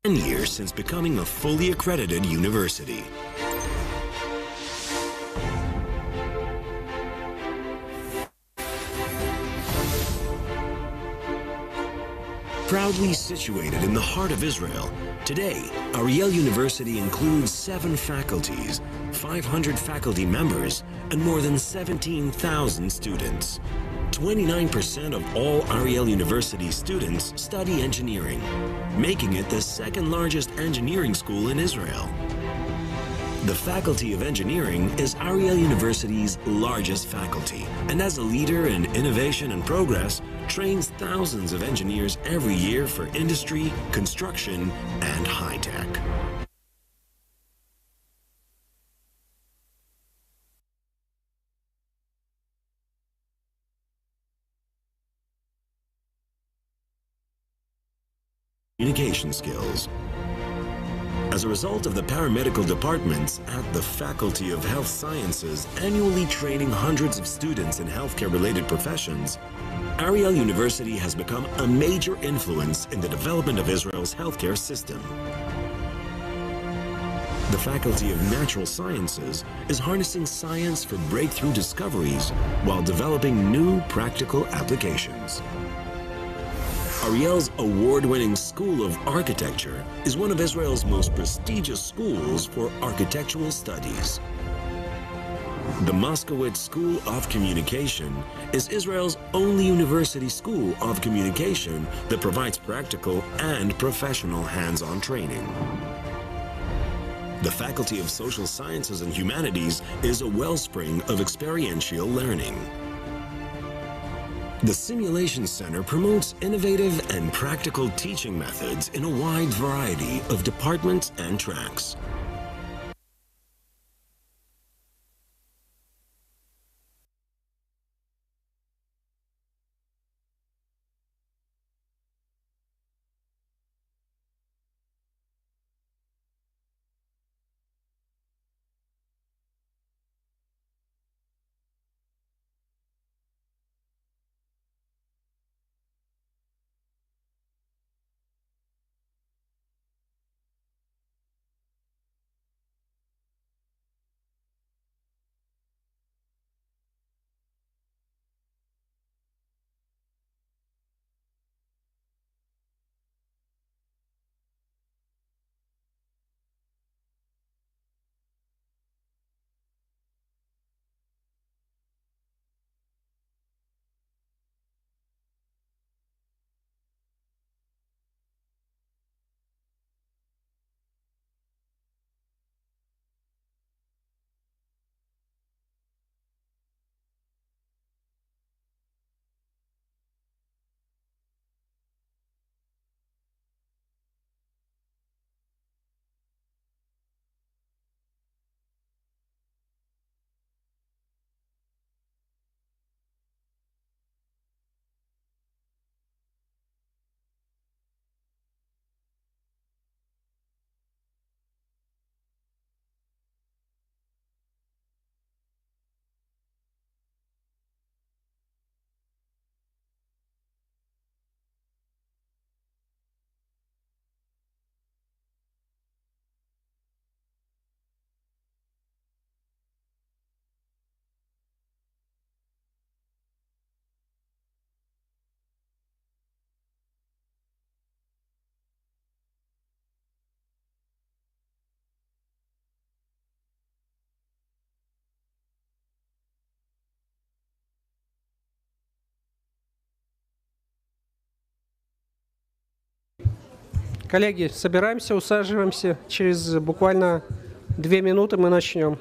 10 years since becoming a fully accredited university. Proudly situated in the heart of Israel, today, Ariel University includes 7 faculties, 500 faculty members, and more than 17,000 students. 29% of all Ariel University students study engineering, making it the second largest engineering school in Israel. The Faculty of Engineering is Ariel University's largest faculty, and as a leader in innovation and progress, trains thousands of engineers every year for industry, construction, and high-tech. Communication skills. As a result of the paramedical departments at the Faculty of Health Sciences annually training hundreds of students in healthcare-related professions, Ariel University has become a major influence in the development of Israel's healthcare system. The Faculty of Natural Sciences is harnessing science for breakthrough discoveries while developing new practical applications. Ariel's award-winning School of Architecture is one of Israel's most prestigious schools for architectural studies. The Moskowitz School of Communication is Israel's only university school of communication that provides practical and professional hands-on training. The Faculty of Social Sciences and Humanities is a wellspring of experiential learning. The Simulation Center promotes innovative and practical teaching methods in a wide variety of departments and tracks. Коллеги, собираемся, усаживаемся. Через буквально 2 минуты мы начнем.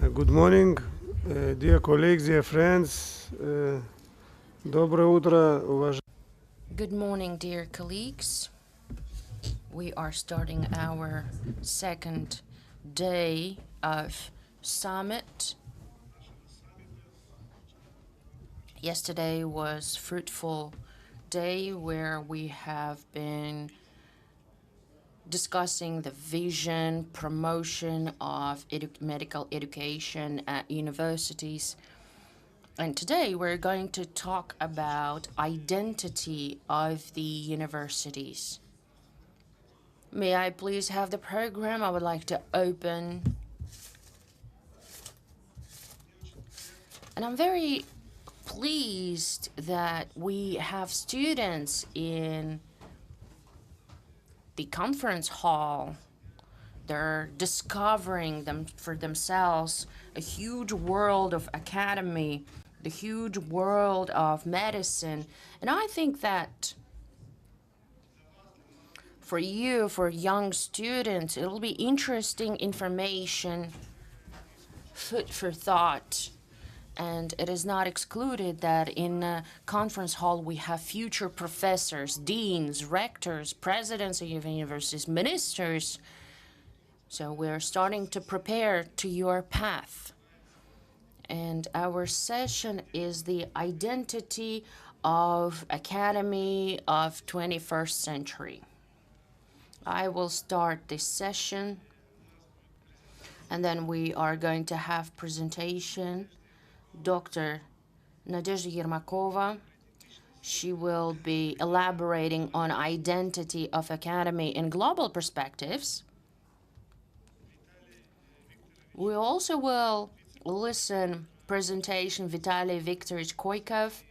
Good morning, dear colleagues, dear friends. Доброе утро, уважаемые. Good morning, dear colleagues. We are starting our second day of summit. Yesterday was a fruitful day where we have been discussing the vision, promotion of medical education at universities. And today we're going to talk about identity of the universities. May I please have the program? I would like to open. And I'm very pleased that we have students in the conference hall. They're discovering them for themselves a huge world of academy, the huge world of medicine. And I think that for you, for young students, it'll be interesting information, food for thought. And it is not excluded that in a conference hall we have future professors, deans, rectors, presidents of universities, ministers. So we're starting to prepare to your path. And our session is the identity of academy of 21st century. I will start this session, and then we are going to have presentation. Dr. Nadezhda Yermakova, she will be elaborating on identity of academy in global perspectives. We also will listen presentation Vitaly Viktorovich Koykov.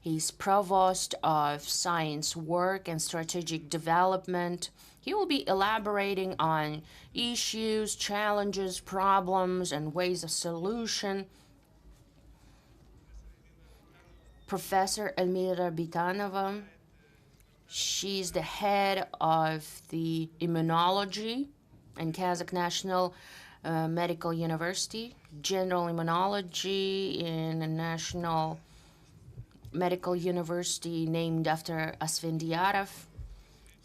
He's Provost of Science Work and Strategic Development. He will be elaborating on issues, challenges, problems, and ways of solution. Professor Elmira Bitanova, she's the head of the immunology in Kazakh National Medical University, general immunology in a national medical university named after Asfendiyarov.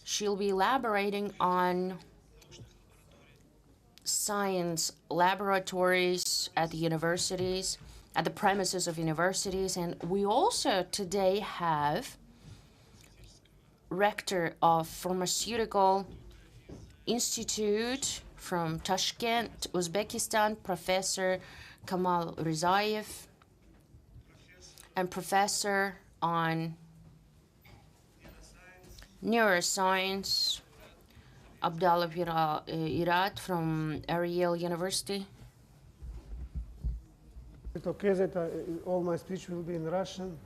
She'll be elaborating on science laboratories at the universities, at the premises of universities. And we also today have rector of Pharmaceutical Institute from Tashkent, Uzbekistan, Professor Kamal Rizayev, and professor on neuroscience, Abdallah Irat from Ariel University. It's okay that all my speech will be in Russian.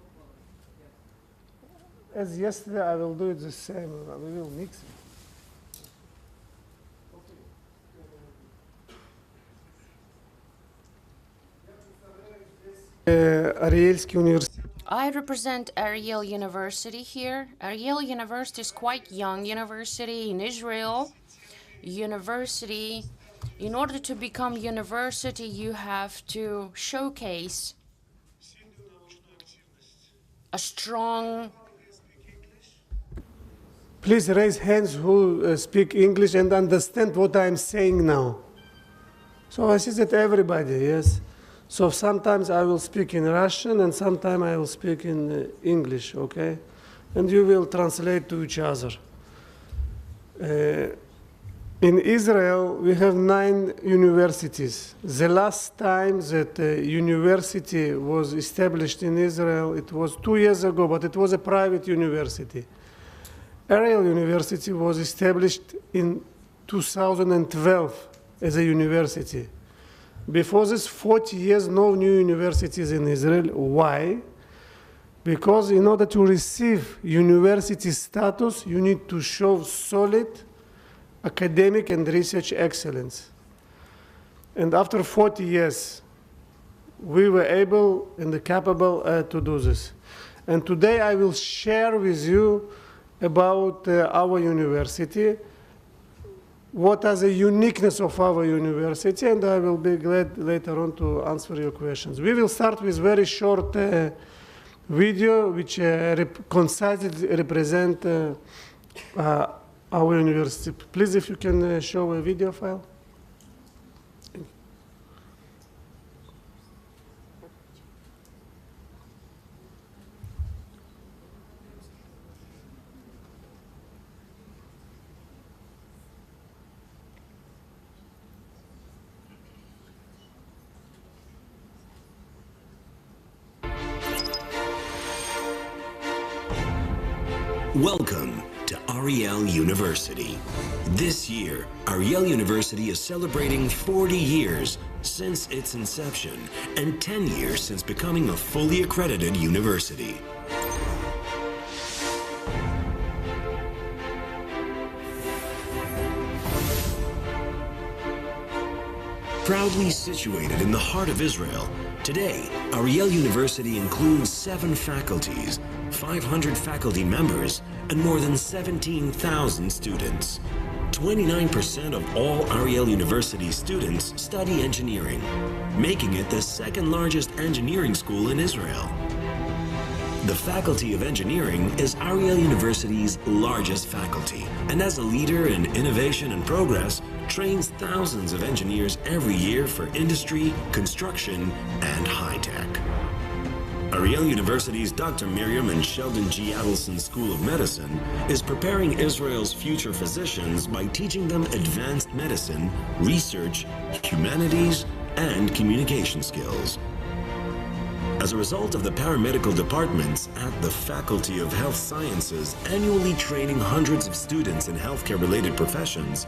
As yesterday, I will do it the same. We will mix it. Arielский университет. I represent Ariel University here. Ariel University is quite young university in Israel. University, in order to become university, you have to showcase a strong. Please raise hands who speak English and understand what I'm saying now. So I see that everybody, yes. So sometimes I will speak in Russian and sometimes I will speak in English, okay? And you will translate to each other. In Israel, we have 9 universities. The last time that a university was established in Israel, it was 2 years ago, but it was a private university. Ariel University was established in 2012 as a university. Before this 40 years, no new universities in Israel. Why? Because in order to receive university status, you need to show solid academic and research excellence. And after 40 years, we were able and capable to do this. And today I will share with you about our university. what are the uniqueness of our university, and I will be glad later on to answer your questions. We will start with very short video which concisely represent our university. Please, if you can show a video file. Welcome to Ariel University. This year, Ariel University is celebrating 40 years since its inception and 10 years since becoming a fully accredited university. Proudly situated in the heart of Israel, today, Ariel University includes 7 faculties, 500 faculty members, and more than 17,000 students. 29% of all Ariel University students study engineering, making it the second largest engineering school in Israel. The Faculty of Engineering is Ariel University's largest faculty, and as a leader in innovation and progress, trains thousands of engineers every year for industry, construction, and high-tech. Ariel University's Dr. Miriam and Sheldon G. Adelson School of Medicine is preparing Israel's future physicians by teaching them advanced medicine, research, humanities, and communication skills. As a result of the paramedical departments at the Faculty of Health Sciences annually training hundreds of students in healthcare-related professions,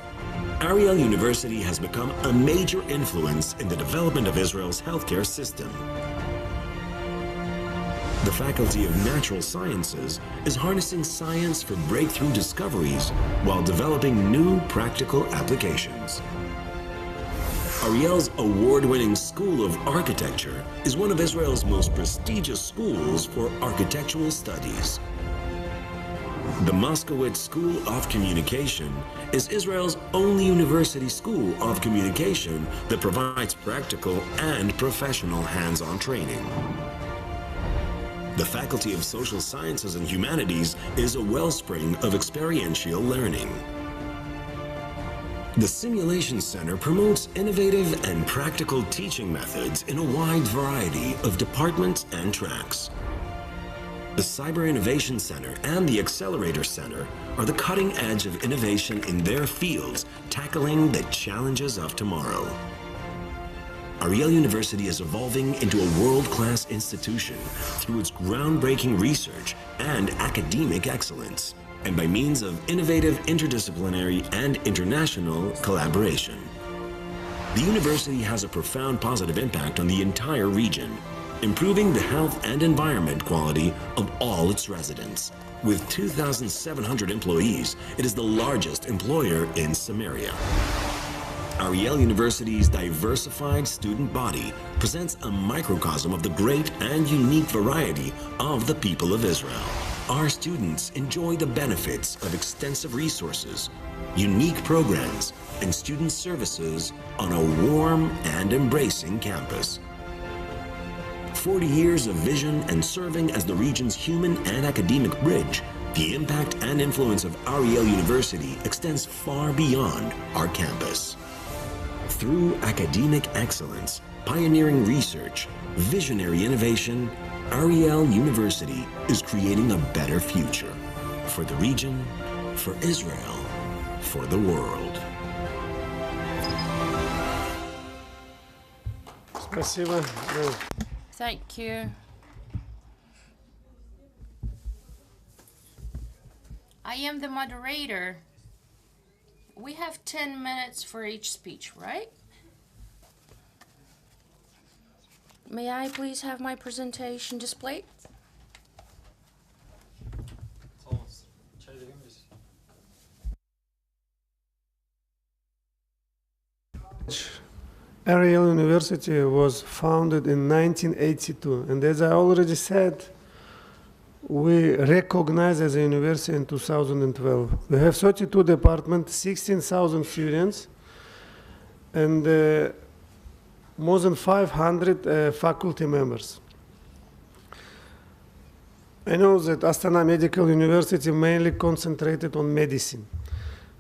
Ariel University has become a major influence in the development of Israel's healthcare system. The Faculty of Natural Sciences is harnessing science for breakthrough discoveries while developing new practical applications. Ariel's award-winning School of Architecture is one of Israel's most prestigious schools for architectural studies. The Moskowitz School of Communication is Israel's only university school of communication that provides practical and professional hands-on training. The Faculty of Social Sciences and Humanities is a wellspring of experiential learning. The Simulation Center promotes innovative and practical teaching methods in a wide variety of departments and tracks. The Cyber Innovation Center and the Accelerator Center are the cutting edge of innovation in their fields, tackling the challenges of tomorrow. Ariel University is evolving into a world-class institution through its groundbreaking research and academic excellence, and by means of innovative interdisciplinary and international collaboration. The university has a profound positive impact on the entire region, improving the health and environment quality of all its residents. With 2,700 employees, it is the largest employer in Samaria. Ariel University's diversified student body presents a microcosm of the great and unique variety of the people of Israel. Our students enjoy the benefits of extensive resources, unique programs, and student services on a warm and embracing campus. 40 years of vision and serving as the region's human and academic bridge, the impact and influence of Ariel University extends far beyond our campus. Through academic excellence, pioneering research, visionary innovation, Ariel University is creating a better future for the region, for Israel, for the world. Спасибо. Thank you. I am the moderator. We have 10 minutes for each speech, right? May I please have my presentation displayed? Ariel University was founded in 1982, and as I already said, we recognized as a university in 2012. We have 32 departments, 16,000 students, and more than 500 faculty members. I know that Astana Medical University mainly concentrated on medicine.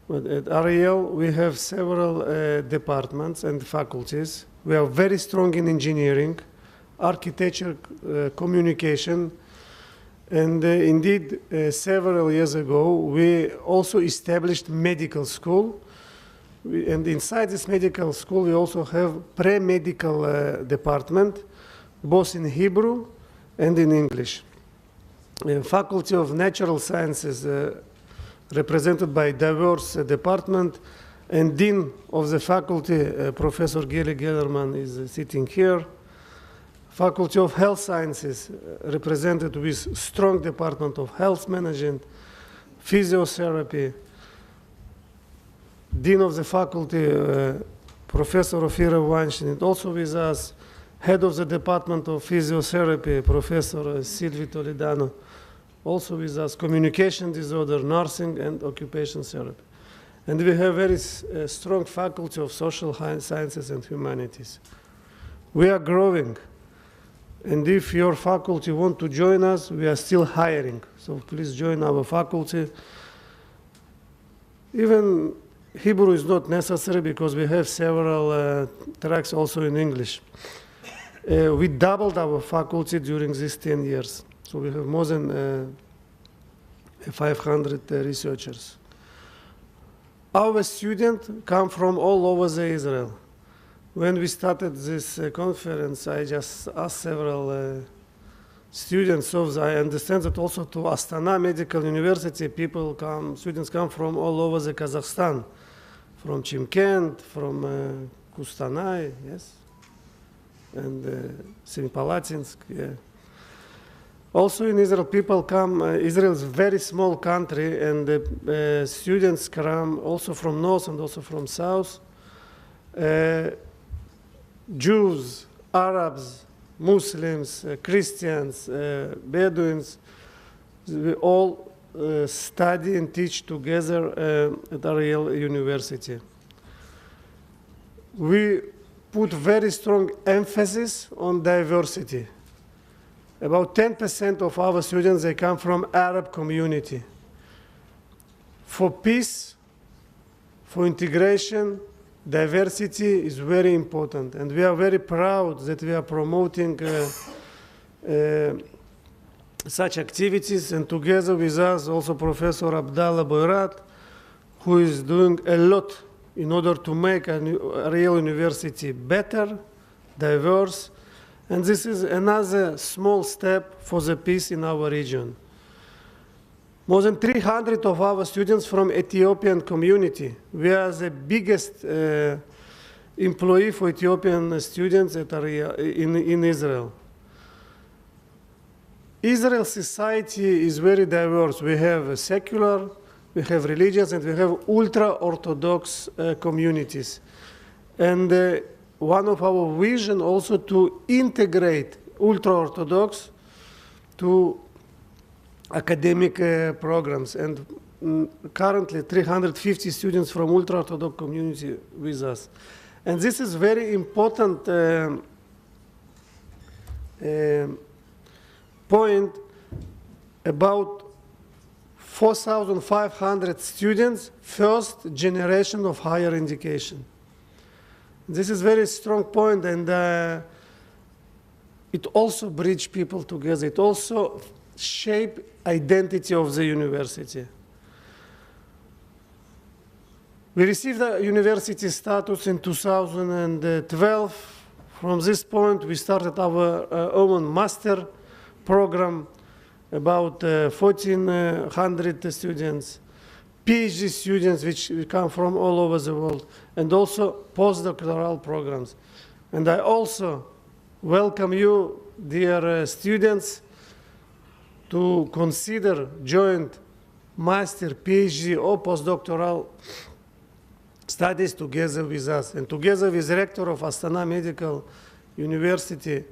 But at Ariel, we have several departments and faculties. We are very strong in engineering, architecture, communication, and indeed, several years ago, we also established medical school. And inside this medical school, we also have pre-medical department, both in Hebrew and in English. Faculty of Natural Sciences, represented by diverse department, and Dean of the faculty, Professor Geli Gellerman, is sitting here. Faculty of Health Sciences, represented with strong department of health management, physiotherapy. Dean of the faculty, Professor Ofira Wanshin, also with us. Head of the Department of Physiotherapy, Professor Silvi Toledano, also with us. Communication disorder, nursing, and occupation therapy. And we have very strong faculty of social sciences and humanities. We are growing. And if your faculty want to join us, we are still hiring. So please join our faculty. Even Hebrew is not necessary because we have several tracks also in English. We doubled our faculty during these 10 years. So we have more than 500 researchers. Our students come from all over Israel. When we started this conference, I just asked several students, so I understand that also to Astana Medical University, students come from all over the Kazakhstan, from Chimkent, from Kustanai, yes, and Semipalatinsk, yeah. Also in Israel, people come, Israel is a very small country, and students come also from north and also from south. Jews, Arabs, Muslims, Christians, Bedouins, we all study and teach together at Ariel University. We put very strong emphasis on diversity. About 10% of our students, they come from Arab community. For peace, for integration, diversity is very important, and we are very proud that we are promoting such activities, and together with us also Professor Abdallah Boyrat, who is doing a lot in order to make Ariel University better, diverse, and this is another small step for the peace in our region. More than 300 of our students from Ethiopian community. We are the biggest employee for Ethiopian students at in Israel. Israel society is very diverse. We have secular, we have religious, and we have ultra-Orthodox communities. And one of our vision also to integrate ultra-Orthodox to academic programs, and currently 350 students from ultra-Orthodox community with us. And this is very important point. About 4,500 students, first generation of higher education. This is very strong point, and it also bridges people together. It also shape identity of the university. We received the university status in 2012. From this point, we started our own master program, about 1,400 students, PhD students which come from all over the world, and also postdoctoral programs. And I also welcome you, dear students, to consider joint master, PhD, or postdoctoral studies together with us. And together with the rector of Astana Medical University,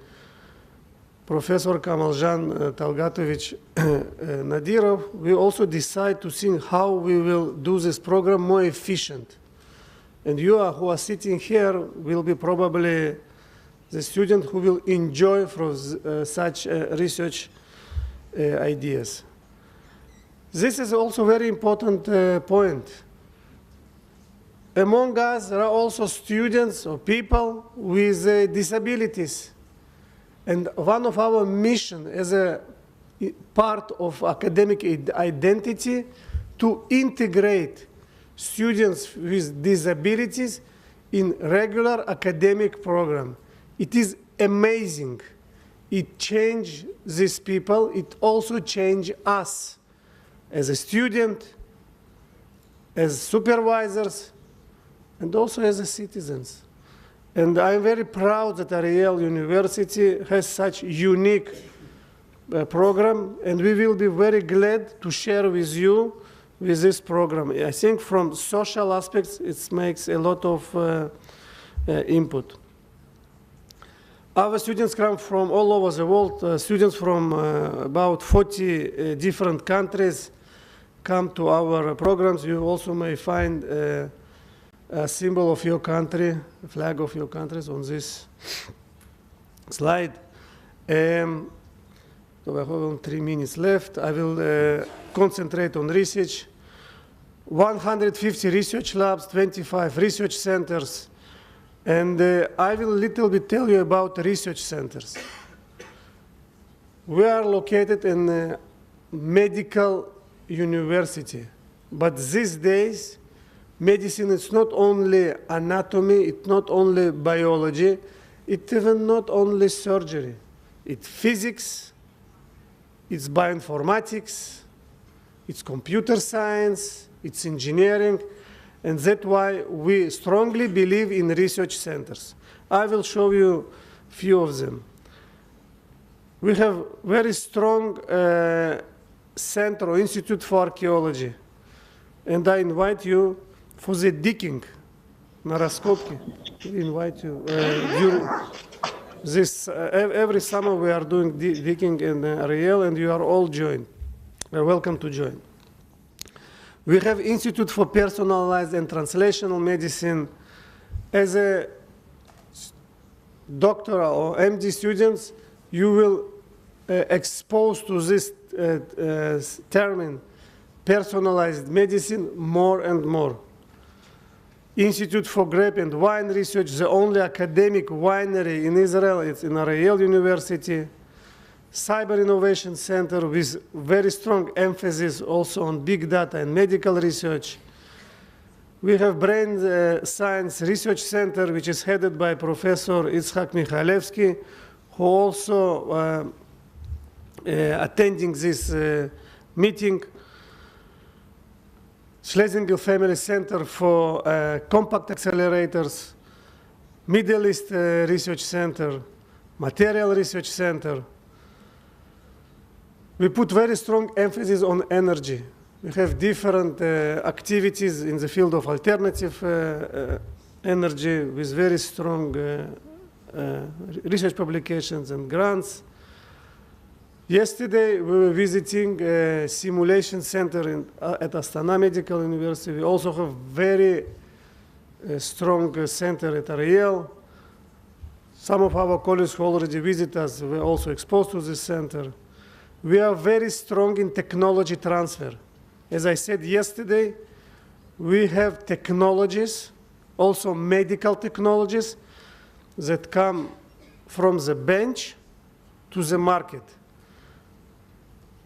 Professor Kamaljan Talgatovich Nadirov, we also decide to think how we will do this program more efficient. And you who are sitting here will be probably the student who will enjoy from such research ideas. This is also a very important point. Among us, there are also students or people with disabilities. And one of our mission as a part of academic identity to integrate students with disabilities in regular academic program. It is amazing. It changed these people. It also changed us as a student, as supervisors, and also as a citizens. And I'm very proud that Ariel University has such unique program, and we will be very glad to share with you with this program. I think from social aspects, it makes a lot of input. Our students come from all over the world. Students from about 40 different countries come to our programs. You also may find a symbol of your country, a flag of your countries on this slide. So I have only 3 minutes left. I will concentrate on research. 150 research labs, 25 research centers, and I will little bit tell you about research centers. We are located in a medical university, but these days, medicine is not only anatomy, it's not only biology, it's even not only surgery. It's physics, it's bioinformatics, it's computer science, it's engineering, and that's why we strongly believe in research centers. I will show you a few of them. We have very strong center or institute for archaeology, and I invite you for the digging, на раскопки. We invite you during this, every summer we are doing digging in Ariel, and you are all joined. Welcome to join. We have Institute for Personalized and Translational Medicine. As a doctoral or MD students, you will expose to this term, personalized medicine, more and more. Institute for Grape and Wine Research, the only academic winery in Israel, it's in Ariel University. Cyber Innovation Center with very strong emphasis also on big data and medical research. We have Brain Science Research Center, which is headed by Professor Itzhak Michalewski, who also attending this meeting. Schlesinger Family Center for Compact Accelerators, Middle East Research Center, Material Research Center. We put very strong emphasis on energy. We have different activities in the field of alternative energy with very strong research publications and grants. Yesterday, we were visiting a simulation center at Astana Medical University. We also have very strong center at Ariel. Some of our colleagues who already visit us were also exposed to this center. We are very strong in technology transfer. As I said yesterday, we have technologies, also medical technologies, that come from the bench to the market.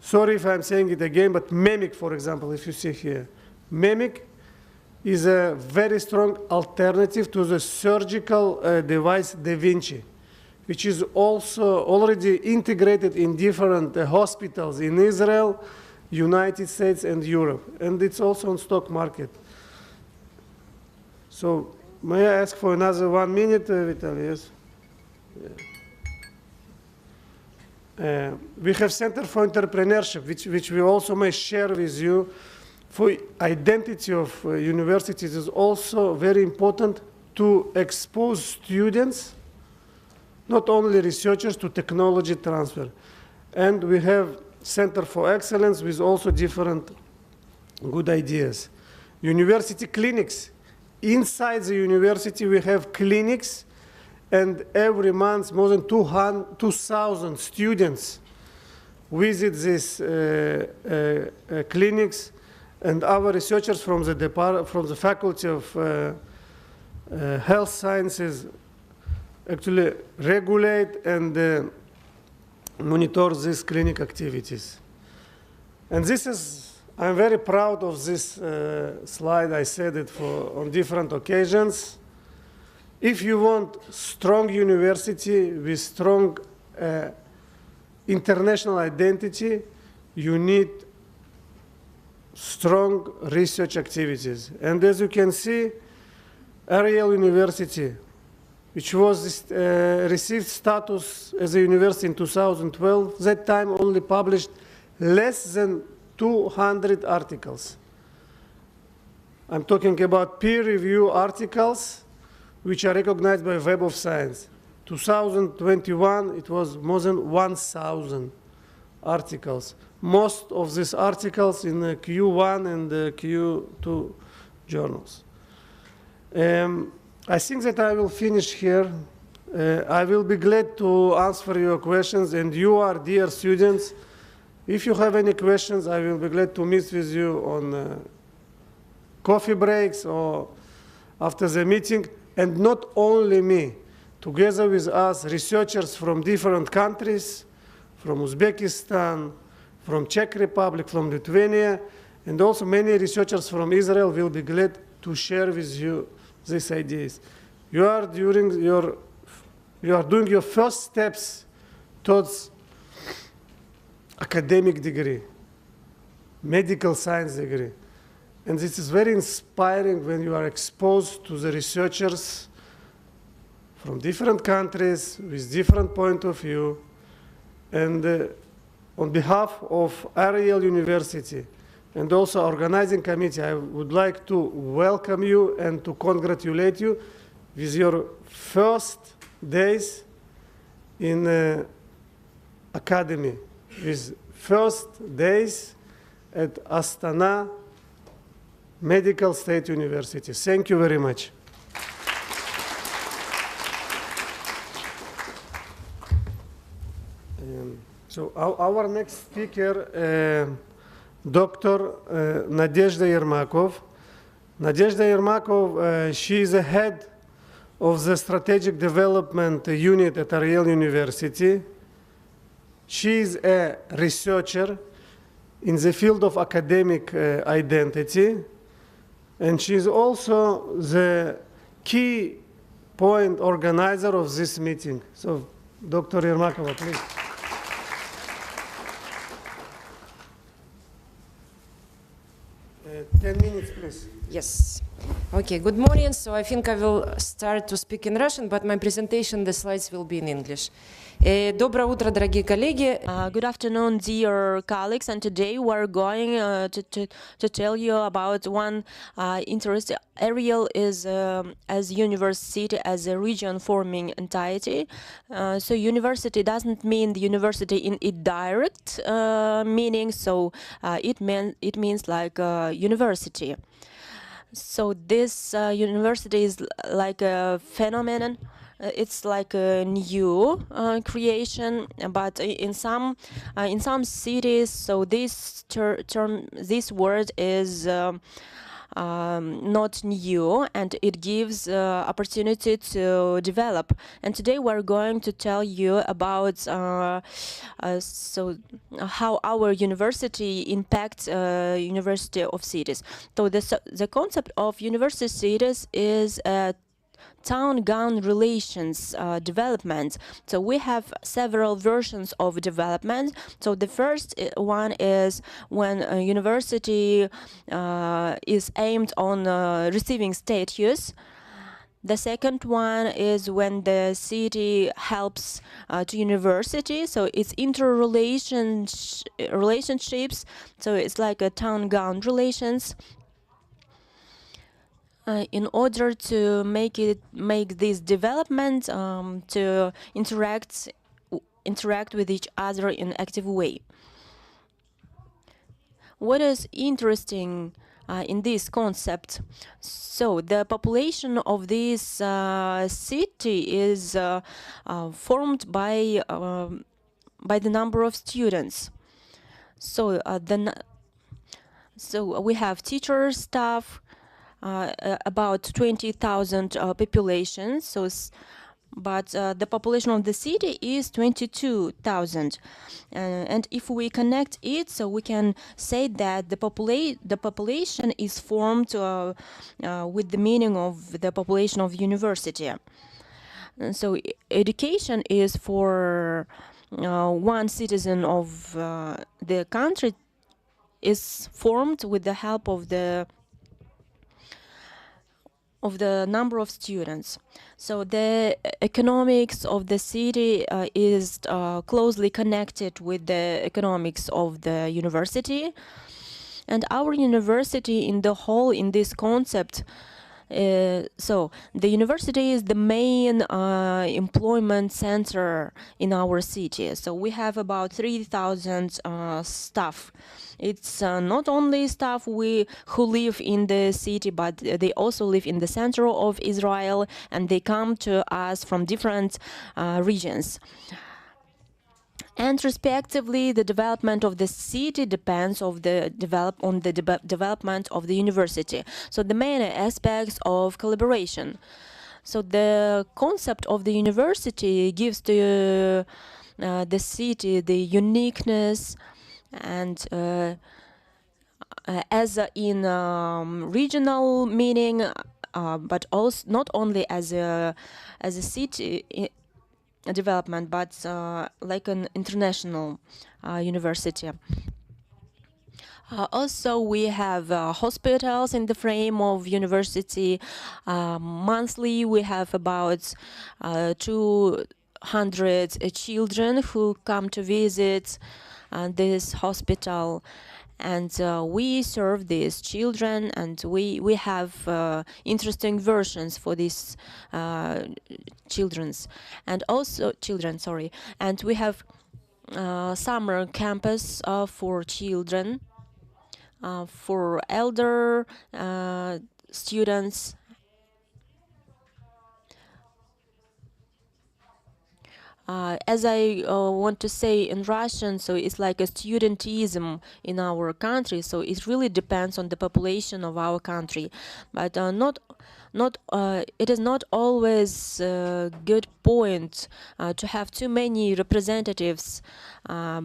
Sorry if I'm saying it again, but MEMIC, for example, if you see here, MEMIC is a very strong alternative to the surgical device Da Vinci, which is also already integrated in different hospitals in Israel, United States, and Europe. And it's also on stock market. So may I ask for another 1 minute, Vitaly? Yes. Yeah. We have Center for Entrepreneurship, which we also may share with you. For identity of universities is also very important to expose students not only researchers, to technology transfer. And we have Center for Excellence with also different good ideas. University clinics. Inside the university, we have clinics, and every month more than 2,000 students visit these clinics, and our researchers from the Faculty of Health Sciences actually regulate and monitor these clinic activities. And this is, I'm very proud of this slide. I said it on different occasions. If you want strong university with strong international identity, you need strong research activities. And as you can see, Ariel University, which was received status as a university in 2012, that time only published less than 200 articles. I'm talking about peer-review articles which are recognized by Web of Science. 2021, it was more than 1,000 articles. Most of these articles in the Q1 and the Q2 journals. I think that I will finish here. I will be glad to answer your questions, and you are dear students. If you have any questions, I will be glad to meet with you on coffee breaks or after the meeting. And not only me, together with us, researchers from different countries, from Uzbekistan, from Czech Republic, from Lithuania, and also many researchers from Israel will be glad to share with you these ideas. You are doing your first steps towards academic degree, medical science degree. And this is very inspiring when you are exposed to the researchers from different countries with different point of view. And on behalf of Ariel University and also organizing committee, I would like to welcome you and to congratulate you with your first days in academy, with first days at Astana Medical State University. Thank you very much. So our next speaker, Dr. Nadezhda Yermakov. Nadezhda Yermakov, she is the head of the Strategic Development Unit at Ariel University. She is a researcher in the field of academic identity, and she is also the key point organizer of this meeting. So, Dr. Yermakova, please. 10 minutes, please. Yes. Okay, good morning. So I think I will start to speak in Russian, but my presentation, the slides will be in English. Доброе утро, дорогие коллеги. Good afternoon, dear colleagues, and today we're going to tell you about one interest. Ariel is as university, as a region-forming entity. So university doesn't mean the university in its direct meaning, so it means like university. So this university is like a phenomenon. It's like a new creation, but in some cities, so this this word is not new, and it gives opportunity to develop. And today we're going to tell you about so how our university impacts University of Cities. So the concept of university cities is town-gown relations development. So we have several versions of development. So the first one is when a university is aimed on receiving status. The second one is when the city helps to university, so it's relationships, so it's like a town-gown relations. in order to make this development to interact with each other in an active way. What is interesting in this concept? So the population of this city is formed by the number of students. So so we have teachers, staff, about 20,000 populations. So, but the population of the city is 22,000, and if we connect it, so we can say that the population is formed with the meaning of the population of university. And so education is for one citizen of the country is formed with the help of the number of students. So the economics of the city is closely connected with the economics of the university. And our university in the whole, in this concept, so the university is the main employment center in our city. So we have about 3,000 staff. It's not only staff who live in the city, but they also live in the center of Israel, and they come to us from different regions. And respectively, the development of the city depends on the development of the university. So the main aspects of collaboration. So the concept of the university gives to the city the uniqueness, and as in regional meaning, but also not only as a city development, but like an international university. Also, we have hospitals in the frame of university. Monthly, we have about 200 children who come to visit this hospital. And we serve these children, and we have interesting versions for these children, and we have summer campus for children, for elder students. As I want to say in Russian, so it's like a studentism in our country. So it really depends on the population of our country, but it is not always a good point to have too many representatives,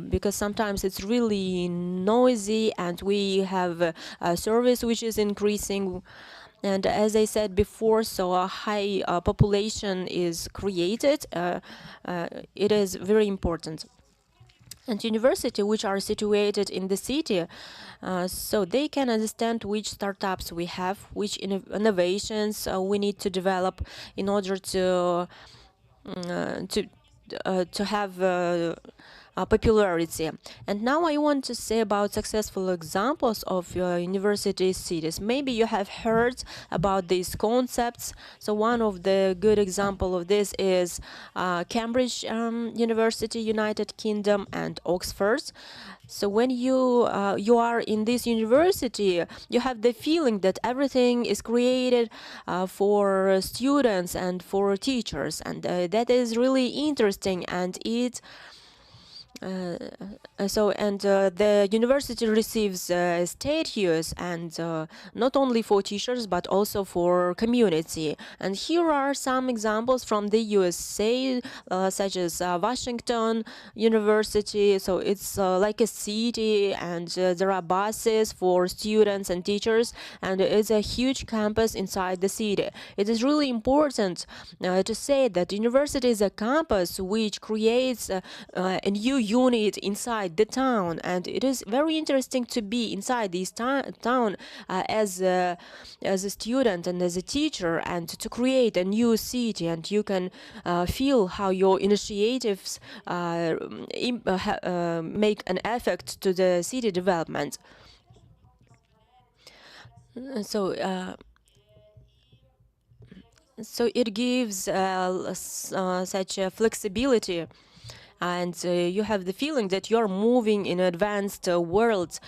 because sometimes it's really noisy, and we have a service which is increasing. And as I said before, so a high population is created. It is very important. And universities which are situated in the city, so they can understand which startups we have, which innovations we need to develop in order to have popularity. And now I want to say about successful examples of university cities. Maybe you have heard about these concepts. So one of the good example of this is Cambridge University, United Kingdom, and Oxford. So when you are in this university, you have the feeling that everything is created for students and for teachers, and that is really interesting, and it the university receives status, and not only for teachers but also for community. And here are some examples from the USA, such as Washington University. So it's like a city, and there are buses for students and teachers, and it's a huge campus inside the city. It is really important to say that university is a campus which creates a new unit inside the town, and it is very interesting to be inside this town as a student and as a teacher, and to create a new city, and you can feel how your initiatives make an effect to the city development. So So it gives such a flexibility, and you have the feeling that you're moving in advanced world,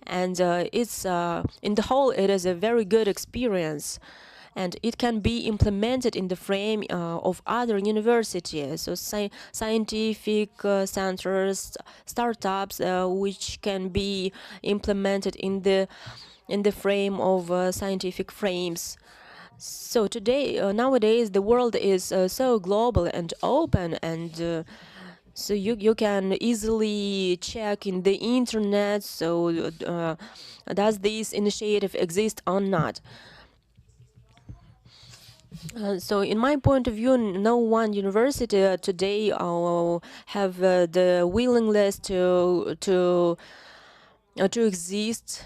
and it's in the whole it is a very good experience, and it can be implemented in the frame of other universities, so scientific centers, startups, which can be implemented in the frame of scientific frames. So today, nowadays, the world is so global and open, and so you can easily check in the internet, so does this initiative exist or not. So in my point of view, no one university today have the willingness to exist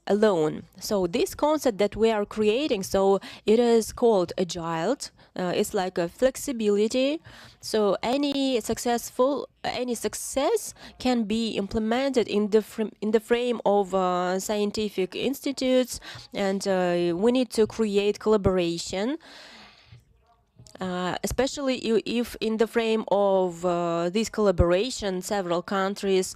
alone. So this concept that we are creating, so it is called agile. It's like a flexibility. So any success can be implemented in the frame of scientific institutes, and we need to create collaboration. Especially if in the frame of this collaboration several countries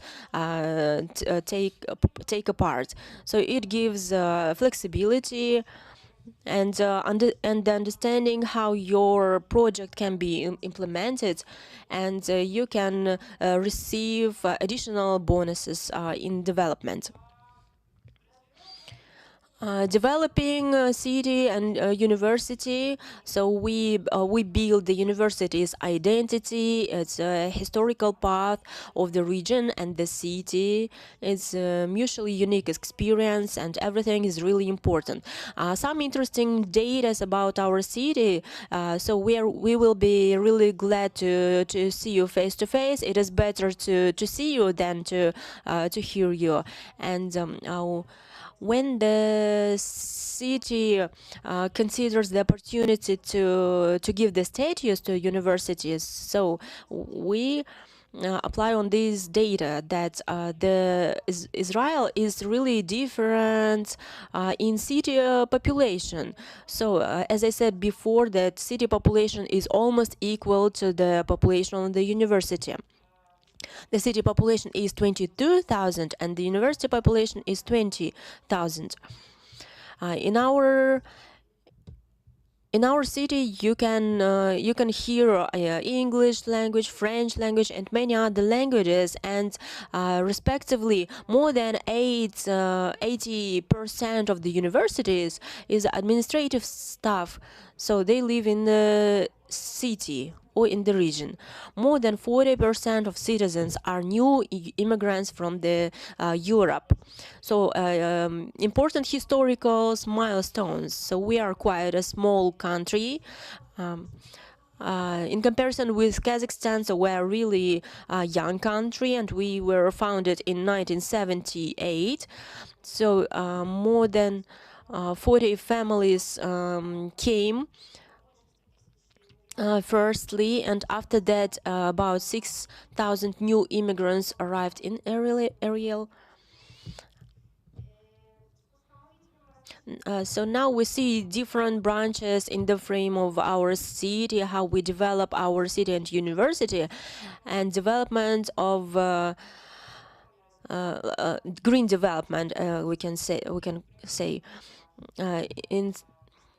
take a part. So it gives flexibility and understanding how your project can be implemented, and you can receive additional bonuses in development. Developing a city and university, so we build the university's identity. It's a historical path of the region and the city. It's a mutually unique experience, and everything is really important. Some interesting data about our city. So we will be really glad to see you face to face. It is better to see you than to hear you, and when the city considers the opportunity to give the status to universities, so we apply on this data that Israel is really different in city population. So as I said before, that city population is almost equal to the population of the university. The city population is 22,000 and the university population is 20,000. In our city, you can hear English language, French language, and many other languages, and respectively, more than 80% of the universities is administrative staff. So they live in the city or in the region. More than 40% of citizens are new immigrants from the Europe. So important historical milestones. So we are quite a small country. In comparison with Kazakhstan, so we're really a young country, and we were founded in 1978. So more than 40 families came firstly, and after that about 6,000 new immigrants arrived in Ariel. So now we see different branches in the frame of our city, how we develop our city and university, and development of green development. We can say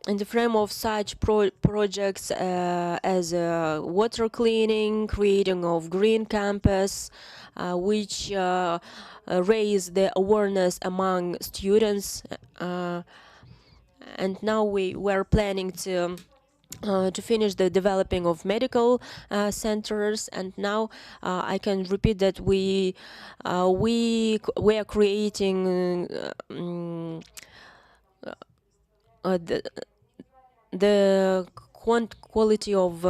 in the frame of such projects as water cleaning, creating of green campus, which raise the awareness among students, and now we're planning to finish the developing of medical centers, and now I can repeat that we are creating the quality of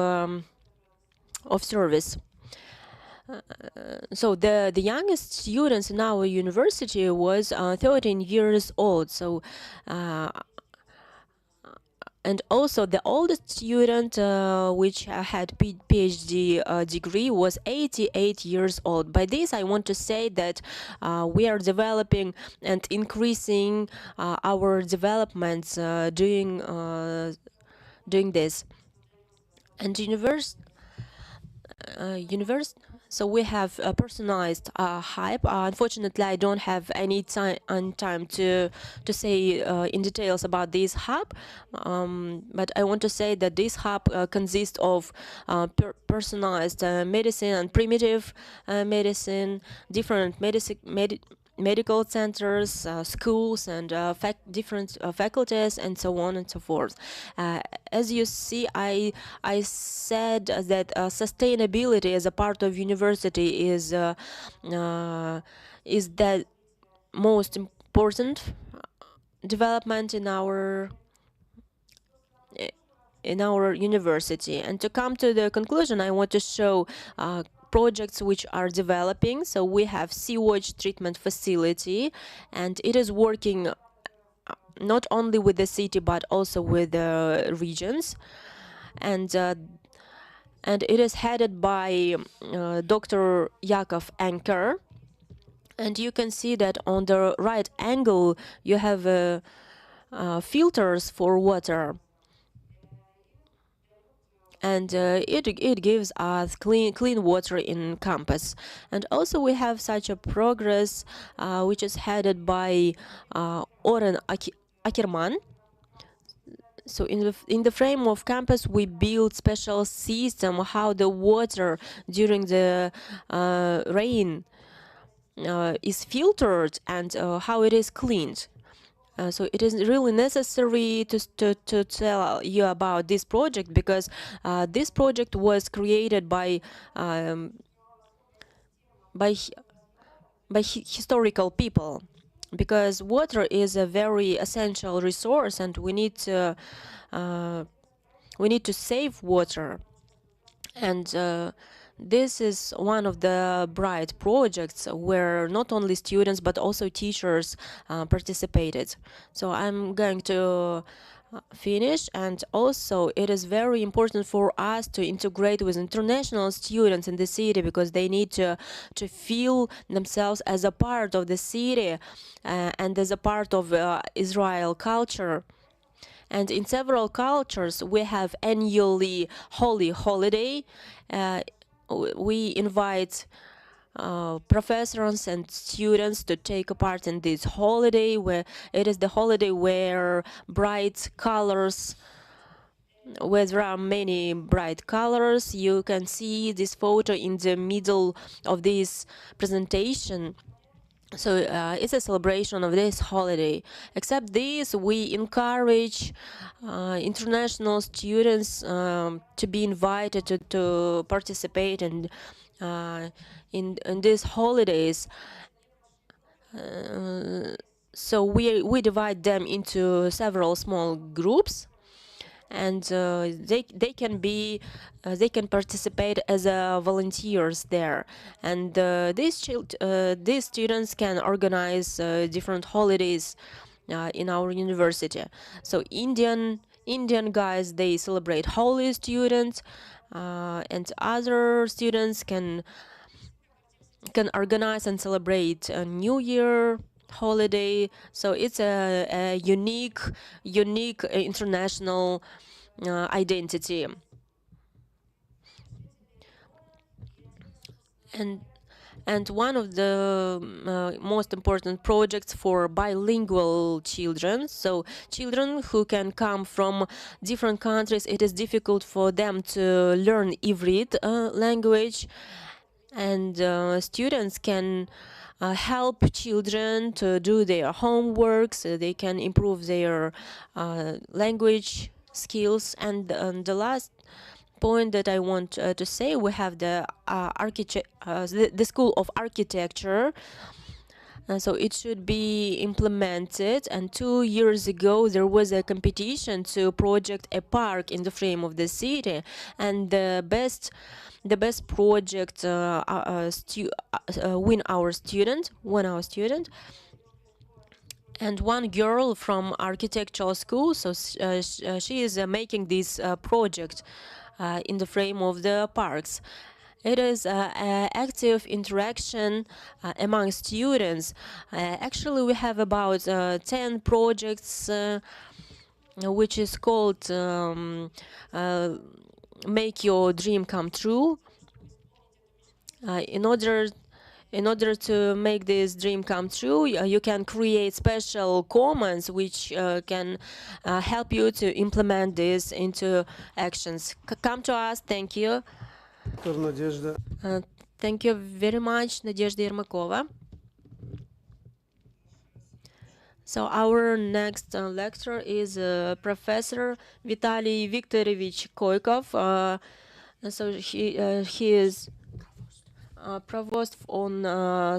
service. So the youngest students in our university was 13 years old. So and also the oldest student which had PhD degree was 88 years old. By this I want to say that we are developing and increasing our developments during doing this. And so we have a personalized hype. Unfortunately, I don't have any time to say in details about this hub, but I want to say that this hub consists of personalized medicine and primitive medicine, different medical centers, schools, and different faculties, and so on and so forth. As you see, I said that sustainability as a part of university is the most important development in our university. And to come to the conclusion, I want to show projects which are developing. So we have sewage treatment facility, and it is working not only with the city but also with the regions, and it is headed by Dr. Yakov Anker. And you can see that on the right angle you have filters for water, and it gives us clean water in campus. And also we have such a progress which is headed by Oren Ackerman. So in the frame of campus, we build special system how the water during the rain is filtered and how it is cleaned. So it is really necessary to tell you about this project, because this project was created by historical people, because water is a very essential resource, and we need to save water. And this is one of the bright projects where not only students but also teachers participated. So I'm going to finish, and also it is very important for us to integrate with international students in the city, because they need to feel themselves as a part of the city and as a part of Israel culture. And in several cultures we have annually holy holiday. We invite professors and students to take a part in this holiday, where it is the holiday where there are many bright colors. You can see this photo in the middle of this presentation. So it's a celebration of this holiday. Except this, we encourage international students to be invited to participate in these holidays. So we divide them into several small groups, and they can participate as volunteers there. And these students can organize different holidays in our university. So Indian guys, they celebrate Holy students, and other students can organize and celebrate a New Year holiday. So it's a unique international identity. And one of the most important projects for bilingual children, so children who can come from different countries, it is difficult for them to learn Ivrit language, and students can help children to do their homework, so they can improve their language skills. And the last point that I want to say, we have the School of Architecture. So it should be implemented, and 2 years ago there was a competition to project a park in the frame of the city, and the best project won our student. And one girl from architectural school, so she is making this project in the frame of the parks. It is active interaction among students. Actually, we have about 10 projects which is called Make Your Dream Come True. In order to make this dream come true, you can create special commands which can help you to implement this into actions. Come to us. Thank you. Thank you very much, Nadezhda Yermakova. So our next lecturer is Professor Vitaly Viktorovich Koykov. So he is Provost on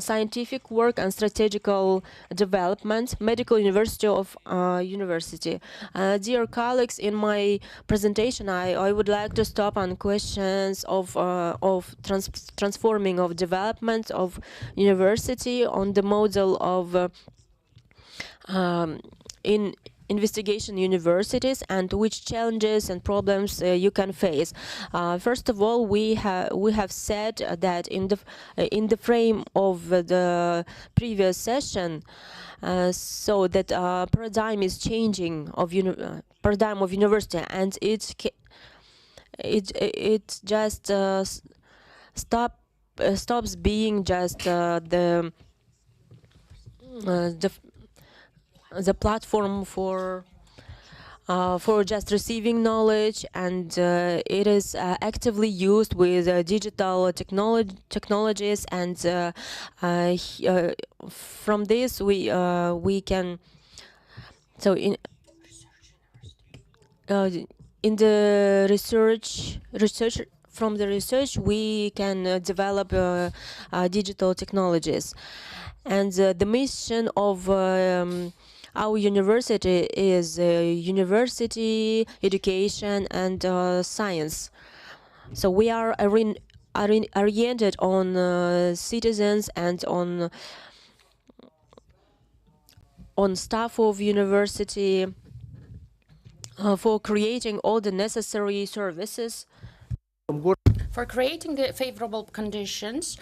Scientific Work and Strategical Development, Medical University of University. Dear colleagues, in my presentation, I would like to stop on questions of transforming of development of university on the model of in investigation universities and which challenges and problems you can face. First of all, we have said that in the frame of the previous session, so that paradigm is changing of paradigm of university, and it just stops being just the platform for just receiving knowledge, and it is actively used with digital technologies, and from this we can, so in the research from the research we can develop digital technologies, and the mission of our university is university, education, and science. So we are oriented on citizens and on staff of university for creating all the necessary services. For creating the favorable conditions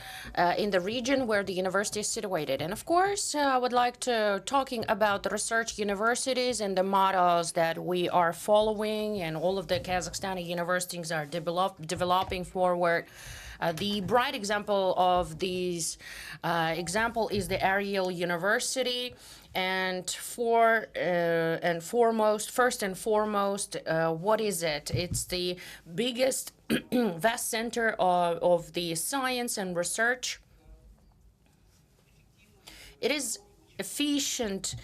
in the region where the university is situated. And of course, I would like to talking about the research universities and the models that we are following, and all of the Kazakhstani universities are developing forward. The bright example of these example is the Ariel University. And first and foremost, what is it? It's the biggest vast center of the science and research. It is efficient,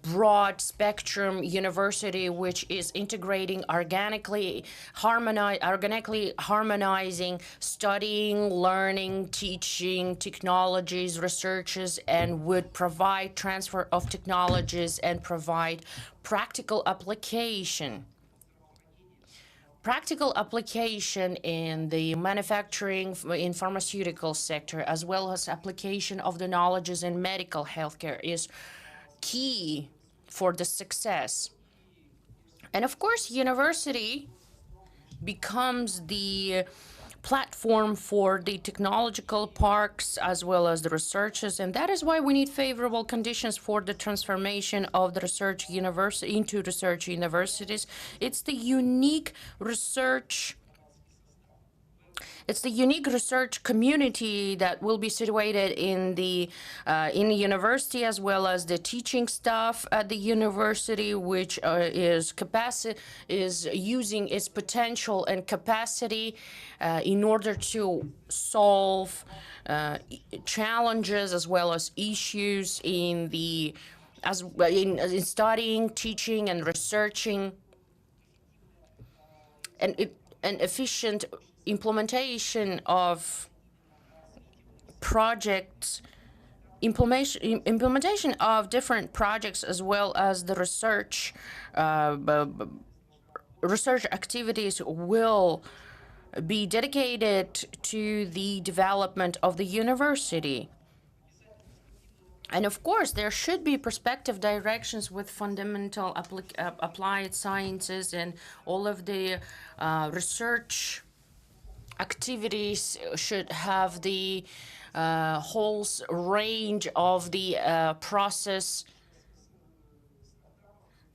broad spectrum university which is integrating organically harmonizing studying, learning, teaching technologies, researches, and would provide transfer of technologies and provide practical application in the manufacturing, in pharmaceutical sector, as well as application of the knowledges in medical healthcare is key for the success. And of course, university becomes the platform for the technological parks as well as the researchers, and that is why we need favorable conditions for the transformation of the research university into research universities. It's the unique research community that will be situated in the university, as well as the teaching staff at the university, which is using its potential and capacity in order to solve challenges as well as issues in studying, teaching, and researching, and efficient implementation of projects, implementation of different projects, as well as the research activities will be dedicated to the development of the university. And of course, there should be perspective directions with fundamental applied sciences, and all of the research activities should have the whole range of the process.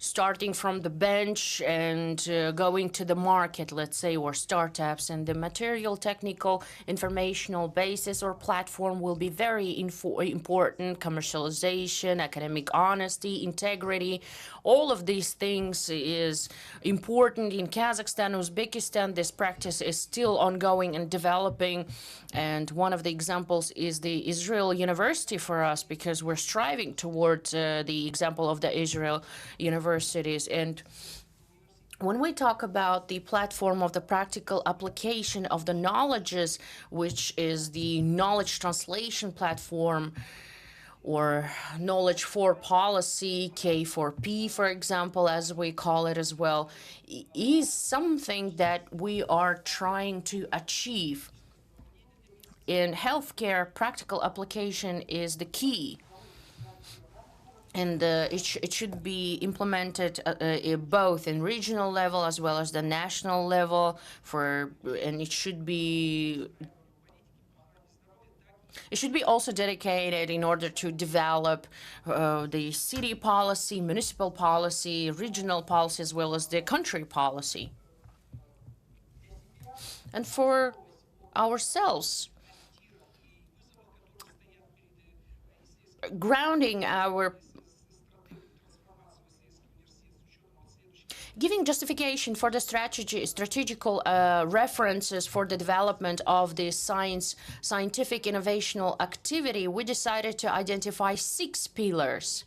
starting from the bench and going to the market, let's say, or startups, and the material, technical, informational basis or platform will be very important. Commercialization, academic honesty, integrity, all of these things is important in Kazakhstan, Uzbekistan. This practice is still ongoing and developing, and one of the examples is the Ariel University for us, because we're striving towards the example of the Ariel universities. And when we talk about the platform of the practical application of the knowledges, which is the knowledge translation platform, or knowledge for policy, K4P, for example, as we call it as well, is something that we are trying to achieve. In healthcare, practical application is the key. And it should be implemented both in regional level as well as the national level, and it should be also dedicated in order to develop the city policy, municipal policy, regional policy, as well as the country policy. And for ourselves, grounding our giving justification for the strategical references for the development of the scientific innovational activity, we decided to identify 6 pillars.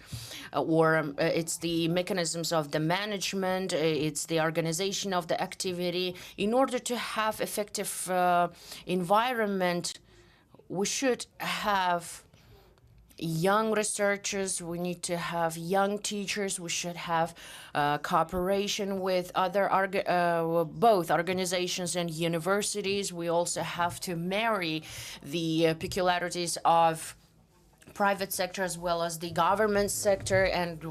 It's the mechanisms of the management, it's the organization of the activity. In order to have effective environment, we should have young researchers, we need to have young teachers, we should have cooperation with other both organizations and universities. We also have to marry the peculiarities of private sector as well as the government sector, and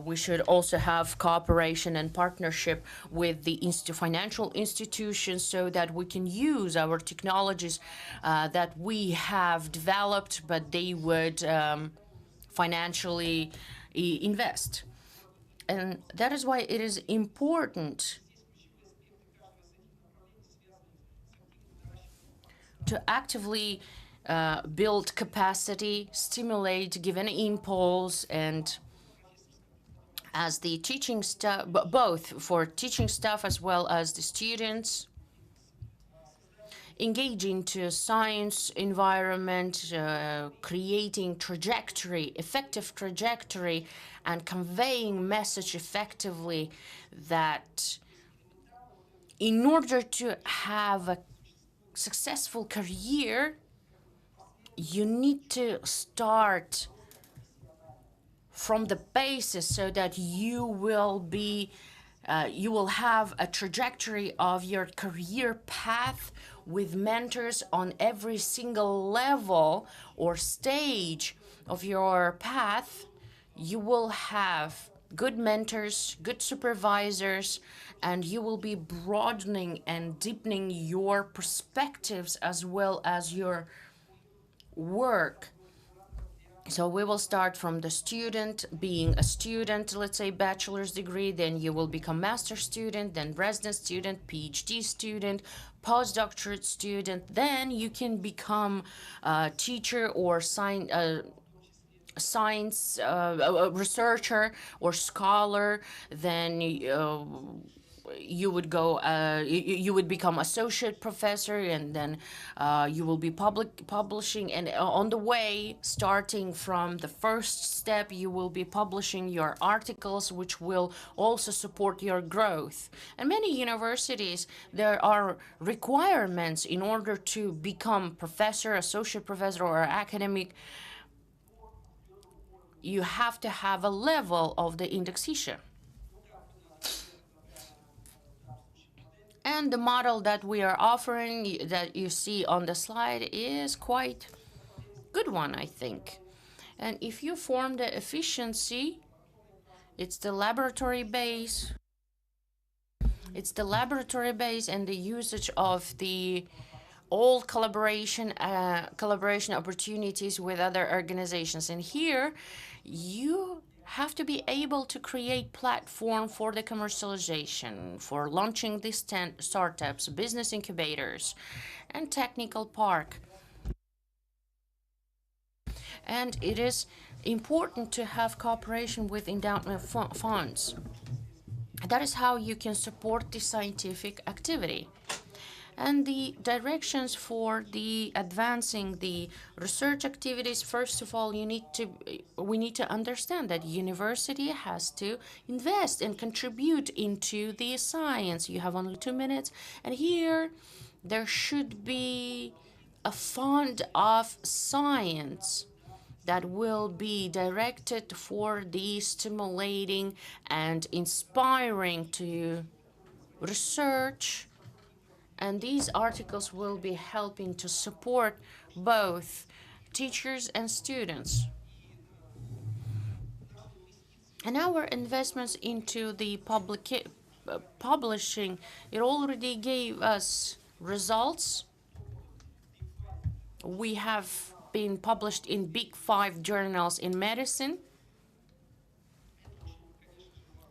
we should also have cooperation and partnership with the financial institutions so that we can use our technologies that we have developed, but they would financially invest. And that is why it is important to actively build capacity, stimulate, give an impulse, and as the teaching staff, both for teaching staff as well as the students, engaging to science environment, creating trajectory, effective trajectory, and conveying message effectively that in order to have a successful career, you need to start from the basis so that you will have a trajectory of your career path with mentors on every single level or stage of your path. You will have good mentors, good supervisors, and you will be broadening and deepening your perspectives as well as your work. So we will start from the student, being a student, let's say bachelor's degree, then you will become master's student, then resident student, PhD student, postdoctorate student, then you can become a teacher or science researcher or scholar, then you would go, you would become associate professor, and then you will be publishing. And on the way, starting from the first step, you will be publishing your articles, which will also support your growth. And many universities, there are requirements in order to become professor, associate professor, or academic. You have to have a level of the indexation. And the model that we are offering, that you see on the slide, is quite good one, I think. And if you form the efficiency, it's the laboratory base. It's the laboratory base and the usage of the all collaboration opportunities with other organizations. And here you have to be able to create platform for the commercialization, for launching these startups, business incubators, and technical park. And it is important to have cooperation with endowment funds. That is how you can support the scientific activity. And the directions for the advancing the research activities, first of all, we need to understand that university has to invest and contribute into the science. You have only 2 minutes, and here there should be a fund of science that will be directed for the stimulating and inspiring to research. And these articles will be helping to support both teachers and students. And our investments into the publishing, it already gave us results. We have been published in big 5 journals in medicine.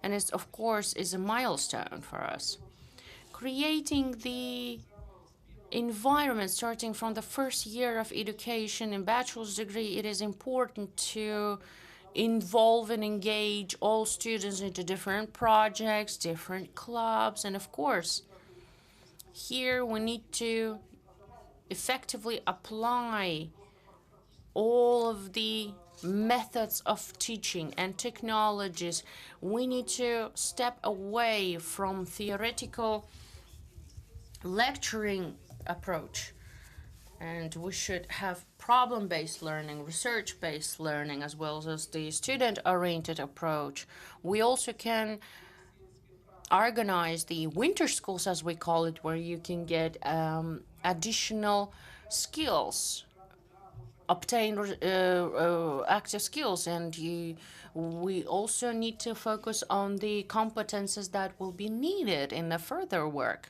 And it, of course, is a milestone for us. Creating the environment starting from the first year of education in bachelor's degree, it is important to involve and engage all students into different projects, different clubs, and of course, here we need to effectively apply all of the methods of teaching and technologies. We need to step away from theoretical lecturing approach, and we should have problem-based learning, research-based learning, as well as the student-oriented approach. We also can organize the winter schools, as we call it, where you can get additional skills, obtain active skills, and we also need to focus on the competences that will be needed in the further work.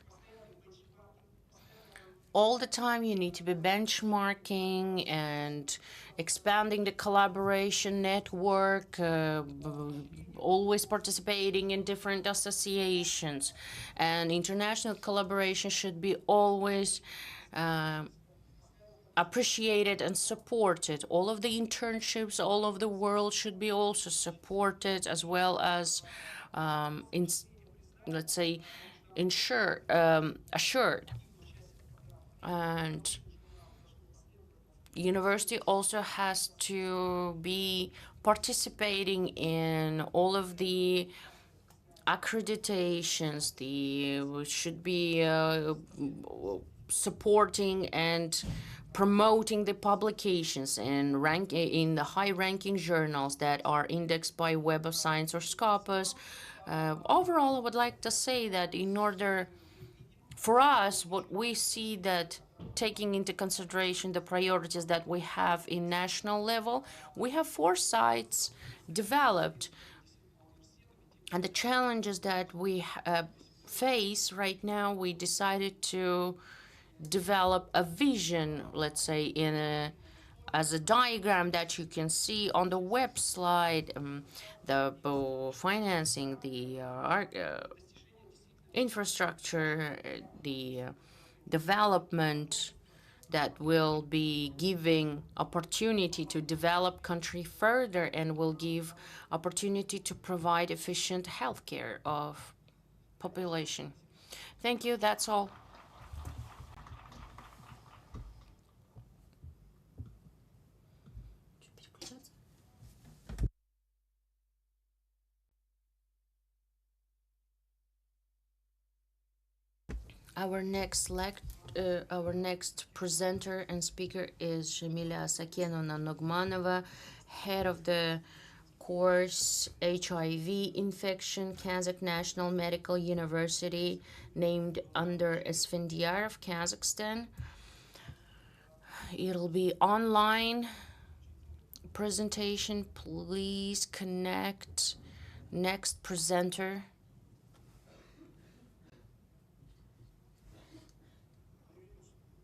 All the time you need to be benchmarking and expanding the collaboration network, always participating in different associations, and international collaboration should be always appreciated and supported. All of the internships all over the world should be also supported, as well as let's say assured. And university also has to be participating in all of the accreditations. We should be supporting and promoting the publications in the high-ranking journals that are indexed by Web of Science or Scopus. Overall, I would like to say that in order for us, what we see that taking into consideration the priorities that we have in national level, we have 4 sites developed. And the challenges that we face right now, we decided to develop a vision, let's say, as a diagram that you can see on the web slide, the financing, the infrastructure, the development that will be giving opportunity to develop country further and will give opportunity to provide efficient healthcare of population. Thank you. That's all. Our next presenter and speaker is Shamila Asakenovna Nogmanova, head of the course HIV Infection, Kazakh National Medical University, named under Esfandiar of Kazakhstan. It'll be online presentation. Please connect. Next presenter.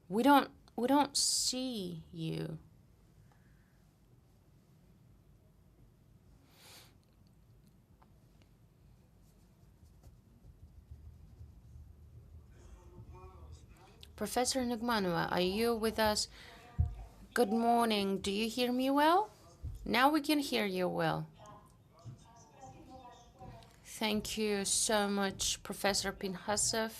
We don't see you. Professor Nugmanova, are you with us? Good morning. Do you hear me well? Now we can hear you well. Thank you so much, Professor Pinhasov.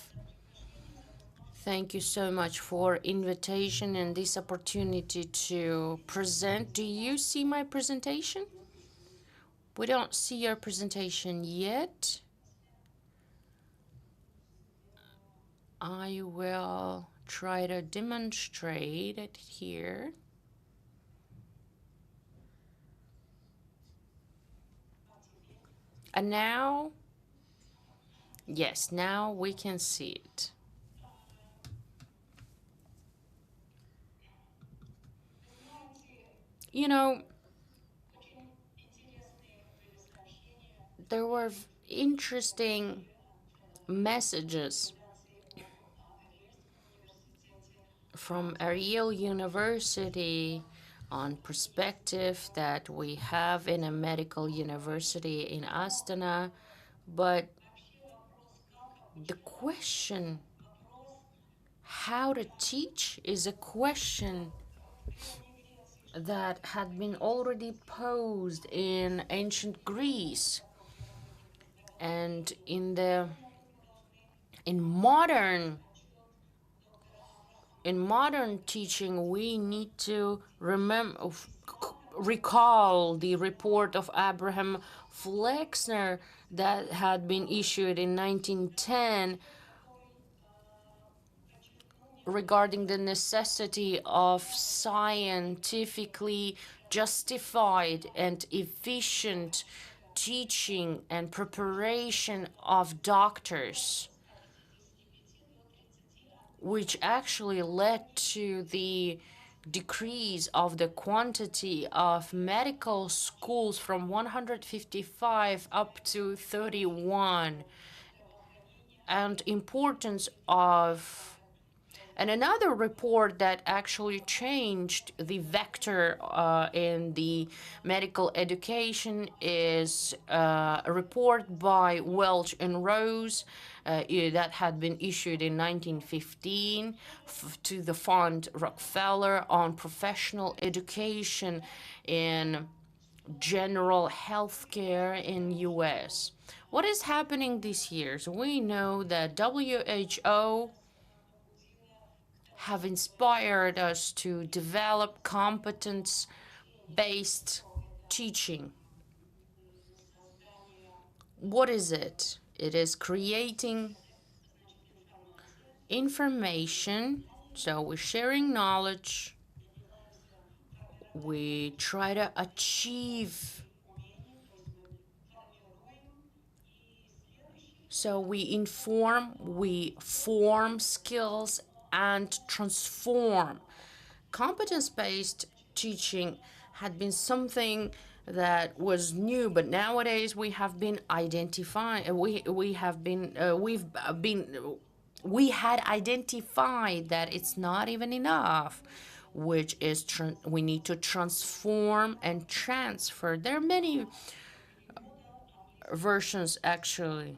Thank you so much for invitation and this opportunity to present. Do you see my presentation? We don't see your presentation yet. I will try to demonstrate it here. And now, yes, now we can see it. You know, there were interesting messages from Ariel University on perspective that we have in a medical university in Astana, but the question how to teach is a question that had been already posed in ancient Greece, and in modern teaching we need to recall the report of Abraham Flexner that had been issued in 1910 regarding the necessity of scientifically justified and efficient teaching and preparation of doctors, which actually led to the decrease of the quantity of medical schools from 155 up to 31, and importance of. And another report that actually changed the vector in the medical education is a report by Welch and Rose that had been issued in 1915 to the Fund Rockefeller on professional education in general healthcare in US. What is happening these years? We know that WHO have inspired us to develop competence-based teaching. What is it? It is creating information, so we're sharing knowledge, we try to achieve, so we inform, we form skills and transform. Competence-based teaching had been something that was new, but nowadays we have been identifying. We had identified that it's not even enough, which is we need to transform and transfer. There are many versions actually.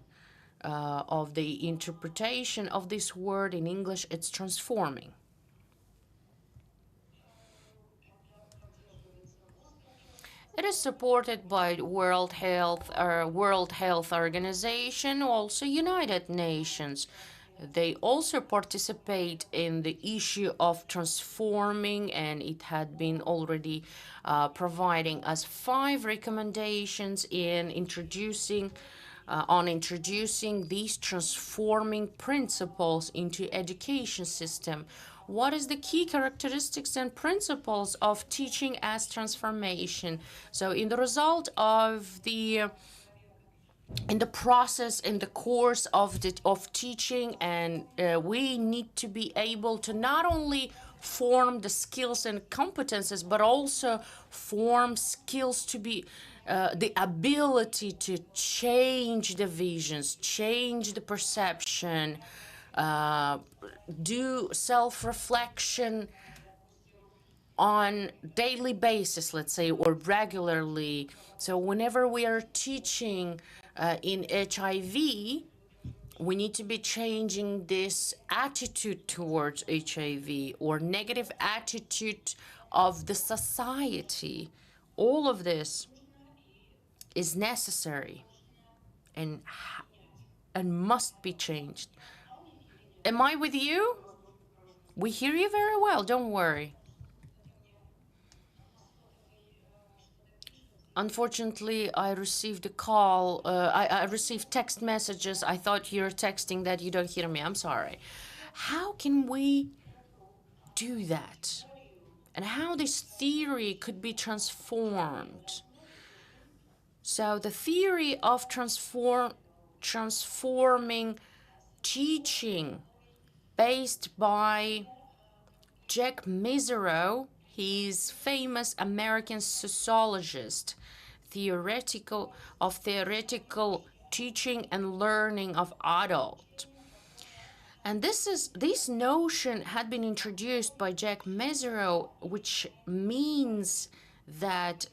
Of the interpretation of this word in English, it's transforming. It is supported by World Health Organization, also United Nations. They also participate in the issue of transforming, and it had been already providing us 5 recommendations in introducing these transforming principles into education system. What is the key characteristics and principles of teaching as transformation? So in the result of in the process, in the course of teaching, and we need to be able to not only form the skills and competences, but also form skills to be the ability to change the visions, change the perception, do self-reflection on daily basis, let's say, or regularly. So whenever we are teaching in HIV, We need to be changing this attitude towards HIV or negative attitude of the society. All of this is necessary and must be changed. Am I with you? We hear you very well, don't worry. Unfortunately, I received a call. I received text messages. I thought you're texting that you don't hear me. I'm sorry. How can we do that? And how this theory could be transformed? So the theory of transforming teaching based by Jack Mesereau. He's famous American sociologist, theoretical teaching and learning of adult. And this notion had been introduced by Jack Mesereau, which means that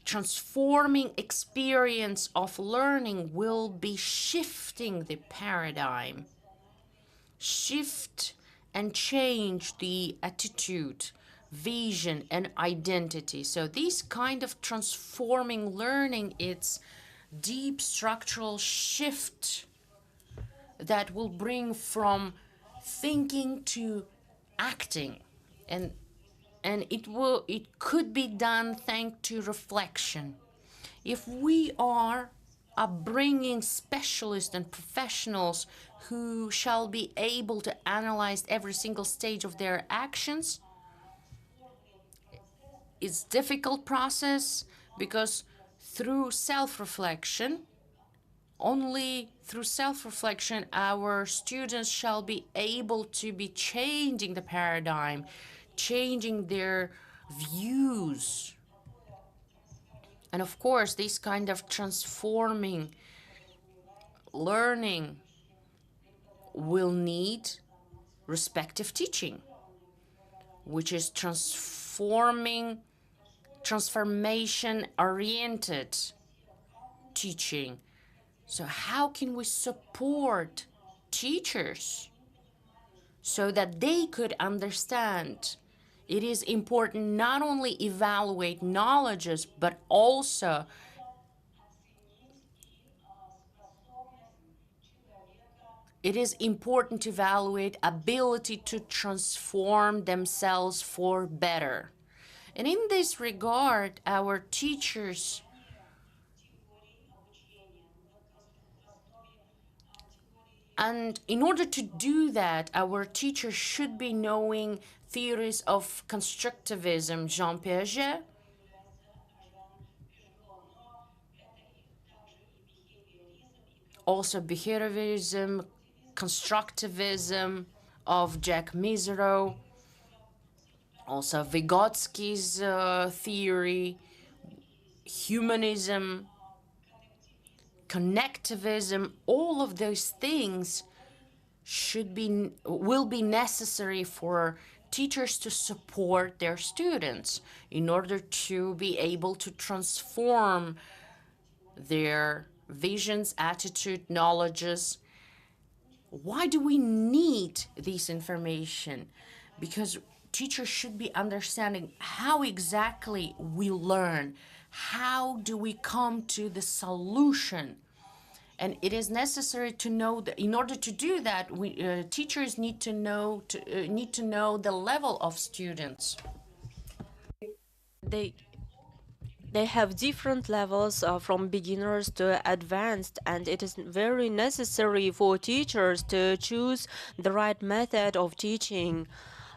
transforming experience of learning will be shifting the paradigm, shift and change the attitude, vision and identity. So this kind of transforming learning, it's deep structural shift that will bring from thinking to acting, and it could be done thanks to reflection. If we are bringing specialists and professionals who shall be able to analyze every single stage of their actions, it's a difficult process, because through self-reflection, only through self-reflection, our students shall be able to be changing the paradigm, changing their views. And of course, this kind of transforming learning will need respective teaching, which is transformation-oriented teaching. So how can we support teachers so that they could understand it is important not only evaluate knowledges, but also it is important to evaluate ability to transform themselves for better. And in this regard, our teachers and in order to do that, our teachers should be knowing theories of constructivism, Jean Piaget, also behaviorism, constructivism of Jack Mesereau, also Vygotsky's theory, humanism, connectivism. All of those things will be necessary for teachers to support their students in order to be able to transform their visions, attitude, knowledges. Why do we need this information? Because teachers should be understanding how exactly we learn. How do we come to the solution? And it is necessary to know that in order to do that, teachers need to know the level of students. They have different levels from beginners to advanced, and it is very necessary for teachers to choose the right method of teaching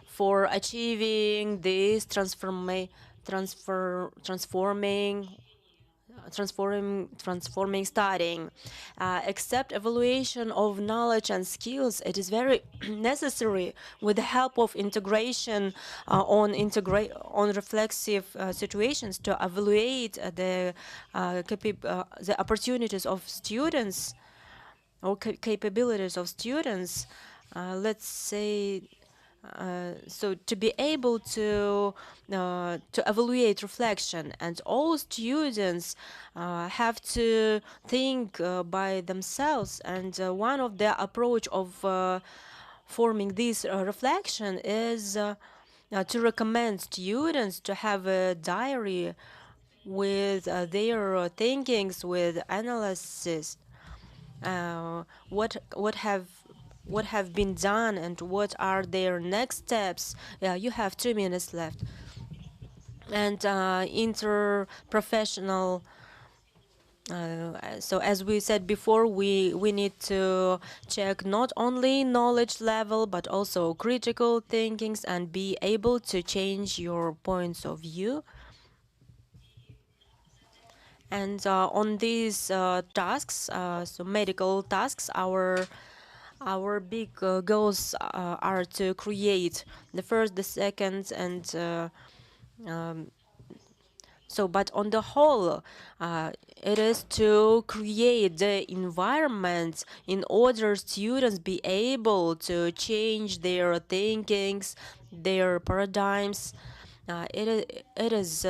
for achieving this transforming studying. Except evaluation of knowledge and skills, it is very necessary with the help of integration on reflexive situations to evaluate the opportunities of students or capabilities of students. Let's say so to be able to evaluate reflection, and all students have to think by themselves. And one of the approach of forming this reflection is to recommend students to have a diary with their thinkings, with analysis, what have been done and what are their next steps. You have 2 minutes left. And interprofessional, so as we said before, we need to check not only knowledge level but also critical thinkings and be able to change your points of view. And on these tasks, so medical tasks, our big goals are to create the first, the second, and so, but on the whole, it is to create the environment in order students be able to change their thinkings, their paradigms. It is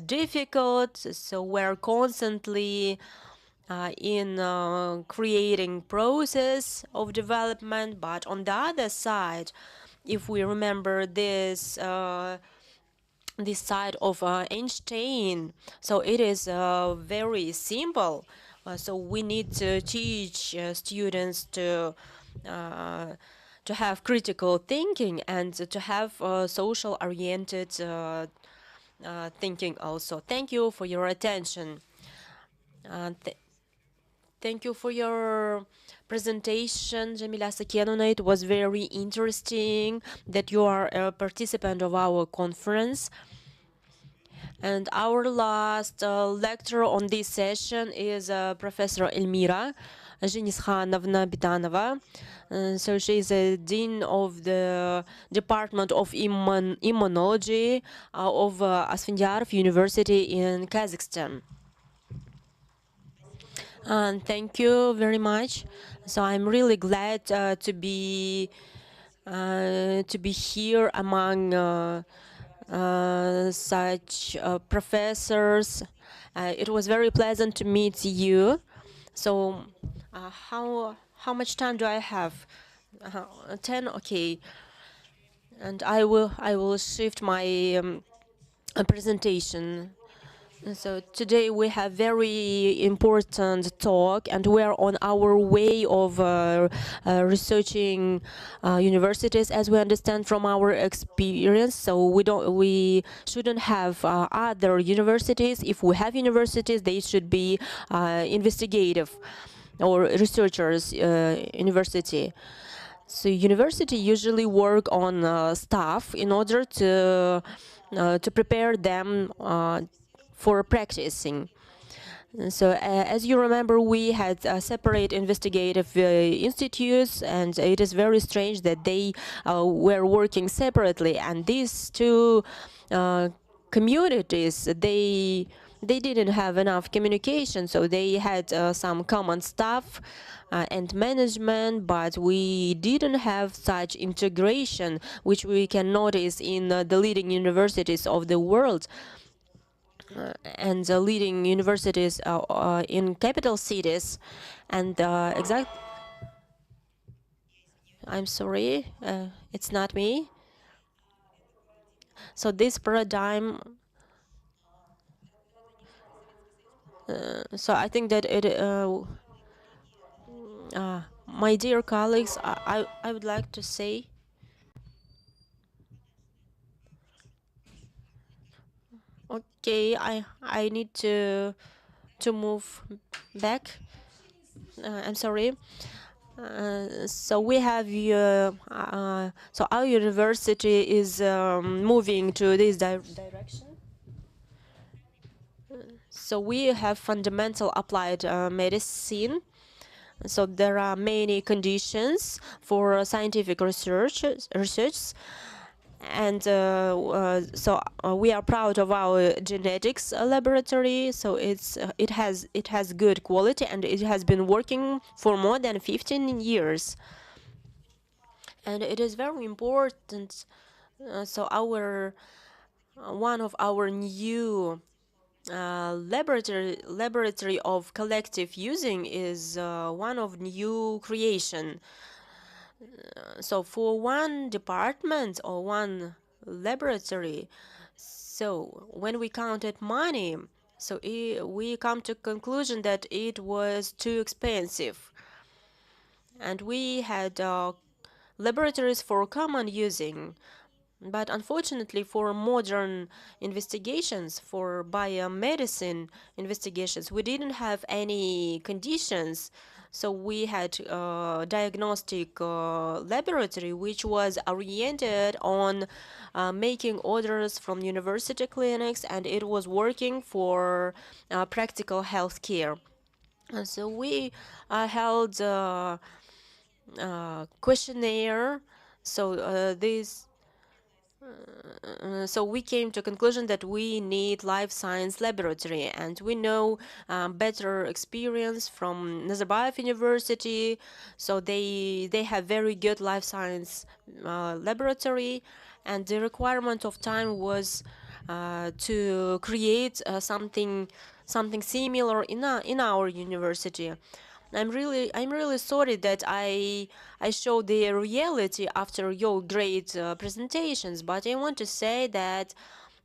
difficult, so we're constantly in creating process of development. But on the other side, if we remember this this side of Einstein, so it is very simple. So we need to teach students to have critical thinking and to have social-oriented thinking also. Thank you for your attention. Thank you for your presentation, Jamila Sakenuna. It was very interesting that you are a participant of our conference. And our last lecturer on this session is Professor Elmira Женисхановна Bitanova. So she is a dean of the Department of Immunology of Asfandiarov University in Kazakhstan. And thank you very much. So I'm really glad to be here among such professors. It was very pleasant to meet you. So how much time do I have? 10, okay. And I will shift my presentation. So today we have very important talk, and we are on our way of researching universities, as we understand from our experience. So we shouldn't have other universities. If we have universities, they should be investigative or researchers university. So university usually work on staff in order to prepare them for practicing. So as you remember, we had separate investigative institutes, and it is very strange that they were working separately. And these two communities, they didn't have enough communication, so they had some common staff and management, but we didn't have such integration, which we can notice in the leading universities of the world. And the leading universities in capital cities, and I'm sorry, it's not me. So this paradigm, so I think that it, my dear colleagues, I would like to say, okay, I need to move back. I'm sorry. So we have so our university is moving to this direction. So we have fundamental applied medicine. So there are many conditions for scientific research. And so we are proud of our genetics laboratory. So it has good quality, and it has been working for more than 15 years. And it is very important. So one of our new laboratory of collective using is one of new creation. So for one department or one laboratory, so when we counted money, so we come to conclusion that it was too expensive, and we had laboratories for common using. But unfortunately, for modern investigations, for biomedicine investigations, we didn't have any conditions. So we had a diagnostic laboratory which was oriented on making orders from university clinics, and it was working for practical health care. And so we held a questionnaire. So so we came to a conclusion that we need life science laboratory, and we know better experience from Nazarbayev University. So they have very good life science laboratory, and the requirement of time was to create something similar in our university. I'm really sorry that I show the reality after your great presentations, but I want to say that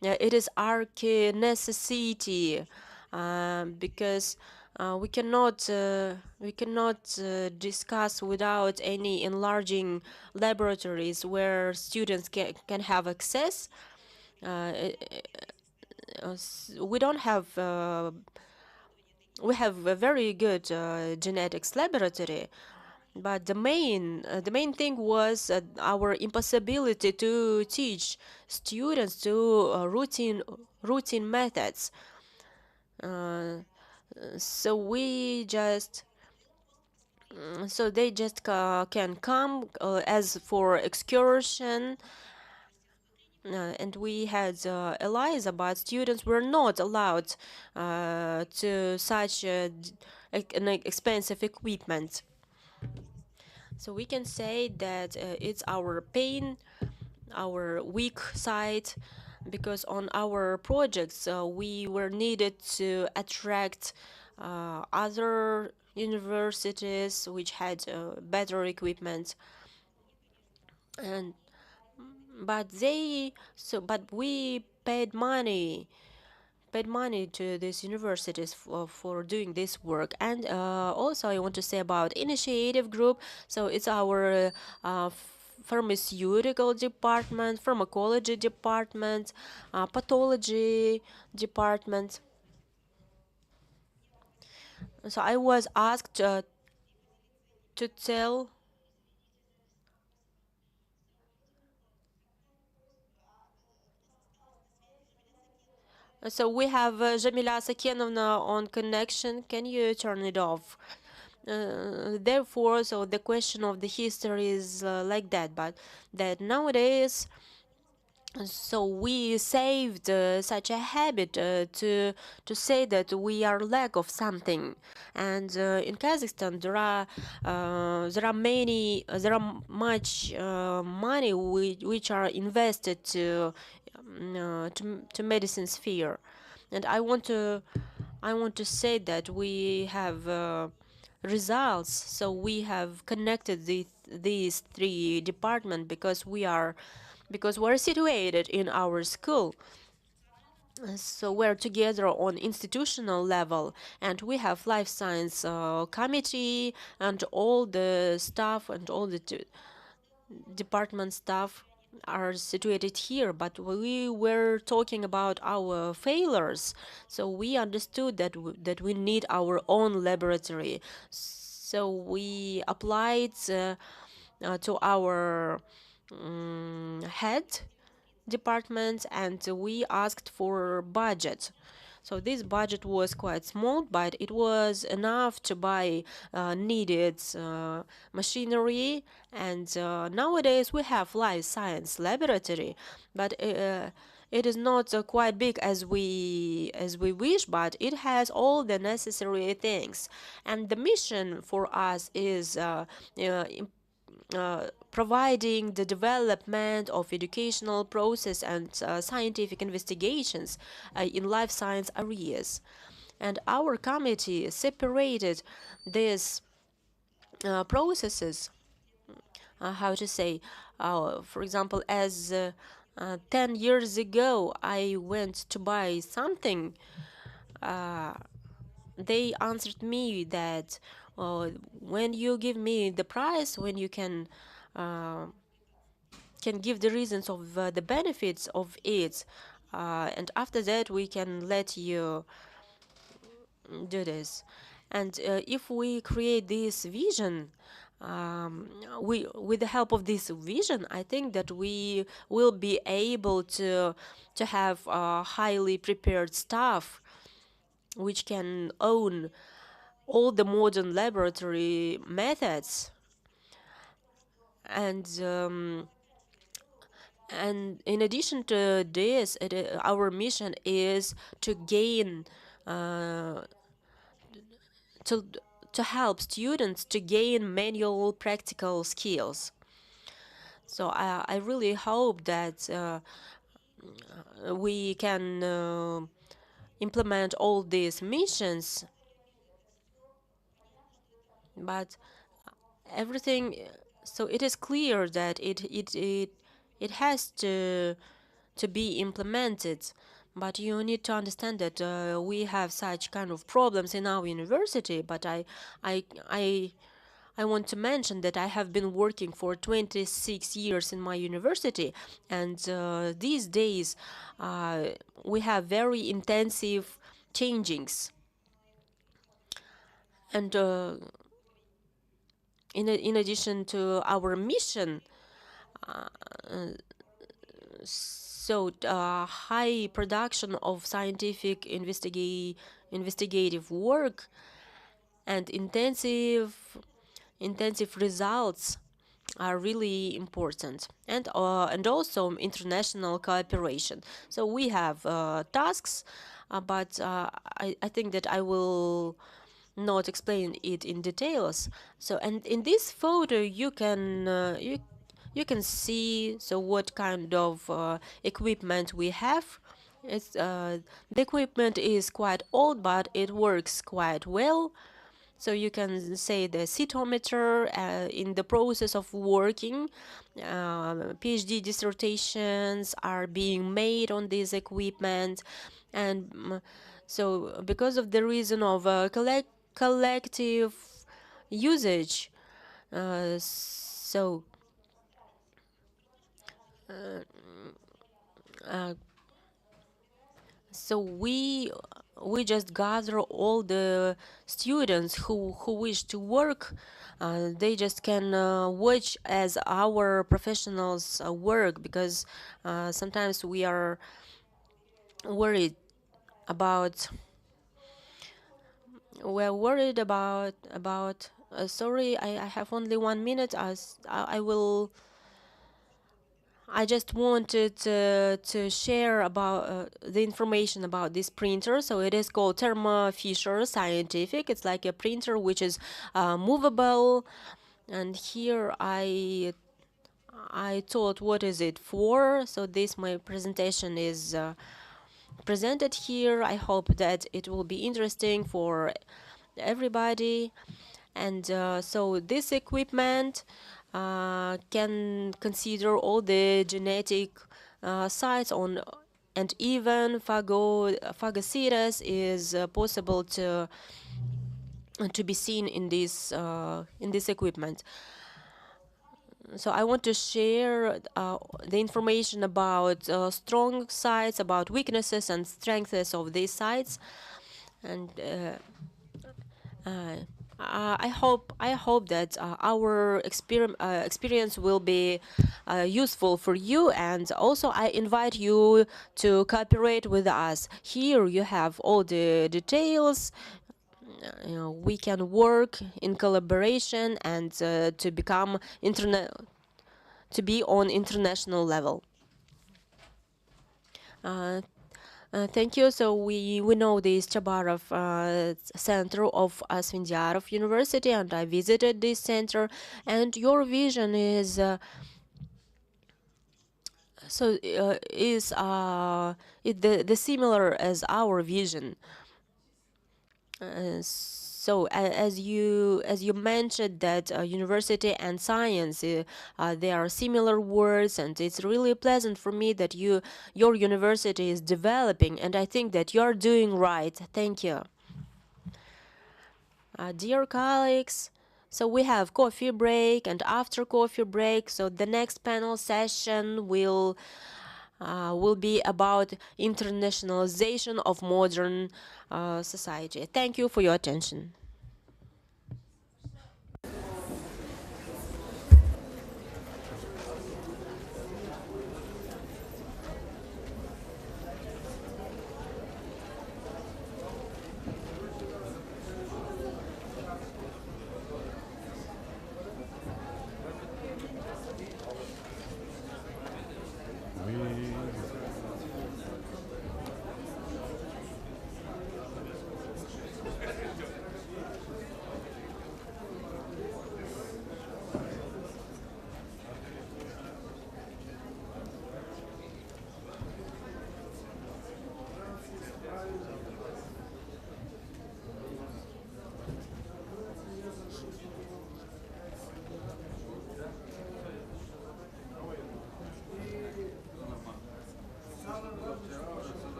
it is our necessity, because we cannot discuss without any enlarging laboratories where students can have access. We don't have. We have a very good genetics laboratory, but the main thing was our impossibility to teach students to routine methods. So we just so they just can come as for excursion. And we had ELISA, but students were not allowed to such an expensive equipment. So we can say that it's our pain, our weak side, because on our projects we were needed to attract other universities which had better equipment, and but we paid money to these universities for doing this work. And also I want to say about initiative group. So it's our pharmaceutical department, pharmacology department, pathology department. So I was asked to tell. So we have Jamila Sakenovna on connection. Can you turn it off? Therefore, so the question of the history is like that, but that nowadays, so we saved such a habit to say that we are lack of something. And in Kazakhstan there are much money which are invested to medicine sphere. And I want to say that we have results. So we have connected these three departments because we're situated in our school. So we're together on institutional level, and we have life science committee and all the staff and all the department staff are situated here. But we were talking about our failures, so we understood that we need our own laboratory. So we applied to our head department, and we asked for budget. So this budget was quite small, but it was enough to buy needed machinery. And nowadays we have life science laboratory, but it is not quite big as we wish, but it has all the necessary things. And the mission for us is providing the development of educational process and scientific investigations in life science areas. And our committee separated these processes, how to say, for example, as 10 years ago I went to buy something, they answered me that when you give me the price, when you can give the reasons of the benefits of it, and after that we can let you do this. And if we create this vision, with the help of this vision, I think that we will be able to have highly prepared staff which can own all the modern laboratory methods. And in addition to this, our mission is to gain to help students to gain manual practical skills. So I really hope that we can implement all these missions, but everything, so it is clear that it has to be implemented. But you need to understand that we have such kind of problems in our university. But I want to mention that I have been working for 26 years in my university, and these days we have very intensive changings. And in addition to our mission, so high production of scientific investigative work and intensive results are really important, and also international cooperation. So we have tasks, but I think that I will not explain it in details. So, and in this photo you can you can see so what kind of equipment we have. It's the equipment is quite old, but it works quite well. So you can say the cytometer in the process of working. PhD dissertations are being made on this equipment, and so because of the reason of collective usage, so we just gather all the students who wish to work. They just can watch as our professionals work, because sometimes we are worried about sorry, I have only 1 minute. I just wanted to share about the information about this printer. So it is called Thermo Fisher Scientific. It's like a printer which is movable. And here I thought, what is it for? So this my presentation is presented here. I hope that it will be interesting for everybody. And so this equipment can consider all the genetic sites on, and even phagocytosis is possible to be seen in this equipment. So I want to share the information about strong sites, about weaknesses and strengths of these sites, and I hope that our experience will be useful for you, and also I invite you to cooperate with us. Here you have all the details. We can work in collaboration and to become to be on international level. Thank you. So we know this Chabarov Center of Asfandiarov University, and I visited this center. And your vision is the similar as our vision. So as you mentioned that university and science they are similar words, and it's really pleasant for me that your university is developing, and I think that you're doing right. Thank you. Dear colleagues, so we have coffee break, and after coffee break, so the next panel session will be about internationalization of modern society. Thank you for your attention.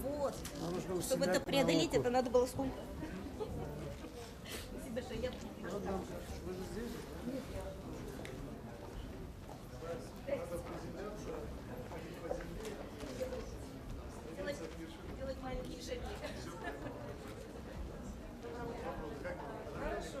Вот. Чтобы это преодолеть, это надо было сколько? Спасибо, что я... Делать маленькие шаги. Хорошо.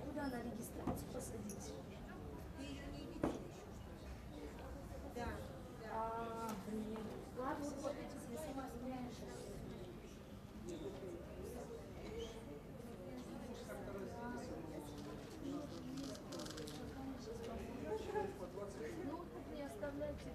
Куда на регистрацию посадить? Ты ее не видишь? Да. Блин. Ладно, вот эти сама снимаешь. Ну, так не оставляйте.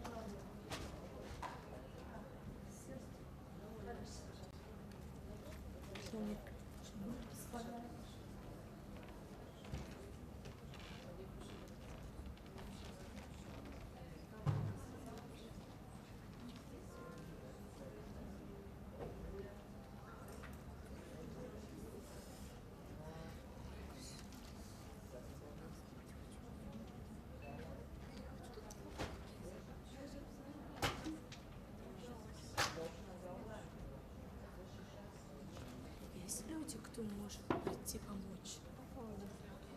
кто может прийти помочь.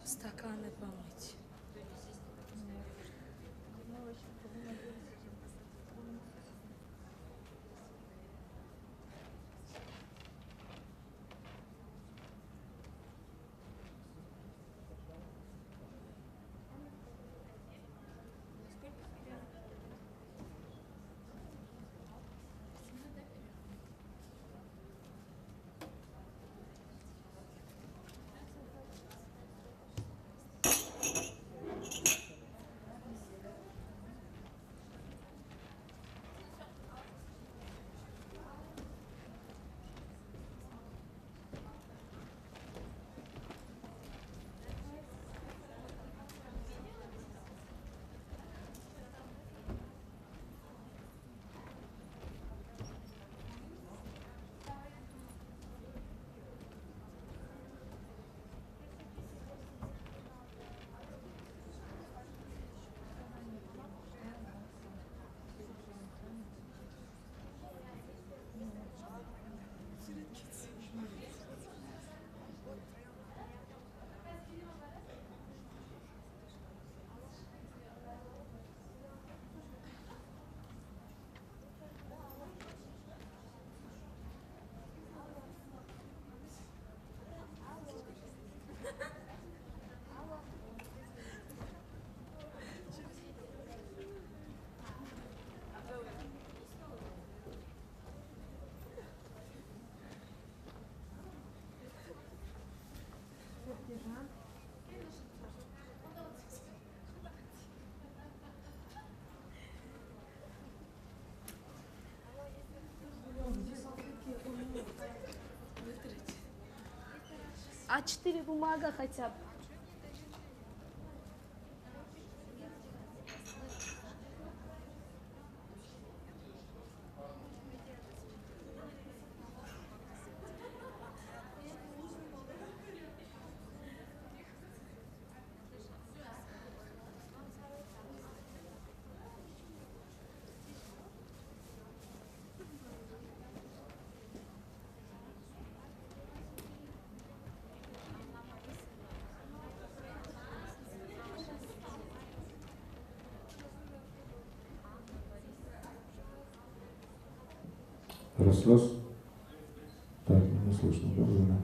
Стаканы помыть. А4 бумага хотя бы. Раз, раз. Так, не слышно, правильно.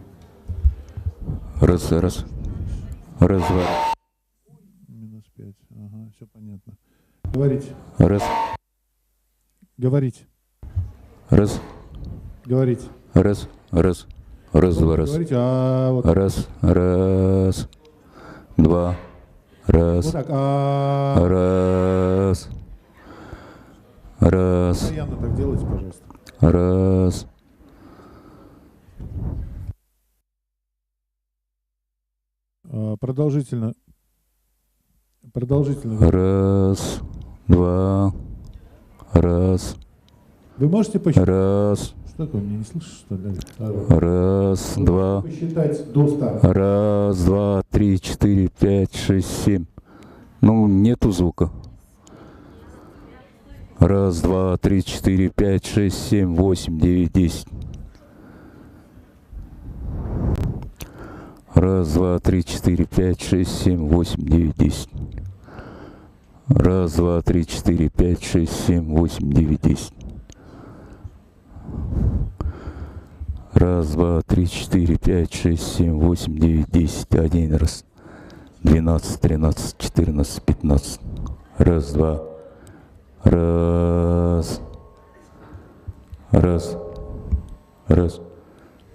Раз, раз. Раз, два. -5. Ага, все понятно. Говорить. Раз. Говорить. Раз. Говорить. Раз, раз. Раз, два, раз. Говорить, а вот. Раз, раз. Два. Раз. Вот так, Раз. Раз. Постоянно так делайте, пожалуйста. Раз. Продолжительно. Продолжительно. Раз. Два. Раз. Вы можете посчитать? Раз. Что такое, меня не слышишь, что ли? Раз, два. Посчитать до 100. Раз, два, три, четыре, пять, шесть, семь. Ну, нету звука. Раз, два, три, четыре, пять, шесть, семь, восемь, девять, десять. Раз, два, три, четыре, пять, шесть, семь, восемь, девять, десять. Раз, два, три, четыре, пять, шесть, семь, восемь, девять, десять. Раз, два, три, четыре, пять, шесть, семь, восемь, девять, десять. Один раз. 12, 13, 14, 15. Раз, два. Раз. Раз. Раз.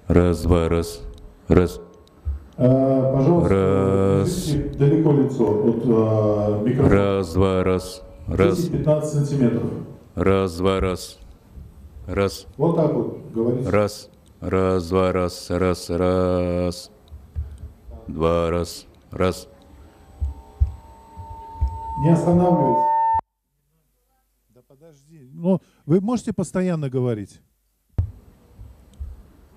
Раз, два, раз. Раз. Пожалуйста, раз. Далеко лицо от микрофона. Раз, два, раз. Раз. 10-15 сантиметров. Раз, два, раз. Раз. Вот так вот говорите. Раз. Раз, два, раз. Раз, раз. Два, раз. Раз. Не останавливайтесь. Да подожди. Ну, вы можете постоянно говорить?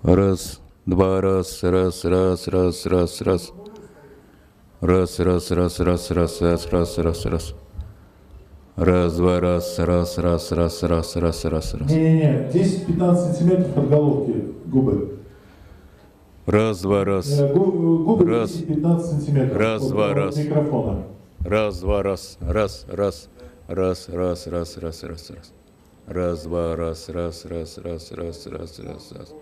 Раз, два, раз, раз, раз, раз, раз, раз. Раз, раз, раз, раз, раз, раз, раз, раз, раз. Раз, два, раз, раз, раз, раз, раз, раз, раз, раз. Не-не-не, 10-15 сантиметров от головки губы. Раз, два, раз. Губы Раз. 15 сантиметров. Раз, два, раз. Микрофона. Раз, два, раз. Раз, раз. Раз, раз, раз, раз, раз, раз. Раз, два, раз, раз, раз, раз, раз, раз, раз, раз.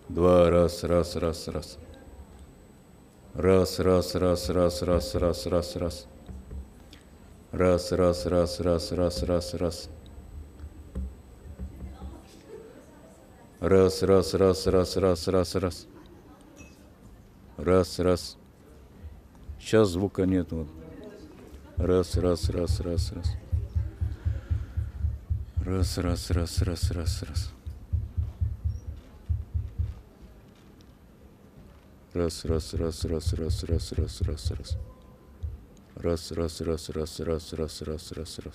Два, раз, раз, раз, раз. Раз, раз, раз, раз, раз, раз, раз, раз. Раз, раз, раз, раз, раз, раз, раз. Раз, раз, раз, раз, раз, раз, раз. Раз, раз. Сейчас звука нет. Вот. Раз, раз, раз, раз, раз. Раз, раз, раз, раз, раз, раз. Раз, раз, раз, раз, раз, раз, раз, раз, раз. Раз, раз, раз, раз, раз, раз, раз, раз, раз.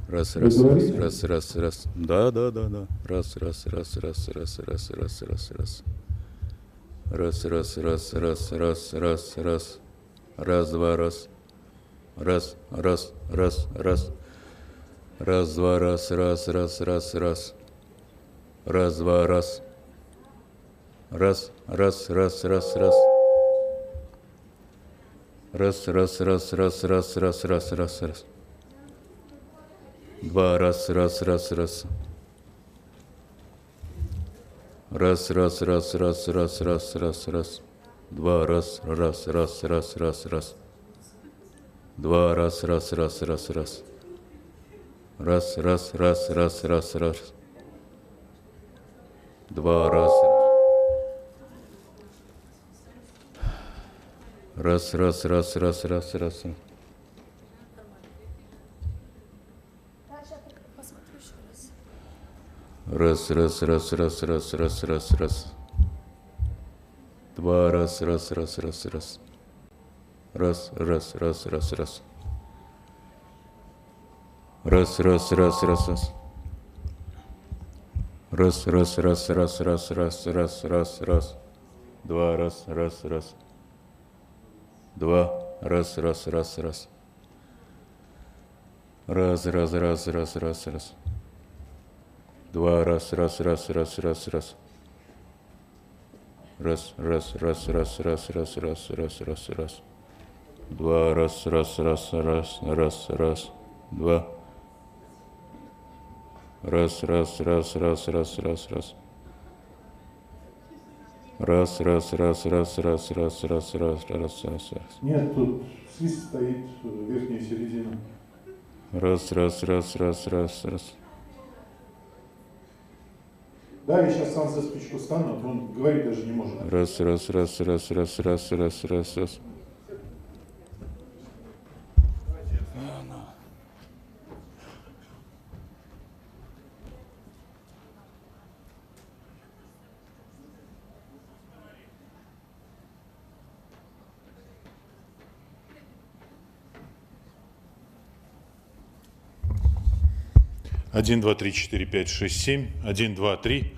Раз, раз, раз, раз, раз, раз. Да, да, да, да. Раз, раз, раз, раз, раз, раз, раз, раз, раз. Раз, раз, раз, раз, раз, раз, раз. Раз, два, раз. Раз, раз, раз, раз. Раз, два, раз, раз, раз, раз, раз. Раз, два, раз. Раз, раз, раз, раз, раз. Раз, раз, раз, раз, раз, раз, раз, раз, раз. Два, раз, раз, раз, раз. Раз, раз, раз, раз, раз, раз, раз, раз. Два, раз, раз, раз, раз, раз, раз. Два, раз, раз, раз, раз, раз. Раз, раз, раз, раз, раз, раз. Два, раз. Раз, раз, раз, раз, раз, раз. Раз, раз, раз, раз, раз, раз, раз, раз. Два, раз, раз, раз, раз, раз. Раз, раз, раз, раз, раз. Раз, раз, раз, раз, раз. Раз, раз, раз, раз, раз, раз, раз, раз, раз. Два, раз, раз, раз. Два, раз, раз, раз, раз. Раз, раз, раз, раз, раз, раз. Два, раз, раз, раз, раз, раз, раз. Раз, раз, раз, раз, раз, раз, раз, раз, раз, раз. Два, раз, раз, раз, раз, раз, раз. Два. Раз, раз, раз, раз, раз, раз, раз. Раз, раз, раз, раз, раз, раз, раз, раз, раз, раз. Нет, тут свист стоит, верхняя середина. Раз, раз, раз, раз, раз, раз. Да, я сейчас сам за спичку стану, он говорить даже не может. Раз, раз, раз, раз, раз, раз, раз, раз, раз. Один, два, три, четыре, пять, шесть, семь. Один, два, три.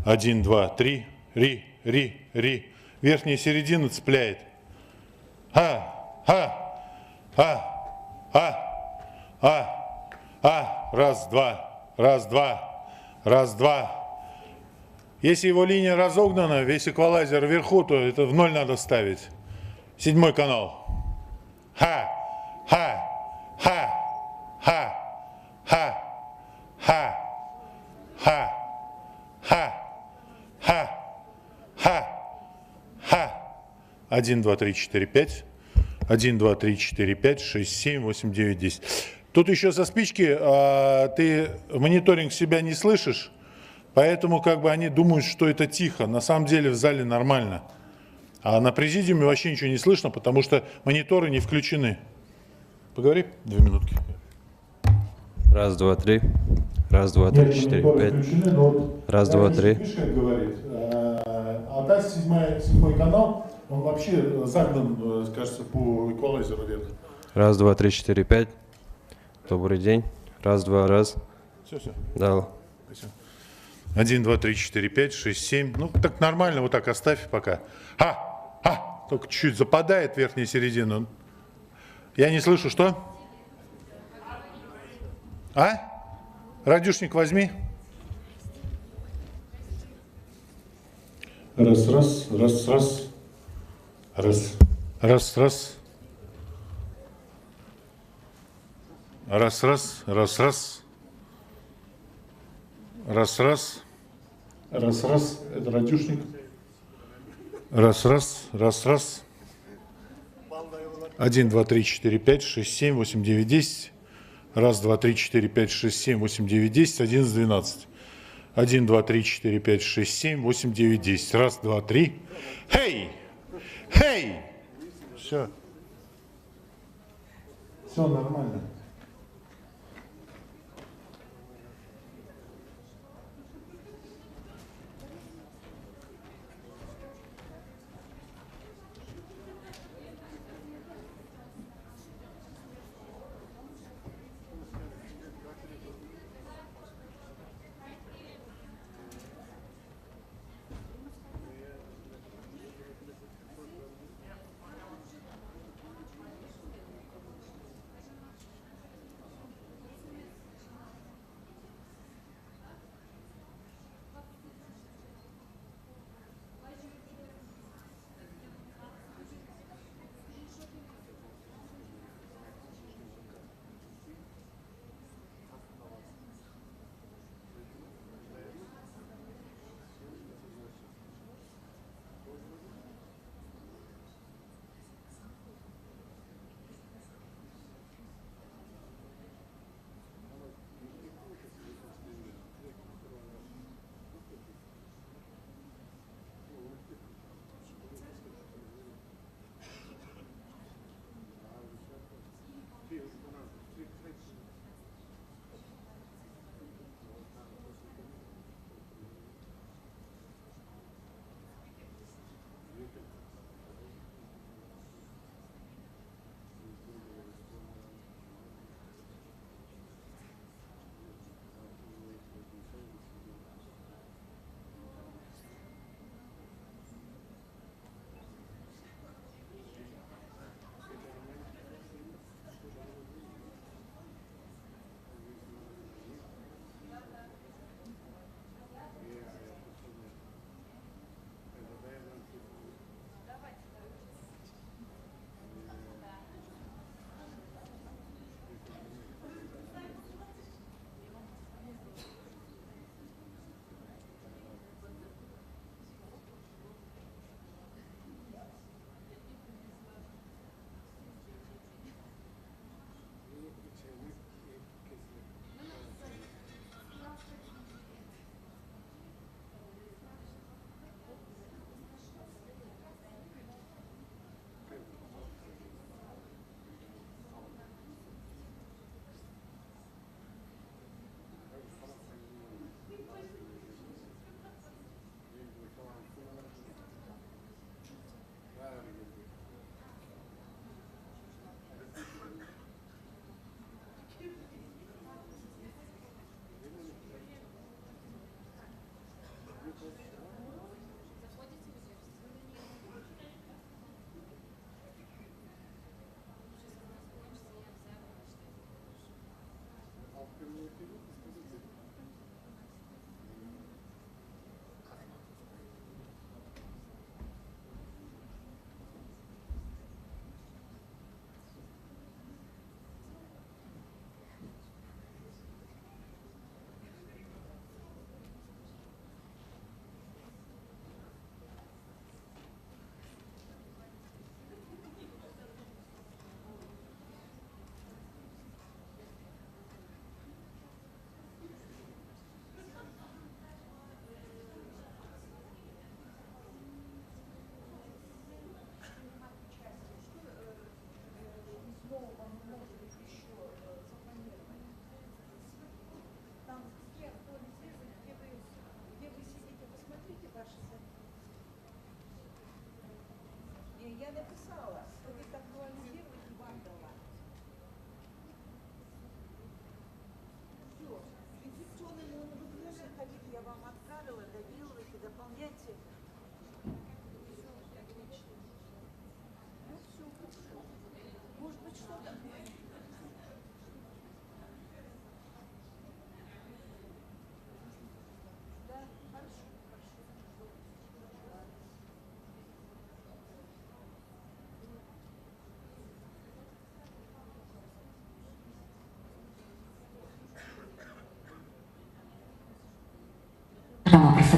Один, два, три. Ри, ри, ри. Верхняя середина цепляет. Раз, два. Раз, два. Раз, два. Если его линия разогнана, весь эквалайзер вверху, то это в ноль надо ставить. 7-й канал. Ха, ха, ха, ха, ха, ха, ха, ха, ха, ха, ха. 1, 2, 3, 4, 5. 1, 2, 3, 4, 5, 6, 7, 8, 9, 10. Тут еще со спички ты мониторинг себя не слышишь, поэтому как бы они думают, что это тихо. На самом деле в зале нормально. А на президиуме вообще ничего не слышно, потому что мониторы не включены. Поговори 2 минутки. Раз, два, три. Раз, два, три, четыре, пять. Раз, два, три. Видишь, как говорит. А та 7-й канал, он вообще загнан, кажется, по эквалайзеру вверх. Раз, два, три, четыре, пять. Добрый день. Раз, два, раз. Все. Да. 1, 2, 3, 4, 5, 6, 7. Ну, так нормально, вот так оставь пока. Только чуть-чуть западает верхняя середина. Я не слышу, что? Радиушник возьми. Раз, раз, раз, раз. Раз. Раз, раз. Раз, раз, раз, раз. Раз, раз. Раз, раз. Это радюшник. Раз, раз, раз, раз. 1, 2, 3, 4, 5, 6, 7, 8, 9, 10. Раз, два, три, четыре, пять, шесть, семь, восемь, девять, 10, 11, 12. 1, 2, 3, 4, 5, 6, 7, 8, 9, 10. Раз, два, три. Хей! Хей! Все. Все нормально.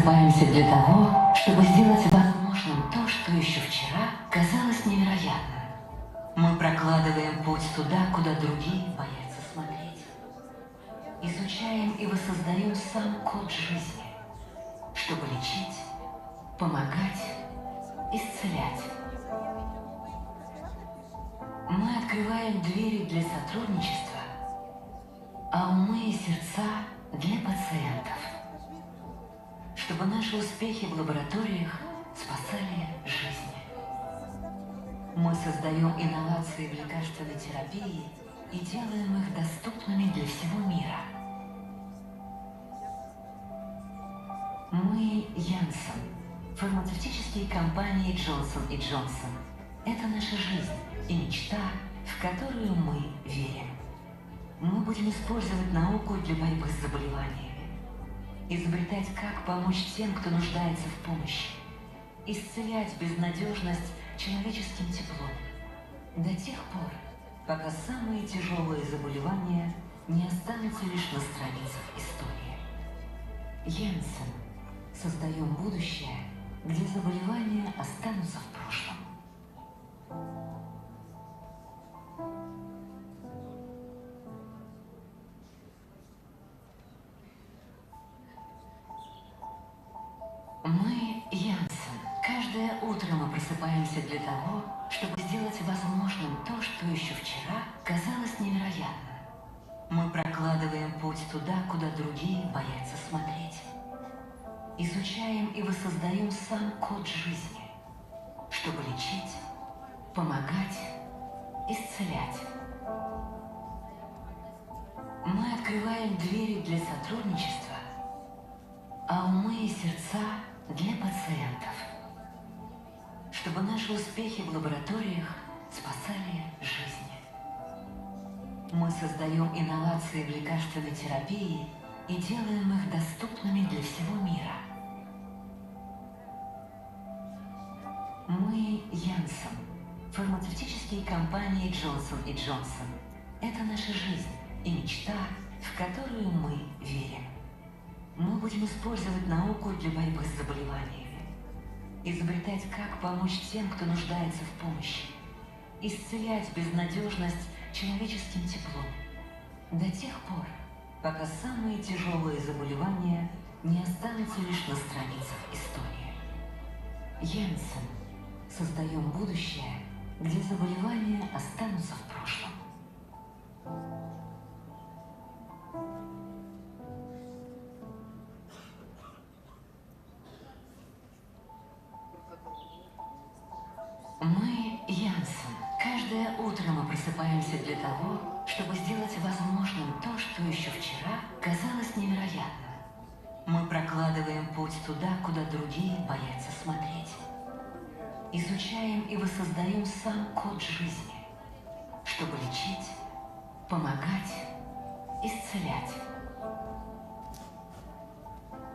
просыпаемся для того, чтобы сделать возможным то, что еще вчера казалось невероятным. Мы прокладываем путь туда, куда другие боятся смотреть. Изучаем и воссоздаем сам код жизни, чтобы лечить, помогать, исцелять. Мы открываем двери для сотрудничества, а умы и сердца для пациентов, чтобы наши успехи в лабораториях спасали жизни. Мы создаем инновации в лекарственной терапии и делаем их доступными для всего мира. Мы Янсен, фармацевтические компании Джонсон и Джонсон. Это наша жизнь и мечта, в которую мы верим. Мы будем использовать науку для борьбы с заболеваниями, изобретать, как помочь тем, кто нуждается в помощи, исцелять безнадежность человеческим теплом до тех пор, пока самые тяжелые заболевания не останутся лишь на страницах истории. Янсен. Создаем будущее, где заболевания останутся в прошлом. Мы Янсен. Каждое утро мы просыпаемся для того, чтобы сделать возможным то, что еще вчера казалось невероятным. Мы прокладываем путь туда, куда другие боятся смотреть. Изучаем и воссоздаем сам код жизни, чтобы лечить, помогать, исцелять. Мы открываем двери для сотрудничества, а умы и сердца для пациентов, чтобы наши успехи в лабораториях спасали жизни. Мы создаем инновации в лекарственной терапии и делаем их доступными для всего мира. Мы Янсен, фармацевтические компании Джонсон и Джонсон. Это наша жизнь и мечта, в которую мы верим. Мы будем использовать науку для борьбы с заболеваниями, изобретать, как помочь тем, кто нуждается в помощи, исцелять безнадежность человеческим теплом до тех пор, пока самые тяжелые заболевания не останутся лишь на страницах истории. Янсен. Создаем будущее, где заболевания останутся в прошлом. Мы Янсен. Каждое утро мы просыпаемся для того, чтобы сделать возможным то, что еще вчера казалось невероятным. Мы прокладываем путь туда, куда другие боятся смотреть. Изучаем и воссоздаем сам код жизни, чтобы лечить, помогать, исцелять.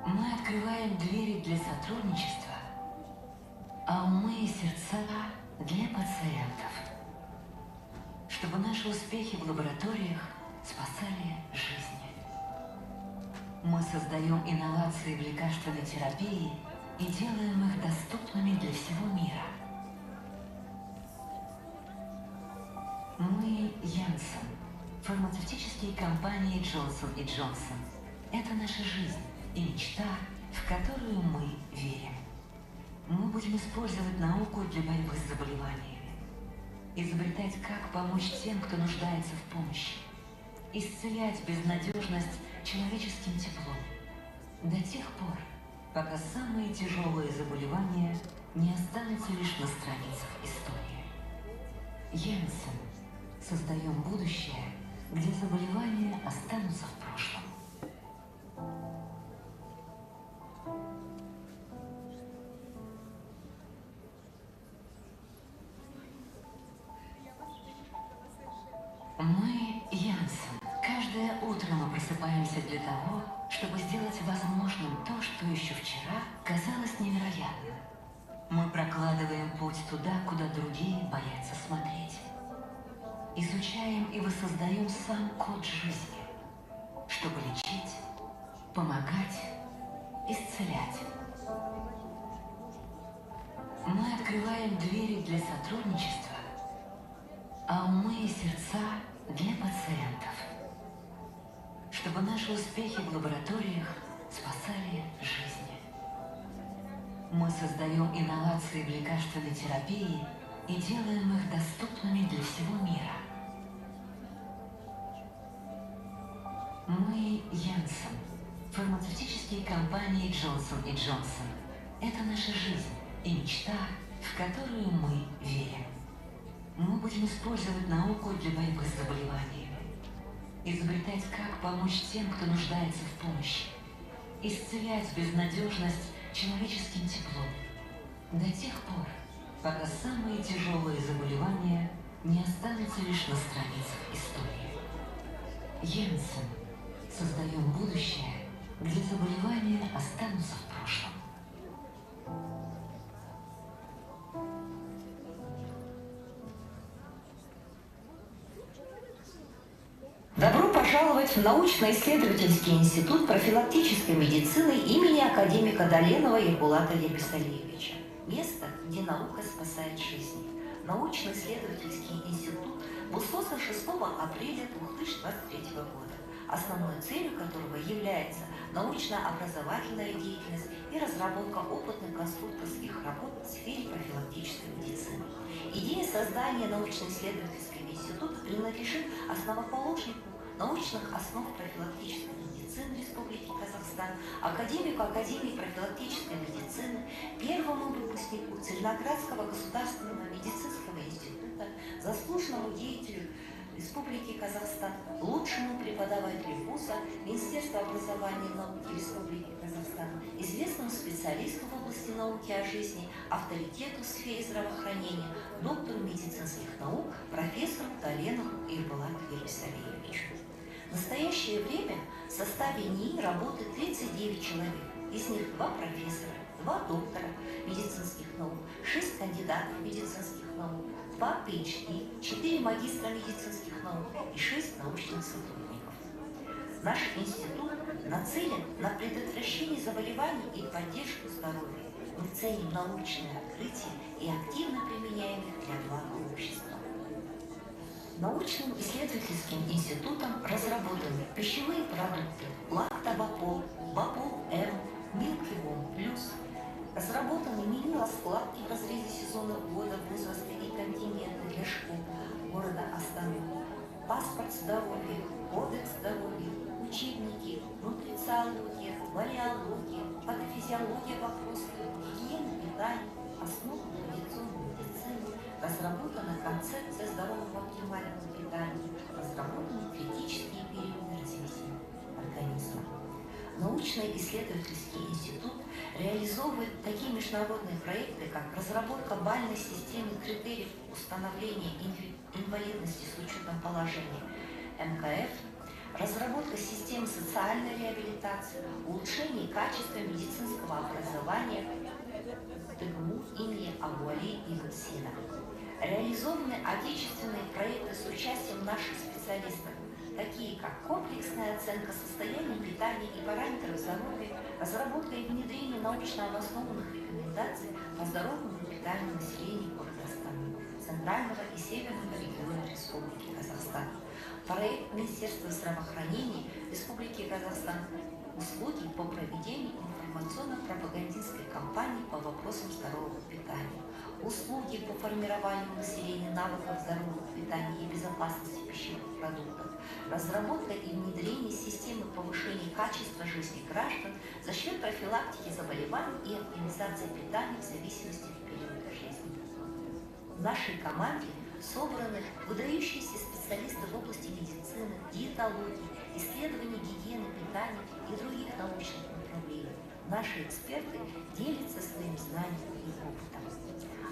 Мы открываем двери для сотрудничества, а умы и сердца для пациентов, чтобы наши успехи в лабораториях спасали жизни. Мы создаем инновации в лекарственной терапии и делаем их доступными для всего мира. Мы Янсен, фармацевтические компании Джонсон и Джонсон. Это наша жизнь и мечта, в которую мы верим. Мы будем использовать науку для борьбы с заболеваниями, изобретать, как помочь тем, кто нуждается в помощи, исцелять безнадежность человеческим теплом до тех пор, пока самые тяжелые заболевания не останутся лишь на страницах истории. Янсен. Создаем будущее, где заболевания останутся в прошлом. Мы Янсен. Каждое утро мы просыпаемся для того, чтобы сделать возможным то, что еще вчера казалось невероятным. Мы прокладываем путь туда, куда другие боятся смотреть. Изучаем и воссоздаем сам код жизни, чтобы лечить, помогать, исцелять. Мы открываем двери для сотрудничества, а умы и сердца для пациентов, чтобы наши успехи в лабораториях спасали жизни. Мы создаем инновации в лекарственной терапии и делаем их доступными для всего мира. Мы Janssen, фармацевтические компании Johnson & Johnson. Это наша жизнь и мечта, в которую мы верим. Мы будем использовать науку для борьбы с заболеваниями, изобретать, как помочь тем, кто нуждается в помощи, исцелять безнадежность человеческим теплом до тех пор, пока самые тяжелые заболевания не останутся лишь на страницах истории. Janssen. Создаем будущее, где заболевания останутся в прошлом. Добро пожаловать в научно-исследовательский институт профилактической медицины имени академика Доленова Ербулата Еписалиевича. Место, где наука спасает жизни. Научно-исследовательский институт был создан 6 апреля 2023 года, основной целью которого является научно-образовательная деятельность и разработка опытных конструкторских работ в сфере профилактической медицины. Идея создания научно-исследовательского института принадлежит основоположнику научных основ профилактической медицины Республики Казахстан, академику Академии профилактической медицины, первому выпускнику Целиноградского государственного медицинского института, заслуженному деятелю Республики Казахстан, лучшему преподавателю вуза Министерства образования и науки Республики Казахстан, известному специалисту в области науки о жизни, авторитету в сфере здравоохранения, доктору медицинских наук, профессору Доленову Ербулату Еписалиевичу. В настоящее время в составе НИИ работает 39 человек, из них 2 профессора, 2 доктора медицинских наук, 6 кандидатов медицинских наук, 2 PhD, 4 магистра медицинских наук и 6 научных сотрудников. Наш институт нацелен на предотвращение заболеваний и поддержку здоровья. Мы ценим научные открытия и активно применяем их для блага общества. Научным исследовательским институтом разработаны пищевые продукты лактобапол, бапол-М, Милки-Бом Плюс. Разработаны меню раскладки в разрезе сезонов года, возраста и контингента для школ города Астаны, паспорт здоровья, кодекс здоровья, учебники, нутрициология, валиология, патофизиология вопросов, гигиены питания, основы традиционной медицины, разработана концепция здорового оптимального питания, разработаны критические периоды развития организма. Научно-исследовательский институт реализовывает такие международные проекты, как разработка бальной системы критериев установления инвалидности с учетом положения МКФ, разработка системы социальной реабилитации, улучшение качества медицинского образования ТГМУ имени Абу-Али ибн Сина. Реализованы отечественные проекты с участием наших специалистов, такие как комплексная оценка состояния питания и параметров здоровья, разработка и внедрение научно обоснованных рекомендаций по здоровому питанию населения города Астаны, Центрального и Северного региона Республики Казахстан. Проект Министерства здравоохранения Республики Казахстан услуги по проведению информационно-пропагандистской кампании по вопросам здорового питания, услуги по формированию населения навыков здорового питания и безопасности пищевых продуктов, разработка и внедрение системы повышения качества жизни граждан за счет профилактики заболеваний и оптимизации питания в зависимости от периода жизни. В нашей команде собраны выдающиеся специалисты в области медицины, диетологии, исследований гигиены питания и других научных направлений. Наши эксперты делятся своим знанием и опытом.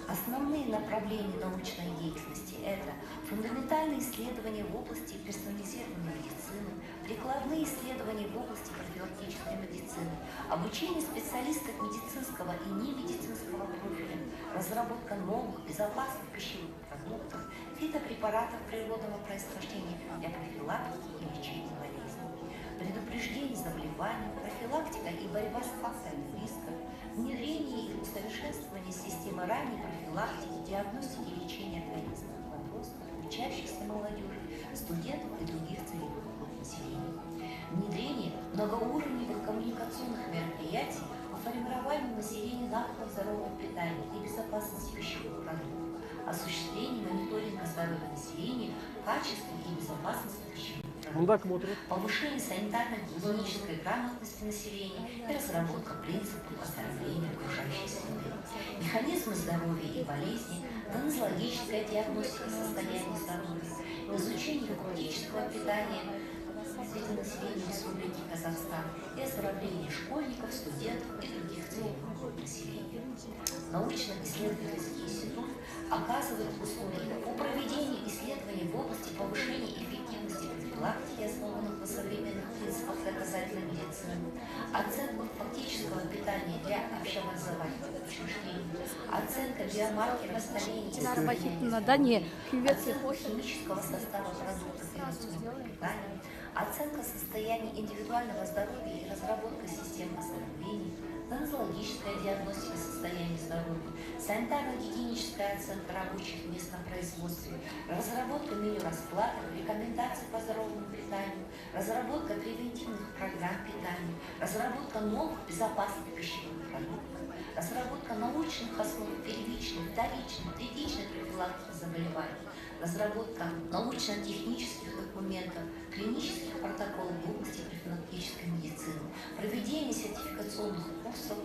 Основные направления научной деятельности – это фундаментальные исследования в области персонализированной медицины, прикладные исследования в области профилактической медицины, обучение специалистов медицинского и немедицинского профиля, разработка новых безопасных пищевых продуктов, фитопрепаратов природного происхождения для профилактики и лечения болезней. предупреждение заболеваний, профилактика и борьба с факторами риска, внедрение и усовершенствование системы ранней профилактики, диагностики и лечения организмов подростков, учащихся молодежи, студентов и других целевых групп населения. Внедрение многоуровневых коммуникационных мероприятий по формированию населения навыков здорового питания и безопасности пищевых продуктов, осуществление мониторинга здоровья населения, качества и безопасности пищевых продуктов, повышение санитарно-гигиенической грамотности населения и разработка принципов оздоровления окружающей среды, механизмы здоровья и болезни, гинекологическая диагностика состояния здоровья, изучение фактического питания среди населения Республики Казахстан и оздоровление школьников, студентов и других целевых групп населения. Научно-исследовательский институт оказывает услуги по проведению исследований в области повышения эффективности профилактики, основанных на современных принципах доказательной медицины, оценку фактического питания для общеобразовательных учреждений, оценка биомаркеров старения и состояния, оценка химического состава продуктов и рационного питания, оценка состояния индивидуального здоровья и разработка систем оздоровления, гинекологическая диагностика состояния здоровья, санитарно-гигиеническая оценка рабочих мест на производстве, разработка меню раскладов, рекомендаций по здоровому питанию, разработка превентивных программ питания, разработка новых безопасных пищевых продуктов, разработка научных основ первичной, вторичной, третичной профилактики заболеваний, разработка научно-технических документов, клинических протоколов в области профилактической медицины, проведение сертификационных курсов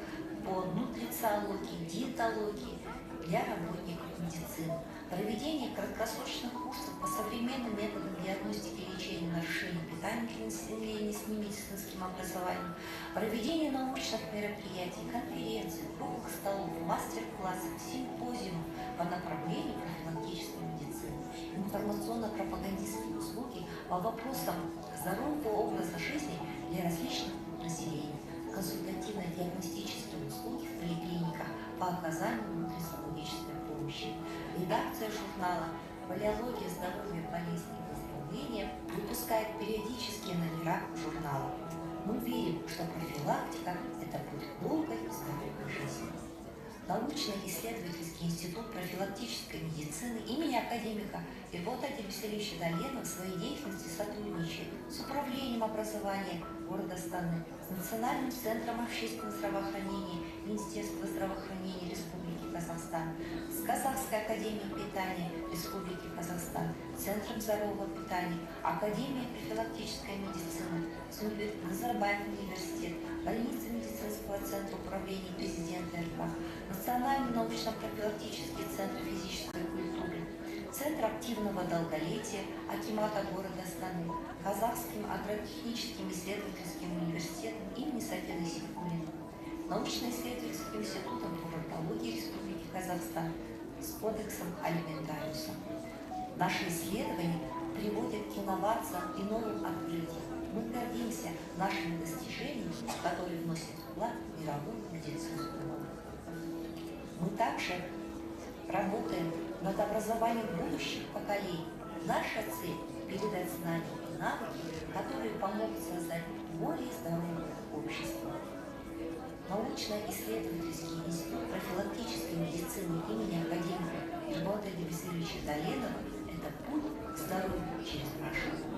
по нутрициологии, диетологии для работников медицины, проведение краткосрочных курсов по современным методам диагностики и лечения нарушений питания для населения с немедицинским образованием, проведение научных мероприятий, конференций, круглых столов, мастер-классов, симпозиумов по направлению профилактической медицины, информационно-пропагандистские услуги по вопросам здорового образа жизни для различных групп населения, консультативно-диагностические услуги в поликлиниках по оказанию нутрициологической помощи. Редакция журнала «Палеология здоровья, болезни и выздоровления» выпускает периодические номера журнала. Мы верим, что профилактика – это путь долгой и здоровой жизни. Научно-исследовательский институт профилактической медицины имени академика Ирботади Васильевича Доленова в своей деятельности сотрудничает с Управлением образования города Астаны, с Национальным центром общественного здравоохранения Министерства здравоохранения Республики Казахстан, с Казахской академией питания Республики Казахстан, Центром здорового питания, Академией профилактической медицины, с Назарбаев университет, больницей медицинского центра управления президента РК, Национальный научно-профилактический центр физической культуры, Центр активного долголетия акимата города Астаны, Казахским агротехническим исследовательским университетом имени Софии Севкулина, научно-исследовательским институтом фармакологии Республики Казахстан с кодексом алиментариуса. Наши исследования приводят к инновациям и новым открытиям. Мы гордимся нашими достижениями, которые вносят вклад в мировую медицинскую науку. Мы также работаем над образованием будущих поколений. Наша цель – передать знания и навыки, которые помогут создать более здоровое общество. Научно-исследовательский институт профилактической медицины имени академика Ирботади Васильевича Доленова – это путь к здоровью через прошлое.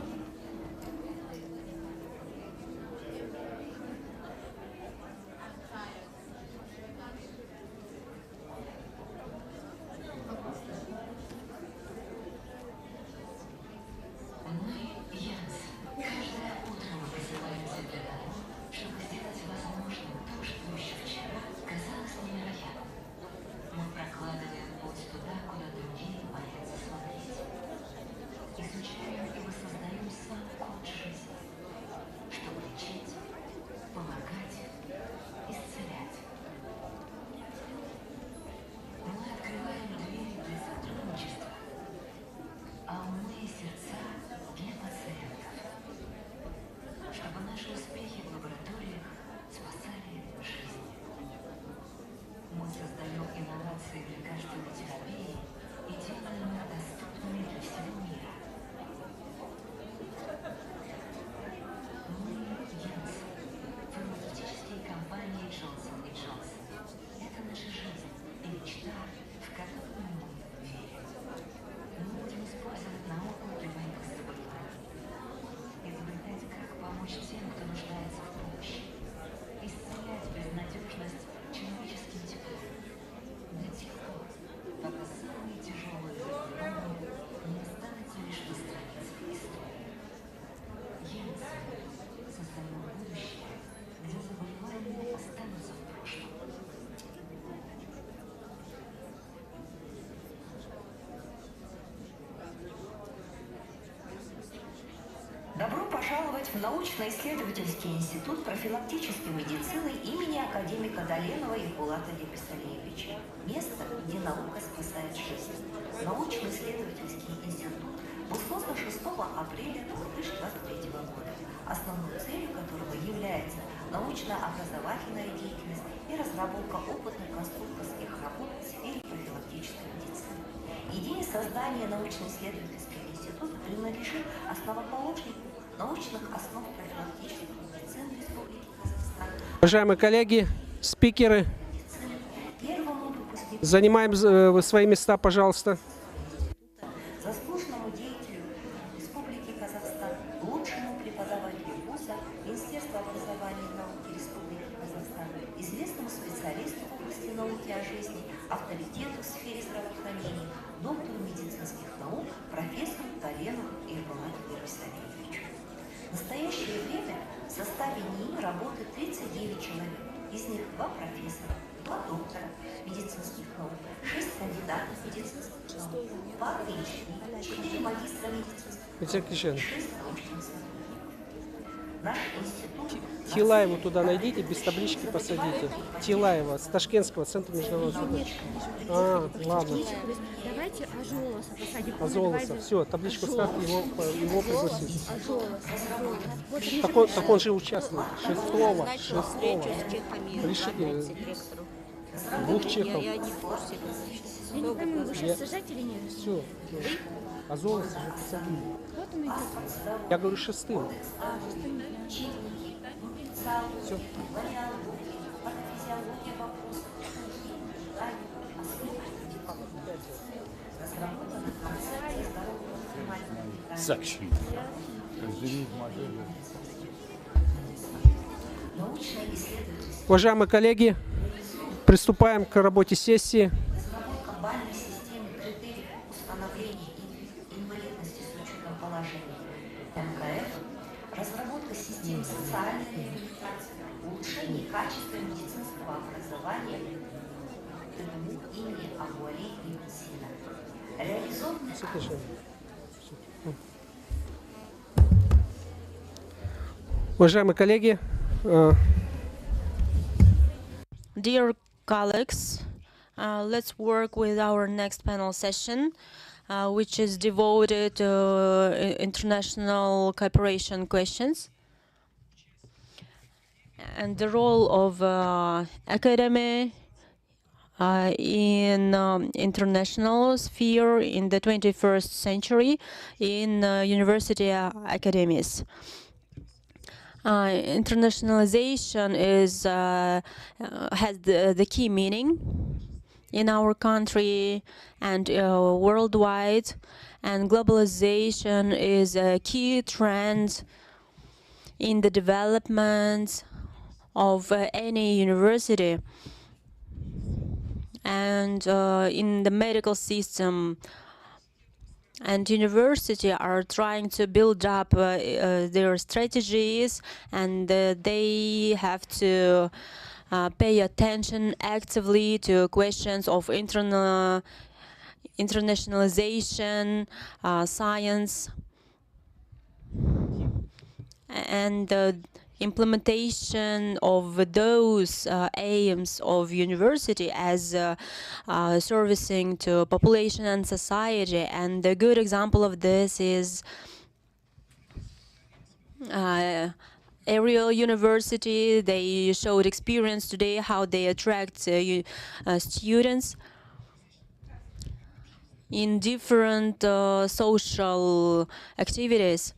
Изучаем Научно-исследовательский институт профилактической медицины имени академика Доленова и Булата Геписалиевича. Место, где наука спасает жизнь. Научно-исследовательский институт был создан 6 апреля 2023 года, основной целью которого является научно-образовательная деятельность и разработка опытных конструкторских работ в сфере профилактической медицины. Идея создания научно-исследовательского института принадлежит основоположнику научных основ профилактической медицины Республики Казахстан. Уважаемые коллеги, спикеры, занимаем свои места, пожалуйста. Заслуженному деятелю Республики Казахстан, лучшему преподавателю вуза Министерства образования и науки Республики Казахстан, известному специалисту в области науки о жизни, авторитету в сфере здравоохранения, доктору медицинских наук, профессору Доленову Булату Геписалиевичу. В настоящее время в составе НИИ работает 39 человек, из них 2 профессора, 2 доктора медицинских наук, 6 кандидатов медицинских наук, 2 PhD, 4 магистра медицинских наук, 6 научных сотрудников. Наш институт... Тилаеву туда найдите, без таблички посадите. Тилаева, с Ташкентского центра международного суда. Ладно. Давайте Ажолоса посадим. Ажолоса, все, табличку ставьте, его пригласите. Так он же участвует. Шестого. Решите. 2 чехов. Я не помню, вы сейчас сажать или нет? Все. Ажолоса же посадили. Вот он идет. Я говорю 6. Все. Section. Уважаемые коллеги, приступаем к работе сессии. Разработка бальной системы критериев установления инвалидности с учетом положения МКФ, разработка системы социальной реабилитации, улучшение качества медицинского образования имени Медицина. Реализованы... Уважаемые коллеги, Dear colleagues, let's work with our next panel session, which is devoted to international cooperation questions and the role of academy in international sphere in the 21st century in university academies. Internationalization is has the key meaning in our country and worldwide, and globalization is a key trend in the development of any university and in the medical system. And university are trying to build up their strategies, and they have to pay attention actively to questions of internationalization, science, and implementation of those aims of university as servicing to population and society. And a good example of this is Ariel University. They showed experience today how they attract students in different social activities.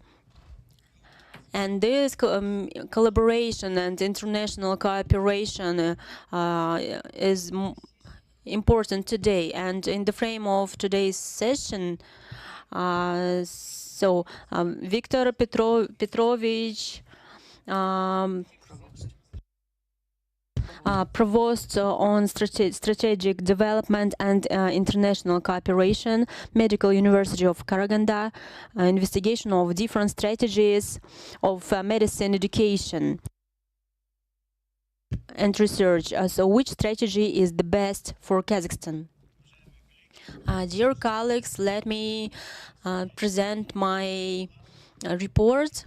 And this collaboration and international cooperation is important today. And in the frame of today's session, Viktor Petrovich, Provost on Strategic Development and International Cooperation, Medical University of Karaganda, investigation of different strategies of medicine education and research. So which strategy is the best for Kazakhstan? Dear colleagues, let me present my report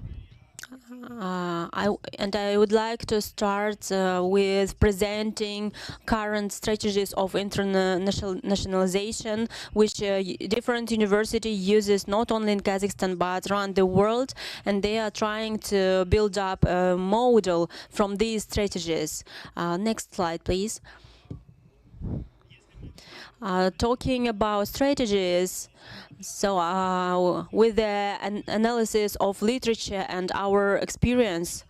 I would like to start with presenting current strategies of internationalization, which different university uses not only in Kazakhstan but around the world, and they are trying to build up a model from these strategies. Next slide, please. Talking about strategies, so with the analysis of literature and our experience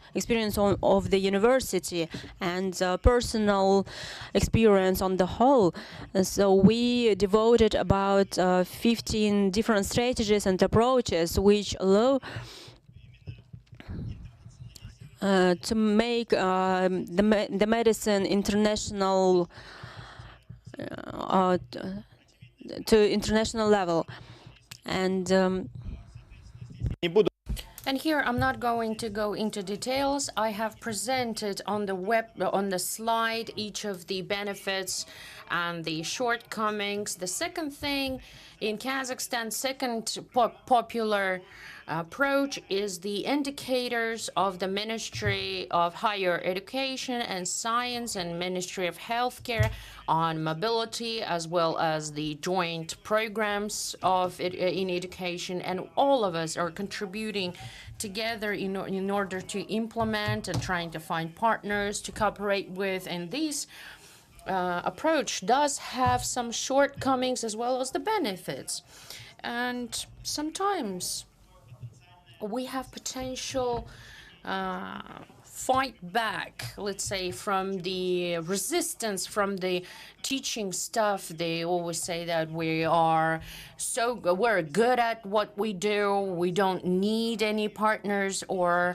of the university and personal experience on the whole, so we devoted about 15 different strategies and approaches which allow to make the medicine international to international level. And here I'm not going to go into details. I have presented on the slide each of the benefits and the shortcomings. The second thing in Kazakhstan, second popular approach is the indicators of the Ministry of Higher Education and Science and Ministry of Healthcare on mobility, as well as the joint programs of in education, and all of us are contributing together in order to implement and trying to find partners to cooperate with. And this approach does have some shortcomings as well as the benefits, and sometimes we have potential fight back, let's say, from the resistance from the teaching staff. They always say that we're good at what we do. We don't need any partners or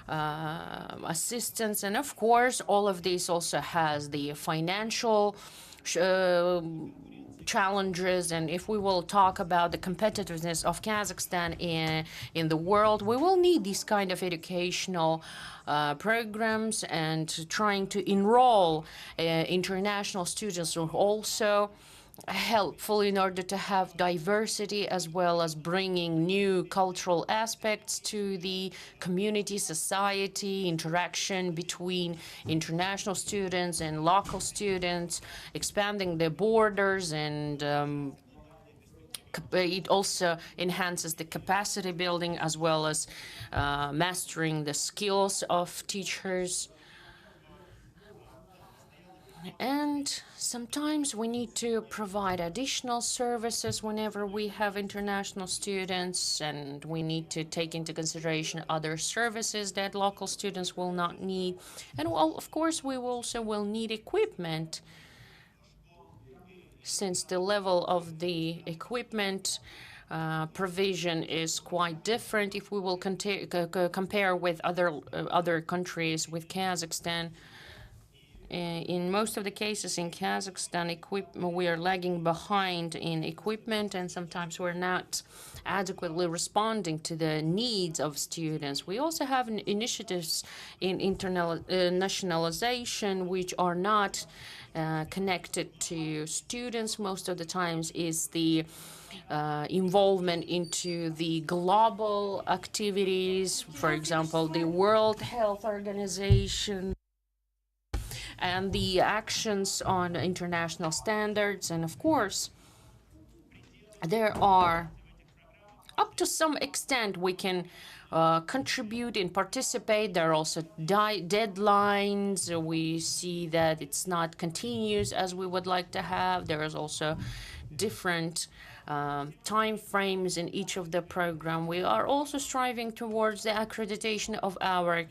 assistance. And of course, all of this also has the financial challenges. And if we will talk about the competitiveness of Kazakhstan in the world, we will need these kind of educational programs, and trying to enroll international students are also helpful in order to have diversity, as well as bringing new cultural aspects to the community, society, interaction between international students and local students, expanding the borders, and it also enhances the capacity building, as well as mastering the skills of teachers. And sometimes we need to provide additional services whenever we have international students, and we need to take into consideration other services that local students will not need. And well, of course, we also will need equipment, since the level of the equipment provision is quite different if we will compare with other countries, with Kazakhstan. In most of the cases in Kazakhstan, we are lagging behind in equipment, and sometimes we're not adequately responding to the needs of students. We also have initiatives in internationalization which are not connected to students. Most of the times is the involvement into the global activities, for example, the World Health Organization, and the actions on international standards. And of course, there are, up to some extent, we can contribute and participate. There are also deadlines. We see that it's not continuous as we would like to have. There is also different time frames in each of the program. We are also striving towards the accreditation of our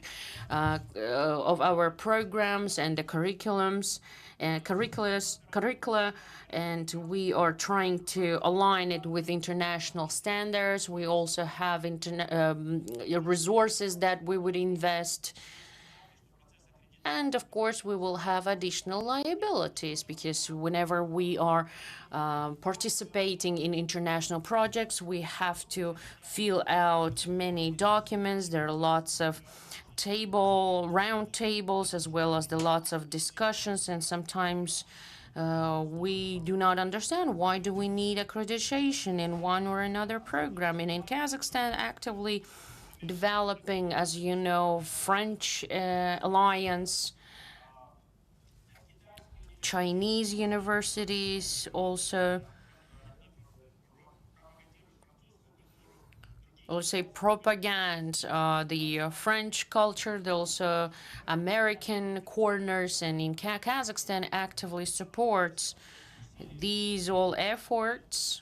programs and the curriculums and curricula, and we are trying to align it with international standards. We also have resources that we would invest. And of course, we will have additional liabilities, because whenever we are participating in international projects, we have to fill out many documents. There are lots of round tables, as well as the lots of discussions, and sometimes we do not understand why do we need accreditation in one or another program. And in Kazakhstan, actively developing, as you know, French alliance, Chinese universities also. I would say propaganda, the French culture, the also American corners, and in Kazakhstan actively supports these all efforts.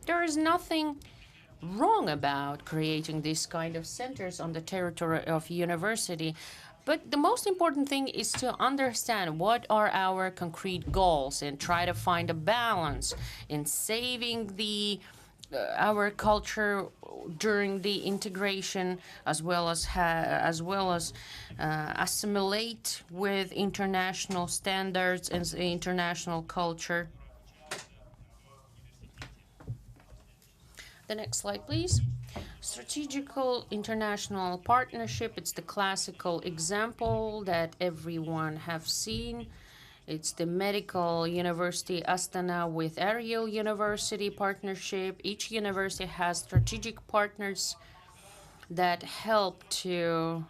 There is nothing wrong about creating these kind of centers on the territory of university. But the most important thing is to understand what are our concrete goals and try to find a balance in saving our culture during the integration, as well as assimilate with international standards and international culture. The next slide, please. Strategical international partnership. It's the classical example that everyone have seen. It's the Medical University Astana with Ariel University partnership. Each university has strategic partners that help to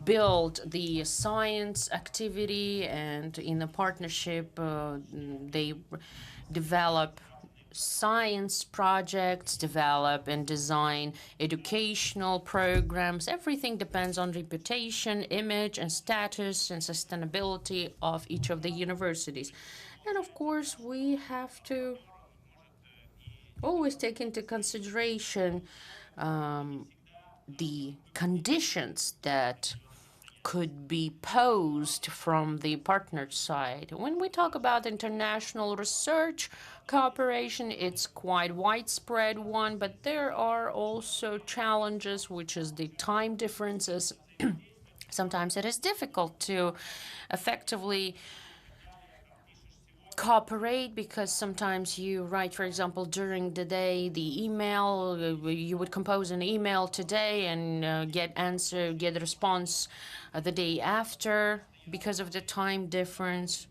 build the science activity, and in the partnership they develop science projects, develop and design educational programs. Everything depends on reputation, image, and status and sustainability of each of the universities. And of course, we have to always take into consideration the conditions that could be posed from the partner side. When we talk about international research cooperation, it's quite widespread one, but there are also challenges, which is the time differences. Sometimes it is difficult to effectively cooperate because sometimes you write, for example, during the day, the email, you would compose an email today and get response the day after because of the time difference.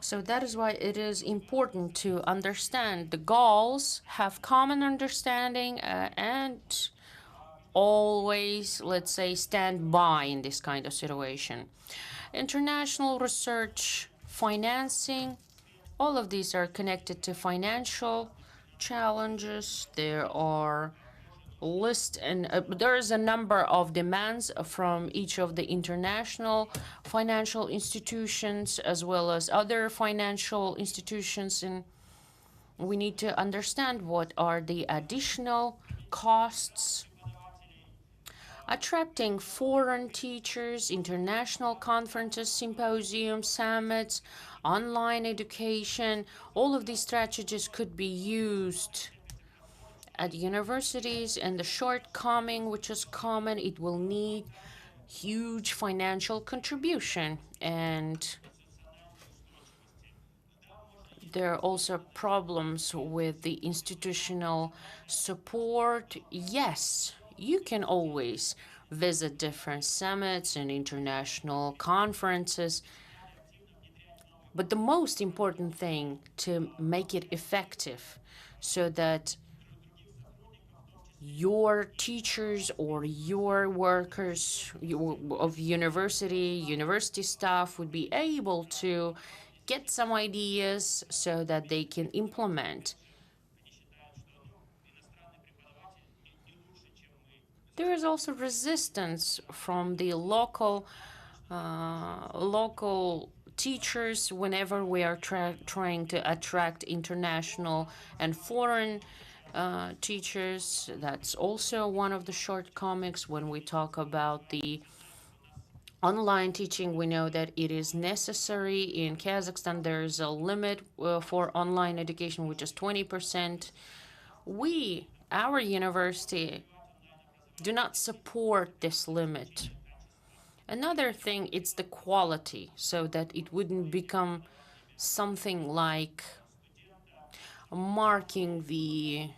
So that is why it is important to understand the goals, have common understanding, and always, let's say, stand by in this kind of situation. International research financing, all of these are connected to financial challenges. There are there is a number of demands from each of the international financial institutions as well as other financial institutions, and we need to understand what are the additional costs. Attracting foreign teachers, international conferences, symposiums, summits, online education, all of these strategies could be used at universities, and the shortcoming, which is common, it will need huge financial contribution. And there are also problems with the institutional support. Yes, you can always visit different summits and international conferences, but the most important thing to make it effective so that your teachers or your workers of university staff would be able to get some ideas so that they can implement. There is also resistance from the local teachers whenever we are trying to attract international and foreign teachers. That's also one of the shortcomings when we talk about the online teaching. We know that it is necessary. In Kazakhstan, there is a limit for online education, which is 20%. Our university, do not support this limit. Another thing, it's the quality, so that it wouldn't become something like marking the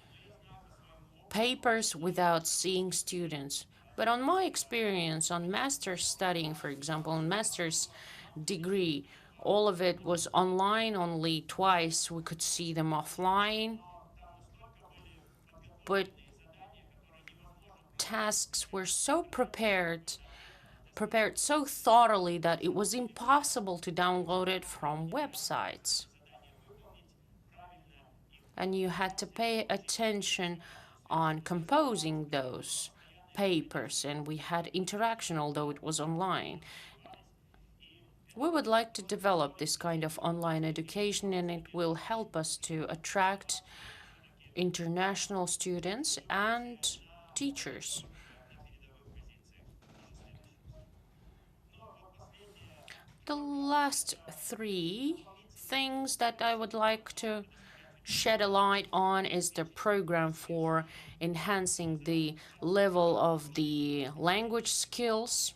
papers without seeing students. But on my experience on master's studying, for example, on master's degree, all of it was online. Only twice we could see them offline. but tasks were so prepared so thoroughly that it was impossible to download it from websites. And you had to pay attention on composing those papers, and we had interaction, although it was online. We would like to develop this kind of online education, and it will help us to attract international students and teachers. The last three things that I would like to shed a light on is the program for enhancing the level of the language skills,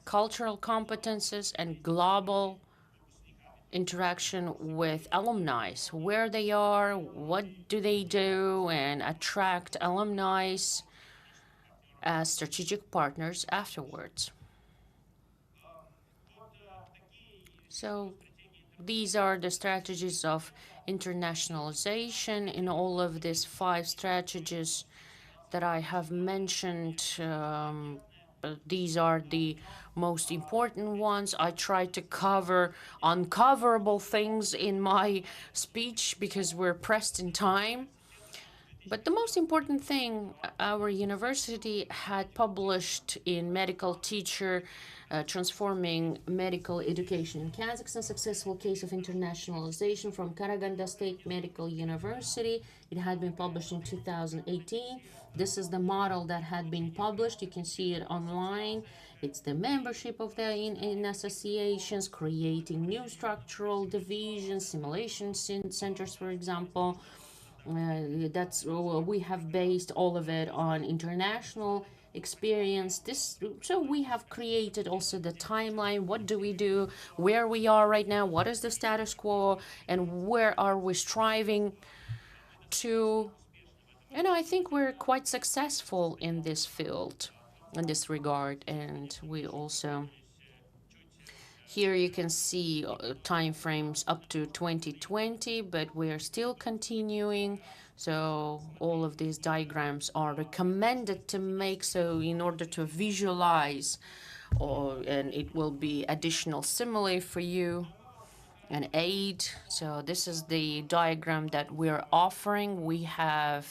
cultural competences, and global interaction with alumni, where they are, what do they do, and attract alumni as strategic partners afterwards. So these are the strategies of internationalization. In all of these 5 strategies that I have mentioned, these are the most important ones. I try to cover uncoverable things in my speech because we're pressed in time. But the most important thing, our university had published in Medical Teacher, Transforming Medical Education in Kazakhstan, Successful Case of Internationalization from Karaganda State Medical University. It had been published in 2018. This is the model that had been published. You can see it online. It's the membership of the in associations, creating new structural divisions, simulation centers, for example. We have based all of it on international experience. So we have created also the timeline. What do we do? Where we are right now? What is the status quo? And where are we striving to? And I think we're quite successful in this field, in this regard. And we also, here you can see time frames up to 2020, but we're still continuing. So all of these diagrams are recommended to make so in order to visualize, and it will be additional simile for you, an aid. So this is the diagram that we're offering. We have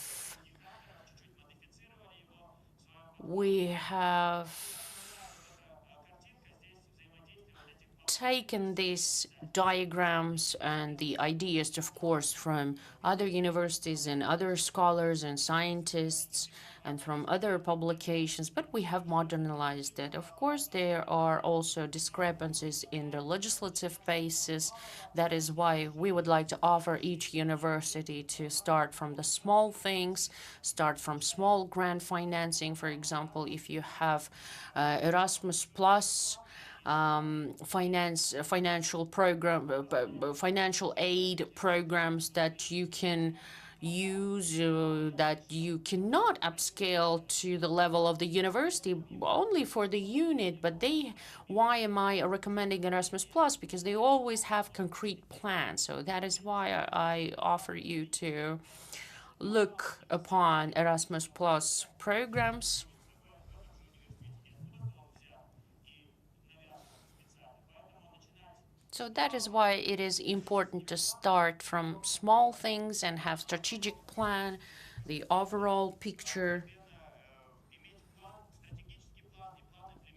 taken these diagrams and the ideas, of course, from other universities and other scholars and scientists and from other publications, but we have modernized it. Of course, there are also discrepancies in the legislative basis. That is why we would like to offer each university to start from the small things, start from small grant financing. For example, if you have Erasmus Plus, financial aid programs that you can use, that you cannot upscale to the level of the university only for the unit. But why am I recommending Erasmus Plus? Because they always have concrete plans. So that is why I offer you to look upon Erasmus Plus programs. So that is why it is important to start from small things and have strategic plan, the overall picture.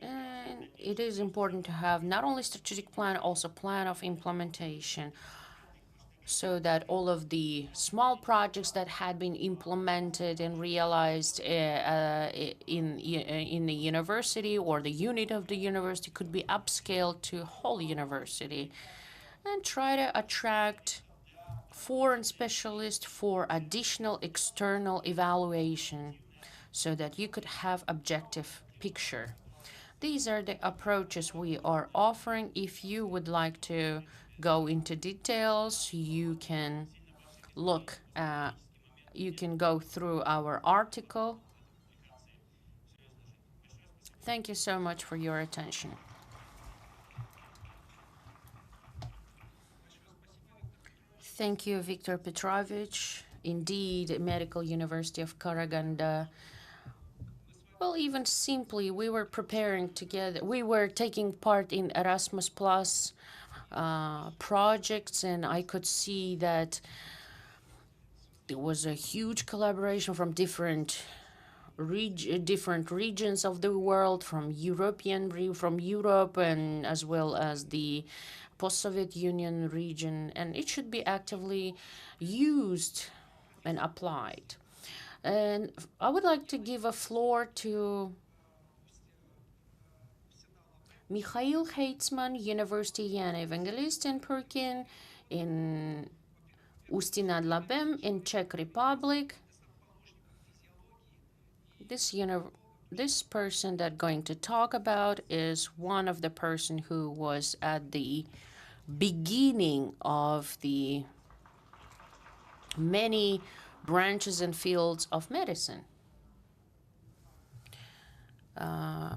And it is important to have not only strategic plan, also plan of implementation, so that all of the small projects that had been implemented and realized in the university or the unit of the university could be upscaled to whole university, and try to attract foreign specialists for additional external evaluation so that you could have objective picture. These are the approaches we are offering. If you would like to go into details, you can look, you can go through our article. Thank you so much for your attention. Thank you, Viktor Petrovich. Indeed, Medical University of Karaganda, well, even simply, we were preparing together. We were taking part in Erasmus Plus projects, and I could see that there was a huge collaboration from different regions of the world, from Europe, and as well as the post-Soviet Union region, and it should be actively used and applied. And I would like to give a floor to Mikhail Heitzman, University Yana Evangelist in Perkin, in Ústí nad Labem in Czech Republic. This person that I'm going to talk about is one of the person who was at the beginning of the many branches and fields of medicine.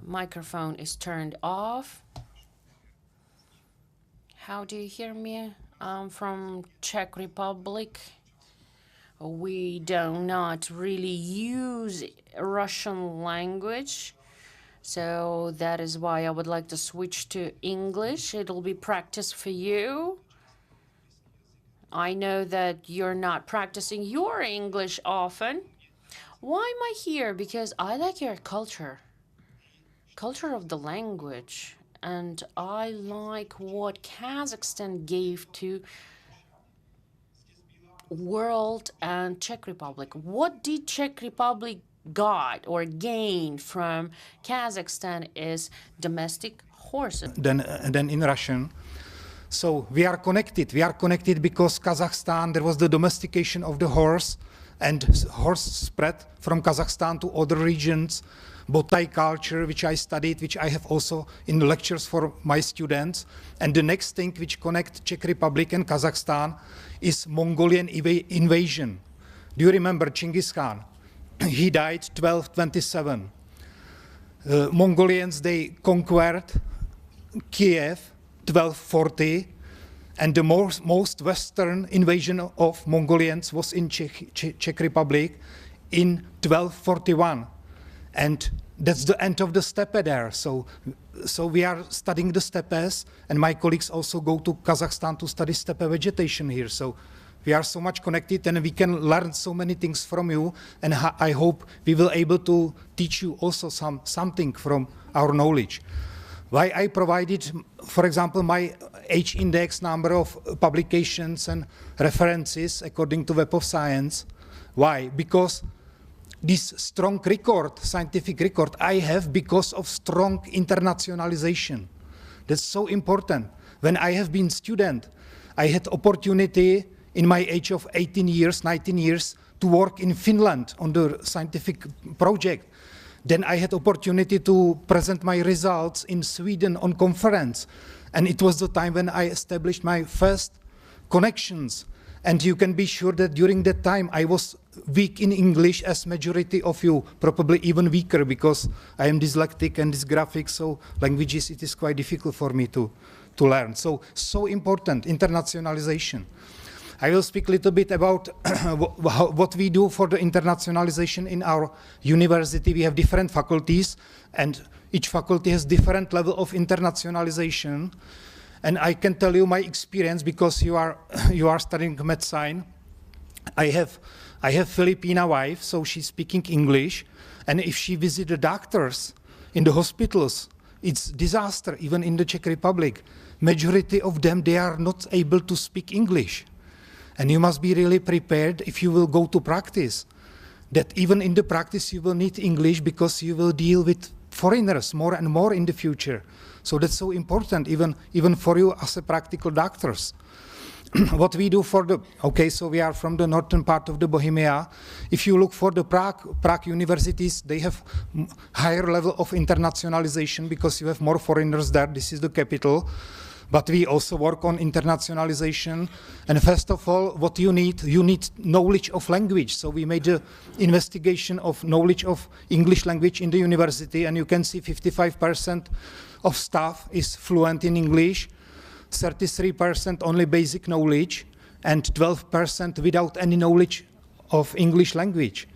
Microphone is turned off. How do you hear me? I'm from Czech Republic. We do not really use Russian language, so that is why I would like to switch to English. It'll be practice for you. I know that you're not practicing your English often. Why am I here? Because I like your culture of the language, and I like what Kazakhstan gave to world and Czech Republic. What did Czech Republic got or gain from Kazakhstan is domestic horses. Then in Russian. So we are connected. We are connected because Kazakhstan, there was the domestication of the horse, and horse spread from Kazakhstan to other regions. Botai culture, which I studied, which I have also in the lectures for my students. And the next thing which connect Czech Republic and Kazakhstan is Mongolian invasion. Do you remember Genghis Khan? He died 1227. Mongolians, they conquered Kiev 1240, and the most western invasion of Mongolians was in Czech Republic in 1241. And that's the end of the steppe there. So we are studying the steppes, and my colleagues also go to Kazakhstan to study steppe vegetation here. So we are so much connected, and we can learn so many things from you. And I hope we will able to teach you also something from our knowledge. Why I provided, for example, my H index number of publications and references according to Web of Science. Why? Because this strong record, scientific record, I have because of strong internationalization. That's so important. When I have been student, I had opportunity in my age of 18 years, 19 years, to work in Finland on the scientific project. Then I had opportunity to present my results in Sweden on conference. And it was the time when I established my first connections. And you can be sure that during that time I was weak in English, as majority of you, probably even weaker, because I am dyslexic and dysgraphic, so languages, it is quite difficult for me to learn. So important, internationalization. I will speak a little bit about what we do for the internationalization in our university. We have different faculties, and each faculty has different level of internationalization. And I can tell you my experience, because you are studying medicine. I have Filipina wife, so she's speaking English, and if she visits the doctors in the hospitals, it's disaster. Even in the Czech Republic, majority of them, they are not able to speak English. And you must be really prepared if you will go to practice, that even in the practice you will need English, because you will deal with foreigners more and more in the future. So that's so important, even for you as a practical doctors. What we do for the, okay, so we are from the northern part of the Bohemia. If you look for the Prague universities, they have higher level of internationalization because you have more foreigners there. This is the capital. But we also work on internationalization. And first of all, what you need knowledge of language. So we made an investigation of knowledge of English language in the university, and you can see 55% of staff is fluent in English, 33% only basic knowledge, and 12% without any knowledge of English language.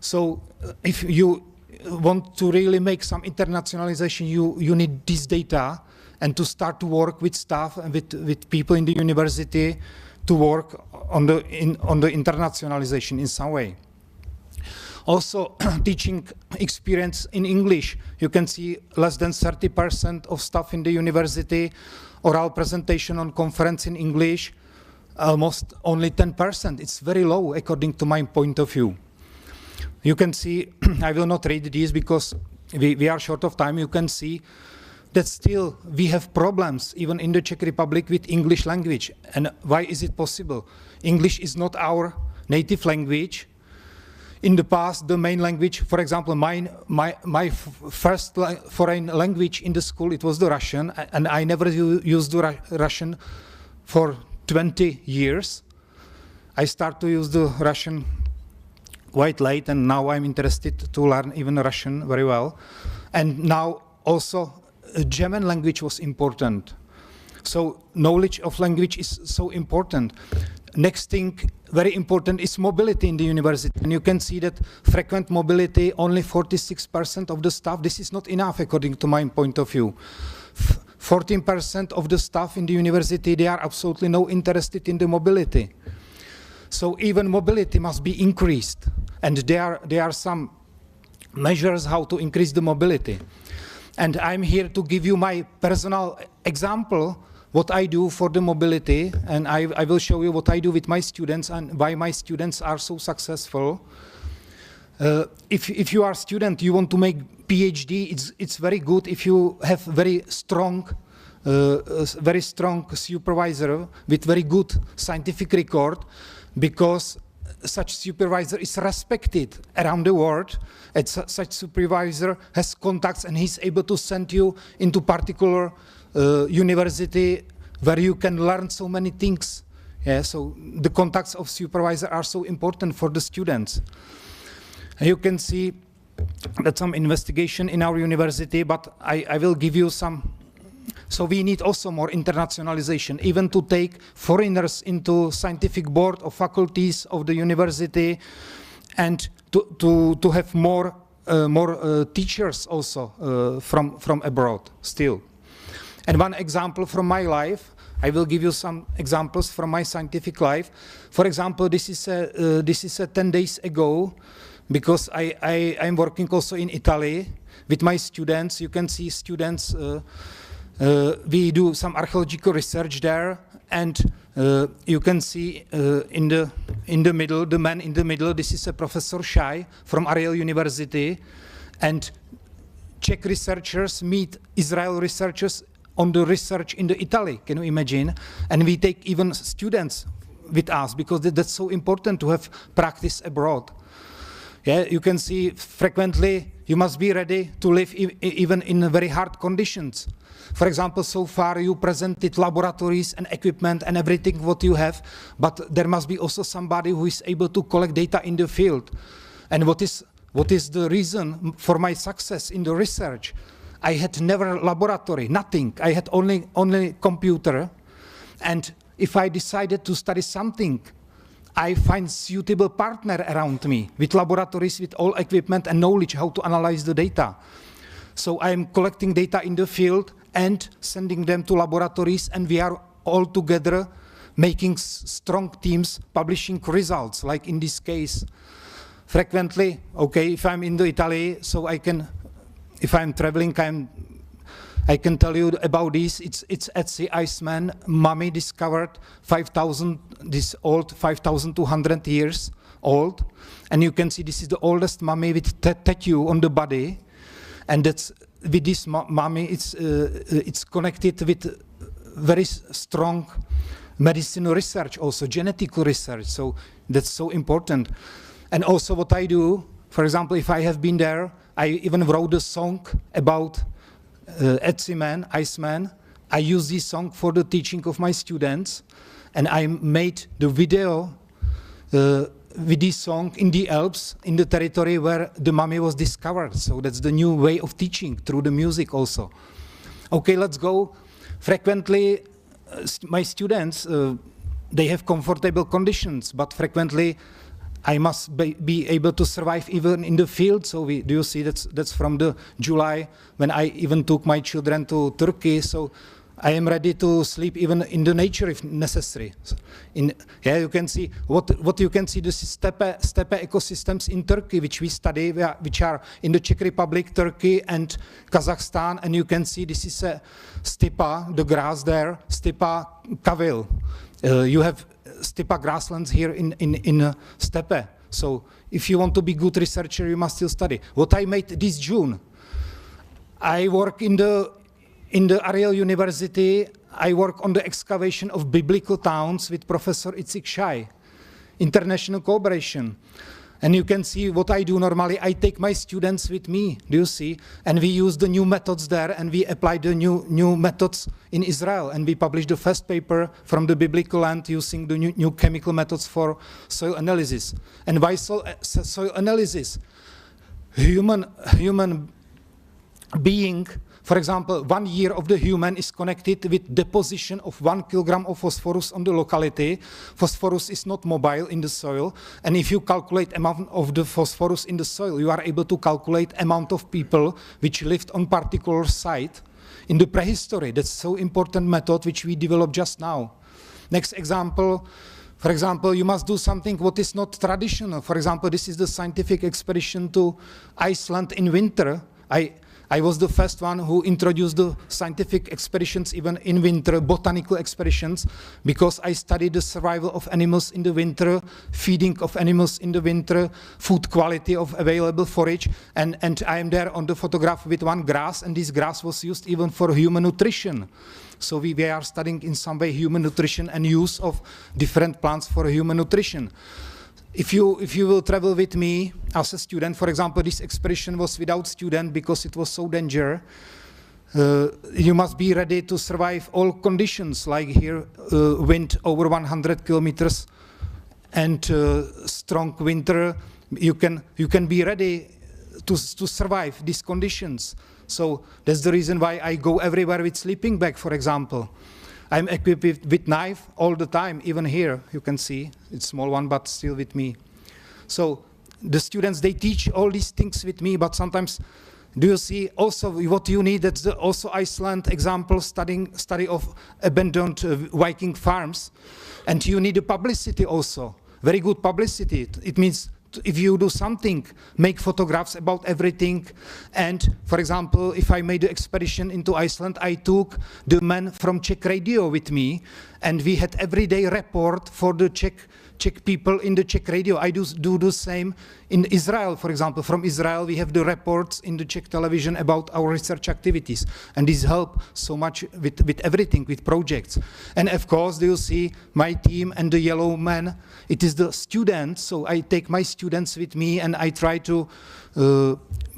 So if you want to really make some internationalization, you need this data, and to start to work with staff and with people in the university to work on the internationalization in some way. Also, teaching experience in English. You can see less than 30% of staff in the university, oral presentation on conference in English, almost only 10%. It's very low according to my point of view. You can see, I will not read these because we are short of time. You can see that still we have problems even in the Czech Republic with English language. And why is it possible? English is not our native language. In the past, the main language, for example, my first foreign language in the school, it was the Russian, and I never used the Russian for 20 years. I started to use the Russian quite late, and now I'm interested to learn even Russian very well. And now also German language was important. So knowledge of language is so important. Next thing, very important, is mobility in the university. And you can see that frequent mobility, only 46% of the staff. This is not enough according to my point of view. 14% of the staff in the university, they are absolutely not interested in the mobility. So even mobility must be increased. And there are some measures how to increase the mobility. And I'm here to give you my personal example, what I do for the mobility, and I will show you what I do with my students and why my students are so successful. If you are a student, you want to make PhD, it's very good if you have very strong supervisor with very good scientific record, because such supervisor is respected around the world, and such supervisor has contacts and he's able to send you into particular university where you can learn so many things. Yeah, so the contacts of supervisor are so important for the students. And you can see that some investigation in our university, but I will give you some. So we need also more internationalization, even to take foreigners into scientific board of faculties of the university, and to have more teachers also from abroad still. And one example from my life, I will give you some examples from my scientific life. For example, this is 10 days ago, because I'm working also in Italy with my students. You can see students. We do some archaeological research there, and you can see in the middle, the man in the middle. This is a Professor Shai from Ariel University, and Czech researchers meet Israel researchers on the research in Italy. Can you imagine? And we take even students with us because that's so important to have practice abroad. Yeah, you can see frequently you must be ready to live even in very hard conditions. For example, so far you presented laboratories and equipment and everything what you have, but there must be also somebody who is able to collect data in the field. And what is the reason for my success in the research? I had never laboratory, nothing. I had only computer. And if I decided to study something, I find suitable partner around me with laboratories, with all equipment and knowledge how to analyze the data. So I'm collecting data in the field and sending them to laboratories, and we are all together making strong teams, publishing results, like in this case. Frequently, okay, if I'm in Italy, so if I'm traveling, I can tell you about this. It's at the Iceman. Mummy discovered 5,200 years old, and you can see this is the oldest mummy with tattoo on the body, and that's with this mummy. It's connected with very strong medicinal research, also genetic research. So that's so important. And also what I do, for example, if I have been there, I even wrote a song about Iceman. I use this song for the teaching of my students, and I made the video with this song in the Alps, in the territory where the mummy was discovered. So that's the new way of teaching through the music also. Okay, let's go. Frequently, my students, they have comfortable conditions, but frequently I must be able to survive even in the field. So do you see that's from the July when I even took my children to Turkey. So I am ready to sleep even in the nature if necessary. Yeah, you can see what you can see. This is steppe ecosystems in Turkey, which we study, which are in the Czech Republic, Turkey, and Kazakhstan. And you can see this is a steppe, the grass there, steppe kavil. You have steppe grasslands here in steppe. So if you want to be good researcher, you must still study. What I made this June, I work in the Ariel University. I work on the excavation of biblical towns with Professor Itzik Shai, international cooperation. And you can see what I do normally. I take my students with me, do you see? And we use the new methods there, and we apply the new methods in Israel. And we publish the first paper from the biblical land using the new chemical methods for soil analysis. And why soil analysis? Human being, for example, 1 year of the human is connected with deposition of 1 kilogram of phosphorus on the locality. Phosphorus is not mobile in the soil. And if you calculate amount of the phosphorus in the soil, you are able to calculate amount of people which lived on particular site in the prehistory. That's so important method which we developed just now. Next example. For example, you must do something what is not traditional. For example, this is the scientific expedition to Iceland in winter. I was the first one who introduced the scientific expeditions even in winter, botanical expeditions, because I studied the survival of animals in the winter, feeding of animals in the winter, food quality of available forage, and I am there on the photograph with one grass, and this grass was used even for human nutrition. So we are studying in some way human nutrition and use of different plants for human nutrition. If you will travel with me as a student, for example, this expedition was without student because it was so dangerous. You must be ready to survive all conditions, like here, wind over 100 kilometers and strong winter. You can be ready to survive these conditions. So that's the reason why I go everywhere with sleeping bag, for example. I'm equipped with knife all the time, even here, you can see, it's a small one, but still with me. So the students, they teach all these things with me, but sometimes, do you see also what you need? That's also Iceland example, study of abandoned Viking farms. And you need a publicity also, very good publicity. It means if you do something, make photographs about everything. And for example, if I made an expedition into Iceland, I took the men from Czech radio with me, and we had everyday report for the Czech people in the Czech radio. I do the same in Israel, for example. From Israel, we have the reports in the Czech television about our research activities. And this helps so much with everything, with projects. And of course, you see my team and the yellow man, it is the students. So I take my students with me and I try to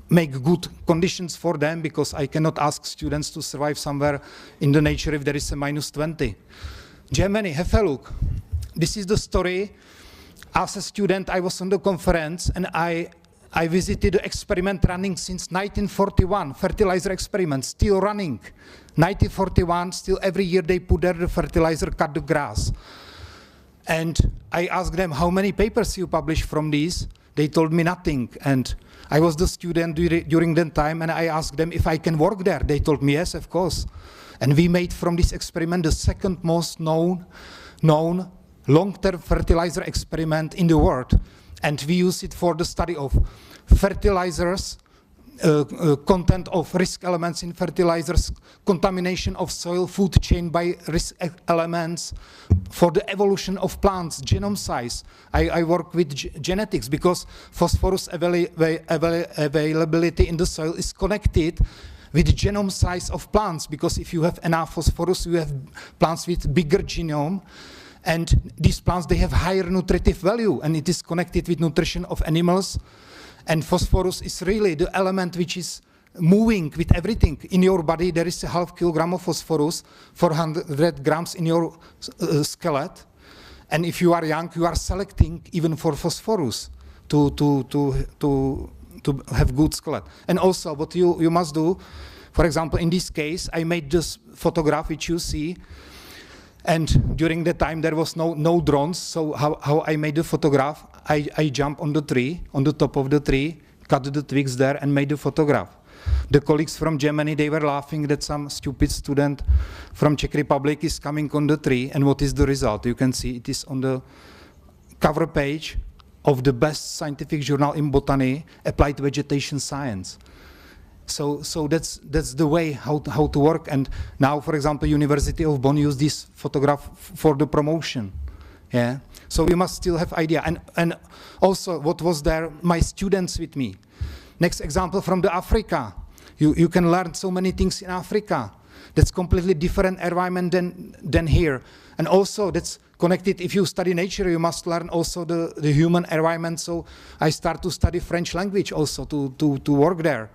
make good conditions for them, because I cannot ask students to survive somewhere in the nature if there is a -20. Germany, have a look. This is the story. As a student, I was on the conference and I visited the experiment running since 1941, fertilizer experiment, still running. 1941, still every year they put there the fertilizer, cut the grass. And I asked them, how many papers you publish from these? They told me nothing. And I was the student during that time, and I asked them if I can work there. They told me yes, of course. And we made from this experiment the second most known long-term fertilizer experiment in the world. And we use it for the study of fertilizers, content of risk elements in fertilizers, contamination of soil food chain by risk elements, for the evolution of plants, genome size. I work with genetics, because phosphorus availability in the soil is connected with genome size of plants, because if you have enough phosphorus, you have plants with bigger genome. And these plants, they have higher nutritive value, and it is connected with nutrition of animals. And phosphorus is really the element which is moving with everything. In your body, there is a half kilogram of phosphorus, 400 grams in your skeleton. And if you are young, you are selecting even for phosphorus to have good skeleton. And also, what you must do, for example, in this case, I made this photograph which you see. And during that time, there was no drones, so how I made the photograph, I jump on the tree, on the top of the tree, cut the twigs there and made a photograph. The colleagues from Germany, they were laughing that some stupid student from Czech Republic is coming on the tree, and what is the result? You can see it is on the cover page of the best scientific journal in botany, Applied Vegetation Science. So that's the way how to work. And now, for example, University of Bonn used this photograph for the promotion. Yeah. So we must still have idea. And also, what was there? My students with me. Next example from the Africa. You can learn so many things in Africa. That's completely different environment than here. And also, that's connected. If you study nature, you must learn also the human environment. So I start to study French language also to work there.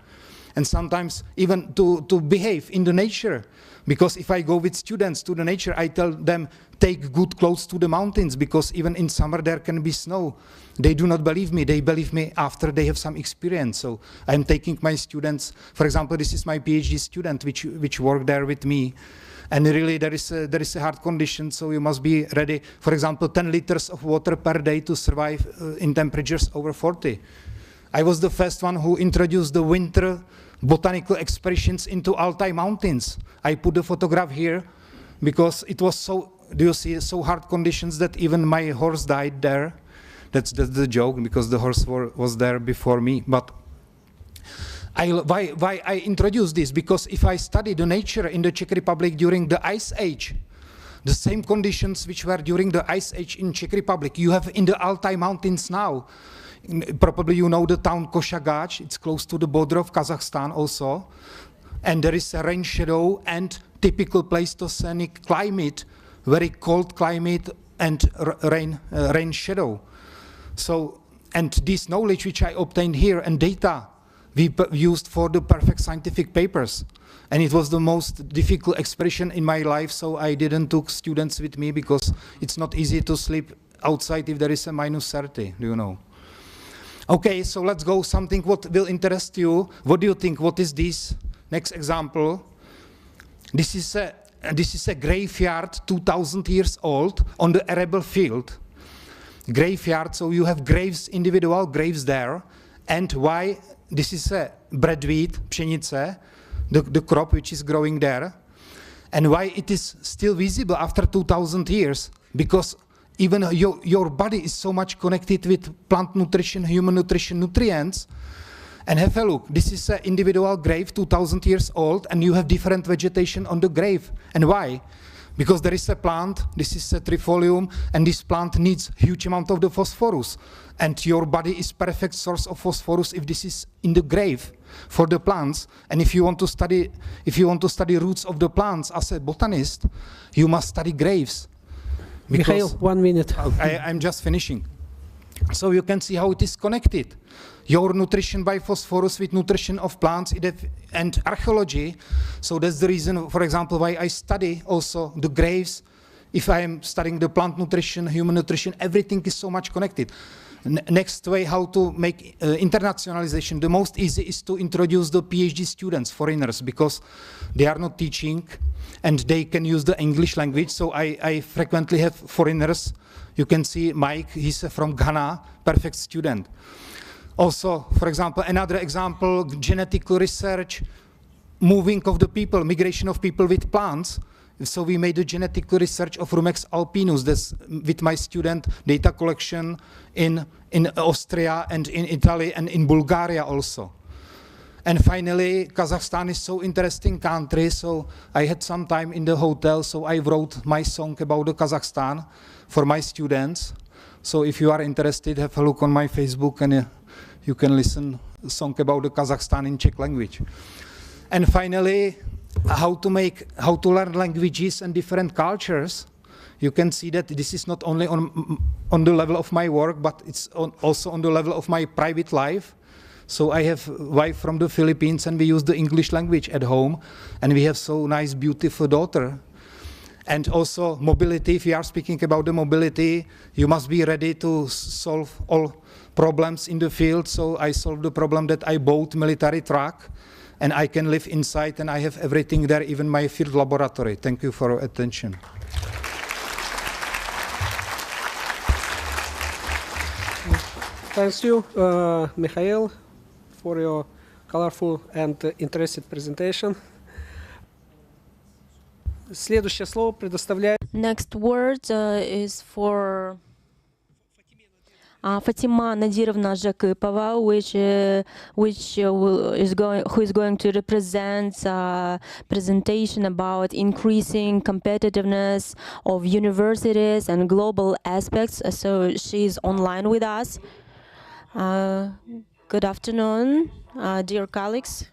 And sometimes even to behave in the nature. Because if I go with students to the nature, I tell them, take good clothes to the mountains, because even in summer there can be snow. They do not believe me. They believe me after they have some experience. So I'm taking my students. For example, this is my PhD student which worked there with me. And really there is a hard condition, so you must be ready. For example, 10 liters of water per day to survive in temperatures over 40. I was the first one who introduced the winter botanical expeditions into Altai Mountains. I put the photograph here because it was so, do you see, so hard conditions that even my horse died there. That's the joke, because the horse was there before me. But why I introduced this? Because if I study the nature in the Czech Republic during the Ice Age, the same conditions which were during the Ice Age in Czech Republic, you have in the Altai Mountains now. Probably you know the town Košagač. It's close to the border of Kazakhstan also. And there is a rain shadow and typical Pleistocenic climate, very cold climate and rain shadow. So, and this knowledge which I obtained here and data we used for the perfect scientific papers. And it was the most difficult expression in my life, so I didn't take students with me because it's not easy to sleep outside if there is a -30, do you know? Okay, so let's go something what will interest you. What do you think? What is this? Next example. This is a graveyard 2,000 years old on the arable field. Graveyard, so you have graves, individual graves there. And why? This is a bread wheat, pšenice, the crop which is growing there. And why it is still visible after 2,000 years? Because even your body is so much connected with plant nutrition, human nutrition, nutrients. And have a look, this is an individual grave, 2,000 years old, and you have different vegetation on the grave. And why? Because there is a plant, this is a trifolium, and this plant needs huge amount of the phosphorus. And your body is perfect source of phosphorus if this is in the grave for the plants. And if you want to study roots of the plants as a botanist, you must study graves. Mikhail, 1 minute. I'm just finishing. So you can see how it is connected. Your nutrition by phosphorus with nutrition of plants and archaeology. So that's the reason, for example, why I study also the graves. If I am studying the plant nutrition, human nutrition, everything is so much connected. Next way how to make internationalization, the most easy is to introduce the PhD students, foreigners, because they are not teaching and they can use the English language. So I frequently have foreigners. You can see Mike, he's from Ghana, perfect student. Also, for example, another example, genetical research, moving of the people, migration of people with plants. So we made a genetic research of Rumex alpinus, that's with my student, data collection in Austria and in Italy and in Bulgaria also. And finally, Kazakhstan is so interesting country, so I had some time in the hotel, so I wrote my song about the Kazakhstan for my students. So if you are interested, have a look on my Facebook and you can listen a song about the Kazakhstan in Czech language. And finally, how to learn languages and different cultures. You can see that this is not only on the level of my work, but it's also on the level of my private life. So I have a wife from the Philippines and we use the English language at home. And we have so nice, beautiful daughter. And also mobility, if you are speaking about the mobility, you must be ready to solve all problems in the field. So I solved the problem that I bought military truck and I can live inside and I have everything there, even my field laboratory. Thank you for your attention. Thank you, Mikhail, for your colorful and interesting presentation. Следующее слово предоставляет. Next word is for Fatima Nadirovna Jakipova, who is going to represent a presentation about increasing competitiveness of universities and global aspects. So she's online with us. Good afternoon, dear colleagues.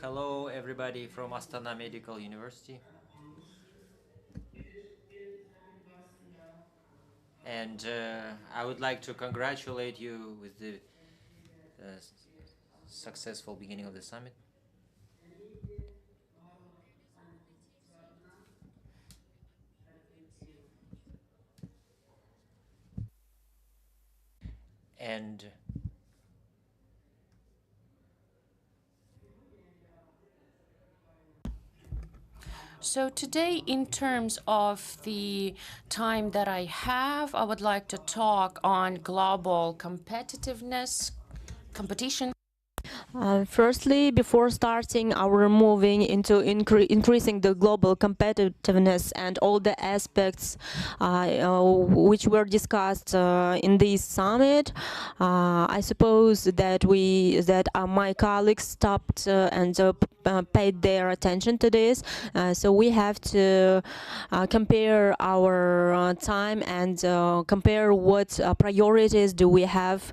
Hello, everybody from Astana Medical University. And I would like to congratulate you with the successful beginning of the summit. And so today, in terms of the time that I have, I would like to talk on global competitiveness, competition. Firstly, before starting our moving into increasing the global competitiveness and all the aspects which were discussed in this summit, I suppose that my colleagues stopped and paid their attention to this. So we have to compare our time and compare what priorities do we have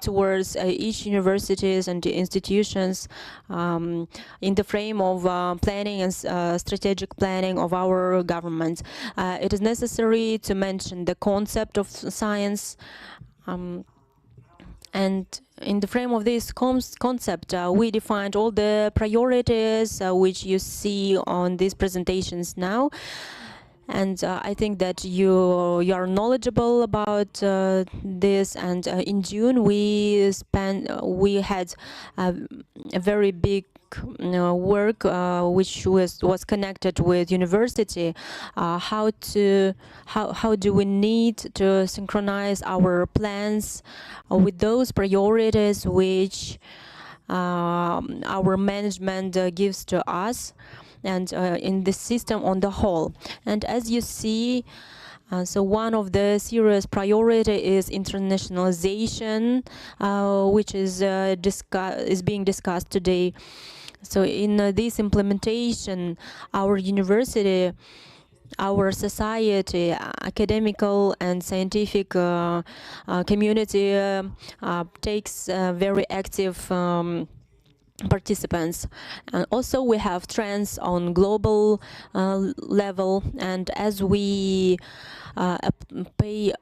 towards each universities and institutions in the frame of planning and strategic planning of our government. It is necessary to mention the concept of science, and in the frame of this concept, we defined all the priorities which you see on these presentations now. And I think that you are knowledgeable about this. And in June, we had a very big work which was connected with university. How do we need to synchronize our plans with those priorities which our management gives to us, and in the system on the whole. And as you see, so one of the serious priority is internationalization, which is being discussed today. So in this implementation, our university, our society, academical and scientific community takes very active participants. And also we have trends on global level, and as we pay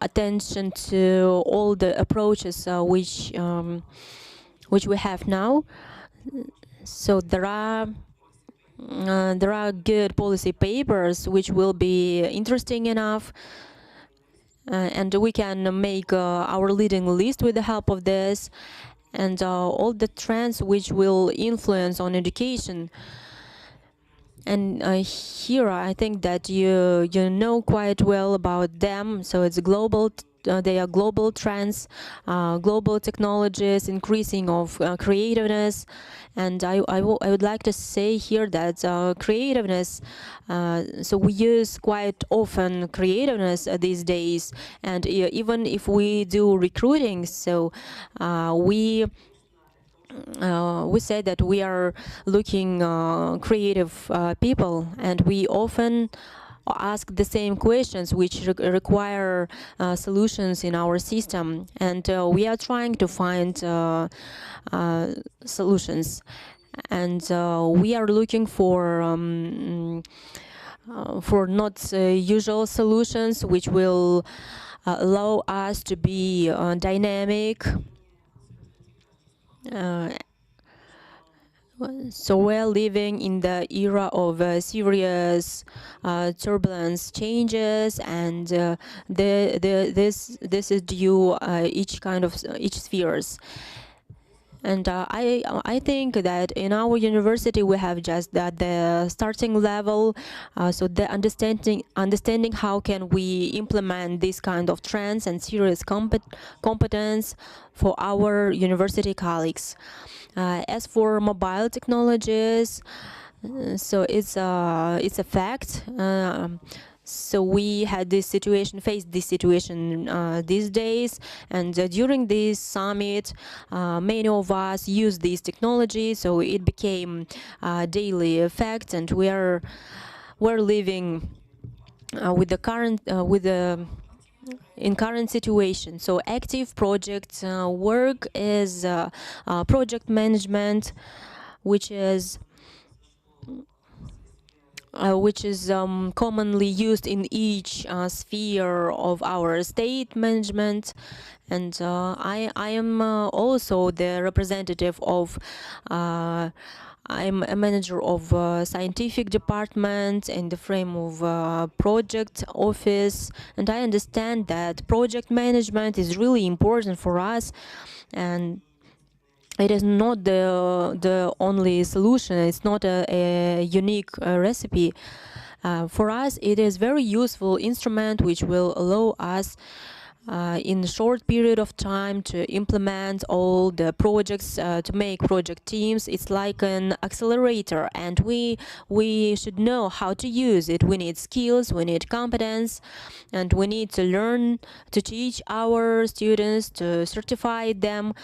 attention to all the approaches which we have now, so there are good policy papers which will be interesting enough, and we can make our leading list with the help of this, and all the trends which will influence on education. And here I think that you know quite well about them. So it's global. They are global trends, global technologies, increasing of creativeness, and I would like to say here that creativeness. So we use quite often creativeness these days, and even if we do recruiting, so we say that we are looking creative people, and we often ask the same questions which require solutions in our system, and we are trying to find solutions, and we are looking for not usual solutions which will allow us to be dynamic. So we're living in the era of serious turbulence changes, and this is due each spheres. And I think that in our university we have just the starting level, so the understanding how can we implement this kind of trends and serious competence for our university colleagues. As for mobile technologies, so it's a fact. So we had this situation, faced this situation these days, and during this summit, many of us use these technologies, so it became a daily fact, and we're living with the current in current situation. So active project work is project management, which is commonly used in each sphere of our state management. And I am also the representative of I'm a manager of scientific department in the frame of project office, and I understand that project management is really important for us, and it is not the only solution. It's not a unique recipe. For us, it is very useful instrument which will allow us in a short period of time to implement all the projects, to make project teams. It's like an accelerator, and we should know how to use it. We need skills, we need competence, and we need to learn to teach our students, to certify them.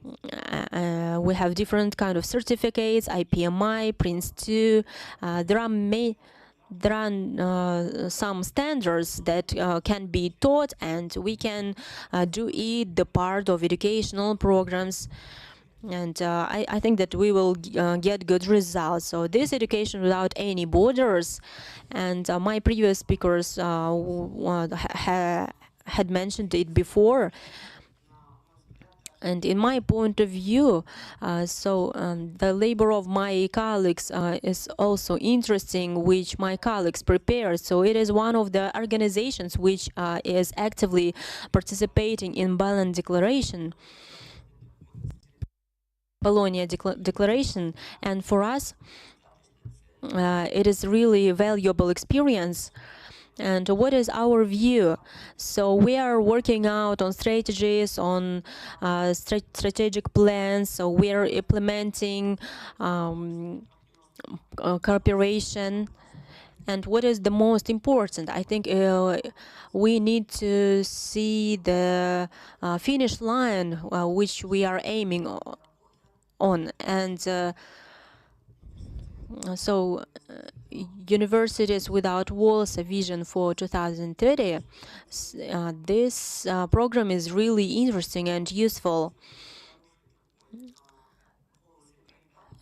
We have different kind of certificates, IPMI, Prince2. There are some standards that can be taught, and we can do it the part of educational programs. And I think that we will get good results. So this education without any borders, and my previous speakers had mentioned it before. And in my point of view, the labor of my colleagues is also interesting, which my colleagues prepared. So it is one of the organizations which is actively participating in Bologna Declaration. And for us, it is really a valuable experience. And what is our view? So we are working out on strategies, on strategic plans. So we are implementing cooperation. And what is the most important? I think we need to see the finish line which we are aiming on. And Universities Without Walls, a vision for 2030. This program is really interesting and useful.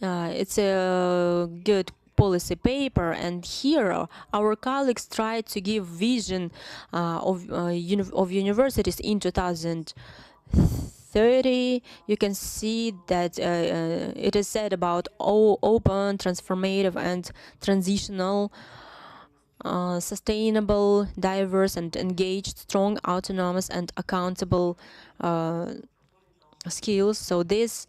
It's a good policy paper, and here our colleagues try to give vision of universities in 2030. You can see that it is said about open, transformative, and transitional, sustainable, diverse, and engaged, strong, autonomous, and accountable skills. So this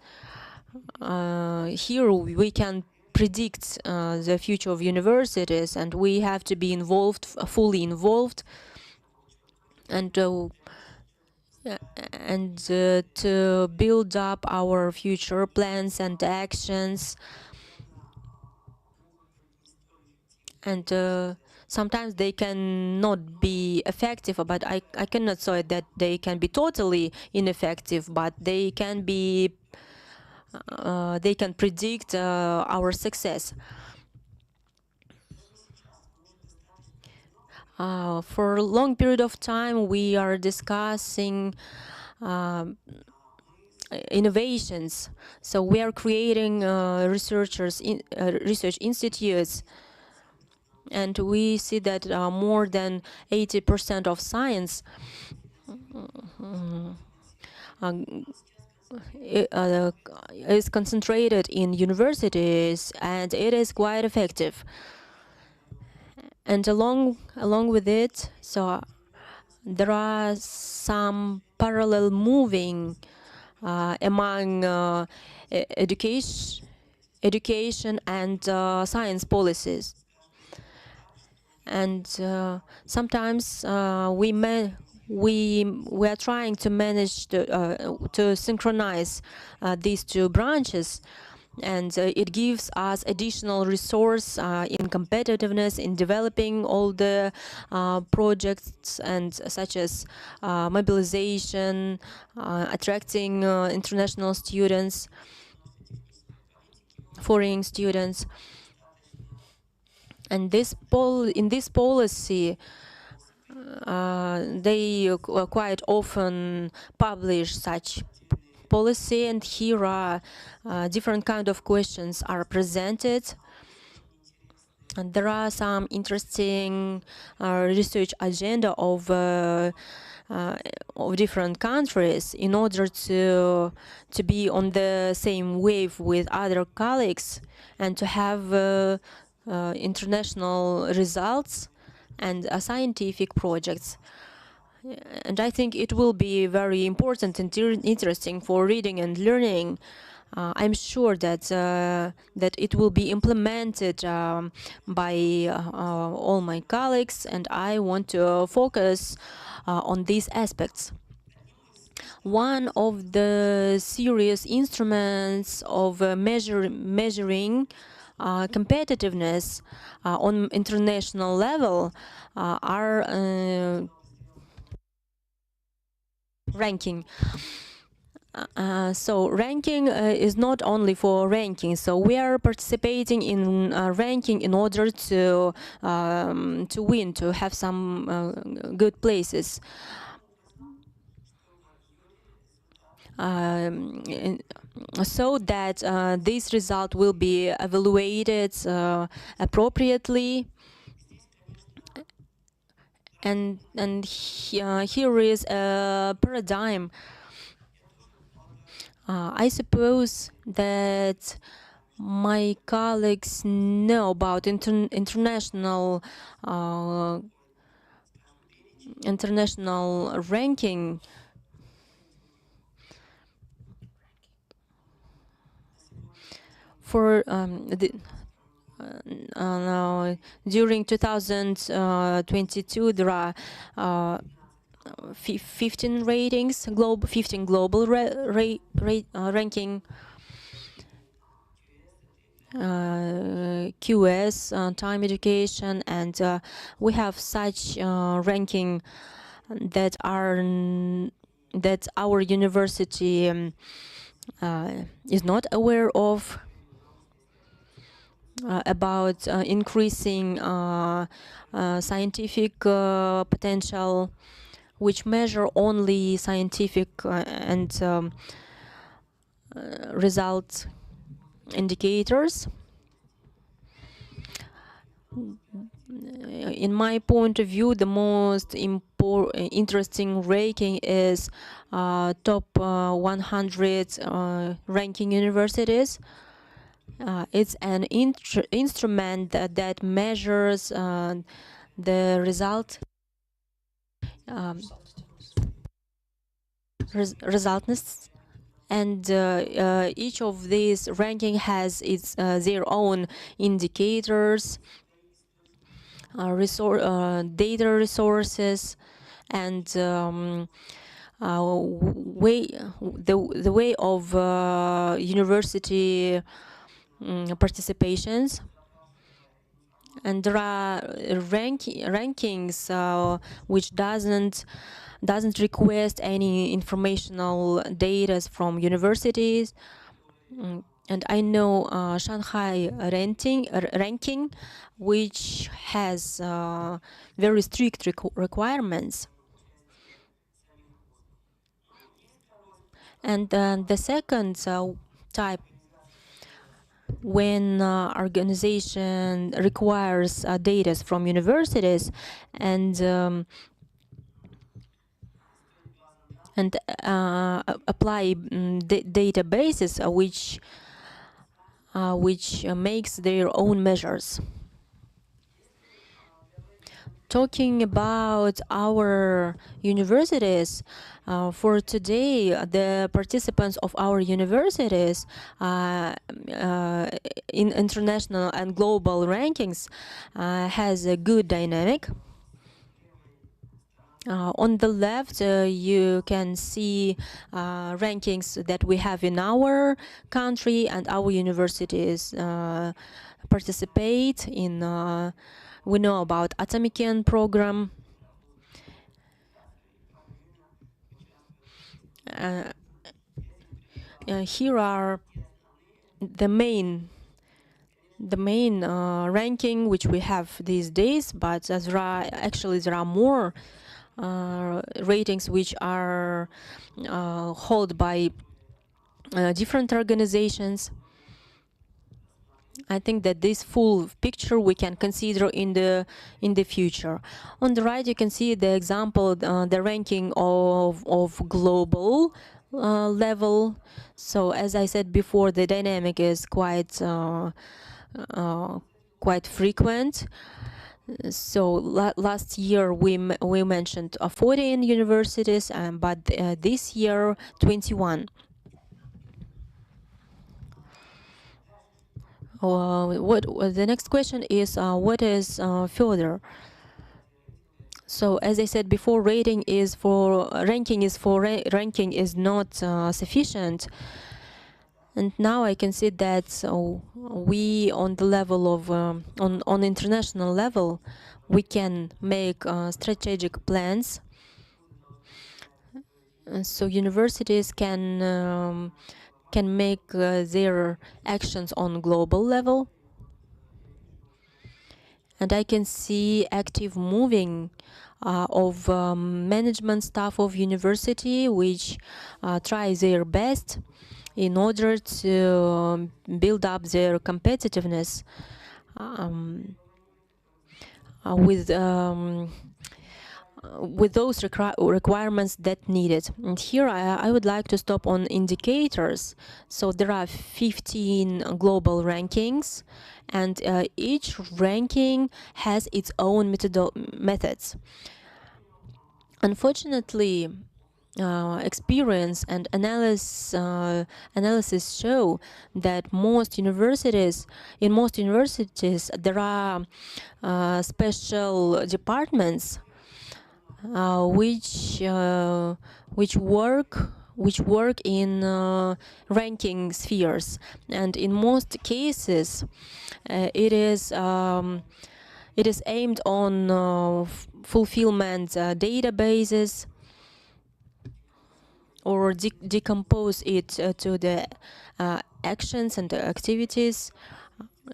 here we can predict the future of universities, and we have to be involved, fully involved, and to build up our future plans and actions. And sometimes they cannot be effective, but I cannot say that they can be totally ineffective, but they can be they can predict our success. For a long period of time, we are discussing innovations. So we are creating research institutes, and we see that more than 80% of science is concentrated in universities, and it is quite effective. And along with it, so there are some parallel moving among education and science policies. And sometimes we are trying to manage to synchronize these two branches, and it gives us additional resource in competitiveness in developing all the projects, and such as mobilization, attracting international students, foreign students. And in this policy, they quite often publish such policy, and here are different kind of questions are presented. And there are some interesting research agenda of different countries in order to be on the same wave with other colleagues and to have international results and scientific projects. And I think it will be very important and interesting for reading and learning. I'm sure that that it will be implemented by all my colleagues, and I want to focus on these aspects. One of the serious instruments of measuring competitiveness on international level are ranking. So ranking is not only for ranking. So we are participating in ranking in order to win, to have some good places. So that this result will be evaluated appropriately. And here is a paradigm. I suppose that my colleagues know about international ranking. For during 2022, there are 15 ratings, 15 global ranking. QS, time education, and we have such ranking that our university is not aware of, about increasing scientific potential, which measure only scientific and result indicators. In my point of view, the most interesting ranking is top 100 ranking universities. It's an instrument that measures the result. Resultness, and each of these ranking has its their own indicators, data resources, and the way of university participations. And there are rankings which doesn't request any informational data from universities. And I know Shanghai ranking, which has very strict requirements. And the second type, when organization requires data from universities and apply databases which makes their own measures. Talking about our universities, for today, the participants of our universities in international and global rankings has a good dynamic. On the left, you can see rankings that we have in our country, and our universities participate in. We know about Atomican program. Here are the main ranking which we have these days, but actually there are more ratings which are held by different organizations. I think that this full picture we can consider in the future. On the right, you can see the example, the ranking of global level. So as I said before, the dynamic is quite frequent. So last year we mentioned 14 universities, but this year 21. The next question is what is further? So as I said before, ranking is not sufficient, and now I can see that we on the level of on international level we can make strategic plans. So universities can make their actions on global level, and I can see active moving of management staff of university, which try their best in order to build up their competitiveness with those requirements that needed. And here I would like to stop on indicators. So there are 15 global rankings, and each ranking has its own methods. Unfortunately, experience and analysis show that in most universities there are special departments which work in ranking spheres, and in most cases it is aimed on fulfillment databases, or decompose it to the actions and the activities,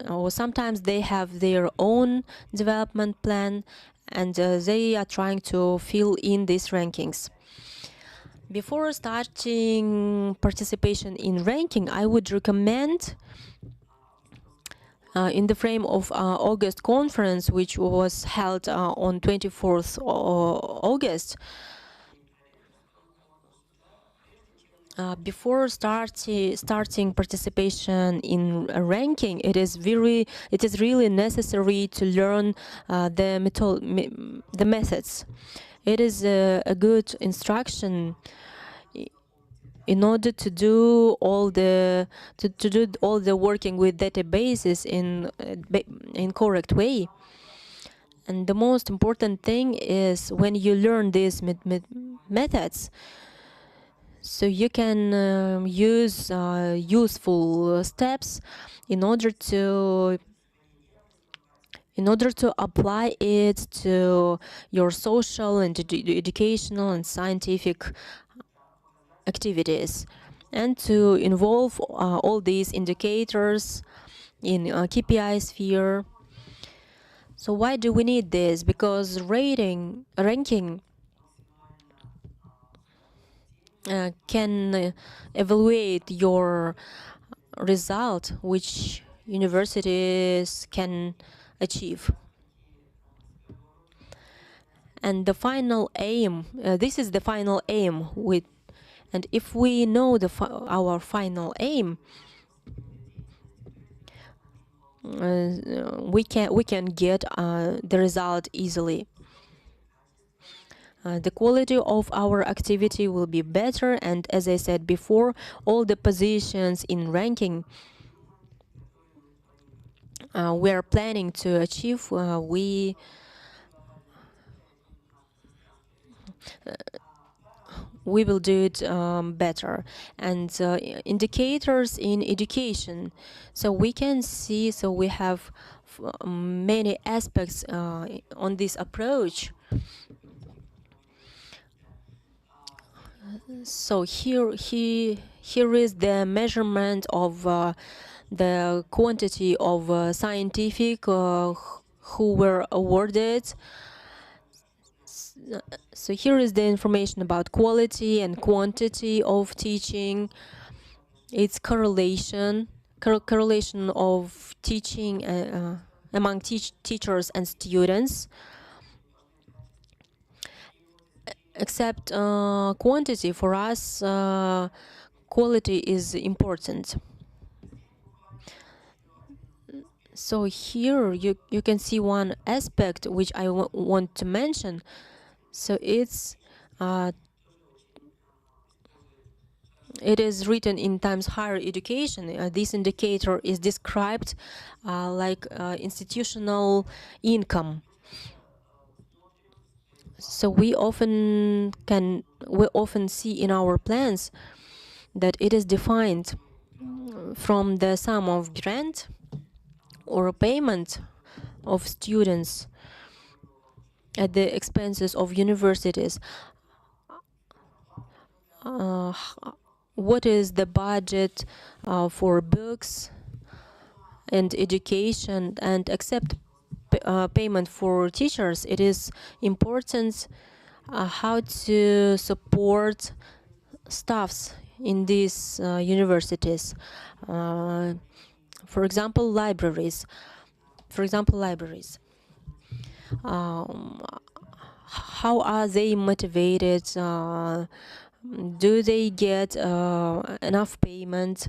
or sometimes they have their own development plan, and they are trying to fill in these rankings. Before starting participation in ranking, I would recommend, in the frame of August conference, which was held on 24th August, before starting participation in a ranking, it is really necessary to learn the methods. It is a good instruction in order to do all the working with databases in correct way. And the most important thing is when you learn these methods, so you can use useful steps in order to apply it to your social and educational and scientific activities, and to involve all these indicators in KPI sphere. So why do we need this? Because ranking can evaluate your result, which universities can achieve. And the final aim, this is the final aim, and if we know our final aim, we can get the result easily. the quality of our activity will be better, and as I said before, all the positions in ranking we are planning to achieve, we will do it better. And indicators in education, so we can see, so we have many aspects on this approach. So here is the measurement of the quantity of scientific who were awarded. So here is the information about quality and quantity of teaching, its correlation of teaching among teachers and students. Except quantity, for us, quality is important. So here you can see one aspect which I want to mention. So it is written in Times Higher Education. This indicator is described like institutional income. So we often see in our plans that it is defined from the sum of grant or payment of students at the expenses of universities. What is the budget for books and education, and except payment for teachers, it is important how to support staffs in these universities. For example, libraries. How are they motivated? Do they get enough payment?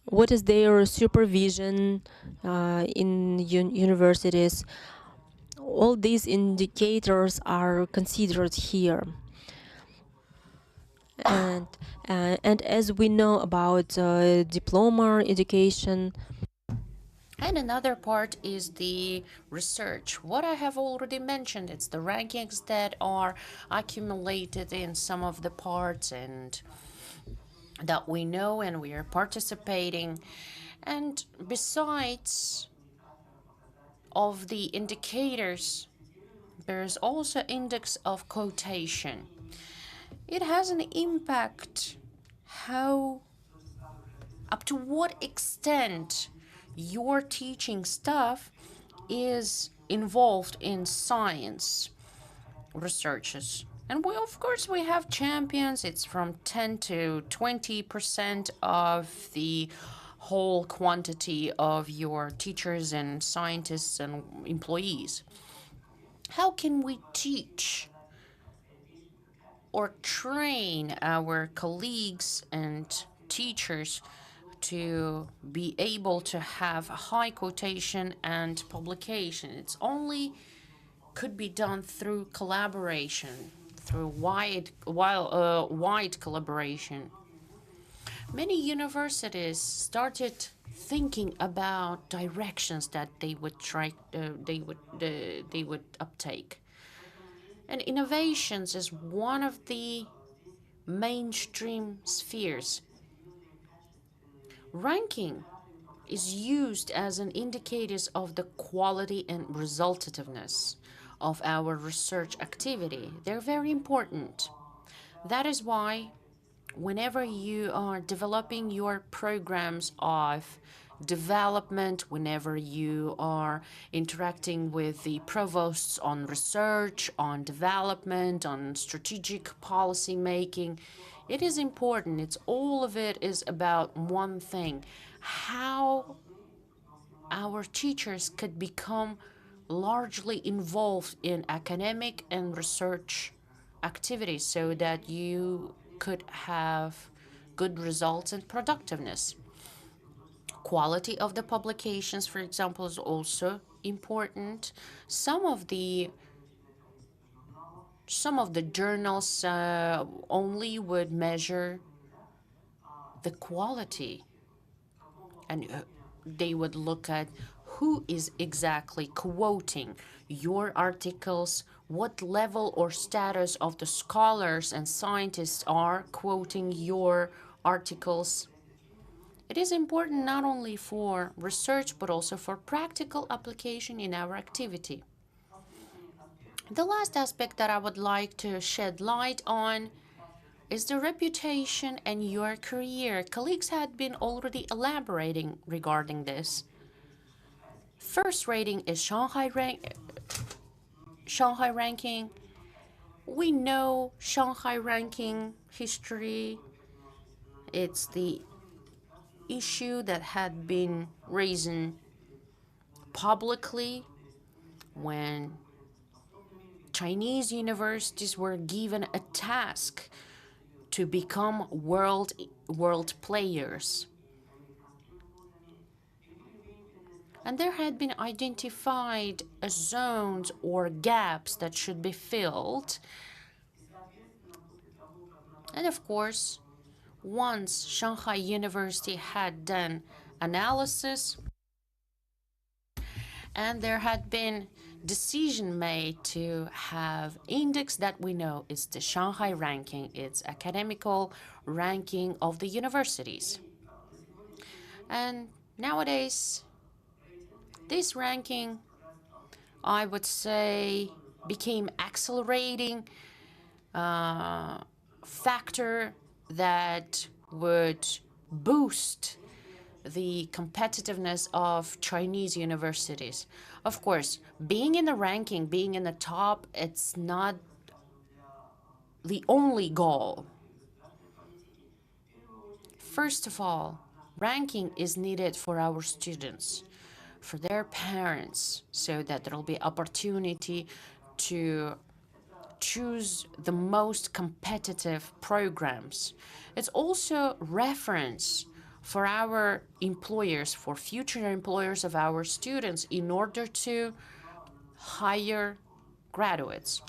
What is their supervision in universities? All these indicators are considered here. And as we know about diploma education. And another part is the research. What I have already mentioned, it's the rankings that are accumulated in some of the parts and that we know and we are participating. And besides of the indicators, there is also index of quotation. It has an impact up to what extent your teaching staff is involved in science researches. And of course we have champions. It's from 10 to 20% of the whole quantity of your teachers and scientists and employees. How can we teach or train our colleagues and teachers to be able to have high quotation and publication? It's only could be done through collaboration, through wide collaboration. Many universities started thinking about directions that they would uptake, and innovations is one of the mainstream spheres. Ranking is used as an indicator of the quality and resultativeness of our research activity. They're very important. That is why whenever you are developing your programs of development, whenever you are interacting with the provosts on research, on development, on strategic policy making, it is important. All of it is about one thing: how our teachers could become largely involved in academic and research activities so that you could have good results and productiveness. Quality of the publications, for example, is also important. Some of the journals only would measure the quality, and they would look at who is exactly quoting your articles, what level or status of the scholars and scientists are quoting your articles. It is important not only for research, but also for practical application in our activity. The last aspect that I would like to shed light on is the reputation and your career. Colleagues had been already elaborating regarding this. First rating is Shanghai ranking. We know Shanghai ranking history. It's the issue that had been risen publicly when Chinese universities were given a task to become world players. And there had been identified zones or gaps that should be filled. And of course, once Shanghai University had done analysis and there had been decision made to have index that we know is the Shanghai ranking. It's academical ranking of the universities. And nowadays, this ranking, I would say, became accelerating factor that would boost the competitiveness of Chinese universities. Of course, being in the ranking, being in the top, it's not the only goal. First of all, ranking is needed for our students, for their parents, so that there will be opportunity to choose the most competitive programs. It's also reference for our employers, for future employers of our students, in order to hire graduates.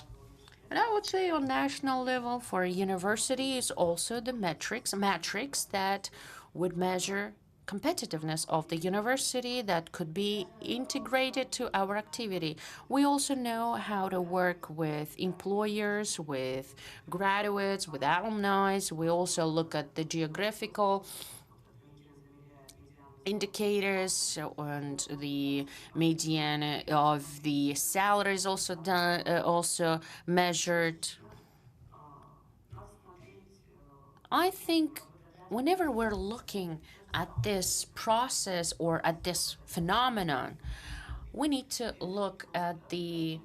And I would say on national level for a university is also the metrics that would measure competitiveness of the university that could be integrated to our activity. We also know how to work with employers, with graduates, with alumni. We also look at the geographical indicators, and the median of the salaries also also measured. I think whenever we're looking at this process or at this phenomenon, we need to look at the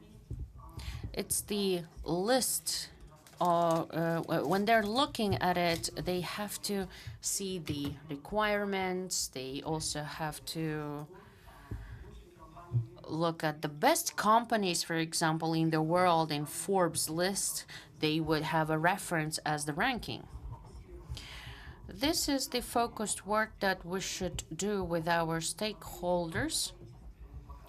list. When they're looking at it, they have to see the requirements. They also have to look at the best companies, for example, in the world in Forbes list. They would have a reference as the ranking. This is the focused work that we should do with our stakeholders.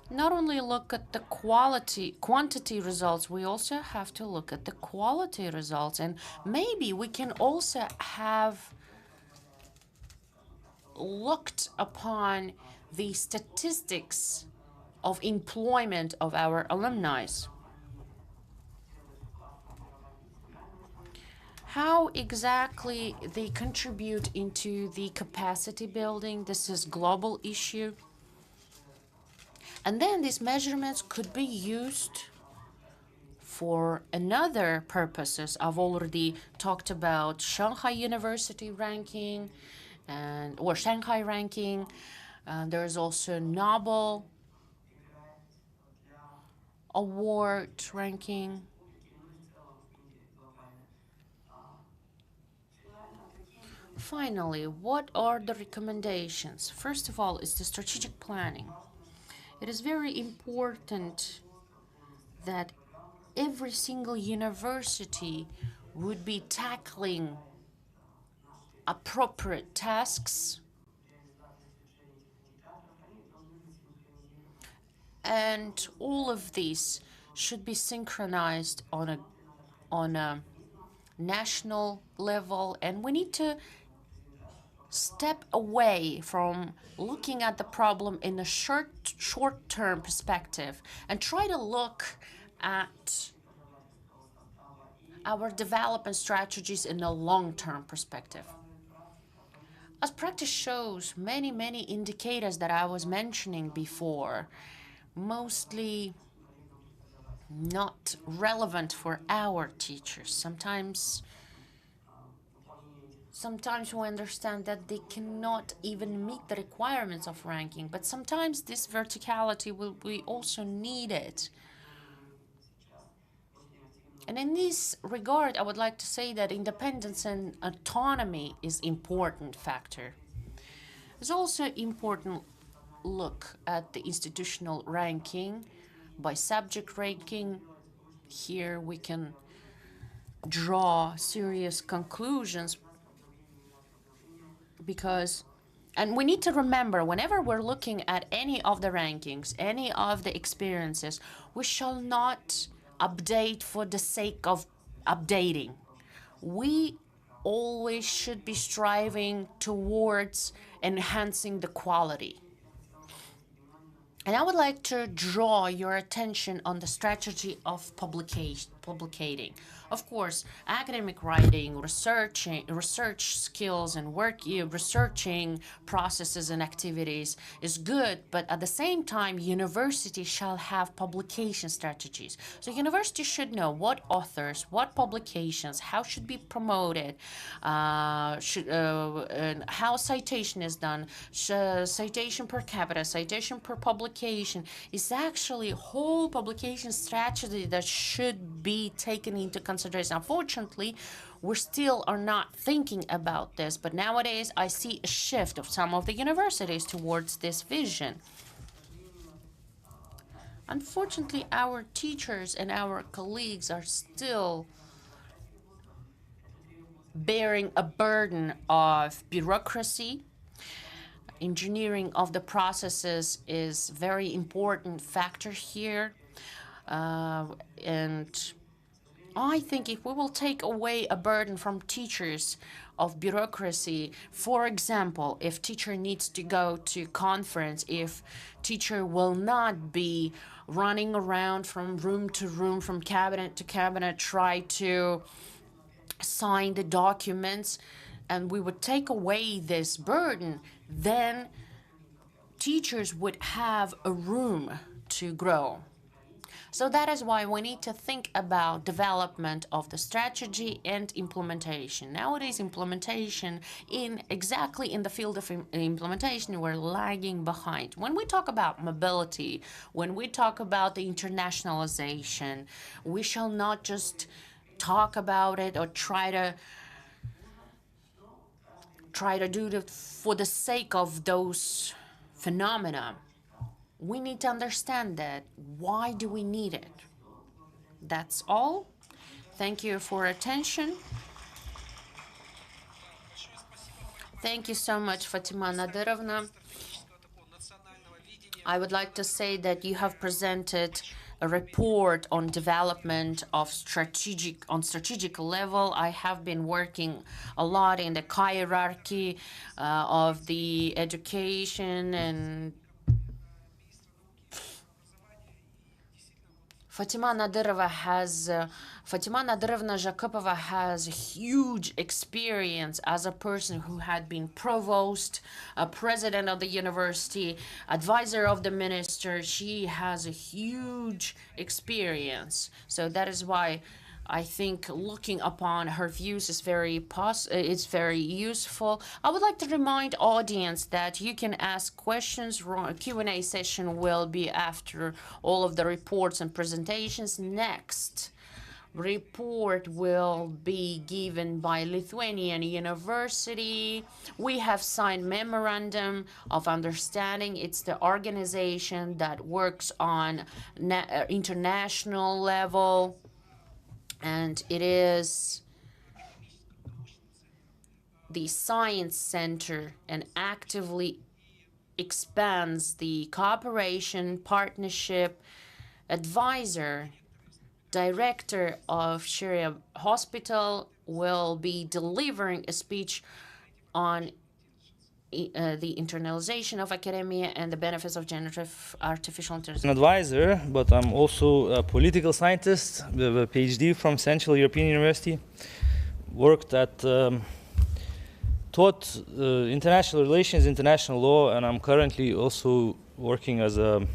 Not only look at the quantity results, we also have to look at the quality results. And maybe we can also have looked upon the statistics of employment of our alumni. How exactly they contribute into the capacity building. This is a global issue. And then these measurements could be used for another purposes. I've already talked about Shanghai University ranking or Shanghai ranking. There's also Nobel Award ranking. Finally, what are the recommendations? First of all, is the strategic planning. It is very important that every single university would be tackling appropriate tasks And all of these should be synchronized on a national level, and we need to step away from looking at the problem in a short-term perspective and try to look at our development strategies in a long-term perspective. As practice shows, many indicators that I was mentioning before, mostly not relevant for our teachers. Sometimes we understand that they cannot even meet the requirements of ranking, but sometimes this verticality will be also needed. And in this regard, I would like to say that independence and autonomy is important factor. It's also important look at the institutional ranking by subject ranking. Here we can draw serious conclusions and we need to remember, whenever we're looking at any of the rankings, any of the experiences, we shall not update for the sake of updating. We always should be striving towards enhancing the quality. And I would like to draw your attention on the strategy of publicating. Of course, academic writing, research skills and researching processes and activities is good, but at the same time, university shall have publication strategies. So university should know what authors, what publications, how should be promoted, and how citation is done, citation per capita, citation per publication is actually a whole publication strategy that should be taken into consideration. Unfortunately, we still are not thinking about this, but nowadays I see a shift of some of the universities towards this vision. Unfortunately, our teachers and our colleagues are still bearing a burden of bureaucracy. Engineering of the processes is very important factor here, and I think if we will take away a burden from teachers of bureaucracy, for example, if teacher needs to go to conference, if teacher will not be running around from room to room, from cabinet to cabinet, try to sign the documents, and we would take away this burden, then teachers would have a room to grow. So that is why we need to think about development of the strategy and implementation. Nowadays, implementation exactly in the field of implementation, we're lagging behind. When we talk about mobility, when we talk about the internationalization, we shall not just talk about it or try to do it for the sake of those phenomena. We need to understand that. Why do we need it? That's all. Thank you for attention. Thank you so much, Fatima Nadirovna. I would like to say that you have presented a report on development of strategic level. I have been working a lot in the hierarchy of the education, and Fatima Nadirovna Jakubova has huge experience as a person who had been provost, a president of the university, advisor of the minister. She has a huge experience. So that is why I think looking upon her views is very useful. I would like to remind audience that you can ask questions. Q&A session will be after all of the reports and presentations. Next report will be given by Lithuanian University. We have signed memorandum of understanding. It's the organization that works on international level, and it is the Science Center and actively expands the cooperation, partnership, advisor, director of Sharia Hospital will be delivering a speech on the internalization of academia and the benefits of generative artificial intelligence. I'm an advisor, but I'm also a political scientist with a PhD from Central European University. Worked at, taught international relations, international law, and I'm currently also working as a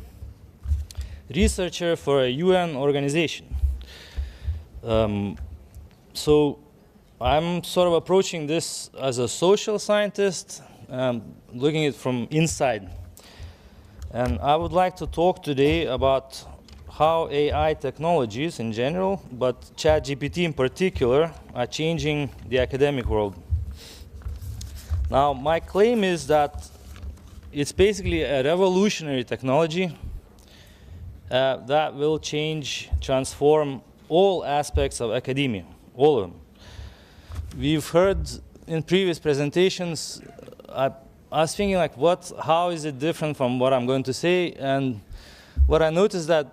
researcher for a UN organization. So I'm sort of approaching this as a social scientist, looking at it from inside. And I would like to talk today about how AI technologies in general, but ChatGPT in particular, are changing the academic world. Now, my claim is that it's basically a revolutionary technology that will change, transform all aspects of academia, all of them. We've heard in previous presentations, I was thinking like, how is it different from what I'm going to say? And what I noticed that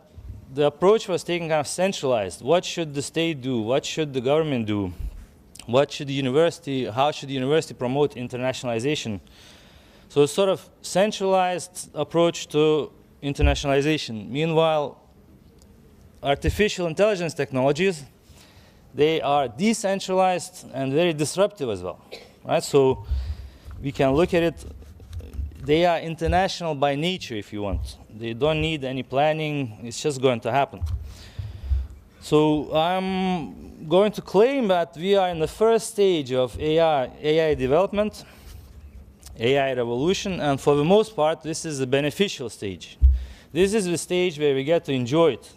the approach was taken kind of centralized. What should the state do? What should the government do? What should the university, how should the university promote internationalization? So it's sort of centralized approach to internationalization. Meanwhile, artificial intelligence technologies, they are decentralized and very disruptive as well, right? So we can look at it, they are international by nature, if you want. They don't need any planning, it's just going to happen. So I'm going to claim that we are in the first stage of AI development, AI revolution, and for the most part, this is the beneficial stage. This is the stage where we get to enjoy it,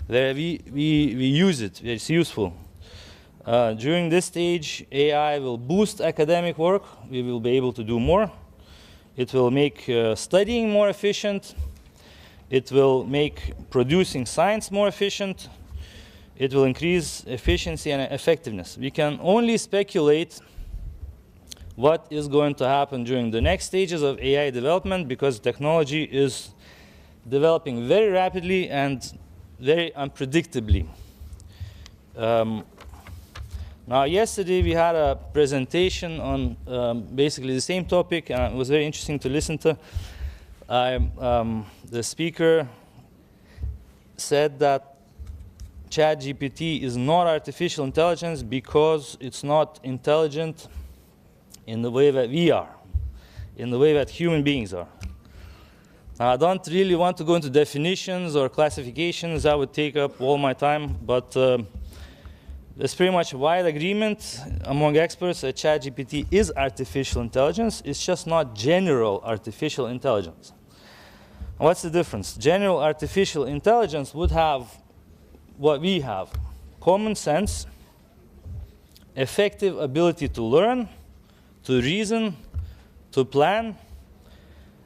where we use it, where it's useful. During this stage, AI will boost academic work. We will be able to do more. It will make studying more efficient. It will make producing science more efficient. It will increase efficiency and effectiveness. We can only speculate what is going to happen during the next stages of AI development because technology is developing very rapidly and very unpredictably. Now, yesterday we had a presentation on basically the same topic, and it was very interesting to listen to. The speaker said that ChatGPT is not artificial intelligence because it's not intelligent in the way that we are, in the way that human beings are. Now, I don't really want to go into definitions or classifications. That would take up all my time, but there's pretty much wide agreement among experts that ChatGPT is artificial intelligence. It's just not general artificial intelligence. What's the difference? General artificial intelligence would have what we have: common sense, effective ability to learn, to reason, to plan,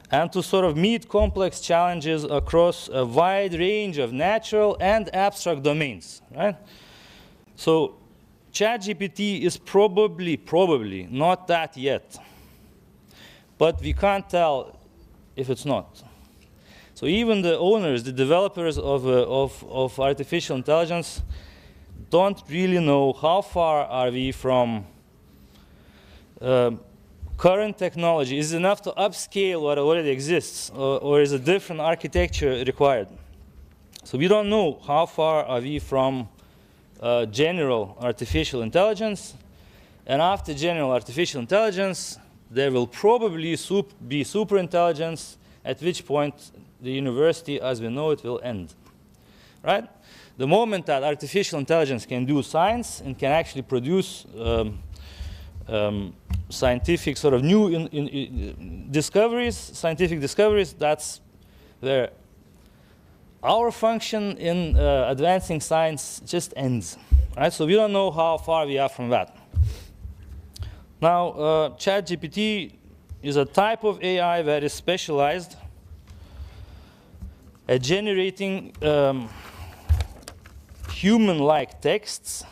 and to sort of meet complex challenges across a wide range of natural and abstract domains, right? So ChatGPT is probably not that yet, but we can't tell if it's not. So even the owners, the developers of artificial intelligence don't really know how far are we from current technology. Is it enough to upscale what already exists, or is a different architecture required? So we don't know how far are we from general artificial intelligence, and after general artificial intelligence, there will probably be superintelligence, at which point the university as we know it will end, right? The moment that artificial intelligence can do science and can actually produce scientific sort of new discoveries, scientific discoveries, that's where our function in advancing science just ends, right? So we don't know how far we are from that. Now, ChatGPT is a type of AI that is specialized at generating human-like texts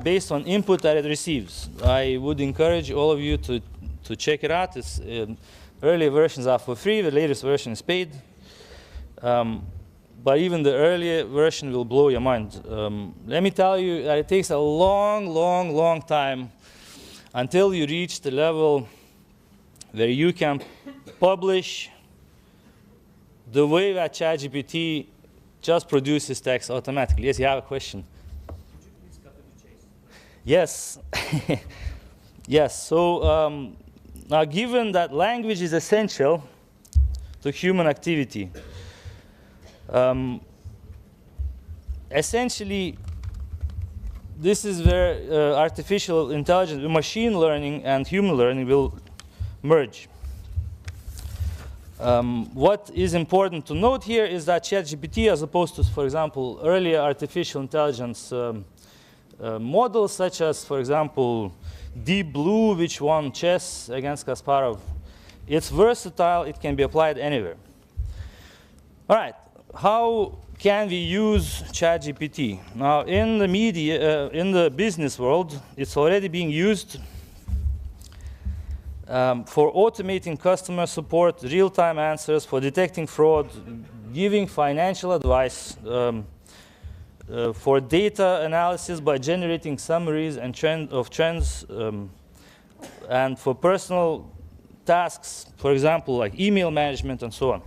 based on input that it receives. I would encourage all of you to to check it out. It's, early versions are for free, the latest version is paid. But even the earlier version will blow your mind. Let me tell you that it takes a long time until you reach the level where you can publish the way that ChatGPT just produces text automatically. Yes, you have a question. Yes. Yes, so now given that language is essential to human activity, essentially this is where artificial intelligence, machine learning and human learning will merge. What is important to note here is that ChatGPT, as opposed to, for example, earlier artificial intelligence models such as, for example, Deep Blue, which won chess against Kasparov, it's versatile, it can be applied anywhere. All right, how can we use ChatGPT? Now, in the media, in the business world, it's already being used for automating customer support, real-time answers, for detecting fraud, giving financial advice, for data analysis by generating summaries and trends, and for personal tasks, for example, like email management and so on.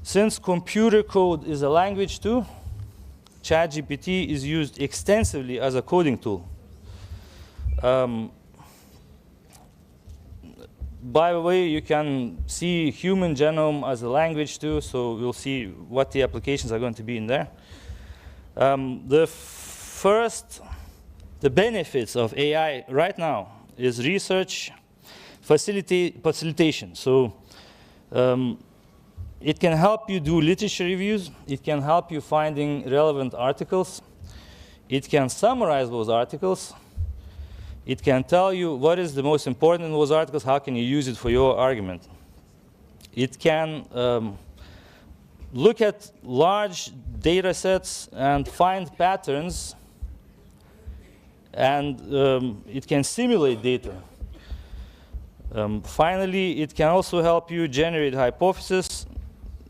Since computer code is a language too, ChatGPT is used extensively as a coding tool. By the way, you can see human genome as a language too, so we'll see what the applications are going to be in there. The benefits of AI right now is research facilitation. So it can help you do literature reviews. It can help you finding relevant articles. It can summarize those articles. It can tell you what is the most important in those articles, how can you use it for your argument. It can look at large data sets and find patterns, and it can simulate data. Finally, it can also help you generate hypotheses.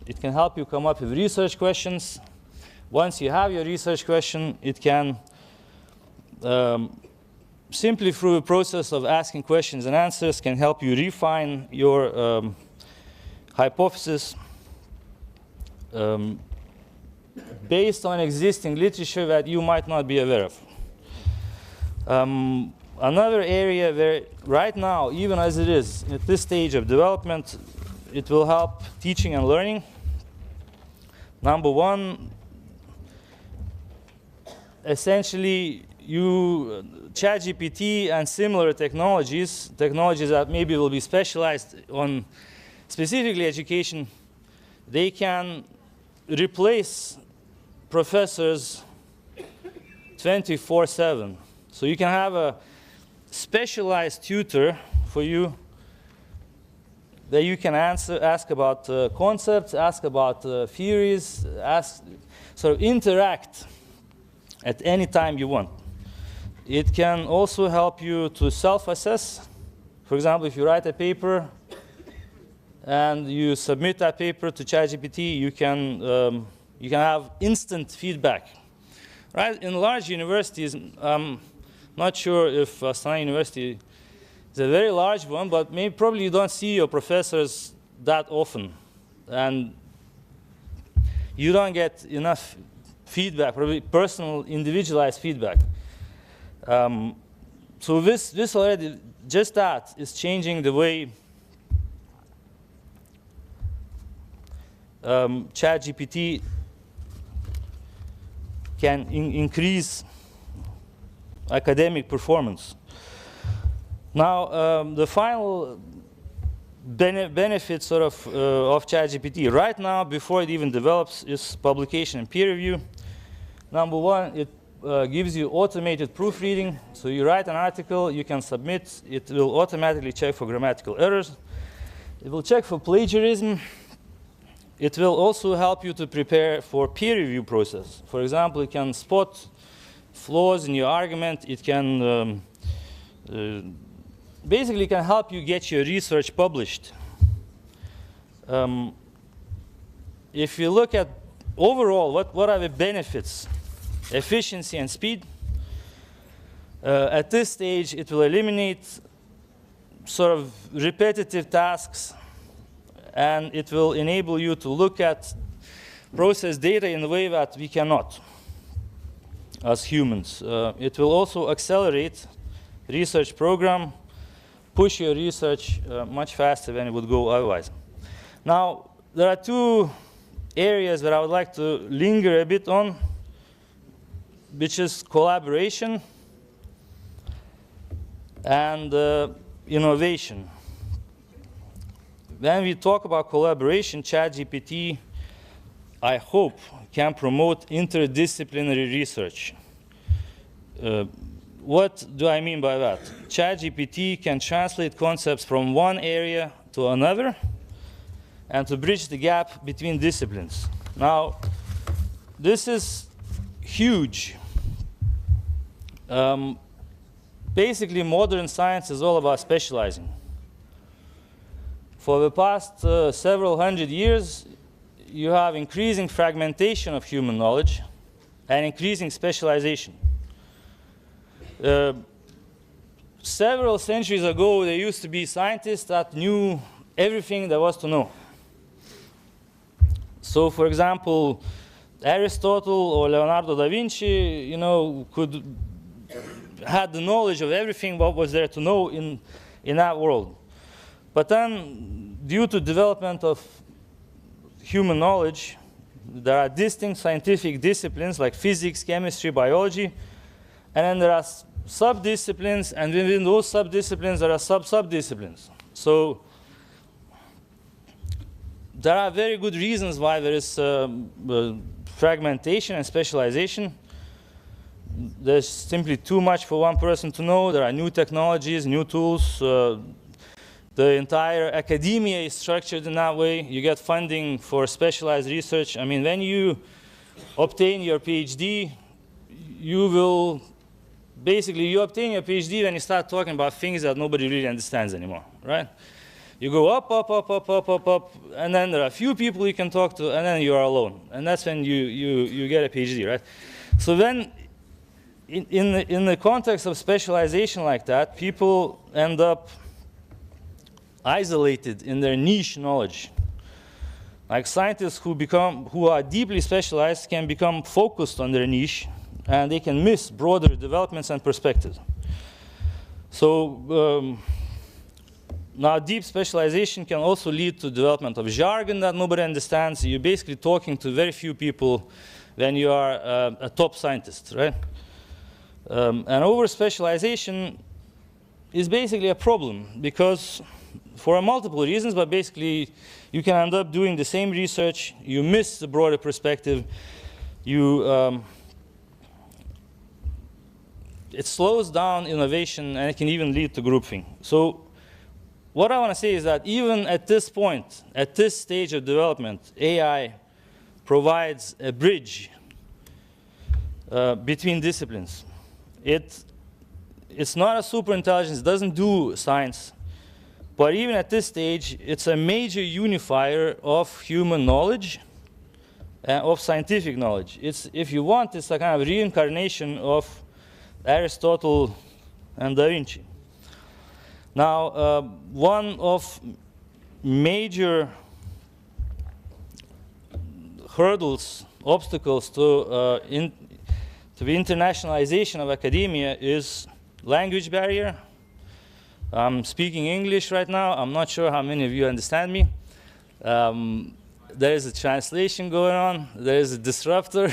It can help you come up with research questions. Once you have your research question, it can simply through a process of asking questions and answers can help you refine your hypothesis based on existing literature that you might not be aware of. Another area where right now, even as it is at this stage of development, it will help teaching and learning. Number one, essentially, ChatGPT and similar technologies that maybe will be specialized on specifically education, they can replace professors 24/7. So you can have a specialized tutor for you that you can ask about concepts, ask about theories, sort of interact at any time you want. It can also help you to self-assess. For example, if you write a paper and you submit that paper to ChatGPT, you can have instant feedback. Right? In large universities, I'm not sure if Astana University is a very large one, but probably you don't see your professors that often, and you don't get enough feedback, probably personal, individualized feedback. So this already, just that, is changing the way ChatGPT can increase academic performance. Now, the final benefit sort of ChatGPT right now, before it even develops, is publication and peer review. Number one, it gives you automated proofreading. So you write an article, you can submit, it will automatically check for grammatical errors. It will check for plagiarism. It will also help you to prepare for peer review process. For example, it can spot flaws in your argument. It can basically can help you get your research published. If you look at overall, what are the benefits? Efficiency and speed. At this stage, it will eliminate sort of repetitive tasks, and it will enable you to look at process data in a way that we cannot as humans. It will also accelerate research program, push your research much faster than it would go otherwise. Now, there are two areas that I would like to linger a bit on, which is collaboration and innovation. When we talk about collaboration, ChatGPT, I hope, can promote interdisciplinary research. What do I mean by that? ChatGPT can translate concepts from one area to another and to bridge the gap between disciplines. Now, this is huge. Basically, modern science is all about specializing. For the past several hundred years, you have increasing fragmentation of human knowledge and increasing specialization. Several centuries ago, there used to be scientists that knew everything there was to know. So, for example, Aristotle or Leonardo da Vinci, had the knowledge of everything what was there to know in that world. But then, due to development of human knowledge, there are distinct scientific disciplines like physics, chemistry, biology, and then there are sub-disciplines, and within those sub-disciplines, there are sub-sub-disciplines. So there are very good reasons why there is fragmentation and specialization. There's simply too much for one person to know. There are new technologies, new tools. The entire academia is structured in that way. You get funding for specialized research. I mean, when you obtain your PhD, you will basically, you obtain your PhD when you start talking about things that nobody really understands anymore, right? You go up, up, up, up, up, up, up, and then there are a few people you can talk to, and then you are alone. And that's when you get a PhD, right? So then, in the context of specialization like that, people end up isolated in their niche knowledge. Like scientists who are deeply specialized can become focused on their niche, and they can miss broader developments and perspectives. So now deep specialization can also lead to development of jargon that nobody understands. You're basically talking to very few people when you are a top scientist, right? And over-specialization is basically a problem because for multiple reasons, but basically you can end up doing the same research, you miss the broader perspective, it slows down innovation and it can even lead to groupthink. So what I want to say is that even at this point, at this stage of development, AI provides a bridge between disciplines. It's not a super intelligence, it doesn't do science, but even at this stage, it's a major unifier of human knowledge, of scientific knowledge. If you want, it's a kind of reincarnation of Aristotle and Da Vinci. Now, one of major hurdles, obstacles to the internationalization of academia is language barrier. I'm speaking English right now. I'm not sure how many of you understand me. There is a translation going on. There is a disruptor.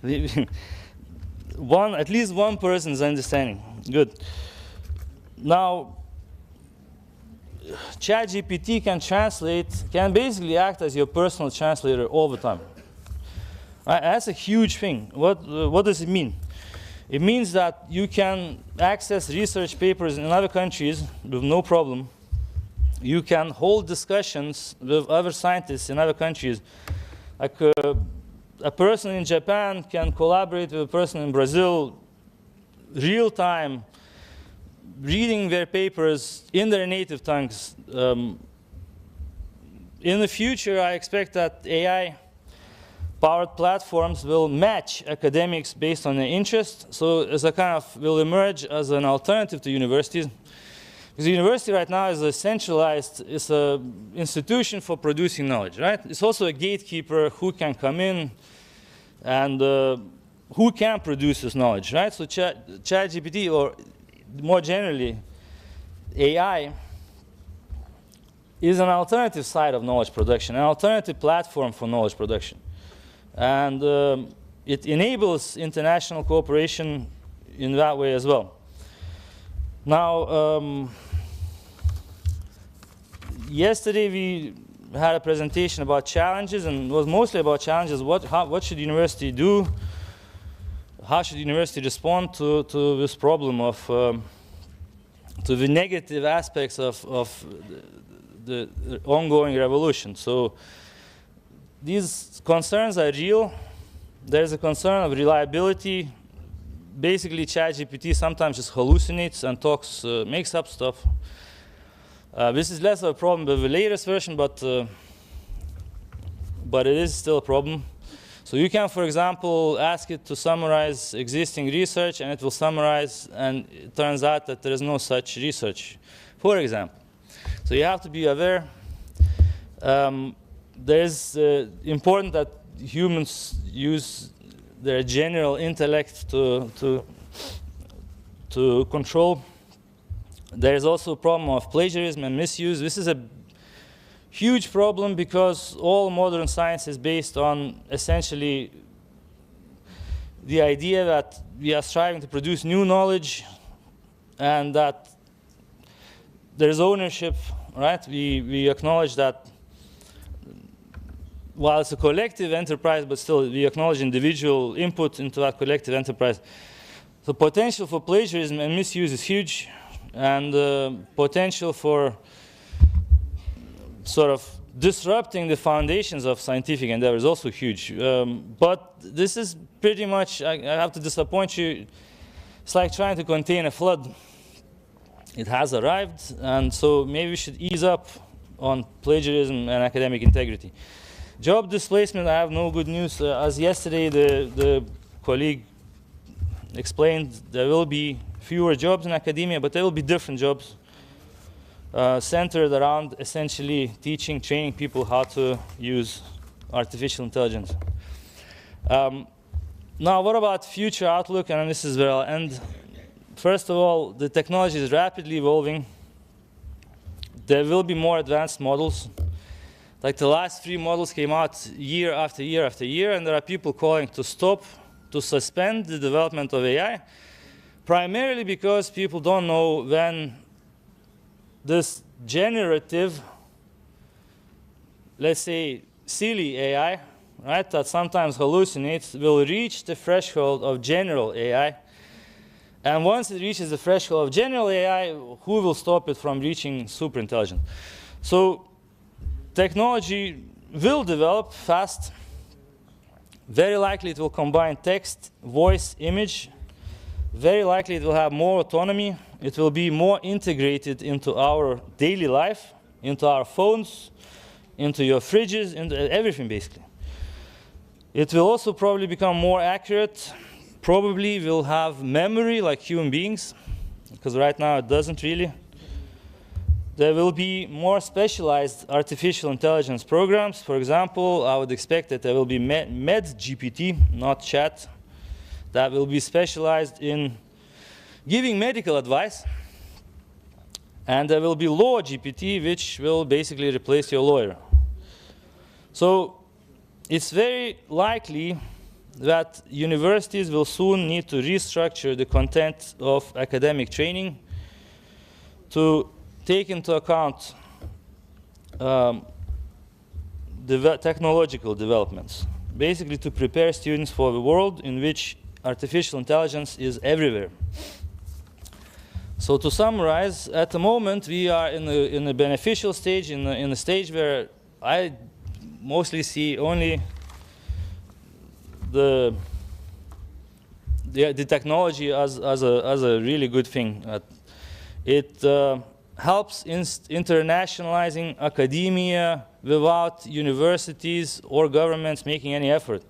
At least one person is understanding. Good. Now, ChatGPT can basically act as your personal translator all the time. Right? That's a huge thing. What does it mean? It means that you can access research papers in other countries with no problem. You can hold discussions with other scientists in other countries. Like a person in Japan can collaborate with a person in Brazil real time reading their papers in their native tongues. In the future, I expect that AI-powered platforms will match academics based on their interest, so as a kind of will emerge as an alternative to universities. Because the university right now is a centralized, it's an institution for producing knowledge, right? It's also a gatekeeper who can come in and who can produce this knowledge, right? So ChatGPT, or more generally, AI, is an alternative side of knowledge production, an alternative platform for knowledge production. And it enables international cooperation in that way as well. Now, yesterday we had a presentation about challenges, and it was mostly about challenges. What should university do? How should university respond to this problem of, to the negative aspects of the ongoing revolution? So these concerns are real. There's a concern of reliability. Basically, ChatGPT sometimes just hallucinates and talks, makes up stuff. This is less of a problem with the latest version, but it is still a problem. So you can, for example, ask it to summarize existing research, and it will summarize, and it turns out that there is no such research, for example. So you have to be aware. There's important that humans use their general intellect to control. There is also a problem of plagiarism and misuse. This is a huge problem because all modern science is based on essentially the idea that we are striving to produce new knowledge and that there is ownership, right? We acknowledge that while it's a collective enterprise, but still we acknowledge individual input into that collective enterprise. The potential for plagiarism and misuse is huge, and the potential for sort of disrupting the foundations of scientific endeavor is also huge. But this is pretty much, I have to disappoint you, it's like trying to contain a flood. It has arrived, and so maybe we should ease up on plagiarism and academic integrity. Job displacement, I have no good news. As yesterday the colleague explained, there will be fewer jobs in academia, but there will be different jobs centered around essentially teaching, training people how to use artificial intelligence. Now, what about future outlook? And this is where I'll end. First of all, the technology is rapidly evolving. There will be more advanced models. Like the last 3 models came out year after year after year, and there are people calling to stop, to suspend the development of AI, primarily because people don't know when this generative, let's say, silly AI, right, that sometimes hallucinates, will reach the threshold of general AI. And once it reaches the threshold of general AI, who will stop it from reaching super intelligent? So technology will develop fast. Very likely it will combine text, voice, image. Very likely it will have more autonomy. It will be more integrated into our daily life, into our phones, into your fridges, into everything basically. It will also probably become more accurate. Probably will have memory like human beings, because right now it doesn't really. There will be more specialized artificial intelligence programs. For example, I would expect that there will be MedGPT, not chat, that will be specialized in giving medical advice. And there will be Law GPT, which will basically replace your lawyer. So it's very likely that universities will soon need to restructure the content of academic training to take into account technological developments, basically to prepare students for the world in which artificial intelligence is everywhere. So to summarize, at the moment we are in a beneficial stage, in a stage where I mostly see only the technology as a really good thing. It helps in internationalizing academia without universities or governments making any effort.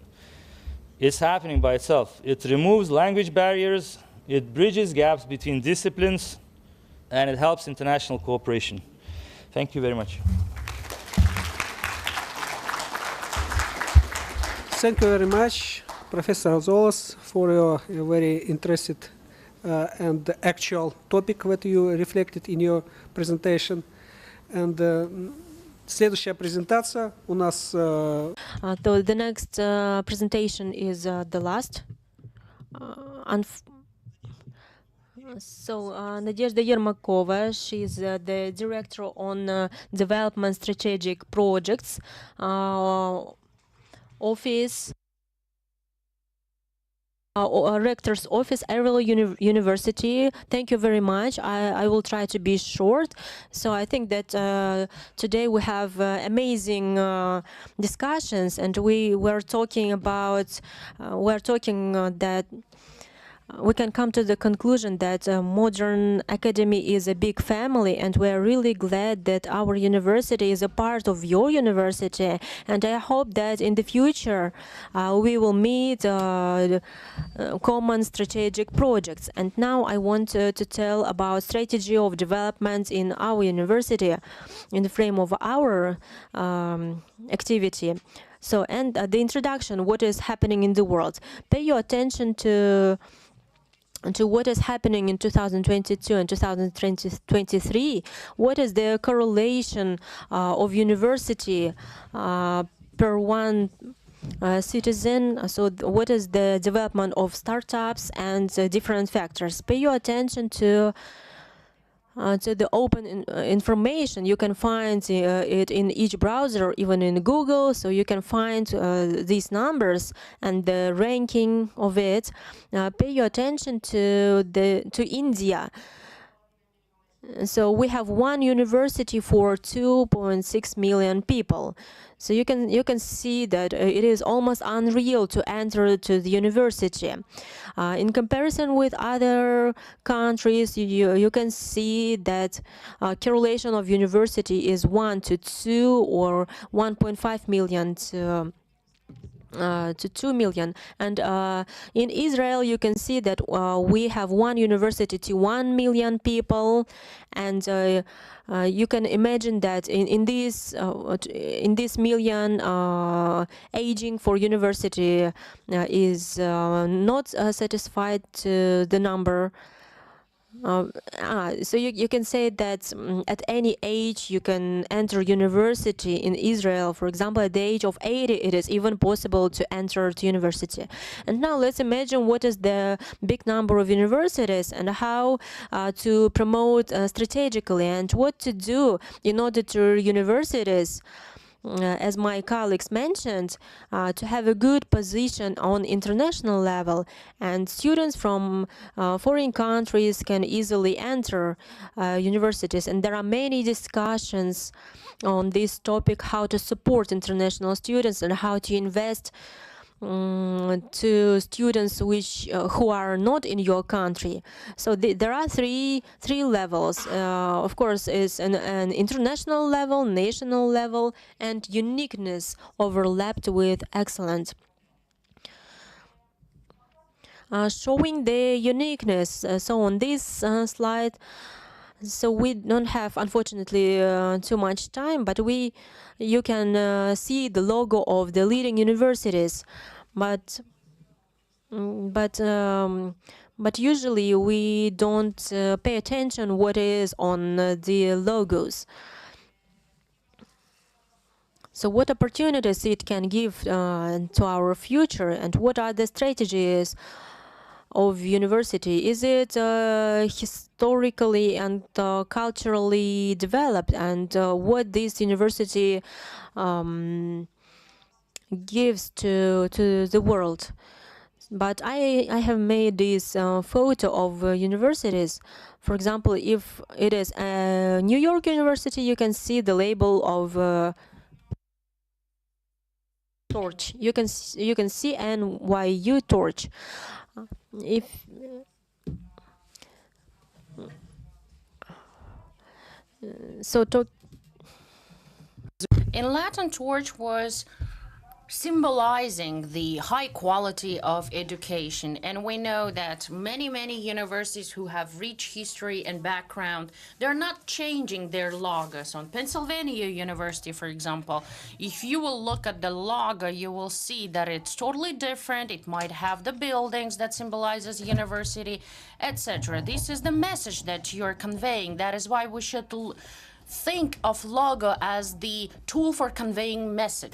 It's happening by itself. It removes language barriers, it bridges gaps between disciplines, and it helps international cooperation. Thank you very much. Thank you very much, Professor Zolos, for your very interested and actual topic that you reflected in your presentation. And следующая презентация у нас. The next presentation is the last. So Nadezhda Yermakova, she's the director on development strategic projects office. Rector's office, Ariel University. Thank you very much. I will try to be short. So I think that today we have amazing discussions, and we were talking about that we can come to the conclusion that modern academy is a big family, and we are really glad that our university is a part of your university. And I hope that in the future we will meet common strategic projects. And now I want to tell about strategy of development in our university in the frame of our activity. So, and the introduction, what is happening in the world. Pay your attention to what is happening in 2022 and 2023. What is the correlation of university per one citizen? So what is the development of startups and different factors? Pay your attention to the open information. You can find it in each browser, even in Google, so you can find these numbers and the ranking of it. Pay your attention to India. So we have one university for 2.6 million people. So you can see that it is almost unreal to enter to the university. In comparison with other countries, you can see that correlation of university is 1 to 2 or 1.5 million to 2 million. And in Israel, you can see that we have one university to 1 million people, and you can imagine that in this million, aging for university is not satisfied to the number. So you can say that at any age you can enter university in Israel. For example, at the age of 80, it is even possible to enter to university. And now let's imagine what is the big number of universities and how to promote strategically and what to do in order to universities, as my colleagues mentioned, to have a good position on international level, and students from foreign countries can easily enter universities. And there are many discussions on this topic, how to support international students and how to invest to students who are not in your country. So there are three levels. Of course, is an international level, national level, and uniqueness overlapped with excellence. Showing the uniqueness. So on this slide, so we don't have, unfortunately, too much time, but you can see the logo of the leading universities, but usually we don't pay attention what is on the logos. So what opportunities it can give to our future, and what are the strategies of university? Is it historically and culturally developed, and what this university gives to the world? But I have made this photo of universities. For example, if it is a New York University, you can see the label of torch. You can see NYU torch. In Latin, torch was symbolizing the high quality of education. And we know that many universities who have rich history and background, they're not changing their logos. On Pennsylvania University, for example, if you will look at the logo, you will see that it's totally different. It might have the buildings that symbolizes university, etc. This is the message that you're conveying. That is why we should think of logo as the tool for conveying message.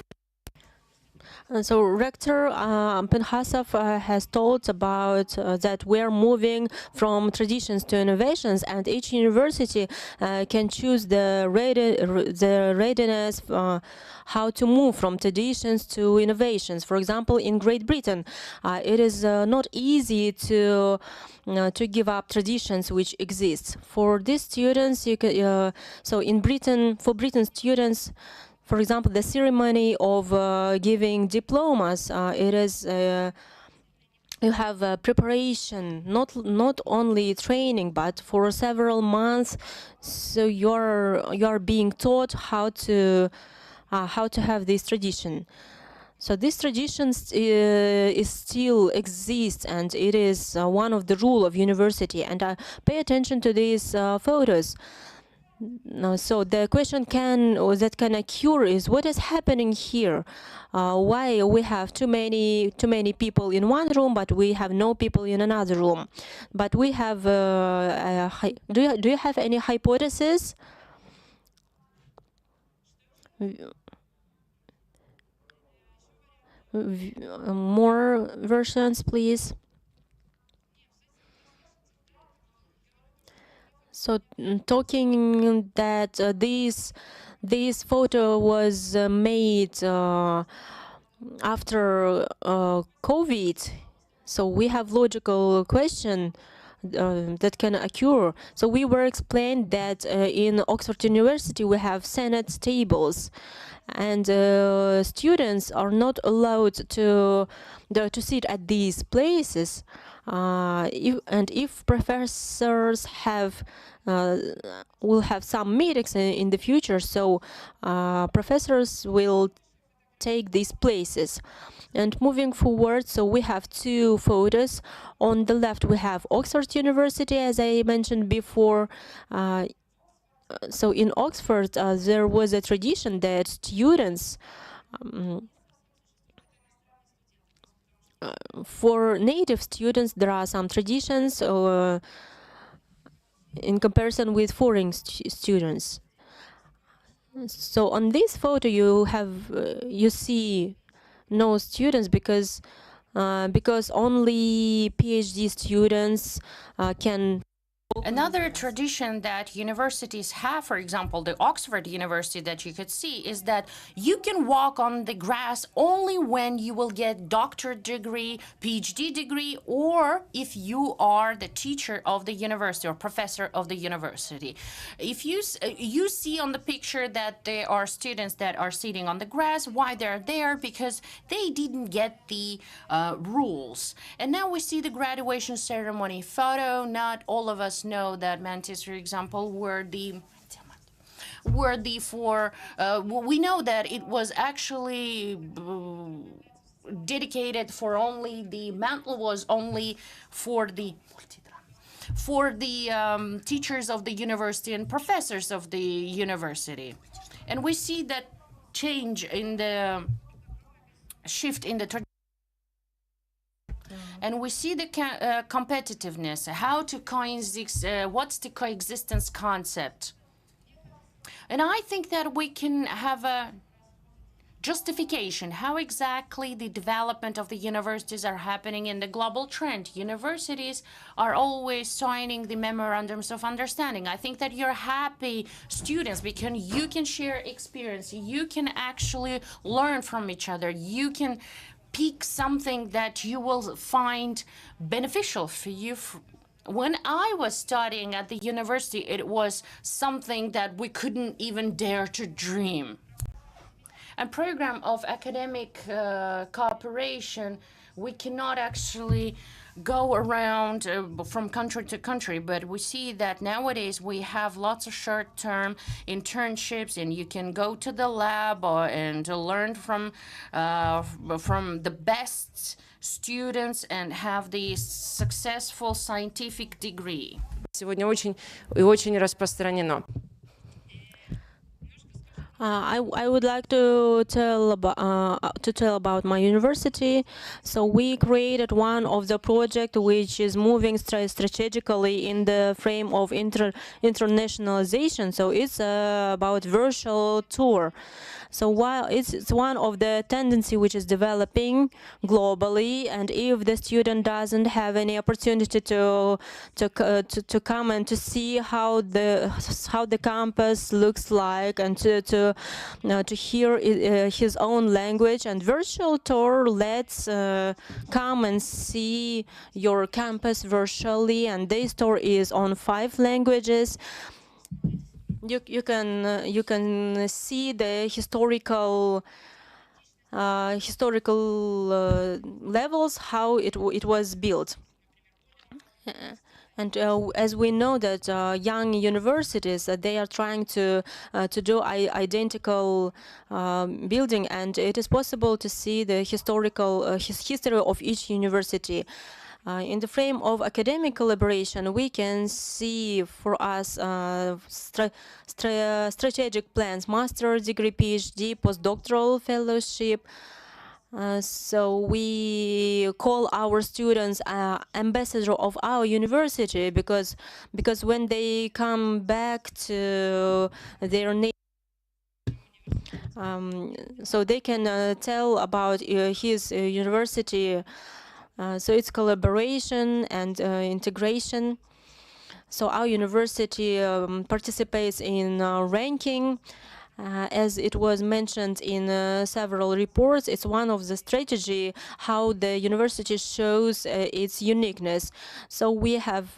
And so Rector Penhasov has told about that we're moving from traditions to innovations, and each university can choose the readiness how to move from traditions to innovations. For example, in Great Britain, it is not easy to give up traditions which exist. For these students, you can, so in Britain, for Britain students, for example, the ceremony of giving diplomas, it is you have preparation, not only training, but for several months. So you're being taught how to have this tradition. So this tradition is still exists, and it is one of the rule of university. And pay attention to these photos. So the question that can occur is, what is happening here? Why we have too many people in one room, but we have no people in another room? But we have. Do you have any hypothesis? More versions, please. So, talking that this photo was made after COVID, so we have logical question that can occur. So we were explained that in Oxford University we have Senate tables, and students are not allowed to sit at these places. If professors will have some meetings in the future, so professors will take these places. And moving forward, so we have two photos. On the left we have Oxford University, as I mentioned before. So in Oxford there was a tradition that students for native students, there are some traditions in comparison with foreign students. So on this photo, you see no students because only PhD students can. Another tradition that universities have, for example, the Oxford University that you could see, is that you can walk on the grass only when you will get doctorate degree, PhD degree, or if you are the teacher of the university or professor of the university. If you see on the picture that there are students that are sitting on the grass, why they're there? Because they didn't get the rules. And now we see the graduation ceremony photo. Not all of us know that Mantis, for example, we know that it was actually dedicated for only the mantle was only for the teachers of the university and professors of the university. And we see that change in the shift in the tradition. And we see the competitiveness, how to coexist, what's the coexistence concept. And I think that we can have a justification how exactly the development of the universities are happening in the global trend. Universities are always signing the memorandums of understanding. I think that you're happy students because you can share experience, you can actually learn from each other, you can pick something that you will find beneficial for you. When I was studying at the university, it was something that we couldn't even dare to dream. A program of academic cooperation we cannot actually go around from country to country, but we see that nowadays we have lots of short-term internships, and you can go to the lab and learn from the best students and have the successful scientific degree. Сегодня очень распространено. I would like to tell about my university. So we created one of the project which is moving strategically in the frame of internationalization. So it's about virtual tour. So while it's one of the tendency which is developing globally, and if the student doesn't have any opportunity to come and to see how the campus looks like, and to hear his own language, and virtual tour lets come and see your campus virtually, and this tour is on 5 languages. You can see the historical levels, how it was built. And as we know that young universities, they are trying to do identical building, and it is possible to see the historical history of each university. In the frame of academic collaboration, we can see for us strategic plans, master's degree, PhD, postdoctoral fellowship. So we call our students ambassador of our university, because when they come back to their native, so they can tell about his university. So it's collaboration and integration. So our university participates in ranking. As it was mentioned in several reports, it's one of the strategy how the university shows its uniqueness. So we have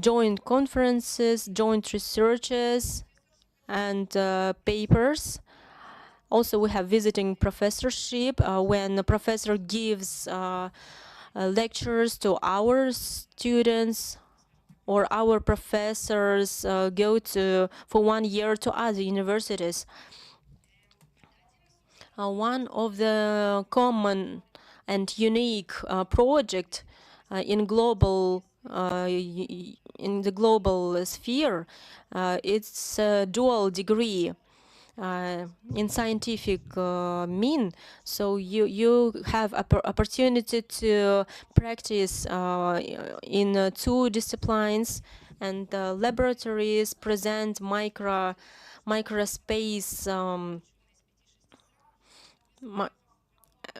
joint conferences, joint researches, and papers. Also, we have visiting professorship when a professor gives lectures to our students, or our professors go for 1 year to other universities. One of the common and unique project in the global sphere, it's a dual degree. In scientific mean, so you have opportunity to practice in 2 disciplines, and laboratories present microspace,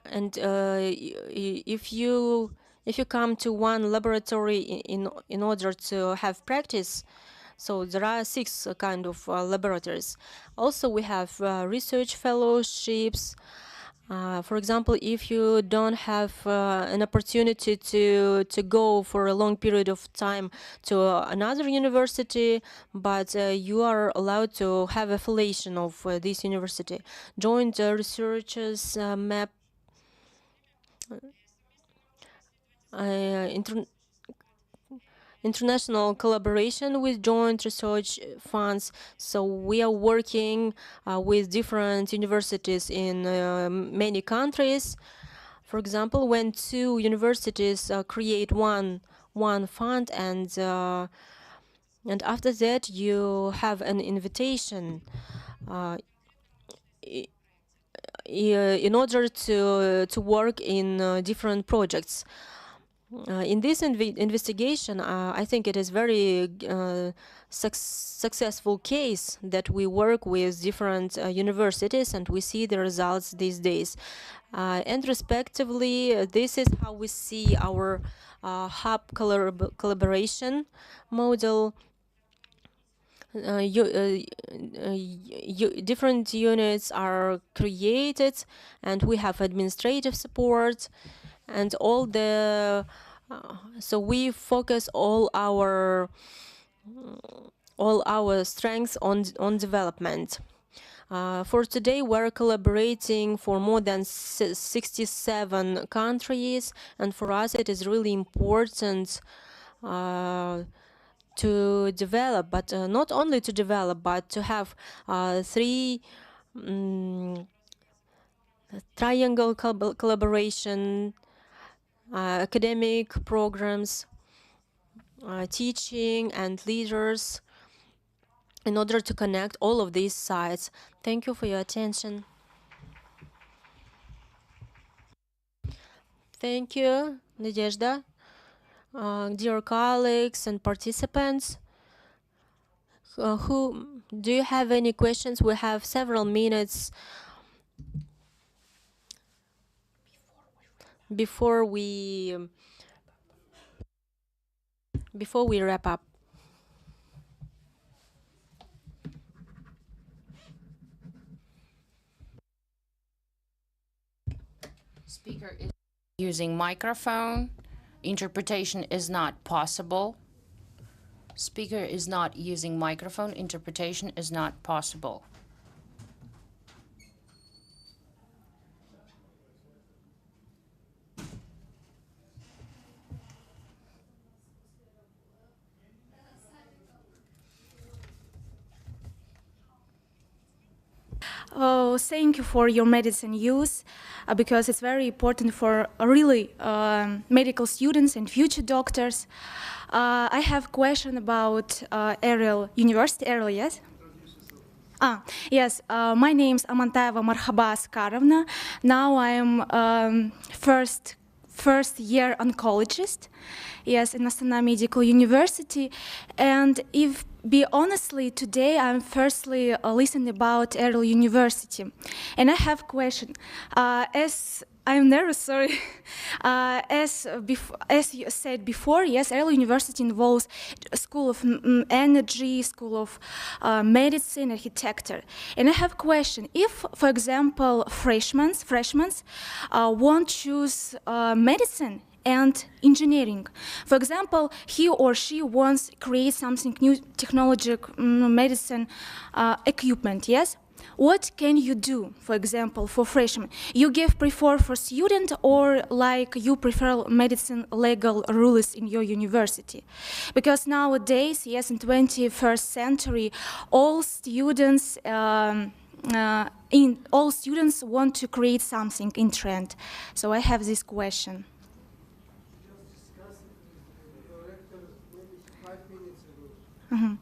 and if you come to one laboratory in order to have practice. So there are 6 kind of laboratories. Also, we have research fellowships. For example, if you don't have an opportunity to go for a long period of time to another university, but you are allowed to have affiliation of this university. Joint researchers map international collaboration with joint research funds. So we are working with different universities in many countries. For example, when 2 universities create one fund, and after that you have an invitation in order to work in different projects. In this investigation, I think it is very successful case that we work with different universities, and we see the results these days. And respectively, this is how we see our hub collaboration model. Different units are created, and we have administrative support. And all the so we focus all our strengths on development. For today, we're collaborating for more than 67 countries, and for us it is really important to develop, but not only to develop, but to have three triangle collaboration, academic programs, teaching and leaders, in order to connect all of these sides. Thank you for your attention. Thank you, Nadezhda. Dear colleagues and participants, do you have any questions? We have several minutes before we wrap up. Speaker is using microphone. Interpretation is not possible. Speaker is not using microphone. Interpretation is not possible. Oh, thank you for your medicine use, because it's very important for really medical students and future doctors. I have a question about Ariel University. Ariel, yes? Yes, my name is Amantayeva Marhaba Askarovna. Now I am first year oncologist, yes, in Astana Medical University. And if be honestly, today I'm firstly listening about Ariel University. And I have a question. As I'm nervous, sorry. As you said before, yes, Ariel University involves School of Energy, School of Medicine, Architecture. And I have a question. If, for example, freshmen want to choose medicine and engineering. For example, he or she wants to create something new, technology, medicine equipment, yes? What can you do, for example, for freshmen? You prefer for student, or like you prefer medicine legal rules in your university? Because nowadays, yes, in 21st century, all students want to create something in trend. So I have this question. Mm-hmm.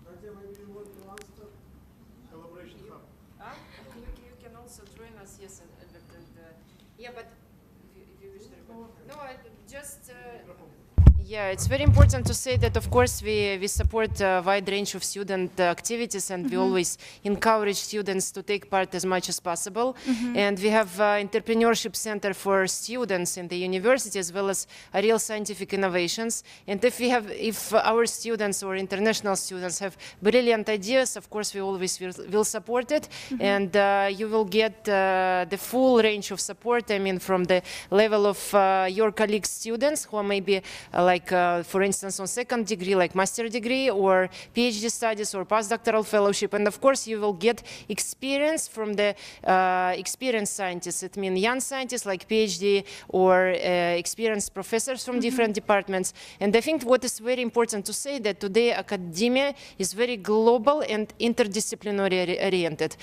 You can also join us, yes, yeah, but if you wish to no, just yeah, it's very important to say that, of course, we support a wide range of student activities, and we always encourage students to take part as much as possible. And we have entrepreneurship center for students in the university, as well as Ariel Scientific Innovations. And if our students or international students have brilliant ideas, of course, we always will support it. And you will get the full range of support, I mean, from the level of your colleague students who are maybe for instance, on second degree, like master degree, or PhD studies, or postdoctoral fellowship. And of course, you will get experience from the experienced scientists. It means young scientists like PhD, or experienced professors from different departments. And I think what is very important to say that today academia is very global and interdisciplinary oriented.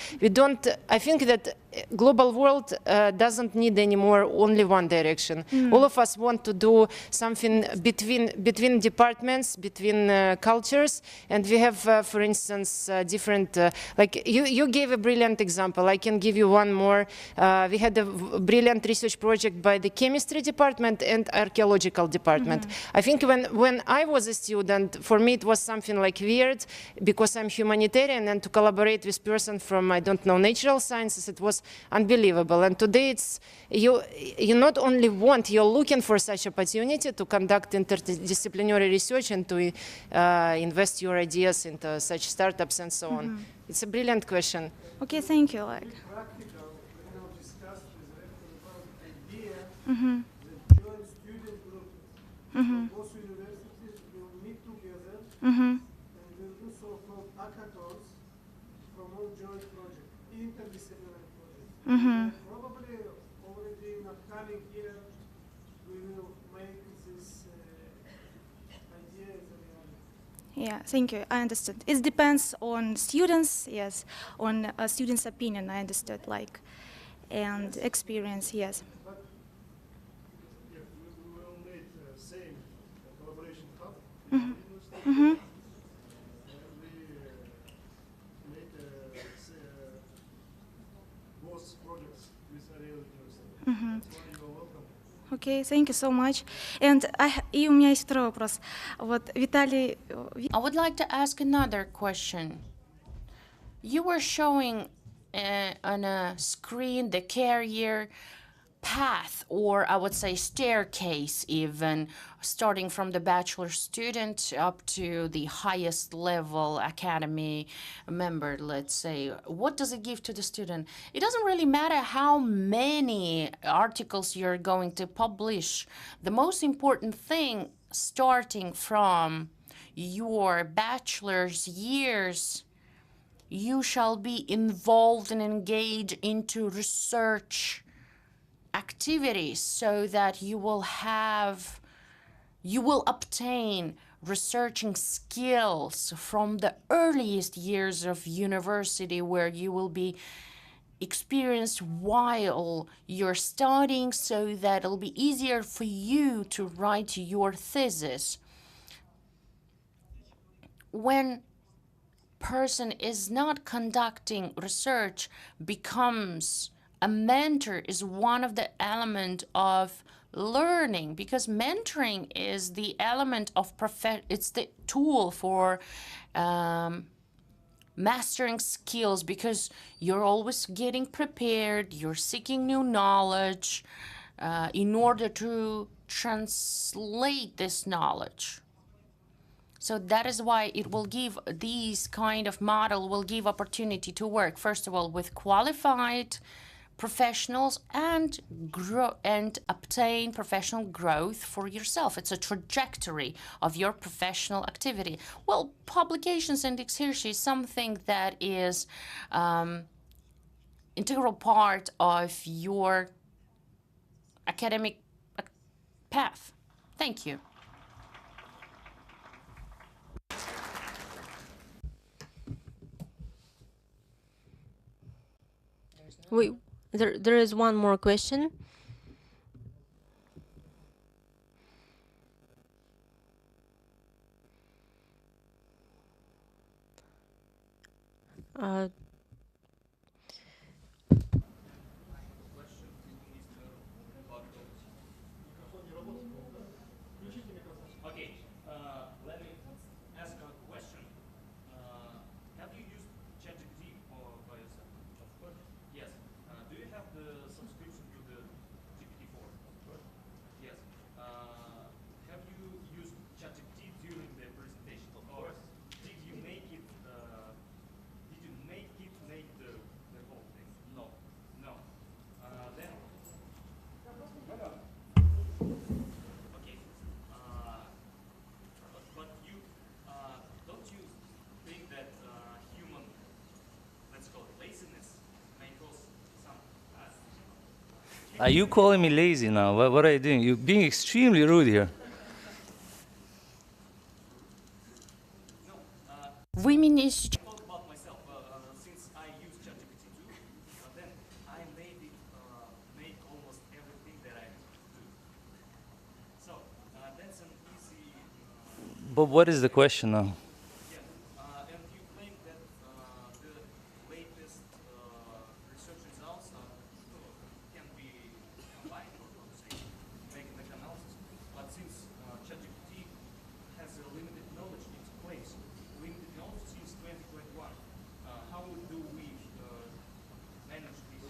I think that global world doesn't need anymore only one direction. All of us want to do something between departments, between cultures, and we have, for instance, different, like you gave a brilliant example. I can give you one more. We had a brilliant research project by the chemistry department and archaeological department. I think when I was a student, for me it was something like weird, because I'm humanitarian, and to collaborate with person from, I don't know, natural sciences, it was unbelievable. And today it's, you not only want, you're looking for such opportunity to conduct interdisciplinary research and to invest your ideas into such startups and so on. It's a brilliant question. Okay, thank you. Both universities will meet together and will do so-called hackathons from all joint projects. interdisciplinary project. Mm-hmm. Probably already in upcoming year we will make this idea as a reality. Yeah, thank you. I understood. It depends on students, yes, on students' opinion. I understood, like, and experience, yes. But yeah, we will make same collaboration hub. Mm-hmm. Mm-hmm. We made both projects with Ariel University. Mm-hmm. That's why you are welcome. Okay, thank you so much. And и у меня есть второй вопрос. Вот Виталий. I would like to ask another question. You were showing on a screen the career path, or I would say staircase even, starting from the bachelor student up to the highest level academy member, let's say. What does it give to the student? It doesn't really matter how many articles you're going to publish. The most important thing, starting from your bachelor's years, you shall be involved and engaged into research activities so that you will obtain researching skills from the earliest years of university, where you will be experienced while you're studying, so that it'll be easier for you to write your thesis. When person is not conducting research, becomes a mentor, is one of the element of learning, because mentoring is the element of it's the tool for mastering skills, because you're always getting prepared, you're seeking new knowledge in order to translate this knowledge. So that is why it will give, these kind of model will give opportunity to work, first of all, with qualified professionals and grow and obtain professional growth for yourself. It's a trajectory of your professional activity. Well, publications and exercise is something that is integral part of your academic path. Thank you. There is one more question. Let me ask a question. Have you used ChatGPT by yourself? Of course. Yes. Do you have the subscription to the GPT-4? Of course. Yes. Have you used ChatGPT during the presentation? Of course. Did you make it? Make the whole thing? No. No. Then. Okay. But you don't you think that human, let's call it laziness, may cause some? Are you calling me lazy now? What are you doing? You're being extremely rude here. Women is. Talk about myself. Since I use ChatGPT too, then I made it make almost everything that I do. So that's an easy. But what is the question now? Yeah, and you claim that the latest research results can be combined, or say, make analysis. But since ChatGPT has a limited knowledge in its place, limited knowledge since 2021, how do we manage this?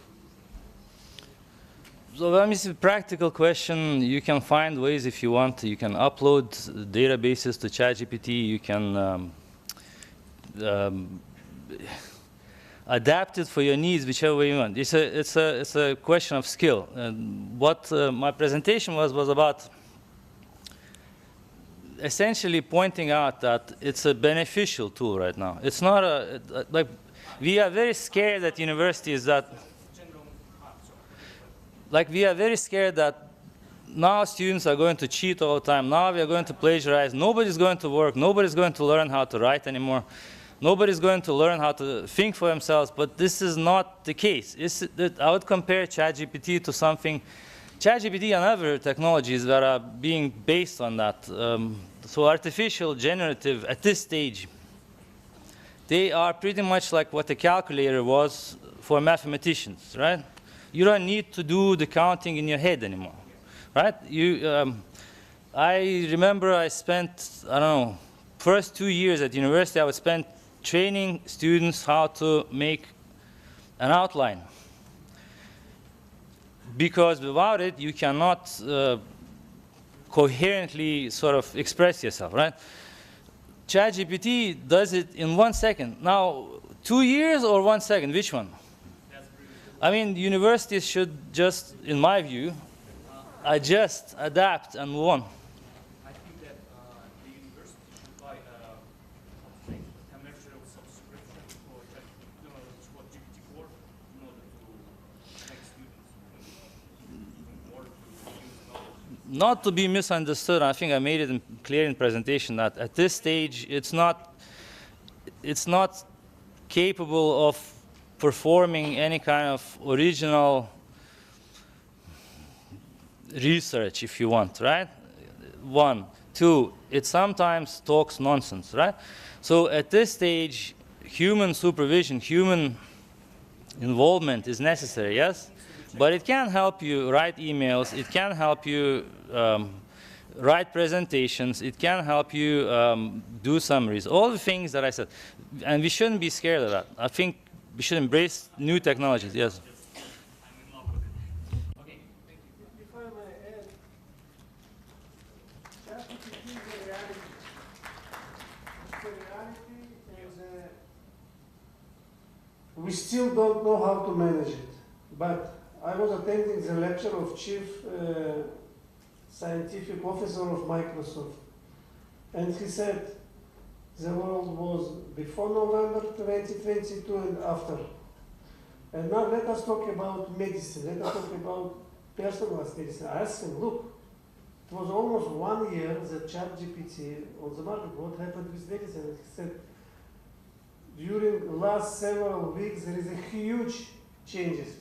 So let me see, practical question. You can find ways if you want. You can upload databases to ChatGPT. You can adapt it for your needs, whichever way you want. It's a question of skill. And what my presentation was about essentially pointing out that it's a beneficial tool right now. It's not like we are very scared at universities that, like, we are very scared that now students are going to cheat all the time. Now we are going to plagiarize. Nobody's going to work. Nobody's going to learn how to write anymore. Nobody's going to learn how to think for themselves. But this is not the case. I would compare ChatGPT to something. ChatGPT and other technologies that are being based on that. So artificial generative at this stage, they are pretty much like what a calculator was for mathematicians, right? You don't need to do the counting in your head anymore, right? I remember I spent, I don't know, first 2 years at university, I would spend training students how to make an outline. Because without it, you cannot coherently sort of express yourself, right? ChatGPT does it in 1 second. Now, 2 years or 1 second, which one? I mean, universities should just, in my view, adjust, adapt, and move on. I think that the university should buy a commercial subscription for GPT-4 in order to make students more to use knowledge. Not to be misunderstood, I think I made it clear in presentation that at this stage, it's not capable of performing any kind of original research, if you want, right? 1. 2, it sometimes talks nonsense, right? So at this stage, human supervision, human involvement is necessary, yes? But it can help you write emails, it can help you write presentations, it can help you do summaries, all the things that I said. And we shouldn't be scared of that. I think we should embrace new technologies, yes. We still don't know how to manage it, but I was attending the lecture of Chief Scientific Officer of Microsoft, and he said the world was before November 2022 and after. And now let us talk about medicine, let us talk about personalized medicine. I asked him, look, it was almost 1 year that ChatGPT on the market, what happened with medicine? And he said, during the last several weeks, there is a huge changes.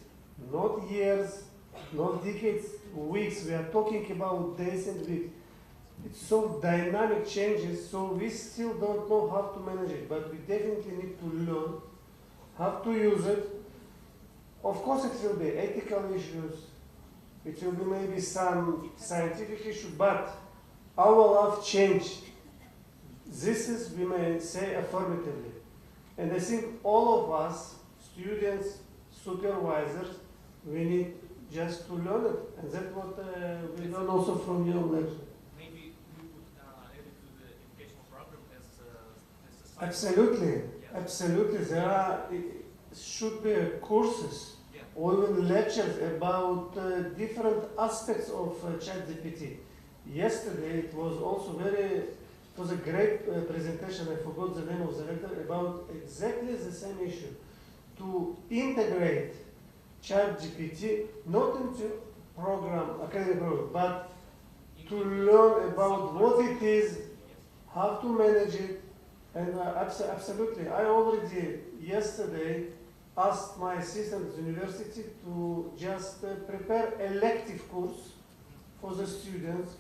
Not years, not decades, weeks. We are talking about days and weeks. It's so dynamic changes, so we still don't know how to manage it, but we definitely need to learn how to use it. Of course, it will be ethical issues. It will be maybe some scientific issue, but our life changed. This is, we may say, affirmatively. And I think all of us, students, supervisors, we need just to learn it. And that's what we learn also from your lecture. Maybe we would add it to the educational program as a Absolutely, yeah. absolutely. There are, should be courses or even lectures about different aspects of ChatGPT. Yesterday it was also it was a great presentation, I forgot the name of the lecture, about exactly the same issue. To integrate ChatGPT, not into academic program, but to learn about what it is, how to manage it, and absolutely. I already yesterday asked my assistant at the university to just prepare elective course for the students,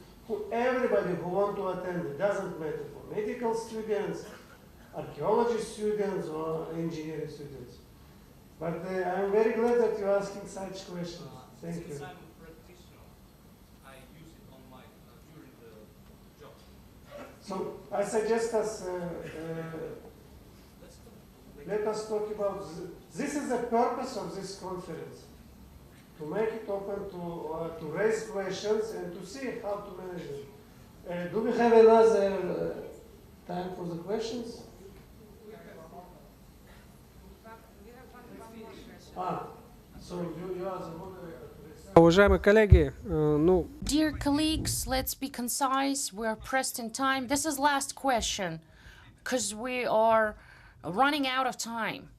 everybody who want to attend, it doesn't matter, for medical students, archaeology students, or engineering students. But I'm very glad that you're asking such questions. Thank you. Since I'm a practitioner, I use it on my during the job. So I suggest us let us talk about this is the purpose of this conference, to make it open to raise questions and to see how to manage it. Do we have another time for the questions? So you are the moderator. Уважаемые коллеги, Dear colleagues, let's be concise. We're pressed in time. This is last question, because we are running out of time.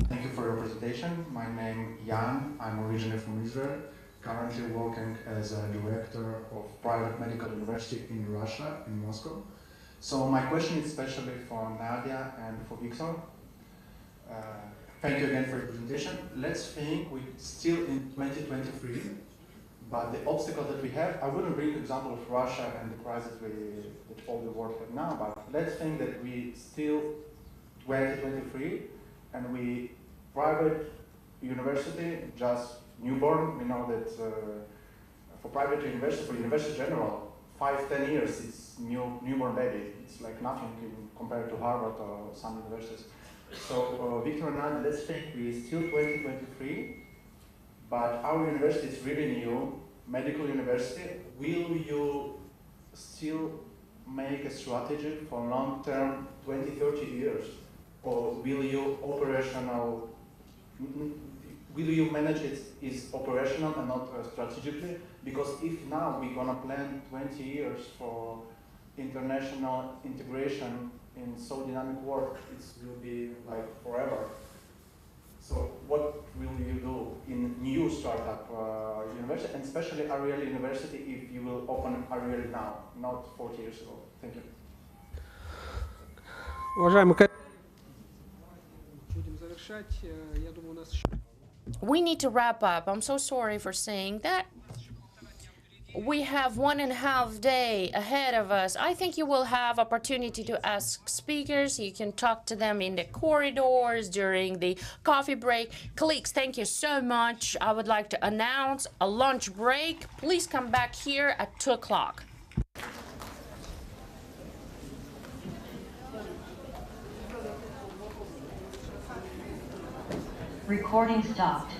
Thank you for your presentation. My name is Jan. I'm originally from Israel, currently working as a director of Private Medical University in Russia, in Moscow. So my question is especially for Nadia and for Victor. Thank you again for your presentation. Let's think we're still in 2023, but the obstacle that we have, I wouldn't bring the example of Russia and the crisis that all the world have now, but let's think that we still 2023 and we private university, just newborn. We know that for private university, for university general, 5-10 years, it's newborn baby. It's like nothing compared to Harvard or some universities. So Victor and I, let's think we're still 2023, but our university is really new, medical university. Will you still make a strategy for long-term 20-30 years? Or will you manage it is operational and not strategically? Because if now we're gonna plan 20 years for international integration in so dynamic work, it will be like forever. So what will you do in new startup university, and especially Ariel University, if you will open Ariel now, not 40 years ago? Thank you. We need to wrap up. I'm so sorry for saying that. We have 1.5 days ahead of us. I think you will have opportunity to ask speakers. You can talk to them in the corridors during the coffee break. Colleagues, thank you so much. I would like to announce a lunch break. Please come back here at 2 o'clock. Recording stopped.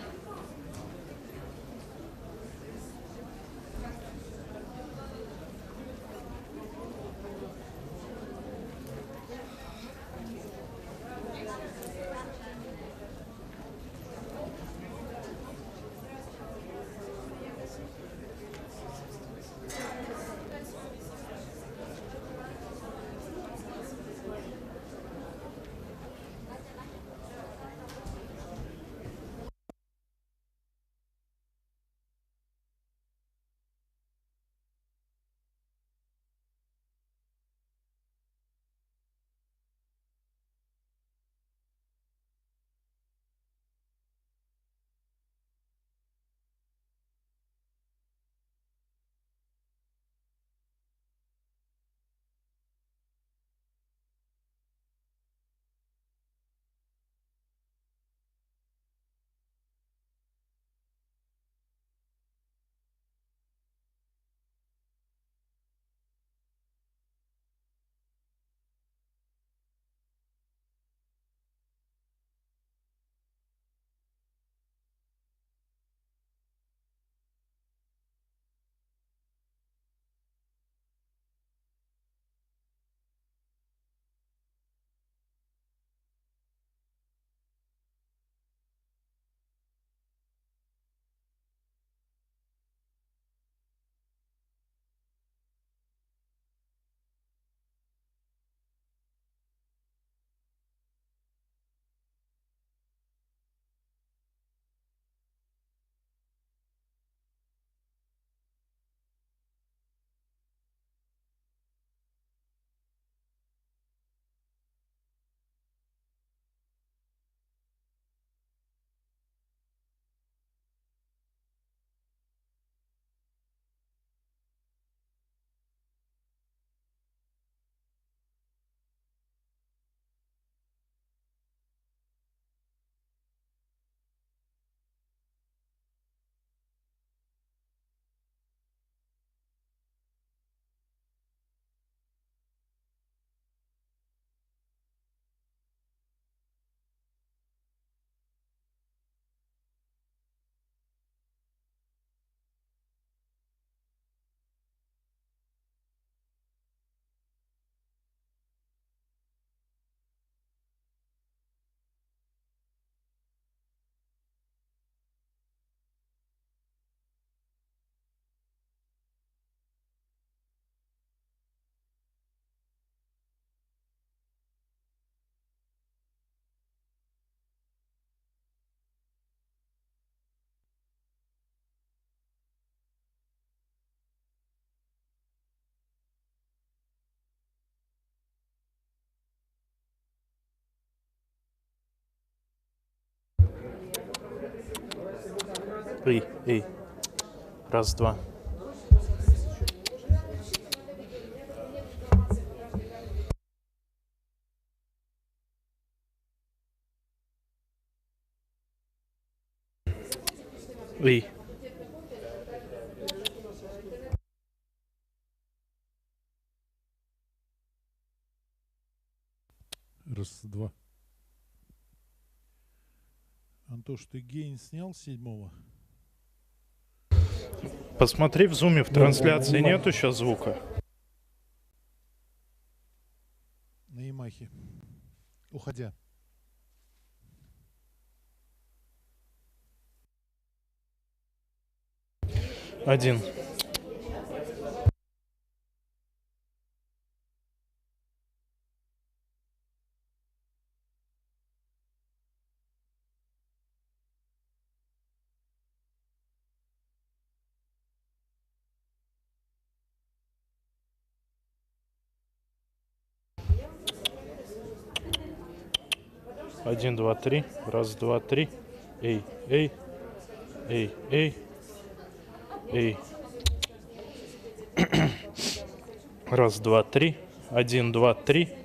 Эй. Раз, два. Эй. Раз, два. Антош, ты гейн снял с 7-го? Посмотри в зуме, в трансляции нету сейчас звука. На Ямахе. Уходя. Один. Один, два, три. Раз, два, три. Эй. Раз, два, три. Один, два, три.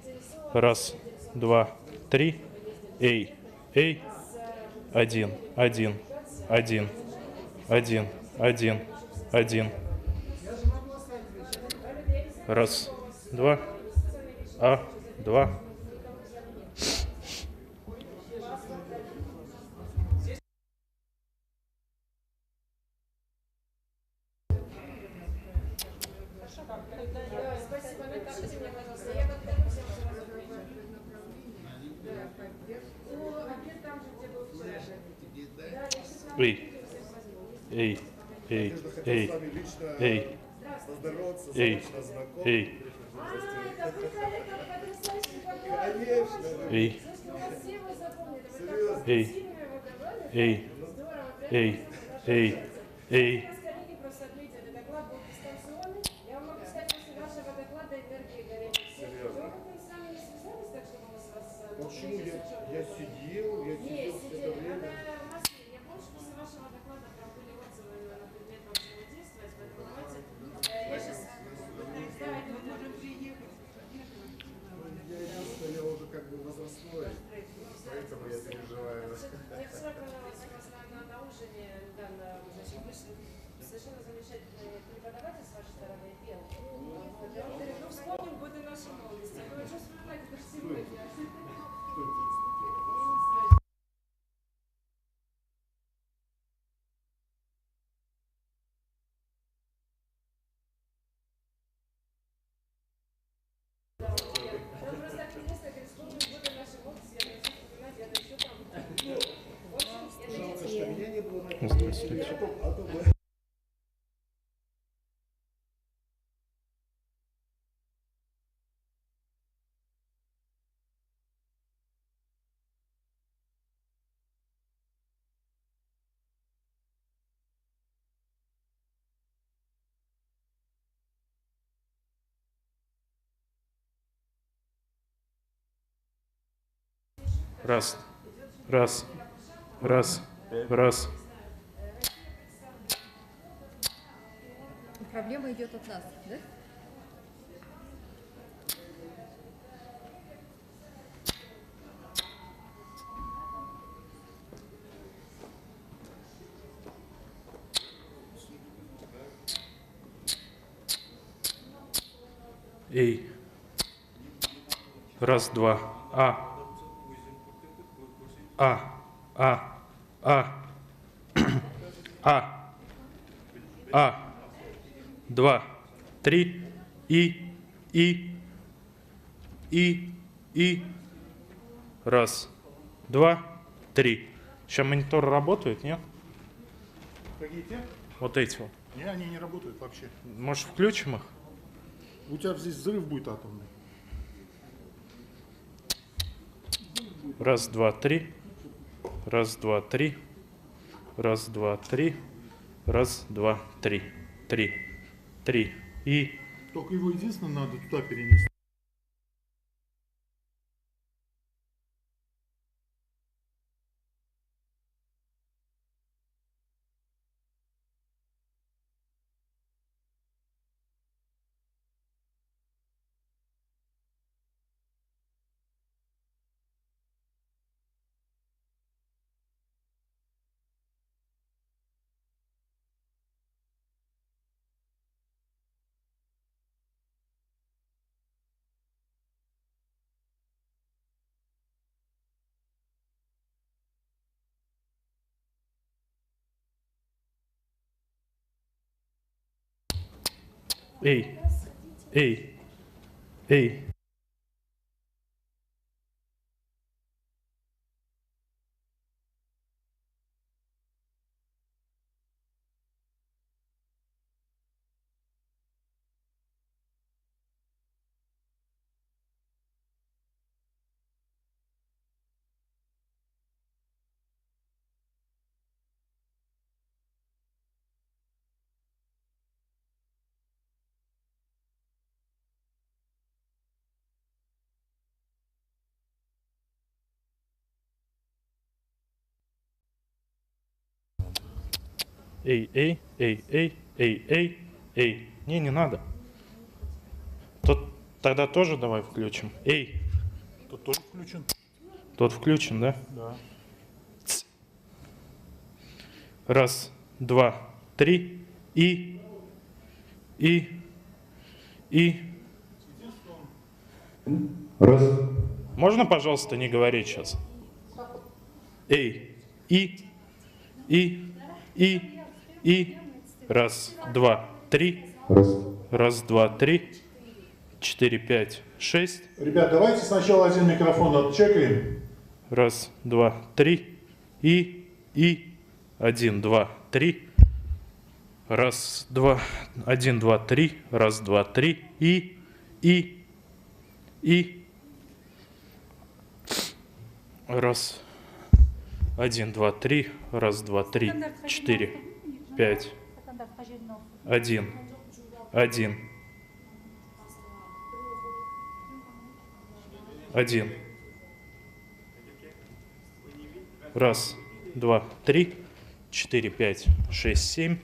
Раз, два, три. Эй. Один. Раз, два. Два. Эй. Почему я сидел все это время? Я уже как бы возрастной, поэтому я переживаю. Я вчера была на ужине, значит, вышли совершенно замечательный преподаватель с вашей стороны пел. Он говорит, вспомним годы нашей молодости. Я говорю, что вспоминать, это же сегодня. Здравствуйте. Раз. Проблема идет от нас, да? Эй. Раз, два. Два, три, раз, два, три. Сейчас монитор работает, нет? Какие те? Вот эти вот. Не, они не работают вообще. Может, включим их? У тебя здесь взрыв будет атомный. Раз, два, три. Раз, два, три. Раз, два, три. Раз, два, три. Три. Только его единственное надо туда перенести. Эй. Эй. Эй. Эй, эй, эй, эй, эй, эй, эй. Не надо. Тут тогда тоже давай включим. Эй. Тут тоже включен. Тот включен, да? Да. Раз, два, три. И. Раз. Можно, пожалуйста, не говорить сейчас? Эй. И. Раз, два, три. Раз, два, три. 4, 5, 6. Ребят, давайте сначала один микрофон отчекаем. Раз, два, три. И. 1, 2, 3. Раз, два, 1, 2, 3. Раз, два, три. И. Раз. 1, 2, 3. Раз, два, 3. 4, 5. 1. Раз, два, 3, 4, 5, 6, 7,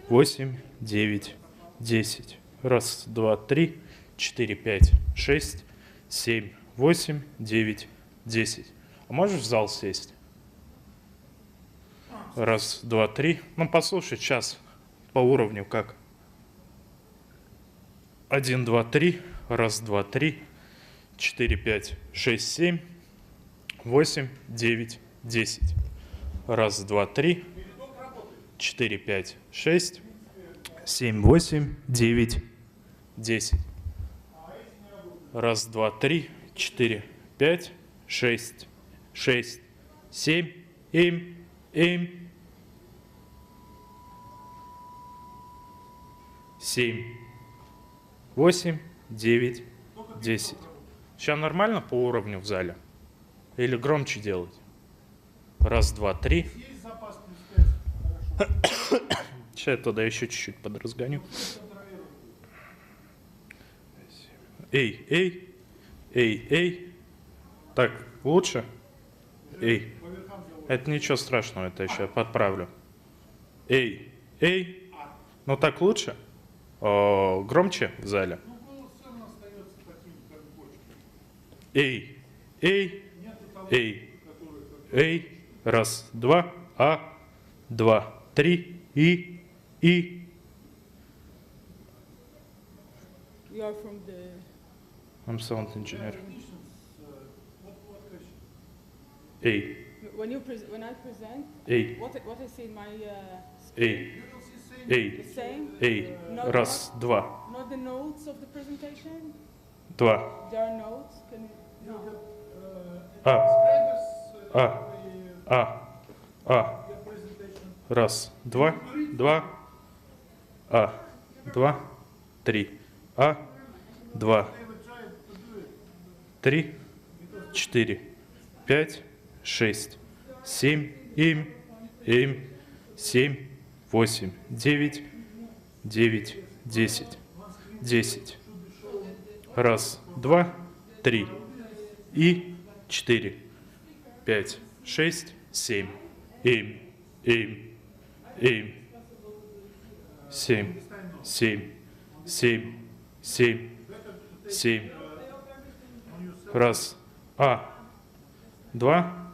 8, 9, 10. Раз, два, 3, 4, 5, 6, 7, 8, 9, 10. А можешь в зал сесть? Раз, два, 3. Ну, послушай, сейчас по уровню как. 1, 2, 3. Раз, два, 3. 4, 5, 6, 7, 8, 9, 10. Раз, два, 3. 4, 5, 6, 7, 8, 9, 10. Раз, два, 3, 4, 5, 6, 7, 7, 8, 9, 10. Сейчас нормально по уровню в зале? Или громче делать? Раз, два, 3. Сейчас я туда еще чуть-чуть подразгоню. Эй. Так, лучше? Эй. Это ничего страшного, это еще подправлю. Эй. Ну так лучше? Громче в зале? Эй. Раз, два, 2, 3, и. We are from the... I'm sound engineer. Эй. When I present, Эй. what I say in my Эй. the same? Эй. Not, Раз, два. Not the notes of the presentation? Два. There are notes? Can you... No. Раз, два, 2, 3, 2, 3, 4, 5, 6, 7, 7, 8, 9, 10. Раз, два, 3, и 4, 5, 6, 7, 7. Раз. 2.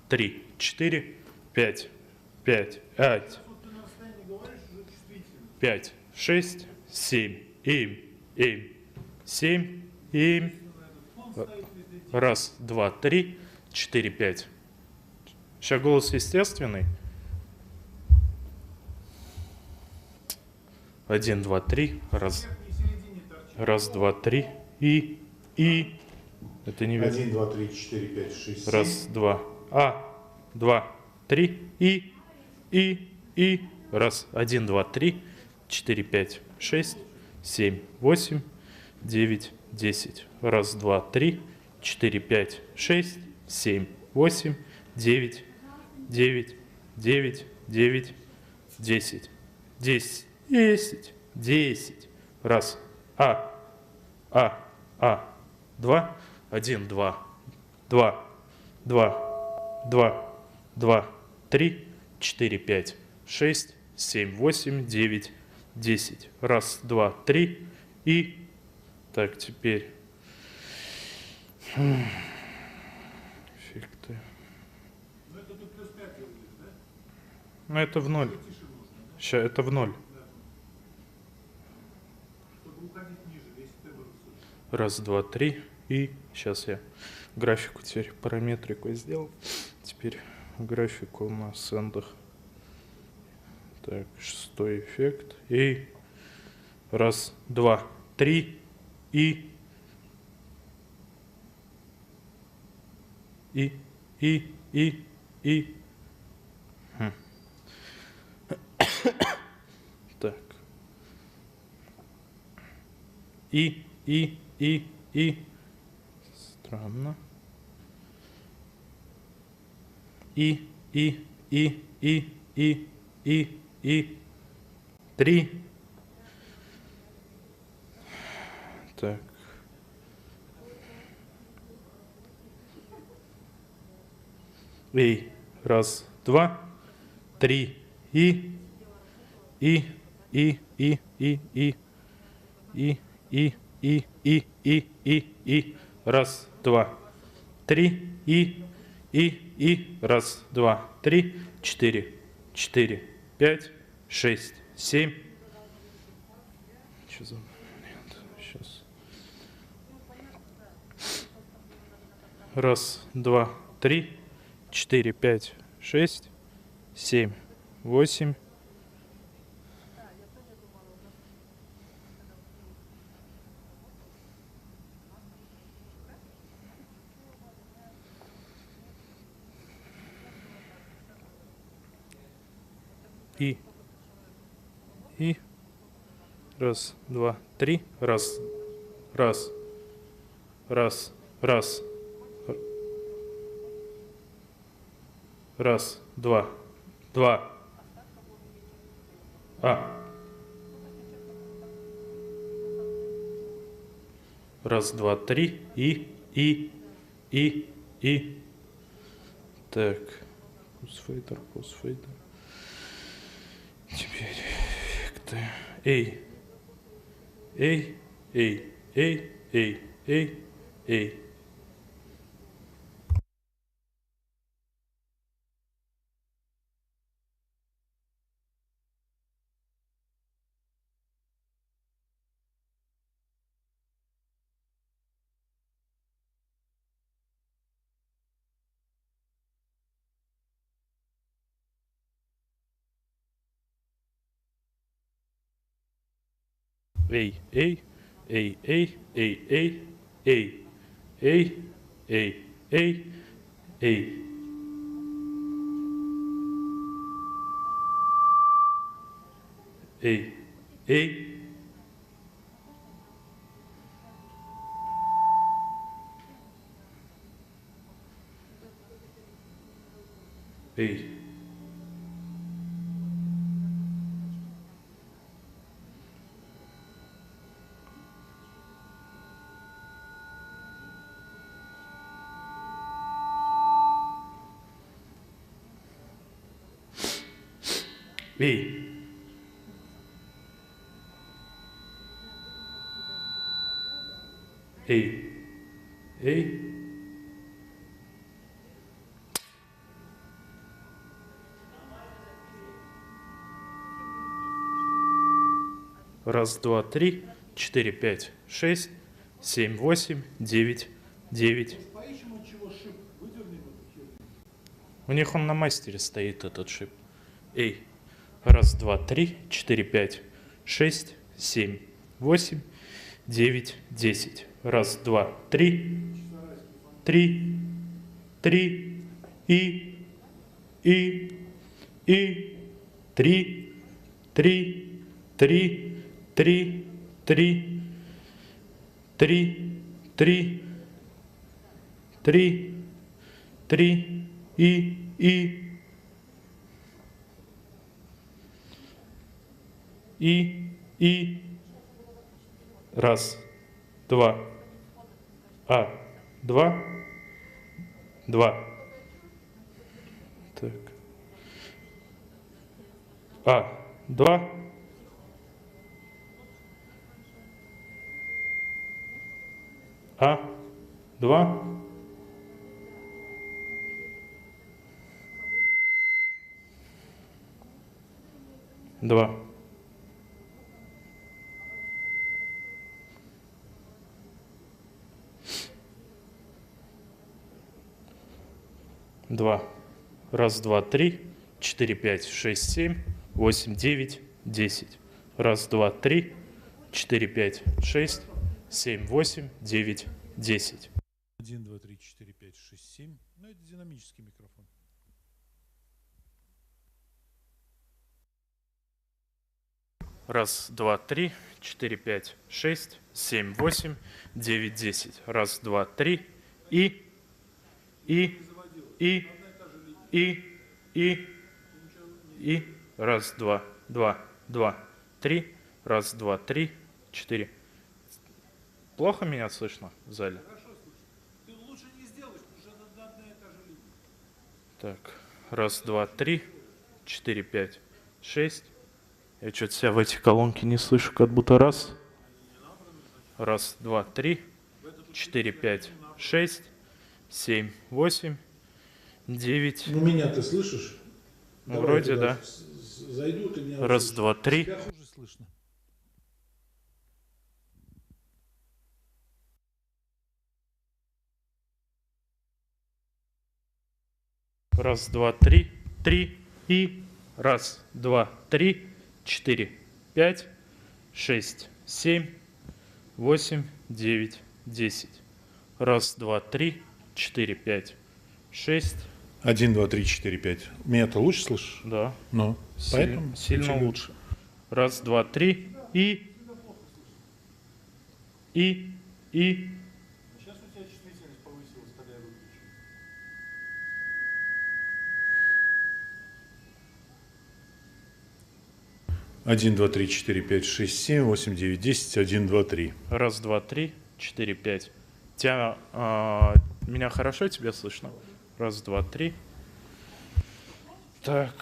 3, 4, 5, 6, 7, 7. Раз, два, 3, 4, 5, Сейчас голос естественный. 1, 2, 3. Раз, два, три. И. Это не верно. 1, 2, 3, 4, 5, 6, 7. Раз, два. 2, 3. И. Раз. 1, 2, 3, 4, 5, 6, 7, 8, 9, 10. Раз, два, 3, 4, 5, 6, 7, 8, 9, 9, 9, 9, 10. 10. 10. Раз. 2. 1, 2. 2, 3, 4, 5, 6, 7, 8, 9, 10. Раз, два, три. И. Так, теперь. Фиг ты. Ну, это в ноль. Сейчас, это в ноль. Раз, два, три. И сейчас я графику теперь параметрику сделал. Теперь графику у нас в эндах. Так, 6-й эффект. И раз, два, три. И. Так. И. Странно. И. 3. Так. И. Раз, два, три. И. Раз, два, три. И. Раз, два, три. 4, 5, 6, 7. Что за... Нет, сейчас. Раз, два, три. 4, 5, 6, 7, 8. И. Раз, два, три. Раз. Раз, два. Раз, два, три. И. Так. Пусфейдер. Теперь эффекты. Эй. Раз, два, три, 4, 5, 6, 7, 8, 9, 9. У них он на мастере стоит, этот шип. Эй. Раз, два, три, 4, 5, 6, 7, 8, 9, 10. Раз, два, три. 3, 3, и, 3, 3, 3, 3, 3, 3, 3, 3, 3, и, раз, два, два, два, так, два, два, два. Два. Раз, два, три, 4, 5, 6, 7, 8, 9, 10. Раз, два, три, 4, 5, 6, 7, 8, 9, 10. 1, 2, 3, 4, 5, 6, 7. Ну, это динамический микрофон. Раз, два, три, 4, 5, 6, 7, 8, 9, 10. Раз, два, три, и, раз, два, два, два, три, раз, два, три, 4. Плохо меня слышно в зале? Хорошо слышно. Ты лучше не сделаешь, потому что это одна и та же линия. Так, раз, два, три, 4, 5, 6. Я что-то себя в эти колонки не слышу, как будто раз. Раз, два, три, 4, 5, 6, 7, 8, 9. Ну, меня ты слышишь? Ну, Давай вроде, туда да. Зайду, ты меня Раз, услышишь. два, три. Тебя хуже слышно. Раз, два, три, 3, и. Раз, два, три, 4, 5, 6, 7, 8, 9, 10. Раз, два, три, 4, 5, 6. 1, 2, 3, 4, 5. Меня-то лучше слышишь? Да. Ну, поэтому Сильно лучше. Раз, два, три, и. Сейчас у тебя чувствительность повысилась, когда я выключил. Один, два, три, 4, 5, 6, 7, 8, 9, 10, 1, 2, 3. Раз, два, три, 4, 5. Меня хорошо тебе слышно? Раз, два, три. Так,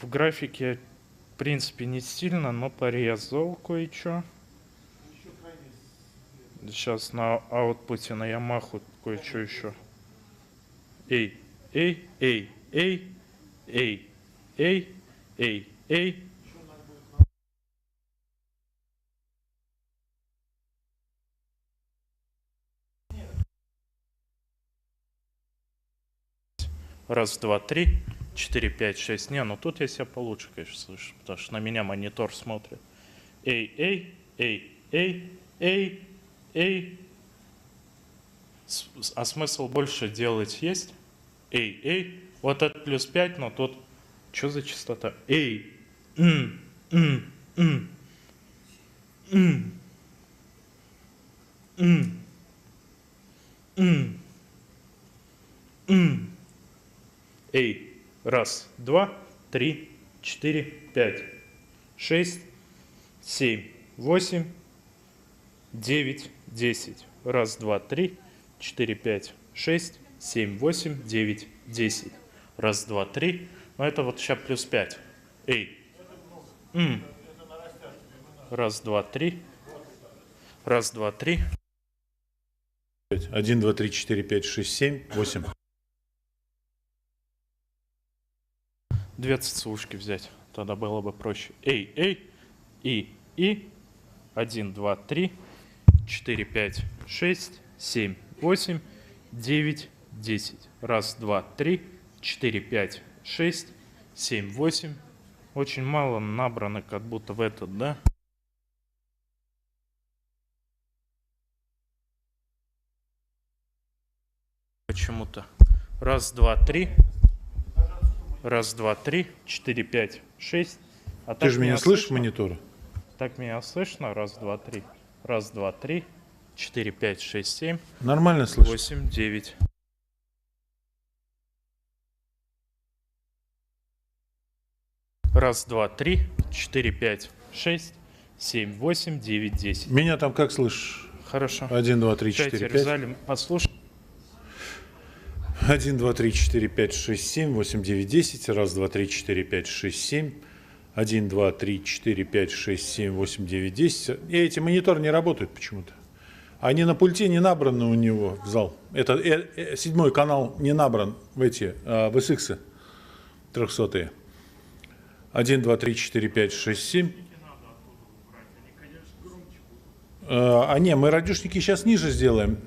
в графике, в принципе, не сильно, но порезал кое-что. Сейчас на аутпуте, на Ямаху кое-что еще. Эй, эй, эй, эй, эй, эй, эй, эй. Раз, два, три, 4, 5, 6. Не, ну тут я себя получше, конечно, слышу, потому что на меня монитор смотрит. Эй, эй, эй, эй, эй, эй. А смысл больше делать есть? Эй, эй. Вот это плюс 5, но тут... Что за частота? Эй. Эй. Раз, два, три, 4, 5, 6, 7, 8, 9, 10. Раз, два, три, 4, 5, 6, 7, 8, 9, 10. Раз, два, три. Ну это вот сейчас плюс 5. Эй. Раз, два, три. Раз, два, три. 1, 2, 3, 4, 5, 6, 7, 8. Две цицушки взять, тогда было бы проще. Эй, эй, и. 1, 2, 3, 4, 5, 6, 7, 8, 9, 10. Раз, два, три, 4, 5, 6, 7, 8. Очень мало набрано, как будто в этот, да? Почему-то. Раз, два, три. Раз, два, три, 4, 5, 6. А Ты же меня слышишь в мониторе? Так меня слышно? Раз, два, три. Раз, два, три, 4, 5, 6, 7. Нормально слышно. 8, 9. Раз, два, три, 4, 5, 6, 7, 8, 9, 10. Меня там как слышишь? Хорошо. 1, 2, 3, 4, 5. В зале послушай. 1, 2, 3, 4, 5, 6, 7, 8, 9, 10. Раз, два, три, 4, 5, 6, 7. 1, 2, 3, 4, 5, 6, 7, 8, 9, 10. И эти мониторы не работают почему-то. Они на пульте не набраны у него в зал. Это 7-й канал не набран в эти, в SX 300-е. 1, 2, 3, 4, 5, 6, 7. Не, мы радиошники сейчас ниже сделаем.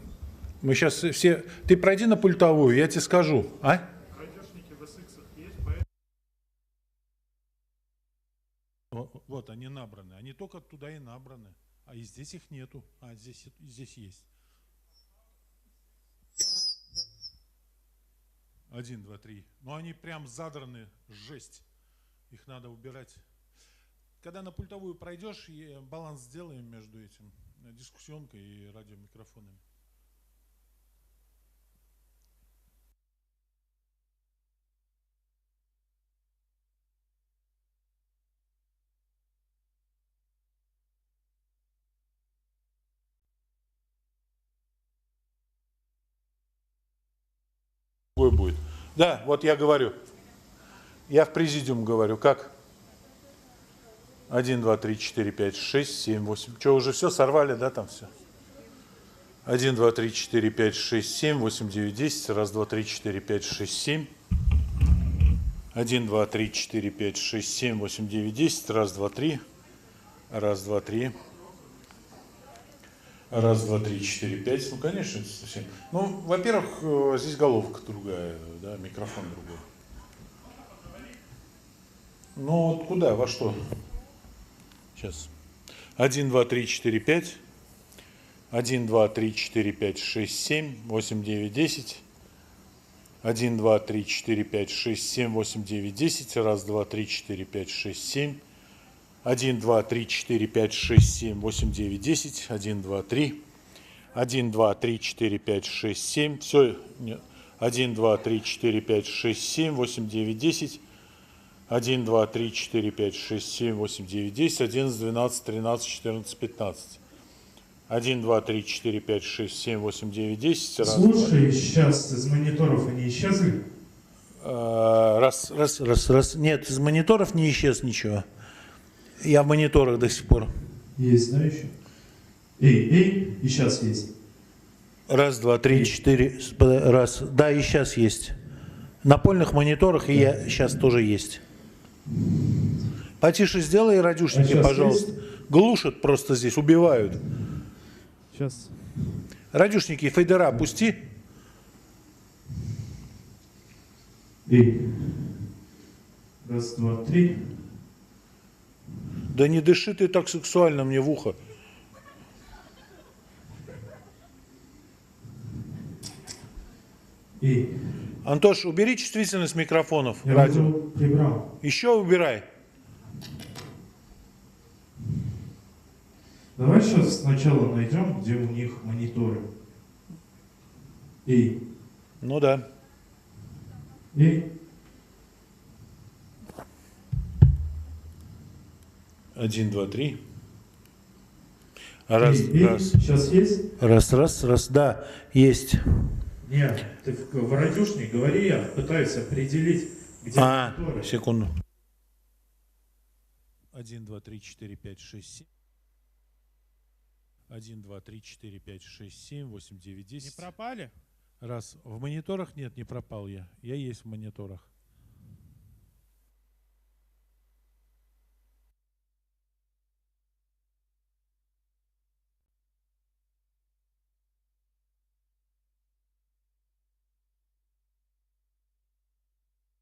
Мы сейчас все... Ты пройди на пультовую, я тебе скажу. А? Радиошники в SX есть, Вот они набраны. Они только туда и набраны. А и здесь их нету. А здесь есть. 1, 2, 3. Но они прям задраны, жесть. Их надо убирать. Когда на пультовую пройдешь, баланс сделаем между этим дискуссионкой и радиомикрофонами. Будет. Да, вот я говорю. Я в президиум говорю. Как? 1, 2, 3, 4, 5, 6, 7, 8. Что, уже все сорвали, да, там все? 1, 2, 3, 4, 5, 6, 7, 8, 9, 10. Раз, два, три, 4, 5, 6, 7. 1, 2, 3, 4, 5, 6, 7, 8, 9, 10. Раз, два, три. Раз, два, три. Раз, два, три, 4, 5. Ну, конечно, это совсем. Ну, во-первых, здесь головка другая, да, микрофон другой. Ну, вот куда, во что? Сейчас. 1, 2, 3, 4, 5. 1, 2, 3, 4, 5, 6, 7, 8, 9, 10. 1, 2, 3, 4, 5, 6, 7, 8, 9, 10. Раз, два, три, 4, 5, 6, 7. 1, 2, 3, 4, 5, 6, 7, 8, 9, 10. 1, 2, 3. 1, 2, 3, 4, 5, 6, 7. Все. 1, 2, 3, 4, 5, 6, 7, 8, 9, 10. 1, 2, 3, 4, 5, 6, 7, 8, 9, 10. 11, 12, 13, 14, 15. 1, 2, 3, 4, 5, 6, 7, 8, 9, 10. Раз, слушай, два. сейчас из мониторов они исчезли? Раз. Нет, из мониторов не исчез ничего. Я в мониторах до сих пор. Есть, да, еще? Эй, и сейчас есть. Раз, два, три, 4. Раз. Да, и сейчас есть. Напольных мониторах и я сейчас тоже есть. Потише сделай радиошники, пожалуйста. Есть? Глушат просто здесь, убивают. Сейчас. Радиошники, фейдера опусти. Эй. Раз, два, три. Да не дыши ты так сексуально мне в ухо. Эй. Антош, убери чувствительность микрофонов. Я радио. уже прибрал. Еще убирай. Давай сейчас сначала найдем, где у них мониторы. Эй. Ну да. Эй. 1, 2, 3. Раз, Эй, раз. Сейчас есть? Раз. Да, есть. Нет, ты в радиошник говори, я пытаюсь определить, где мониторы. Секунду. 1, 2, 3, 4, 5, 6, 7. 1, 2, 3, 4, 5, 6, 7, 8, 9, 10. Не пропали? Раз. В мониторах нет, не пропал я. Я есть в мониторах.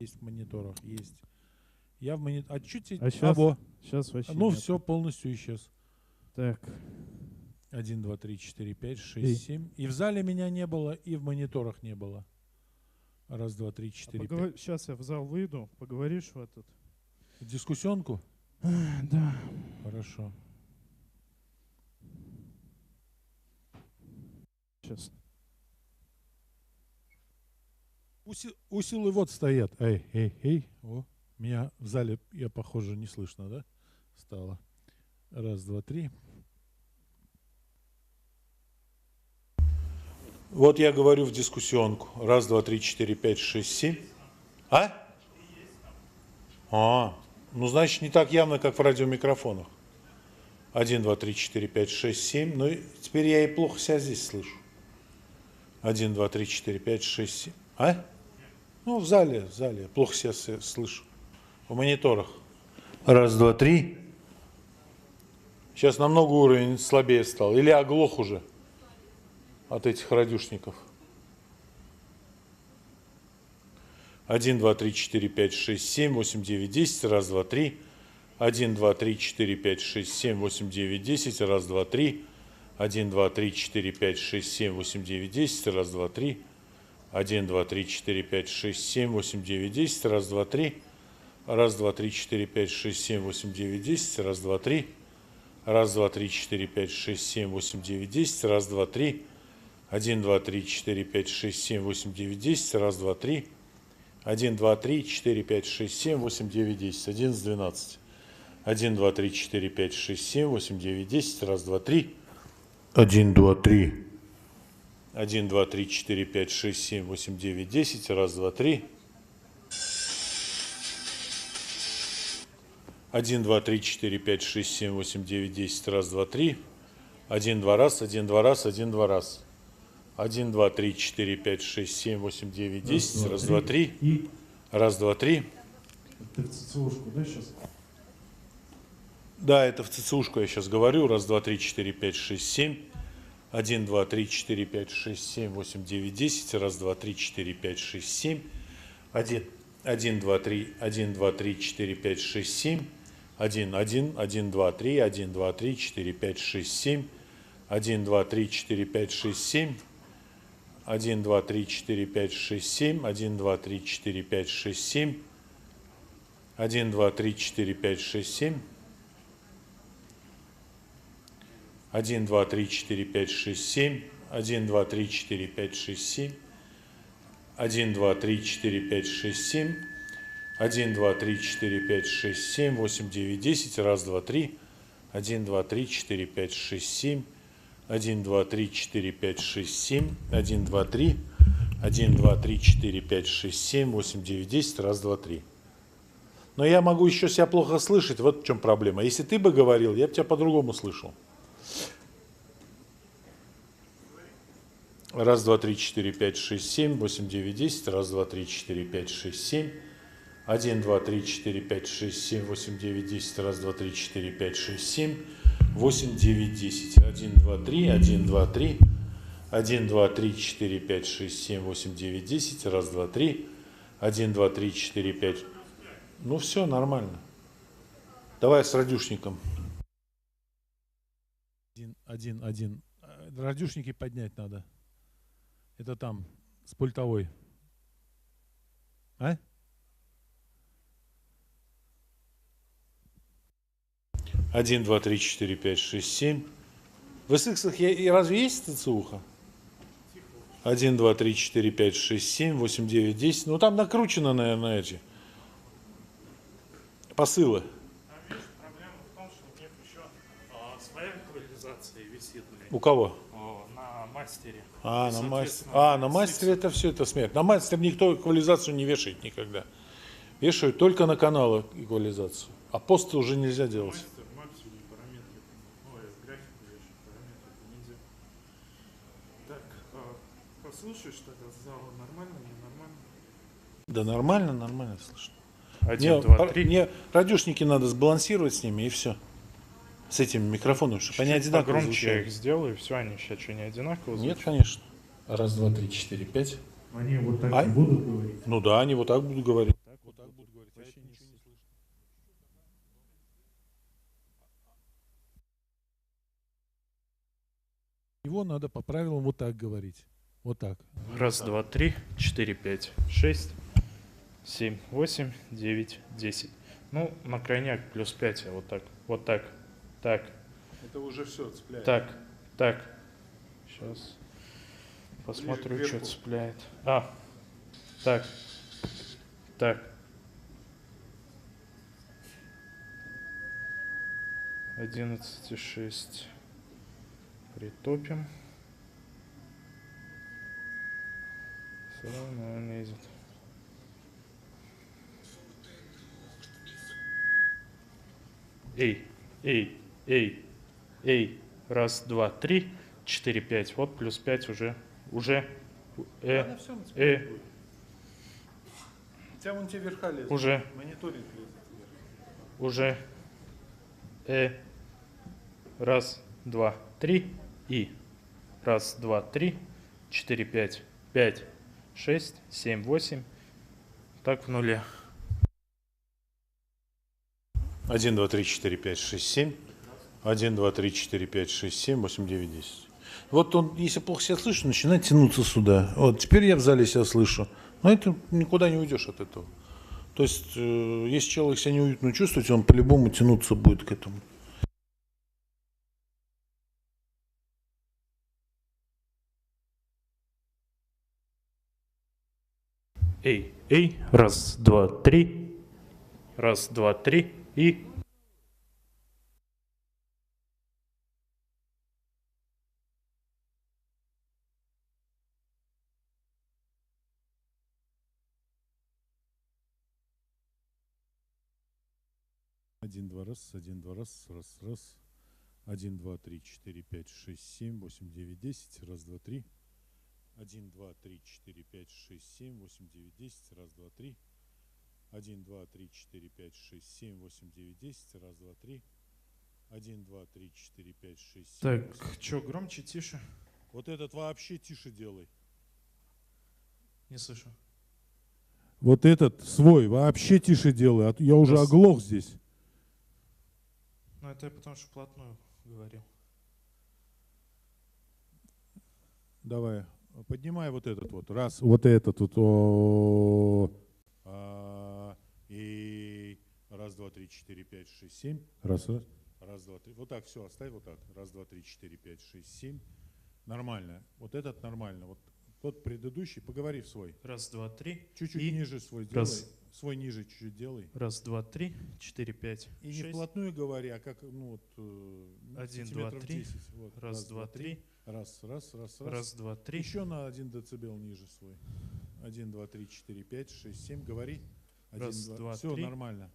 Есть в мониторах, есть. Я в монитор... А чуть... Сейчас вообще Ну нет. все, полностью исчез. Так. 1, 2, 3, 4, 5, 6, 7. И в зале меня не было, и в мониторах не было. 1, 2, 3, 4, 5. Сейчас я в зал выйду, поговоришь в этот. В дискуссионку? Да. Хорошо. Сейчас. Усилы вот стоят. Эй, эй, эй. О, меня в зале, я похоже, не слышно, да? Стало. 1, 2, 3. Вот я говорю в дискуссионку. 1, 2, 3, 4, 5, 6, 7. Ну значит не так явно, как в радиомикрофонах. 1, 2, 3, 4, 5, 6, 7. Ну и теперь я и плохо себя здесь слышу. 1, 2, 3, 4, 5, 6, 7. Ну, в зале, я плохо себя слышу. В мониторах. 1, 2, 3. Сейчас намного уровень слабее стал. Или оглох уже от этих радюшников. 1, 2, 3, 4, 5, 6, 7, 8, 9, 10. 1, 2, 3. 1, 2, 3, 4, 5, 6, 7, 8, 9, 10. 1, 2, 3. 1, 2, 3, 4, 5, 6, 7, 8, 9, 10. 1, 2, 3. 1, 2, 3, 4, 5, 6, 7, 8, 9, 10. 1, 2, 3. 1, 2, 3, 4, 5, 6, 7, 8, 9, 10. 1, 2, 3. 1, 2, 3, 4, 5, 6, 7, 8, 9, 10. 1, 2, 3. 1, 2, 3, 4, 5, 6, 7, 8, 9, 10. 1, 2, 3. 1, 2, 3, 4, 5, 6, 7, 8, 9, 10. 11, 12. 1, 2, 3, 4, 5, 6, 7, 8, 9, 10. 1, 2, 3. 1, 2, 3. 1, 2, 3, 4, 5, 6, 7, 8, 9, 10. 1, 2, 3. 1, 2, 3, 4, 5, 6, 7, 8, 9, 10. 1, 2, 3. 1, 2 раз, 1, 2 раз, 1, 2 раз. 1, 2, 3, 4, 5, 6, 7, 8, 9, 10. 1, 2, 3. 1, 2, 3. Ты в ЦЦУшку, да, сейчас? Да, это в ЦЦУшку я сейчас говорю. 1, 2, 3, 4, 5, 6, 7. 1, 2, 3, 4, 5, 6, 7, 8, 9, 10. 1, 2, 3, 4, 5, 6, 7. 1, 2, 3, 1, 2, 3, 4, 5, 6, 7. 1, 1, 1, 2, 3, 1, 2, 3, 4, 5, 6, 7. 1, 2, 3, 4, 5, 6, 7. 1, 2, 3, 4, 5, 6, 7. 1, 2, 3, 4, 5, 6, 7. 1, 2, 3, 4, 5, 6, 7. 1, 2, 3, 4, 5, 6, 7. 1, 2, 3, 4, 5, 6, 7. 1, 2, 3, 4, 5, 6, 7. 1, 2, 3, 4, 5, 6, 7, 8, 9, 10. 1, 2, 3. 1, 2, 3, 4, 5, 6, 7. 1, 2, 3, 4, 5, 6, 7. 1, 2, 3. 1, 2, 3, 4, 5, 6, 7, 8, 9, 10. 1, 2, 3. Но я могу еще себя плохо слышать. Вот в чем проблема. Если ты бы говорил, я бы тебя по-другому слышал. 1, 2, 3, 4, 5, 6, 7, 8, 9, 10. 1, 2, 3, 4, 5, 6, 7. 1, 2, 3, 4, 5, 6, 7, 8, 9, 10. 1, 2, 3, 4, 5, 6, 7. 8, 9, 10. 1, 2, 3, 1, 2, 3. 1, 2, 3, 4, 5, 6, 7, 8, 9, 10. 1, 2, 3. 1, 2, 3, 4, 5. Ну все, нормально. Давай с радюшником. 1, 1. Радюшники поднять надо. Это там, с пультовой. 1, 2, 3, 4, 5, 6, 7. В SX разве есть ТЦУха? 1, 2, 3, 4, 5, 6, 7, 8, 9, 10. Ну там накручено, наверное, эти посылы. Там, видишь, проблема в том, что у них еще своя эквализация висит. У кого? На мастере. На мастере это все, это смерть. На мастере никто эквализацию не вешает никогда. Вешают только на каналы эквализацию. А посты уже нельзя делать. Мастер, максимум, параметры. Графику вешать, параметры нельзя. Так, послушаешь тогда с зала нормально, ненормально? Да нормально, нормально слышно. 1, 2, 3. Мне радюшники надо сбалансировать с ними и все. С этими микрофонами, чтобы они одинаково громче звучали. я их сделаю, все, они сейчас что, не одинаково звучат? Нет, конечно. 1, 2, 3, 4, 5. Они вот так и будут говорить? Ну да, они вот так будут говорить. Так, вообще ничего не слышно. Его надо по правилам вот так говорить. Вот так. Раз, два, три, 4, 5, 6, 7, 8, 9, 10. Ну, на крайняк плюс 5, а вот так, так. Это уже все цепляет. Так. Сейчас посмотрю, что цепляет. Так. 11,6 притопим. Все равно он лезет. Эй. Раз, два, три, 4, 5. Вот плюс 5 уже. У тебя вон те верха лезут. Уже. Мониторинг лезет. Уже. Раз, два, три. И. Раз, два, три, 4, 5. 5, 6, 7, 8. Так в нуле. 1, 2, 3, 4, 5, 6, 7. 1, 2, 3, 4, 5, 6, 7, 8, 9, 10. Вот он, если плохо себя слышит, начинает тянуться сюда. Вот, теперь я в зале себя слышу. Но это никуда не уйдешь от этого. То есть, если человек себя неуютно чувствует, он по-любому тянуться будет к этому. Эй. Раз, два, три. Раз, два, три. И. Один, два, раз. 1, 2, 3, 4, 5, 6, 7, 8, 9, 10. Раз, два, три. 1, 2, 3, 4, 5, 6, 7, 8, 9, 10. Раз, два, три. 1, 2, 3, 4, 5, 6, 7, 8, 9, 10. Раз, два, три. 1, 2, 3, 4, 5, 6, 7. Так, что, громче, тише? Вот этот вообще тише делай. Не слышу. Вот этот свой вообще тише делай. Я уже оглох здесь. Ну, это я потому что вплотную говорил. Давай, поднимай вот этот вот. Раз, вот этот вот. И раз, два, три, 4, 5, 6, 7. Раз. Раз, два, три. Вот так, все, оставь вот так. Раз, два, три, 4, 5, 6, 7. Нормально. Вот этот нормально. Вот тот предыдущий, поговори в свой. Раз, два, три. Чуть-чуть ниже свой делай. Свой ниже чуть-чуть делай. Раз, два, три, 4, 5, И 6. не вплотную говори, а как, 1, 2, 3. 10. Вот. Раз, два, три. Раз. Раз, два, три. Еще на 1 децибел ниже свой. 1, 2, 3, 4, 5, 6, 7. Говори. 1, Раз, 2, все 3. нормально.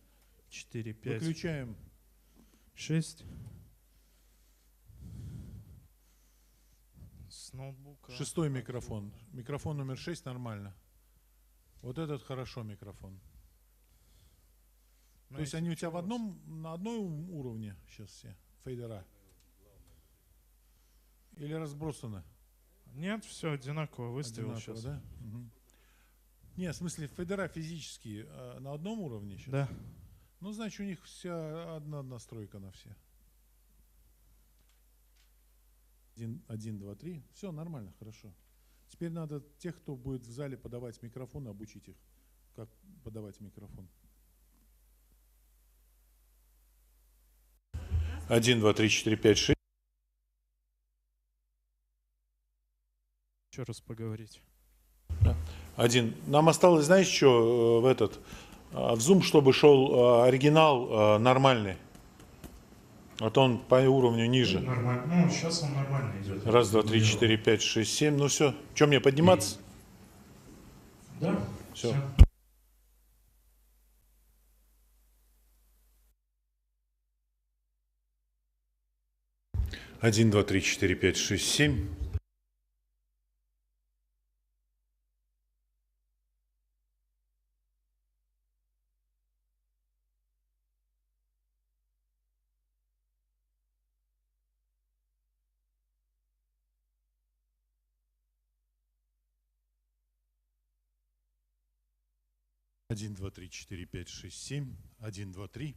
4, 5. Выключаем. 6. С ноутбука. Шестой микрофон. Микрофон номер 6 нормально. Вот этот хорошо микрофон. То есть они у тебя на одном уровне сейчас все, фейдера? Или разбросаны? Нет, все одинаково выставил сейчас. Да? Угу. Нет, в смысле, фейдера физические на одном уровне сейчас? Да. Ну, значит, у них вся одна настройка на все. 1, 2, 3. Все нормально, хорошо. Теперь надо тех, кто будет в зале подавать микрофон, обучить их, как подавать микрофон. 1, 2, 3, 4, 5, 6. Еще раз поговорить. Да. 1. Нам осталось, знаешь, что в Zoom, чтобы шел оригинал нормальный. Вот он по уровню ниже. Нормально. Ну, сейчас он нормально идет. Раз, два, три, 4, 5, 6, 7. Ну все. Что, мне подниматься? Да. Все. 1, 2, 3, 4, 5, 6, 7. 1, 2, 3, 4, 5, 6, 7. 1, 2, 3.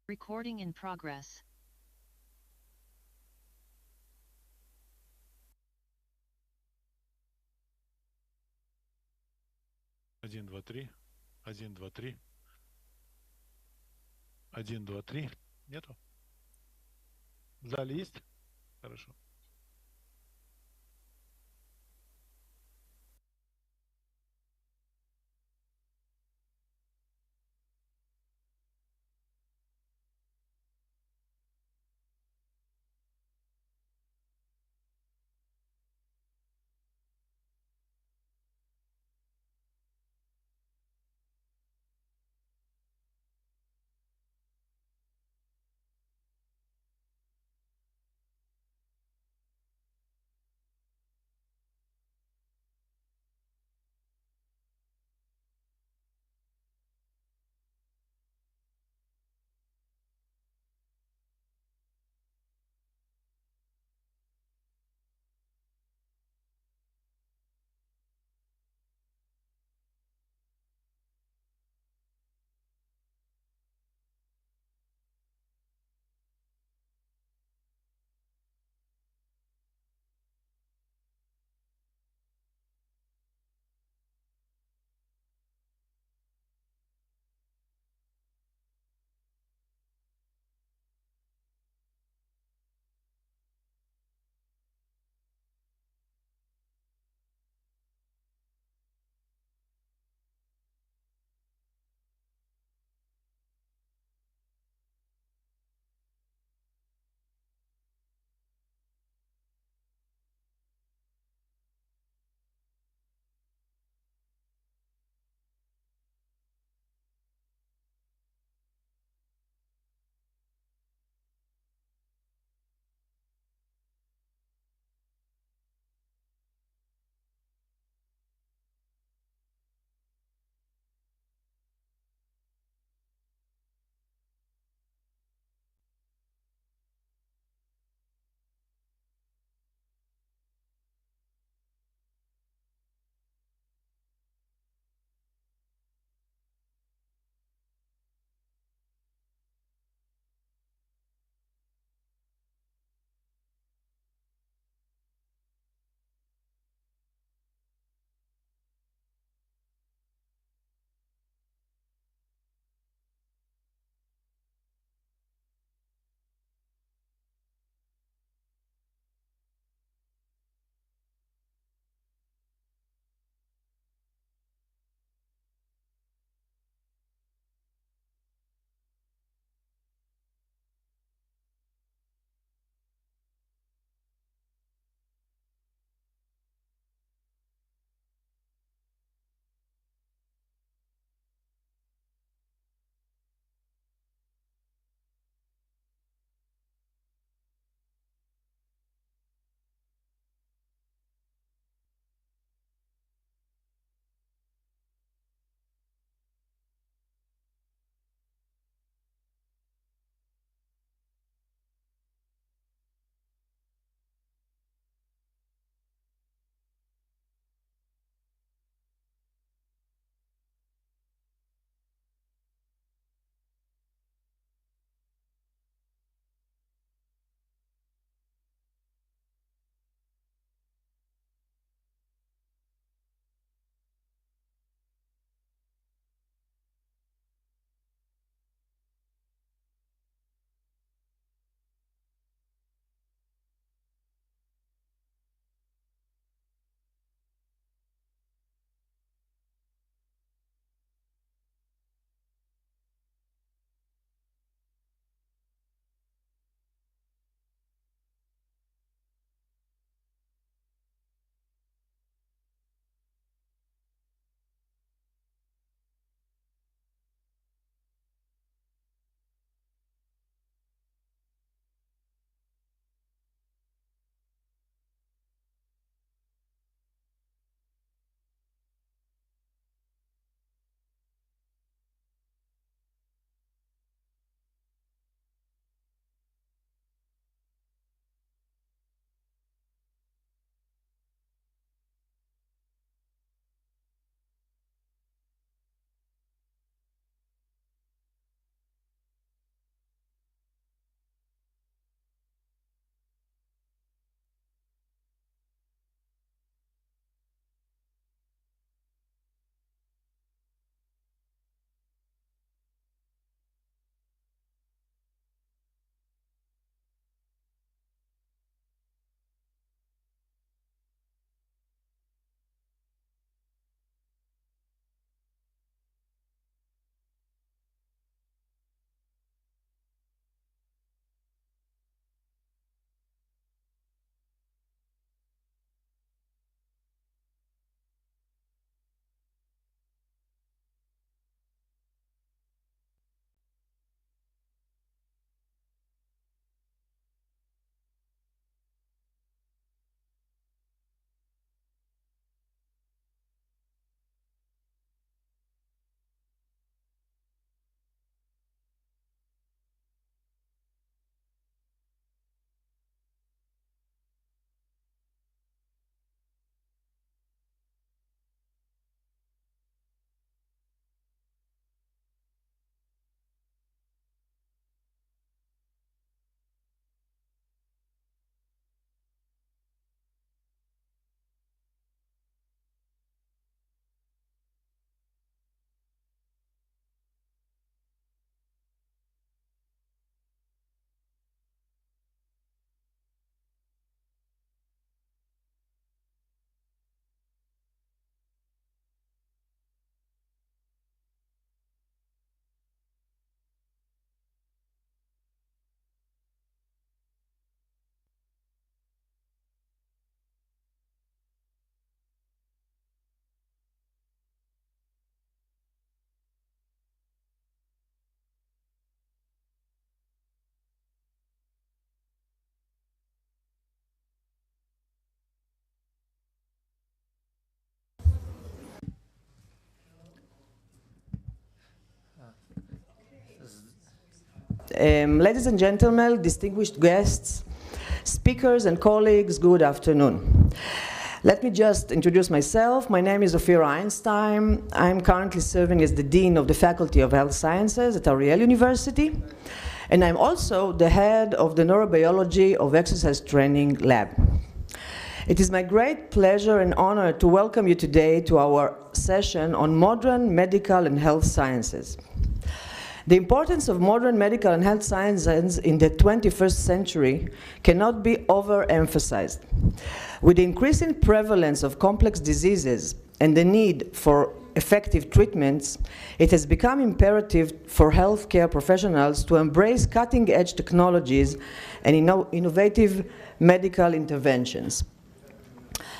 Recording in progress. Один, два, три. Один, два, три. Один, два, три. Нету? В зале есть? Хорошо. Ladies and gentlemen, distinguished guests, speakers and colleagues, good afternoon. Let me just introduce myself. My name is Ophira Einstein. I'm currently serving as the Dean of the Faculty of Health Sciences at Ariel University, and I'm also the head of the Neurobiology of Exercise Training Lab. It is my great pleasure and honor to welcome you today to our session on modern medical and health sciences. The importance of modern medical and health sciences in the 21st century cannot be overemphasized. With the increasing prevalence of complex diseases and the need for effective treatments, it has become imperative for healthcare professionals to embrace cutting-edge technologies and innovative medical interventions.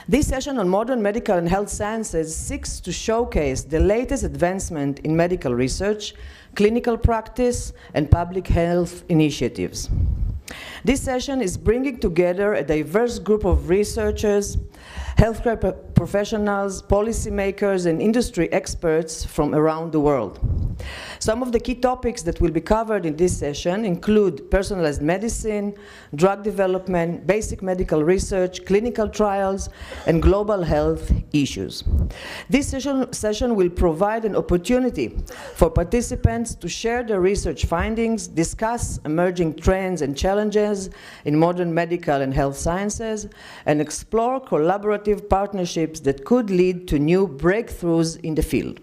This session on modern medical and health sciences seeks to showcase the latest advancement in medical research, clinical practice, and public health initiatives. This session is bringing together a diverse group of researchers, healthcare professionals, policymakers, and industry experts from around the world. Some of the key topics that will be covered in this session include personalized medicine, drug development, basic medical research, clinical trials, and global health issues. This session will provide an opportunity for participants to share their research findings, discuss emerging trends and challenges in modern medical and health sciences, and explore collaborative partnerships that could lead to new breakthroughs in the field.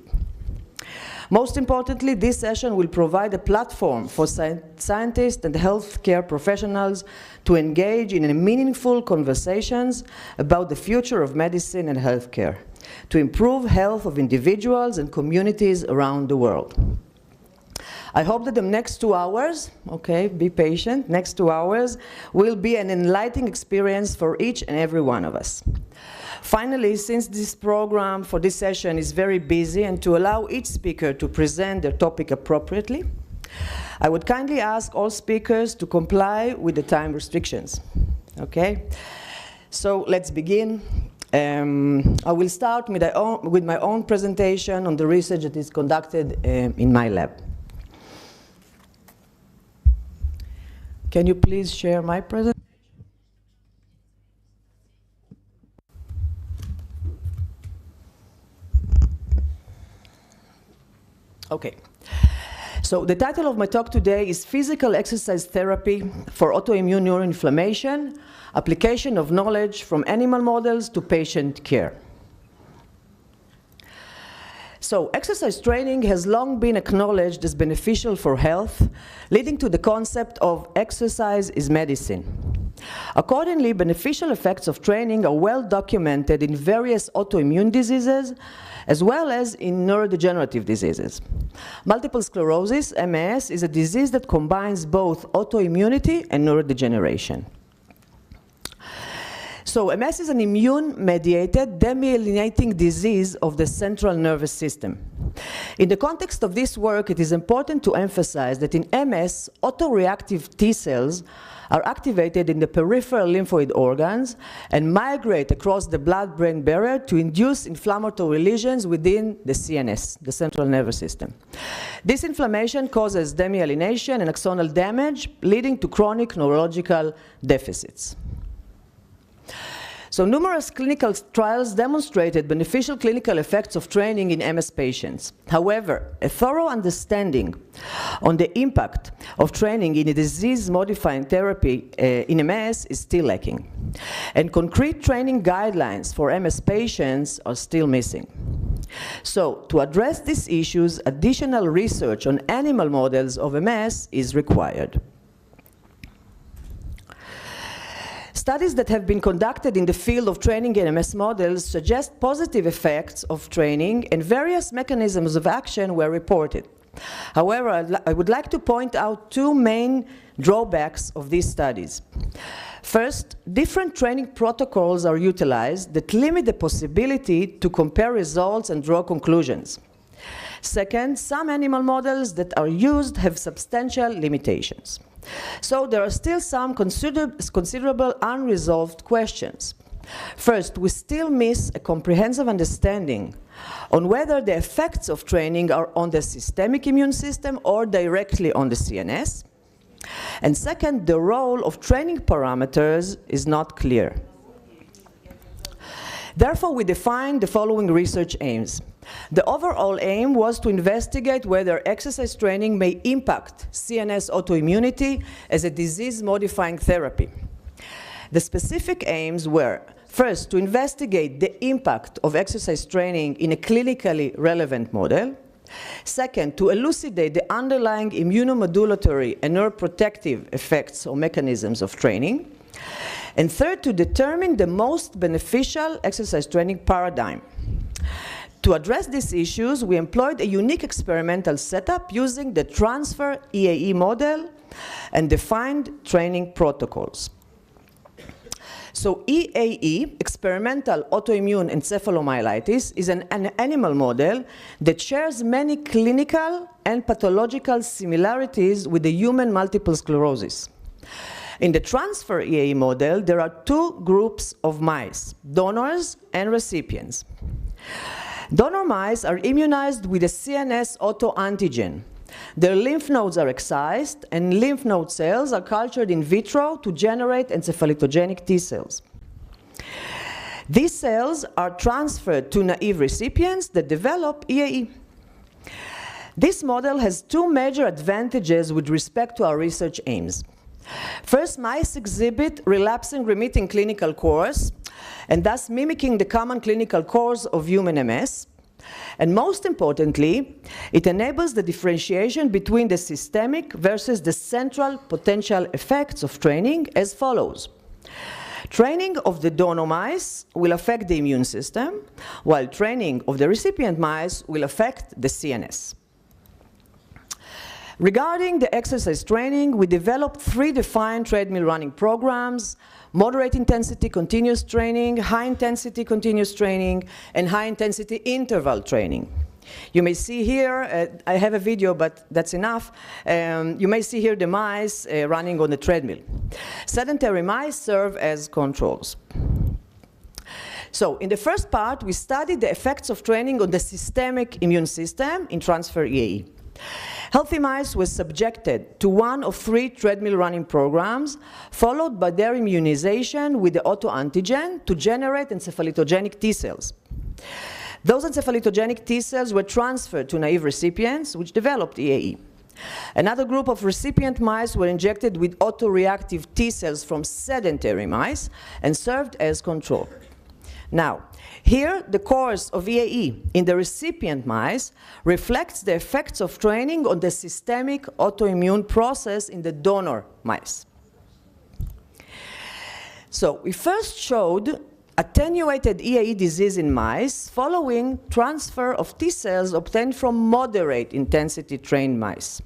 Most importantly, this session will provide a platform for scientists and healthcare professionals to engage in meaningful conversations about the future of medicine and healthcare, to improve health of individuals and communities around the world. I hope that the next 2 hours, okay, be patient, next 2 hours will be an enlightening experience for each and every one of us. Finally, since this program for this session is very busy and to allow each speaker to present their topic appropriately, I would kindly ask all speakers to comply with the time restrictions, okay? So let's begin. I will start with my own presentation on the research that is conducted in my lab. Can you please share my presentation? Okay, so the title of my talk today is Physical Exercise Therapy for Autoimmune Neuroinflammation, Application of Knowledge from Animal Models to Patient Care. So exercise training has long been acknowledged as beneficial for health, leading to the concept of exercise is medicine. Accordingly, beneficial effects of training are well documented in various autoimmune diseases, as well as in neurodegenerative diseases. Multiple sclerosis, MS, is a disease that combines both autoimmunity and neurodegeneration. So MS is an immune-mediated demyelinating disease of the central nervous system. In the context of this work, it is important to emphasize that in MS, autoreactive T cells are activated in the peripheral lymphoid organs and migrate across the blood-brain barrier to induce inflammatory lesions within the CNS, the central nervous system. This inflammation causes demyelination and axonal damage, leading to chronic neurological deficits. So numerous clinical trials demonstrated beneficial clinical effects of training in MS patients. However, a thorough understanding on the impact of training in a disease-modifying therapy in MS is still lacking. And concrete training guidelines for MS patients are still missing. So, to address these issues, additional research on animal models of MS is required. Studies that have been conducted in the field of training in MS models suggest positive effects of training, and various mechanisms of action were reported. However, I would like to point out two main drawbacks of these studies. First, different training protocols are utilized that limit the possibility to compare results and draw conclusions. Second, some animal models that are used have substantial limitations. So there are still some considerable unresolved questions. First, we still miss a comprehensive understanding on whether the effects of training are on the systemic immune system or directly on the CNS. And second, the role of training parameters is not clear. Therefore, we defined the following research aims. The overall aim was to investigate whether exercise training may impact CNS autoimmunity as a disease-modifying therapy. The specific aims were, first, to investigate the impact of exercise training in a clinically relevant model. Second, to elucidate the underlying immunomodulatory and neuroprotective effects or mechanisms of training. And third, to determine the most beneficial exercise training paradigm. To address these issues, we employed a unique experimental setup using the transfer EAE model and defined training protocols. So EAE, experimental autoimmune encephalomyelitis, is an animal model that shares many clinical and pathological similarities with the human multiple sclerosis. In the transfer EAE model, there are two groups of mice, donors and recipients. Donor mice are immunized with a CNS autoantigen. Their lymph nodes are excised, and lymph node cells are cultured in vitro to generate encephalotogenic T cells. These cells are transferred to naive recipients that develop EAE. This model has two major advantages with respect to our research aims. First, mice exhibit relapsing-remitting clinical course, and thus mimicking the common clinical course of human MS. And most importantly, it enables the differentiation between the systemic versus the central potential effects of training as follows. Training of the donor mice will affect the immune system, while training of the recipient mice will affect the CNS. Regarding the exercise training, we developed three defined treadmill running programs: moderate intensity continuous training, high intensity continuous training, and high intensity interval training. You may see here, I have a video, but that's enough. You may see here the mice running on the treadmill. Sedentary mice serve as controls. So in the first part, we studied the effects of training on the systemic immune system in transfer EAE. Healthy mice were subjected to one of three treadmill running programs, followed by their immunization with the autoantigen to generate encephalotogenic T cells. Those encephalotogenic T cells were transferred to naive recipients, which developed EAE. Another group of recipient mice were injected with autoreactive T cells from sedentary mice and served as control. Now, here, the course of EAE in the recipient mice reflects the effects of training on the systemic autoimmune process in the donor mice. So, we first showed attenuated EAE disease in mice following transfer of T cells obtained from moderate intensity trained mice.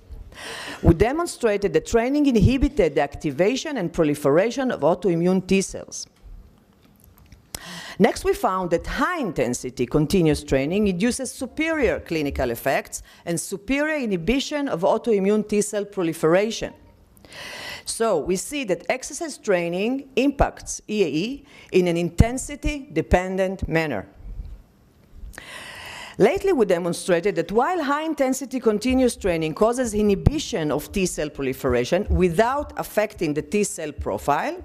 We demonstrated that training inhibited the activation and proliferation of autoimmune T cells. Next, we found that high-intensity continuous training induces superior clinical effects and superior inhibition of autoimmune T-cell proliferation. So we see that exercise training impacts EAE in an intensity-dependent manner. Lately, we demonstrated that while high-intensity continuous training causes inhibition of T-cell proliferation without affecting the T-cell profile,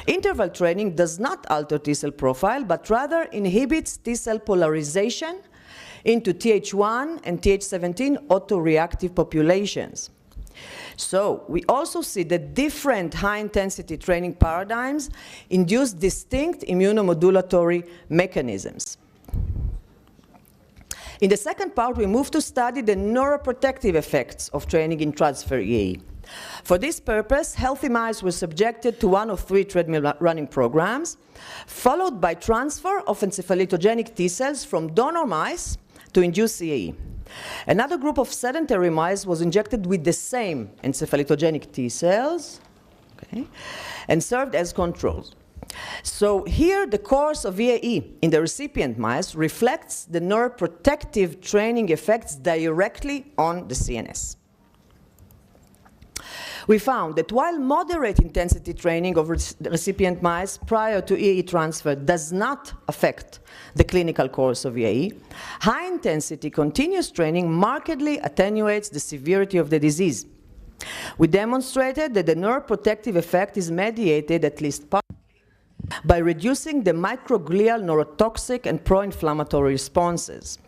interval training does not alter T-cell profile, but rather inhibits T-cell polarization into Th1 and Th17 autoreactive populations. So we also see that different high-intensity training paradigms induce distinct immunomodulatory mechanisms. In the second part, we move to study the neuroprotective effects of training in transfer EAE. For this purpose, healthy mice were subjected to one of three treadmill running programs, followed by transfer of encephalotogenic T cells from donor mice to induce EAE. Another group of sedentary mice was injected with the same encephalotogenic T cells, and served as controls. So here, the course of EAE in the recipient mice reflects the neuroprotective training effects directly on the CNS. We found that while moderate intensity training of recipient mice prior to EAE transfer does not affect the clinical course of EAE, high intensity continuous training markedly attenuates the severity of the disease. We demonstrated that the neuroprotective effect is mediated, at least partly, by reducing the microglial neurotoxic and pro-inflammatory responses.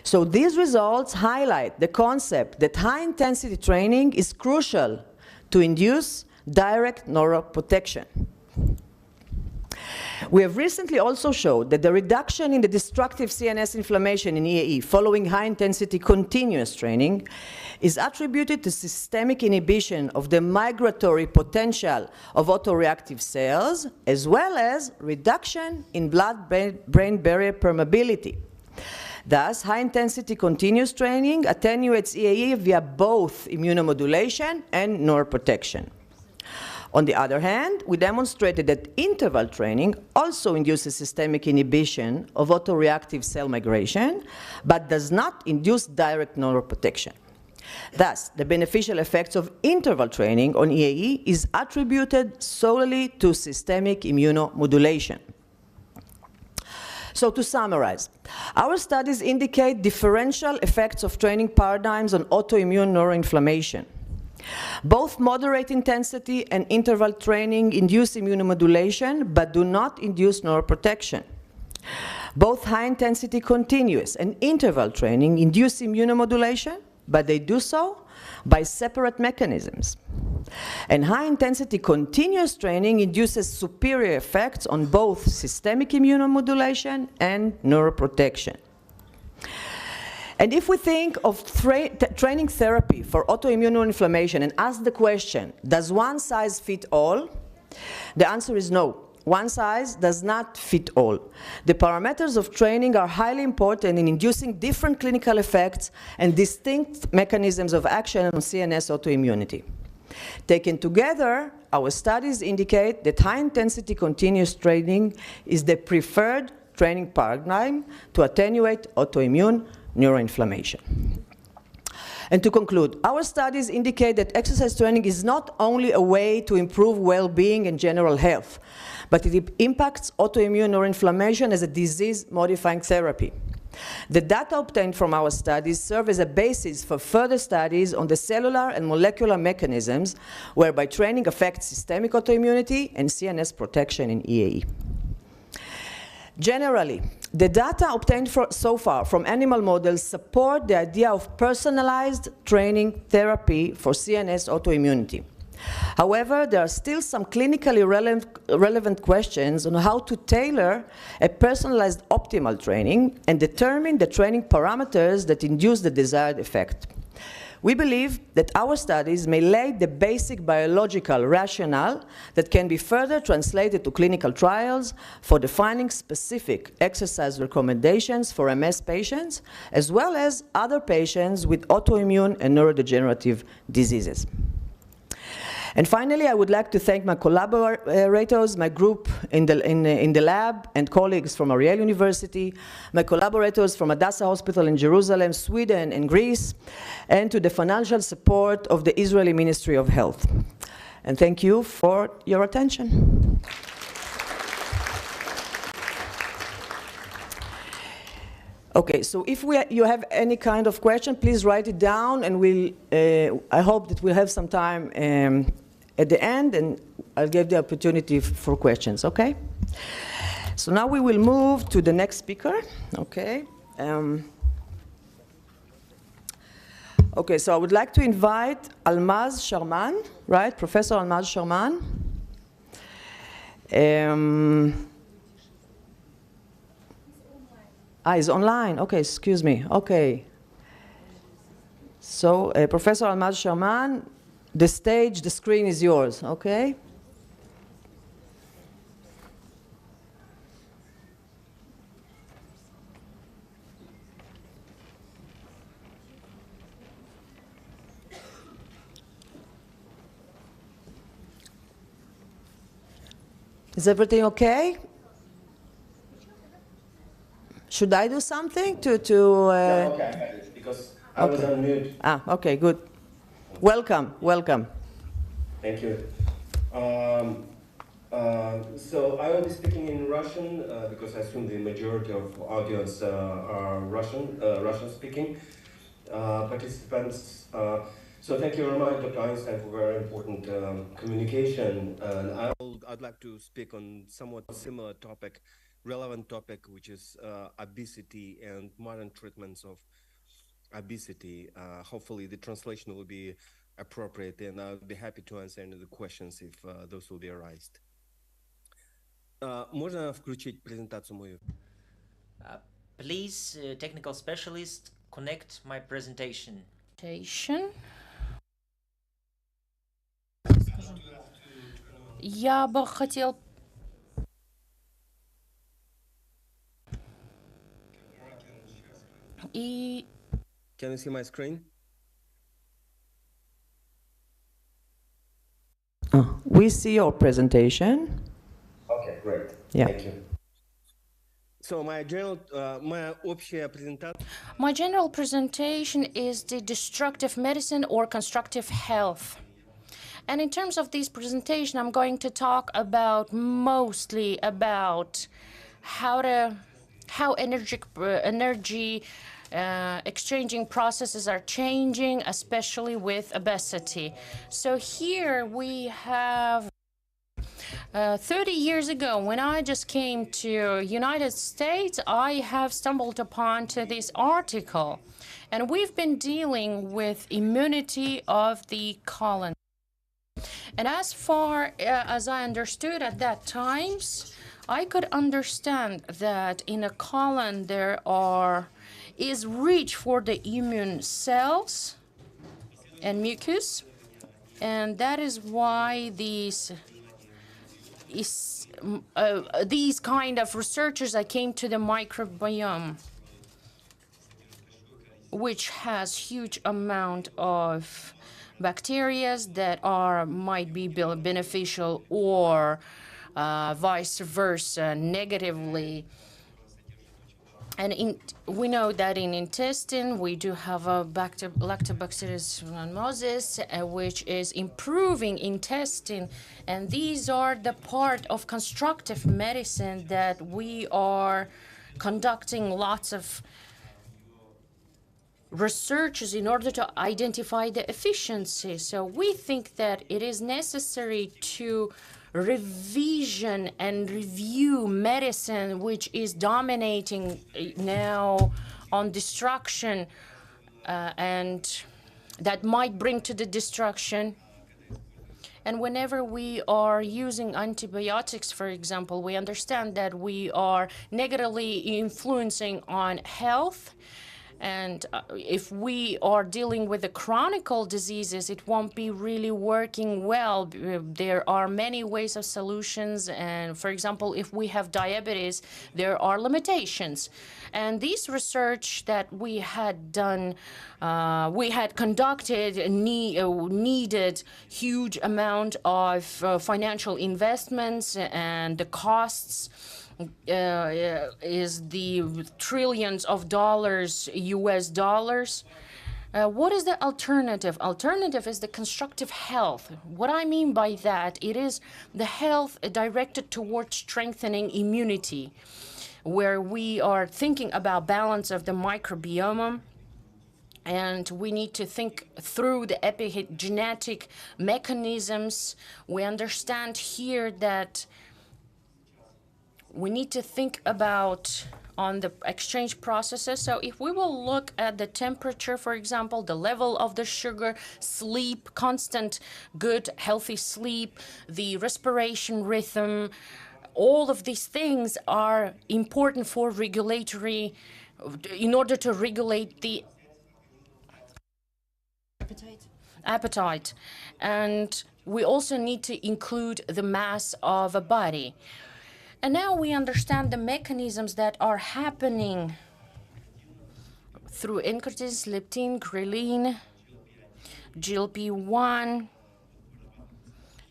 So these results highlight the concept that high-intensity training is crucial to induce direct neuroprotection. We have recently also showed that the reduction in the destructive CNS inflammation in EAE following high-intensity continuous training is attributed to systemic inhibition of the migratory potential of autoreactive cells, as well as reduction in blood-brain barrier permeability. Thus, high-intensity continuous training attenuates EAE via both immunomodulation and neuroprotection. On the other hand, we demonstrated that interval training also induces systemic inhibition of autoreactive cell migration, but does not induce direct neuroprotection. Thus, the beneficial effects of interval training on EAE is attributed solely to systemic immunomodulation. So to summarize, our studies indicate differential effects of training paradigms on autoimmune neuroinflammation. Both moderate intensity and interval training induce immunomodulation, but do not induce neuroprotection. Both high-intensity continuous and interval training induce immunomodulation, but they do so by separate mechanisms. And high-intensity continuous training induces superior effects on both systemic immunomodulation and neuroprotection. And if we think of training therapy for autoimmune inflammation and ask the question, does one size fit all? The answer is no. One size does not fit all. The parameters of training are highly important in inducing different clinical effects and distinct mechanisms of action on CNS autoimmunity. Taken together, our studies indicate that high-intensity continuous training is the preferred training paradigm to attenuate autoimmune neuroinflammation. And to conclude, our studies indicate that exercise training is not only a way to improve well-being and general health, but it impacts autoimmune neuroinflammation as a disease-modifying therapy. The data obtained from our studies serve as a basis for further studies on the cellular and molecular mechanisms whereby training affects systemic autoimmunity and CNS protection in EAE. Generally, the data obtained so far from animal models support the idea of personalized training therapy for CNS autoimmunity. However, there are still some clinically relevant questions on how to tailor a personalized optimal training and determine the training parameters that induce the desired effect. We believe that our studies may lay the basic biological rationale that can be further translated to clinical trials for defining specific exercise recommendations for MS patients, as well as other patients with autoimmune and neurodegenerative diseases. And finally, I would like to thank my collaborators, my group in the lab, and colleagues from Ariel University, my collaborators from Hadassah Hospital in Jerusalem, Sweden, and Greece, and to the financial support of the Israeli Ministry of Health. And thank you for your attention. Okay, so if you have any kind of question, please write it down, and I hope that we'll have some time at the end, and I'll give the opportunity for questions, okay? So now we will move to the next speaker, okay? Okay, so I would like to invite Almaz Sharman, right? Professor Almaz Sharman. He's online. Okay, excuse me. Okay. So, Professor Almaz Sharman, the stage, the screen is yours, okay? Is everything okay? Should I do something to No, okay, I got it, because I was on mute. Ah, okay, good. Welcome, welcome. Thank you. So I will be speaking in Russian because I assume the majority of audience are Russian speaking participants. So thank you very much, Dr. Einstein, for very important communication. And I'd like to speak on somewhat similar topic, relevant topic, which is obesity and modern treatments of obesity. Hopefully the translation will be appropriate, and I'll be happy to answer any of the questions if those will be arised. Можно включить презентацию мою? Please, technical specialist, connect my presentation. Я бы хотел... И... Can you see my screen? We see your presentation. Okay, great. Yeah. Thank you. So my general presentation is the destructive medicine or constructive health. And in terms of this presentation, I'm going to talk about mostly about how energy exchanging processes are changing, especially with obesity. So here we have 30 years ago, when I just came to United States, I have stumbled upon to this article, and we've been dealing with immunity of the colon. And as far as I understood at that times, I could understand that in a colon there is reach for the immune cells and mucus, and that is why these kind of researchers came to the microbiome, which has huge amount of bacteria that might be beneficial or vice versa, negatively. And we know that in intestine we do have a lactobacillus rhamnosus, which is improving intestine, and these are the part of constructive medicine that we are conducting lots of researches in order to identify the efficiency. So we think that it is necessary to revision and review medicine, which is dominating now on destruction, and that might bring to the destruction. And whenever we are using antibiotics, for example, we understand that we are negatively influencing on health. And if we are dealing with the chronic diseases, it won't be really working well. There are many ways of solutions. And for example, if we have diabetes, there are limitations. And this research that we had done, we had conducted, needed huge amount of financial investments, and the costs is the trillions of dollars, US dollars. What is the alternative? Alternative is the constructive health. What I mean by that, it is the health directed towards strengthening immunity, where we are thinking about balance of the microbiome, and we need to think through the epigenetic mechanisms. We understand here that we need to think about on the exchange processes. So if we will look at the temperature, for example, the level of the sugar, sleep, constant good healthy sleep, the respiration rhythm, all of these things are important for regulatory, in order to regulate the appetite. And we also need to include the mass of a body. And now we understand the mechanisms that are happening through incretins, leptin, ghrelin, GLP-1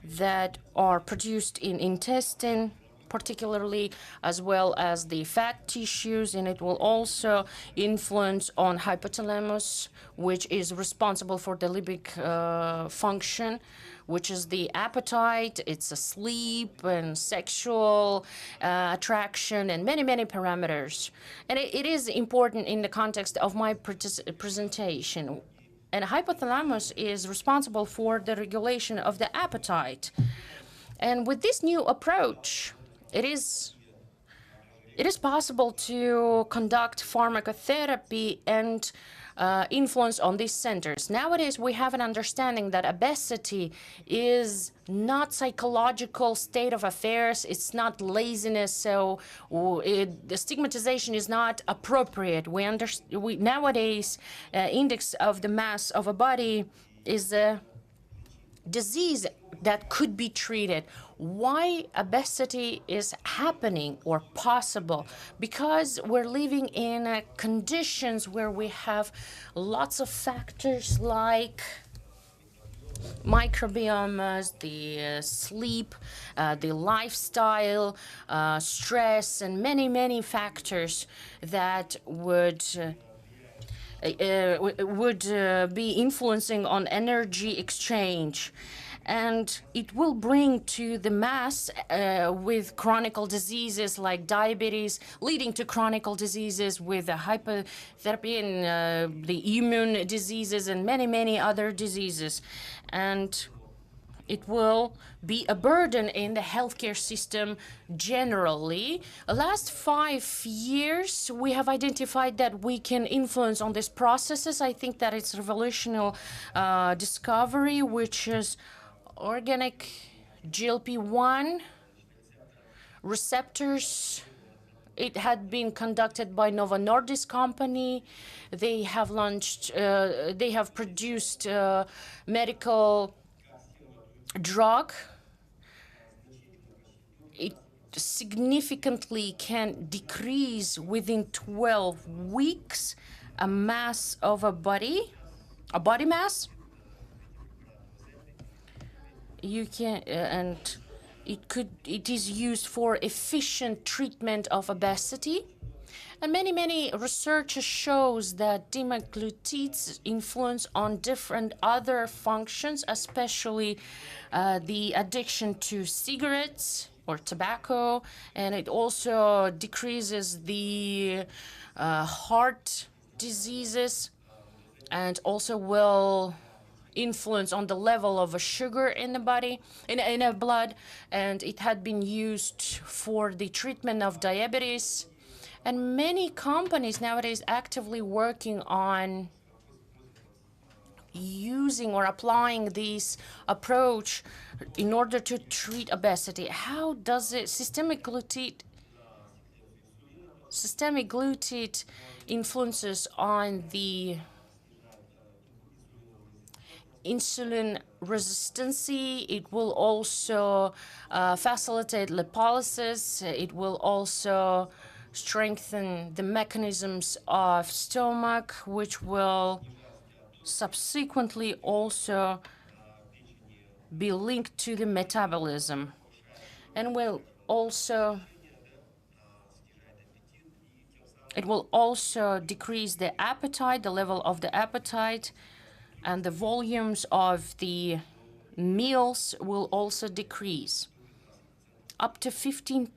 that are produced in intestine, particularly, as well as the fat tissues, and it will also influence on hypothalamus, which is responsible for the limbic function, which is the appetite, it's a sleep and sexual attraction, and many, many parameters. And it is important in the context of my presentation. And hypothalamus is responsible for the regulation of the appetite. And with this new approach, it is possible to conduct pharmacotherapy and influence on these centers. Nowadays, we have an understanding that obesity is not psychological state of affairs. It's not laziness. So the stigmatization is not appropriate. We nowadays, index of the mass of a body is a disease that could be treated. Why obesity is happening or possible? Because we're living in conditions where we have lots of factors like microbiomes, the sleep, the lifestyle, stress, and many factors that would be influencing on energy exchange. And it will bring to the mass with chronic diseases like diabetes, leading to chronic diseases with hypotherapy and the immune diseases and many other diseases. And it will be a burden in the healthcare system generally. The last 5 years, we have identified that we can influence on these processes. I think that it's a revolutionary discovery, which is organic GLP-1 receptors. It had been conducted by Novo Nordisk company. They have launched, they have produced medical drug. It significantly can decrease within 12 weeks a mass of a body mass. You can, and it is used for efficient treatment of obesity. And many research shows that dimetglutide's influence on different other functions, especially the addiction to cigarettes or tobacco, and it also decreases the heart diseases, and also will influence on the level of a sugar in the body, in a blood, and it had been used for the treatment of diabetes. And many companies nowadays actively working on using or applying this approach in order to treat obesity. How does it systemic glutide influences on the insulin resistance? It will also facilitate lipolysis. It will also strengthen the mechanisms of stomach, which will subsequently also be linked to the metabolism, and will also it will also decrease the appetite, the level of the appetite, and the volumes of the meals will also decrease. Up to 15%,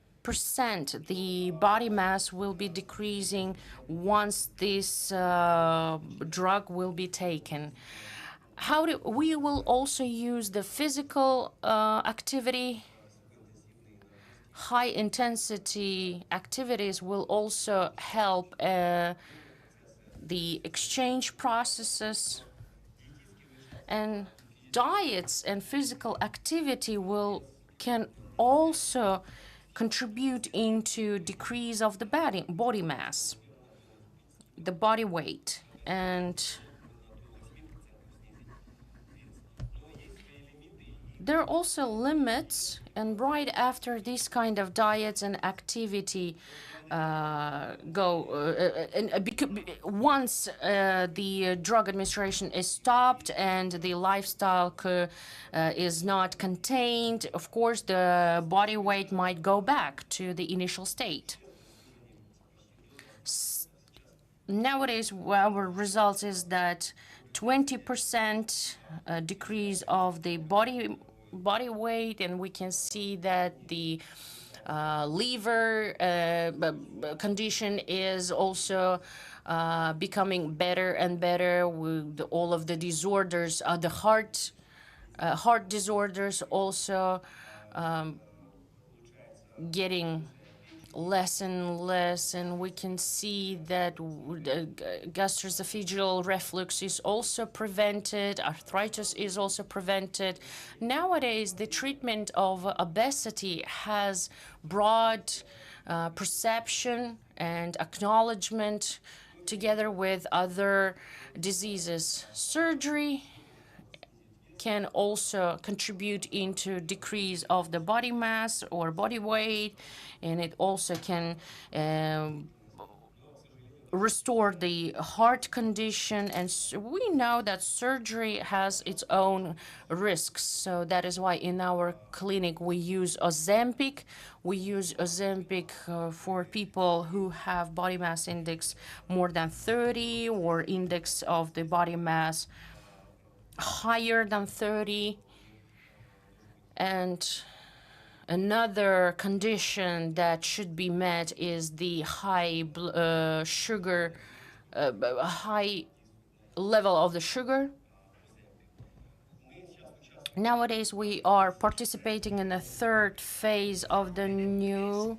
the body mass will be decreasing once this drug will be taken. We will also use the physical activity. High intensity activities will also help the exchange processes, and diets and physical activity can also contribute into decrease of the body mass, the body weight. And there are also limits, and right after this kind of diets and activity once the drug administration is stopped and the lifestyle is not contained, of course, the body weight might go back to the initial state. Nowadays, our results is that 20% decrease of the body weight, and we can see that the liver condition is also becoming better and better with all of the disorders. The heart disorders also getting less and less, and we can see that gastroesophageal reflux is also prevented, arthritis is also prevented. Nowadays, the treatment of obesity has broad perception and acknowledgement together with other diseases. Surgery can also contribute into decrease of the body mass or body weight, and it also can restore the heart condition. And we know that surgery has its own risks, so that is why in our clinic we use Ozempic. We use Ozempic for people who have body mass index more than 30 or index of the body mass higher than 30. And another condition that should be met is the high sugar, high level of the sugar. Nowadays, we are participating in the third phase of the new.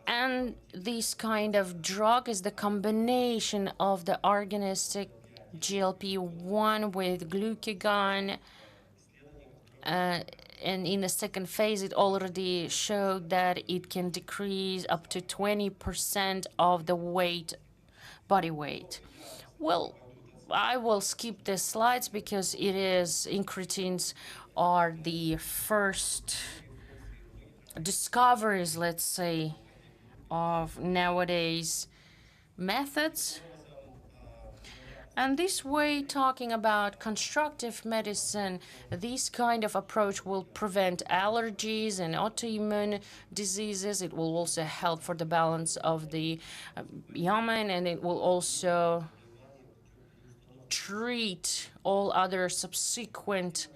And this kind of drug is the combination of the agonistic GLP-1 with glucagon. And in the second phase, it already showed that it can decrease up to 20% of the weight, body weight. Well, I will skip the slides because incretins are the first discoveries, let's say, of nowadays methods. And this way, talking about constructive medicine, this kind of approach will prevent allergies and autoimmune diseases. It will also help for the balance of the human, and it will also treat all other subsequent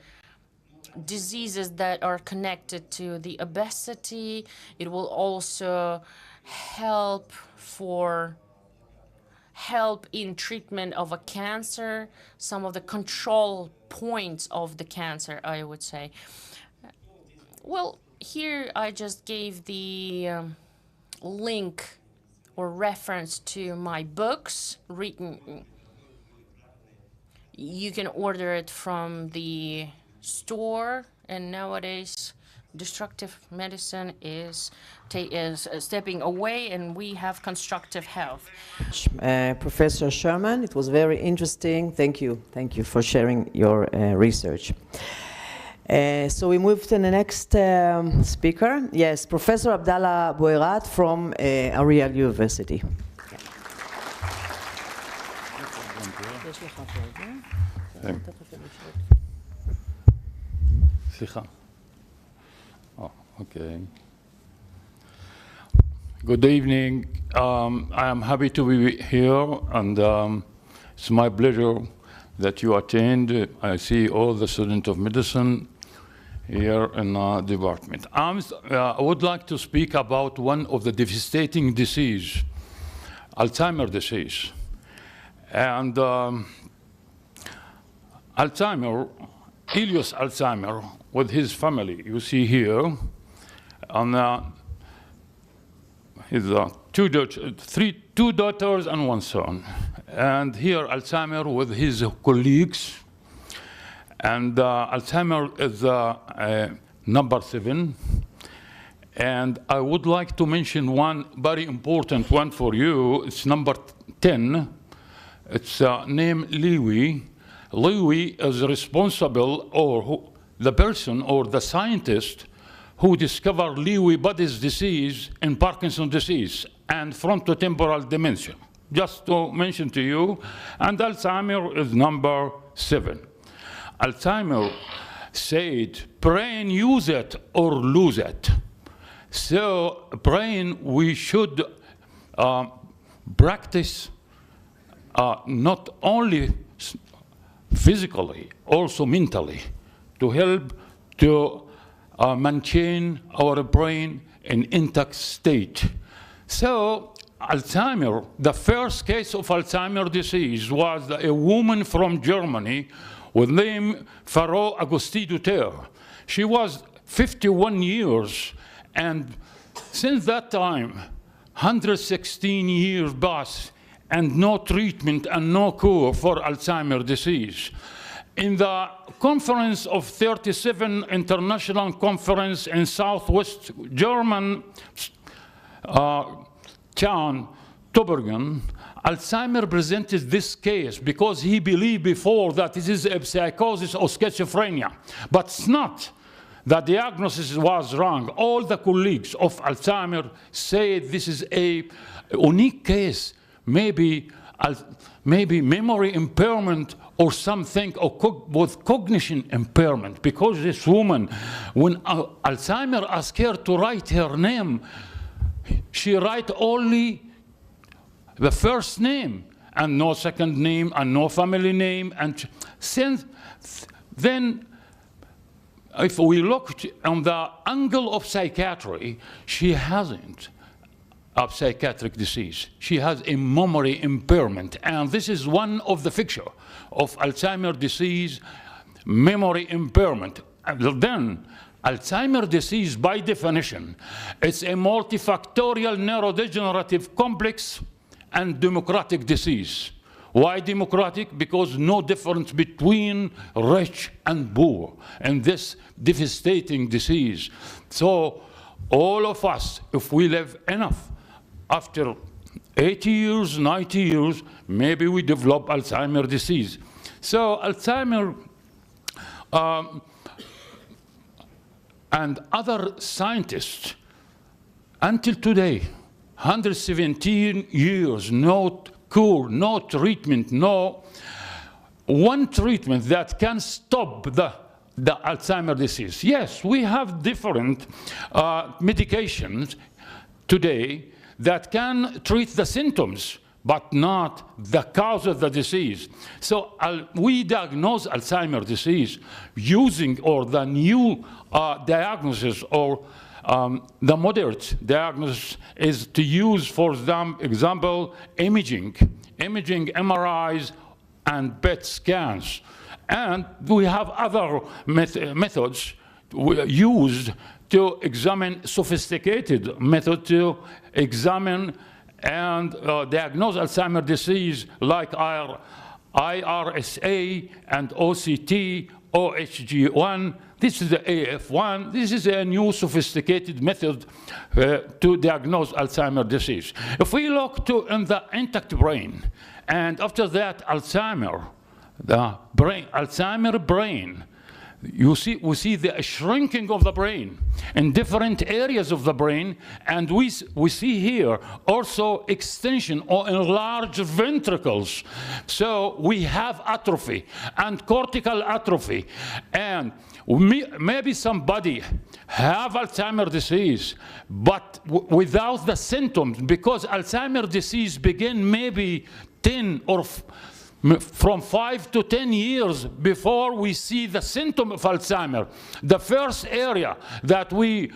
diseases that are connected to the obesity. It will also help in treatment of a cancer, some of the control points of the cancer, I would say. Well, here I just gave the link or reference to my books written. You can order it from the store, and nowadays destructive medicine is stepping away, and we have constructive health. Professor Sherman, it was very interesting. Thank you for sharing your research. So we move to the next speaker. Yes, Professor Abdallah Boirat from Ariel University. Oh, okay. Good evening. I am happy to be here, and it's my pleasure that you attend. I see all the students of medicine here in our department. I would like to speak about one of the devastating disease, Alzheimer's disease. And Elias Alzheimer, with his family, you see here, and his two daughters and one son. And here Alzheimer with his colleagues. And Alzheimer is number 7. And I would like to mention one very important one for you. It's number 10. It's named Lewy. Lewy is responsible, or the person or the scientist who discovered Lewy body's disease and Parkinson's disease and frontotemporal dementia. Just to mention to you, and Alzheimer is number 7. Alzheimer said, brain use it or lose it. So brain, we should practice not only physically, also mentally, to help to maintain our brain in intact state. So Alzheimer, the first case of Alzheimer's disease was a woman from Germany with name Faro Agustí Duter. She was 51 years, and since that time, 116 years passed, and no treatment and no cure for Alzheimer's disease. In the conference of 37 international conference in southwest German town, Tübingen, Alzheimer presented this case because he believed before that it is a psychosis or schizophrenia, but it's not. The diagnosis was wrong. All the colleagues of Alzheimer say this is a unique case, maybe memory impairment or something, or with cognition impairment, because this woman, when Alzheimer asked her to write her name, she write only the first name and no second name and no family name. And since then, if we look on the angle of psychiatry, she hasn't a psychiatric disease. She has a memory impairment. And this is one of the features of Alzheimer's disease, memory impairment. And then, Alzheimer's disease, by definition, it's a multifactorial neurodegenerative complex and democratic disease. Why democratic? Because no difference between rich and poor in this devastating disease. So all of us, if we live enough, after 80 years, 90 years, maybe we develop Alzheimer's disease. So Alzheimer and other scientists, until today, 117 years, no cure, no treatment, no one treatment that can stop the Alzheimer's disease. Yes, we have different medications today that can treat the symptoms, but not the cause of the disease. So we diagnose Alzheimer's disease using, or the new diagnosis, or the moderate diagnosis is to use, for example, imaging, MRIs and PET scans. And we have other methods used to examine, sophisticated method to examine and diagnose Alzheimer's disease, like IRSA and OCT, OHG1. This is the AF1. This is a new sophisticated method to diagnose Alzheimer's disease. If we look in the intact brain, and after that Alzheimer's brain, we see the shrinking of the brain in different areas of the brain, and we see here also extension or enlarged ventricles. So we have atrophy and cortical atrophy, and maybe somebody have Alzheimer's disease, but without the symptoms, because Alzheimer's disease begin maybe 10 or from 5 to 10 years before we see the symptom of Alzheimer's. The first area that we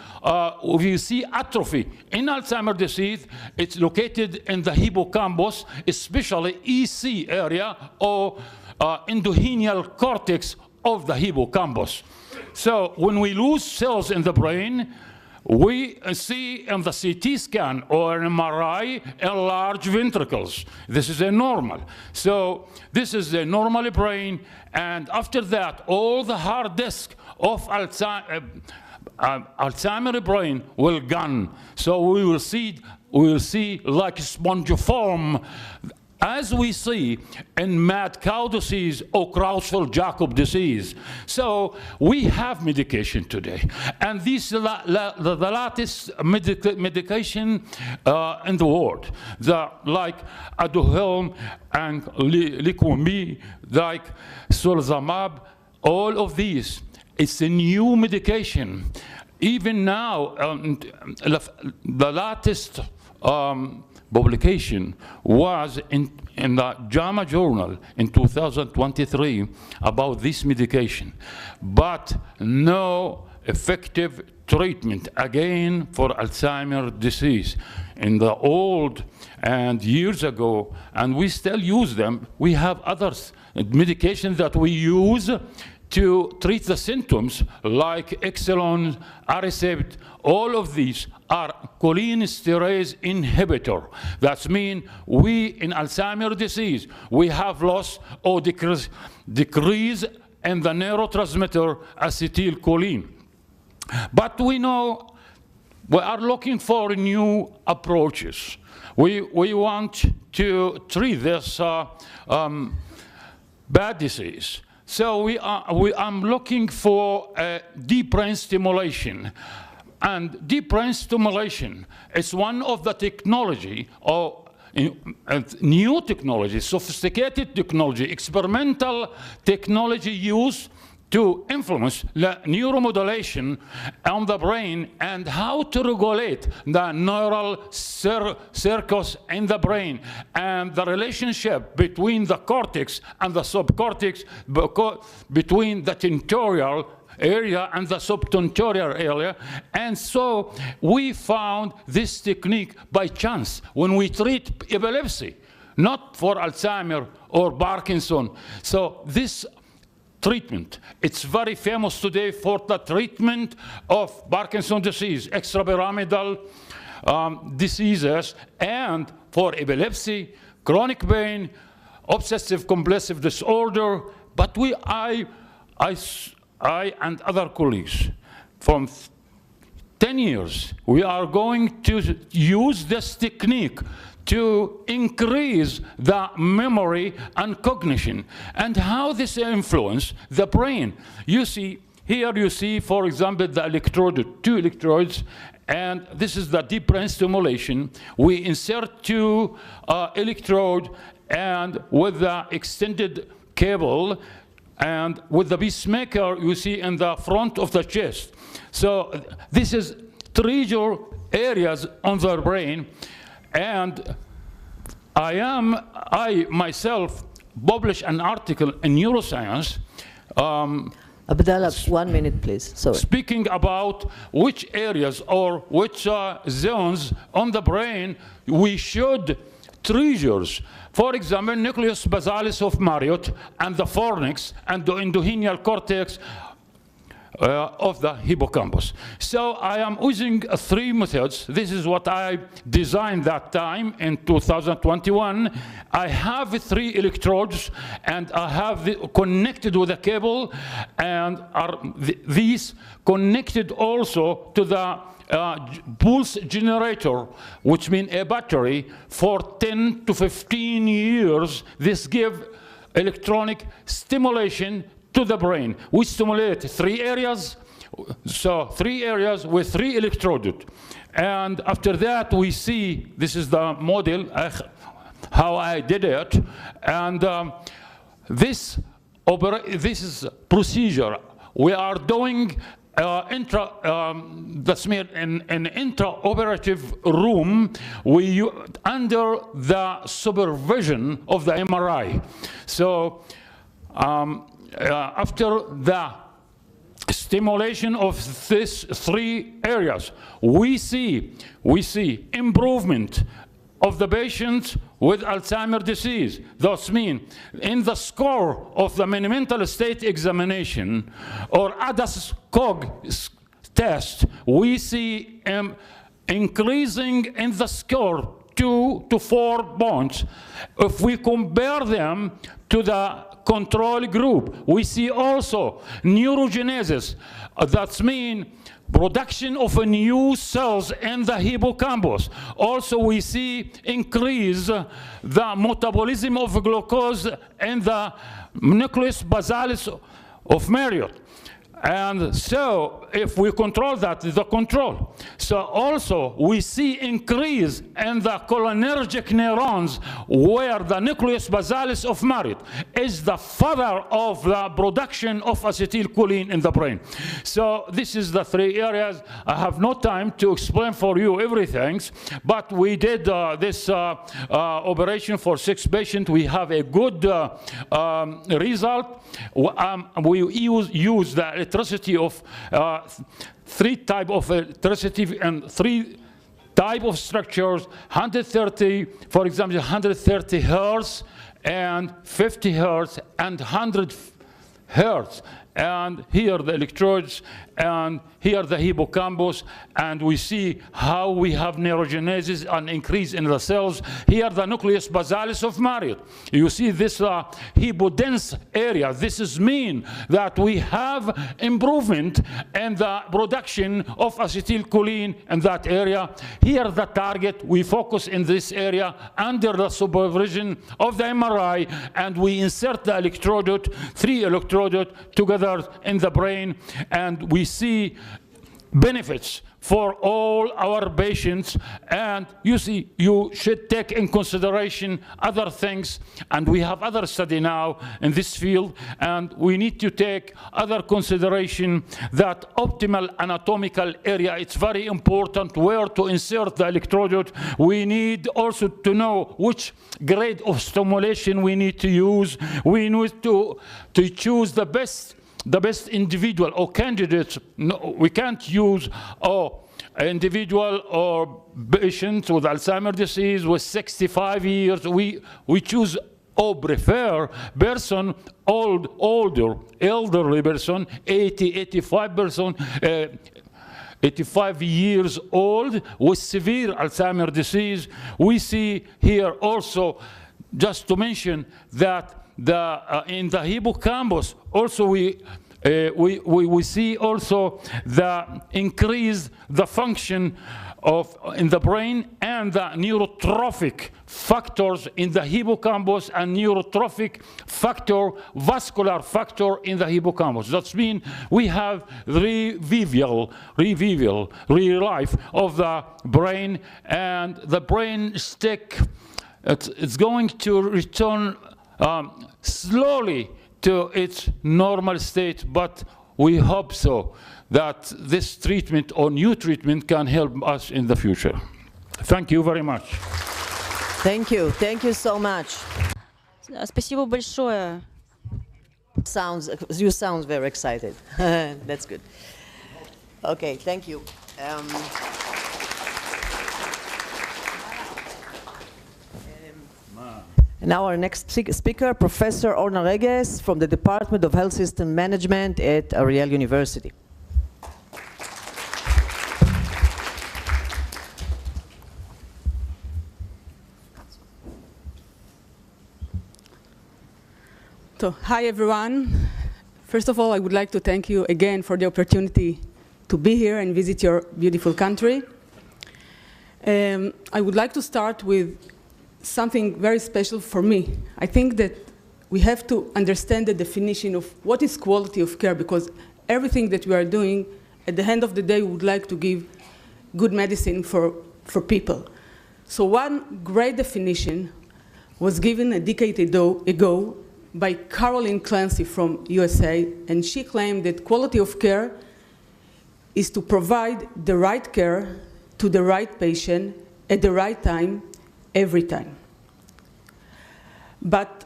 see atrophy in Alzheimer's disease, it's located in the hippocampus, especially EC area, or endothelial cortex of the hippocampus. So when we lose cells in the brain, we see in the CT scan or MRI enlarged ventricles. This is a normal. So this is a normal brain, and after that, all the hard disk of Alzheimer's brain will gone. So we will see like spongiform, as we see in mad cow disease or Creutzfeldt-Jakob disease. So we have medication today, and this is the latest medication in the world, like Aduhelm and Liqomi, like Solzamab, all of these. It's a new medication. Even now, the latest publication was in the JAMA journal in 2023 about this medication, but no effective treatment again for Alzheimer's disease. In the old and years ago, and we still use them. We have other medications that we use to treat the symptoms, like Exelon, Aricept. All of these are cholinesterase inhibitor. That means we, in Alzheimer's disease, we have lost or decrease in the neurotransmitter acetylcholine. But we know we are looking for new approaches. We want to treat this bad disease. So I'm looking for deep brain stimulation. And deep brain stimulation is one of the technology, or new technology, sophisticated technology, experimental technology used to influence the neuromodulation on the brain and how to regulate the neural circuits in the brain and the relationship between the cortex and the subcortex, between the tentorial area and the subtentorial area. And so we found this technique by chance when we treat epilepsy, not for Alzheimer or Parkinson. So this treatment, it's very famous today for the treatment of Parkinson's disease, extrapyramidal diseases, and for epilepsy, chronic pain, obsessive compulsive disorder. But I and other colleagues from 10 years, we are going to use this technique to increase the memory and cognition, and how this influence the brain. You see, here you see, for example, the electrode, 2 electrodes, and this is the deep brain stimulation. We insert 2 electrodes, and with the extended cable, and with the pacemaker you see in the front of the chest. So this is trigger areas on the brain. And I myself published an article in Neuroscience. Abdallah, 1 minute, please. Sorry. Speaking about which areas or which zones on the brain we should triggers. For example, nucleus basalis of Marriott and the fornix and the endothelial cortex of the hippocampus. So I am using 3 methods. This is what I designed that time in 2021. I have 3 electrodes, and I have connected with a cable, and these connected also to the pulse generator, which means a battery. For 10 to 15 years, this gives electronic stimulation to the brain. We stimulate 3 areas, so 3 areas with 3 electrodes. And after that, we see, this is the model, how I did it. And this is procedure. We are doing that's in an intraoperative room, under the supervision of the MRI. So after the stimulation of these 3 areas, we see improvement of the patients with Alzheimer's disease. Thus mean, in the score of the mental state examination or ADAS-COG test, we see increasing in the score 2 to 4 points. If we compare them to the control group, we see also neurogenesis. That means production of new cells in the hippocampus. Also, we see increase the metabolism of glucose in the nucleus basalis of Marriott. And so if we control that, the control. So also we see increase in the cholinergic neurons where the nucleus basalis of Marit is the father of the production of acetylcholine in the brain. So this is the three areas. I have no time to explain for you everything, but we did this operation for 6 patients. We have a good result. We use the electricity of 3 types of electricity and 3 types of structures, 130, for example, 130 hertz and 50 hertz and 100 hertz. And here the electrodes, and here the hippocampus, and we see how we have neurogenesis and increase in the cells. Here the nucleus basalis of Marit. You see this hypodense area. This is mean that we have improvement in the production of acetylcholine in that area. Here the target, we focus in this area under the supervision of the MRI, and we insert the electrode, 3 electrodes together in the brain, and we see benefits for all our patients. And you see, you should take in consideration other things, and we have other study now in this field, and we need to take other consideration that optimal anatomical area, it's very important where to insert the electrode. We need also to know which grade of stimulation we need to use. We need to choose the best individual or candidate. No, we can't use individual or patient with Alzheimer's disease with 65 years. We choose or prefer person elderly person, 80, 85 person, 85 years old with severe Alzheimer's disease. We see here also, just to mention that in the hippocampus also we see also the increase the function in the brain and the neurotrophic factors in the hippocampus and neurotrophic factor, vascular factor in the hippocampus. That means we have revival of the brain, and the brain it's going to return slowly to its normal state, but we hope so that this treatment or new treatment can help us in the future. Thank you very much. Thank you so much. Спасибо большое. You sound very excited. That's good. Okay, thank you. Now our next speaker, Professor Orna Reges from the Department of Health System Management at Ariel University. So, hi everyone. First of all, I would like to thank you again for the opportunity to be here and visit your beautiful country. I would like to start with something very special for me. I think that we have to understand the definition of what is quality of care, because everything that we are doing, at the end of the day, we would like to give good medicine for people. So one great definition was given a decade ago by Caroline Clancy from USA, and she claimed that quality of care is to provide the right care to the right patient at the right time, every time. But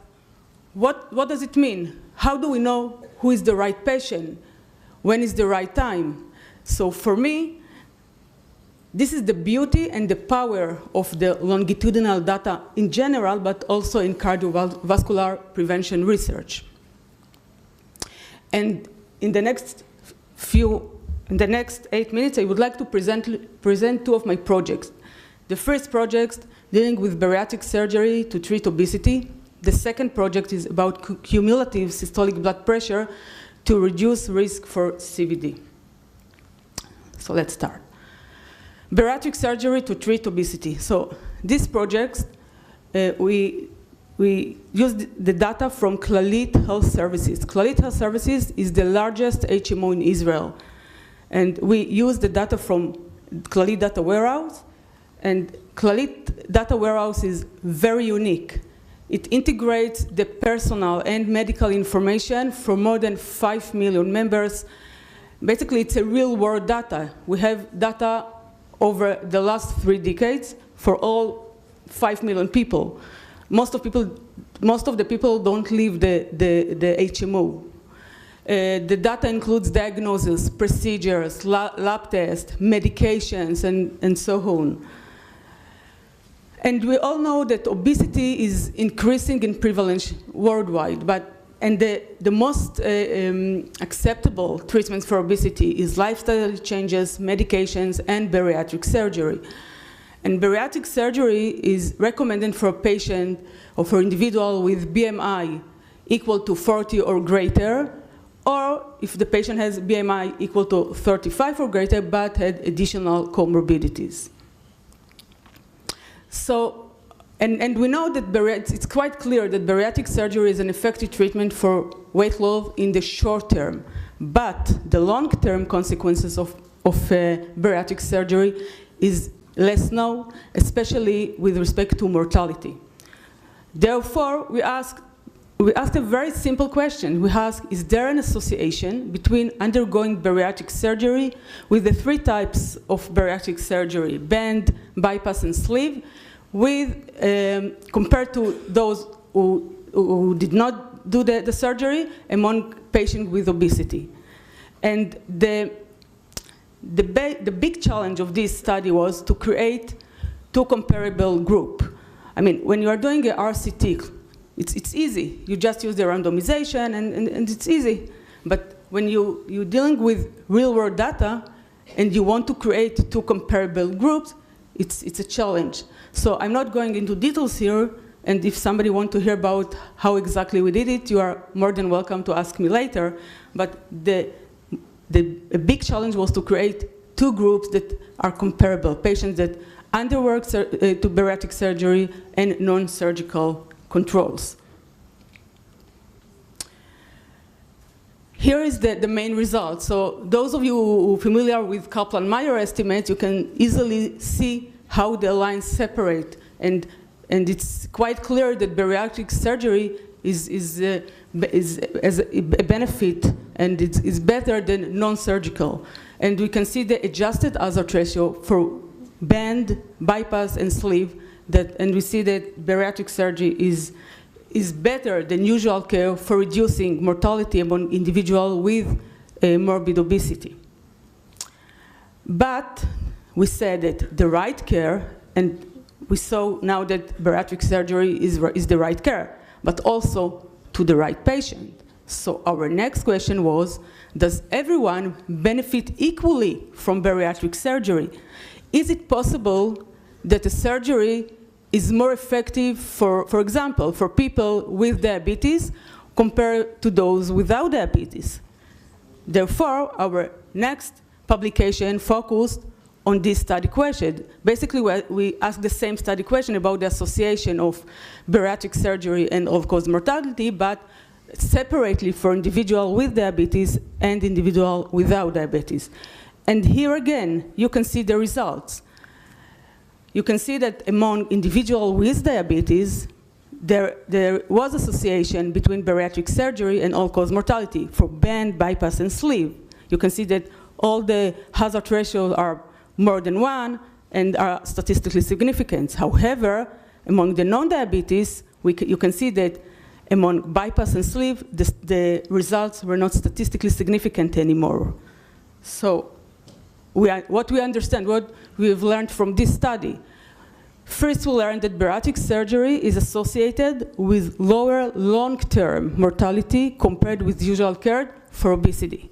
what does it mean? How do we know who is the right patient? When is the right time? So for me, this is the beauty and the power of the longitudinal data in general, but also in cardiovascular prevention research. And in the next 8 minutes, I would like to present 2 of my projects. The first project dealing with bariatric surgery to treat obesity. The second project is about cumulative systolic blood pressure to reduce risk for CVD. So let's start. Bariatric surgery to treat obesity. So this project, we we used the data from Clalit Health Services. Clalit Health Services is the largest HMO in Israel. And we used the data from Clalit Data Warehouse. And Clalit Data Warehouse is very unique. It integrates the personal and medical information for more than 5 million members. Basically, it's a real-world data. We have data over the last 3 decades for all 5 million people. Most of the people don't leave the HMO. The data includes diagnosis, procedures, lab tests, medications, and so on. And we all know that obesity is increasing in prevalence worldwide, and the most acceptable treatments for obesity is lifestyle changes, medications, and bariatric surgery. And bariatric surgery is recommended for a patient or for individual with BMI equal to 40 or greater, or if the patient has BMI equal to 35 or greater but had additional comorbidities. So, and we know that it's quite clear that bariatric surgery is an effective treatment for weight loss in the short term, but the long-term consequences of bariatric surgery is less known, especially with respect to mortality. Therefore, we asked a very simple question. We asked, is there an association between undergoing bariatric surgery with the 3 types of bariatric surgery, band, bypass, and sleeve, compared to those who did not do the surgery among patients with obesity? And the big challenge of this study was to create 2 comparable groups. I mean, when you are doing a RCT, it's easy. You just use the randomization and it's easy. But when you're dealing with real-world data and you want to create 2 comparable groups, it's a challenge. So I'm not going into details here, and if somebody wants to hear about how exactly we did it, you are more than welcome to ask me later. But a big challenge was to create 2 groups that are comparable, patients that underwent to bariatric surgery and non-surgical controls. Here is the main result. So those of you who are familiar with Kaplan-Meier estimates, you can easily see how the lines separate. And it's quite clear that bariatric surgery is a benefit, and it's better than non-surgical. And we can see the adjusted hazard ratio for band, bypass, and sleeve, and we see that bariatric surgery is better than usual care for reducing mortality among individuals with morbid obesity. But we said that the right care, and we saw now that bariatric surgery is the right care, but also to the right patient. So our next question was, does everyone benefit equally from bariatric surgery? Is it possible that a surgery is more effective, for example, for people with diabetes compared to those without diabetes? Therefore, our next publication focused on this study question. Basically, we asked the same study question about the association of bariatric surgery and all-cause mortality, but separately for individual with diabetes and individual without diabetes. And here again, you can see the results. You can see that among individuals with diabetes, there was association between bariatric surgery and all-cause mortality for band, bypass, and sleeve. You can see that all the hazard ratios are more than 1 and are statistically significant. However, among the non-diabetes, you can see that among bypass and sleeve, the results were not statistically significant anymore. So what we understand, what we've learned from this study, first we learned that bariatric surgery is associated with lower long-term mortality compared with usual care for obesity.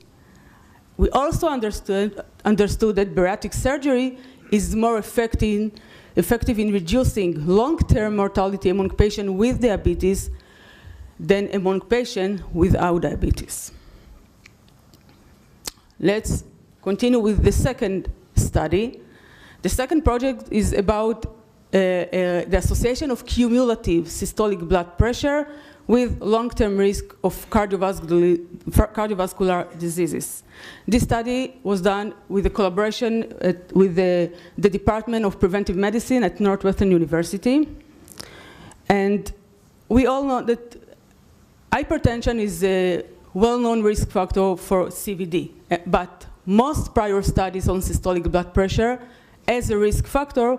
We also understood that bariatric surgery is more effective in reducing long-term mortality among patients with diabetes than among patients without diabetes. Let's continue with the second study. The second project is about the association of cumulative systolic blood pressure with long-term risk of cardiovascular diseases. This study was done with a collaboration with the Department of Preventive Medicine at Northwestern University. And we all know that hypertension is a well-known risk factor for CVD, but most prior studies on systolic blood pressure as a risk factor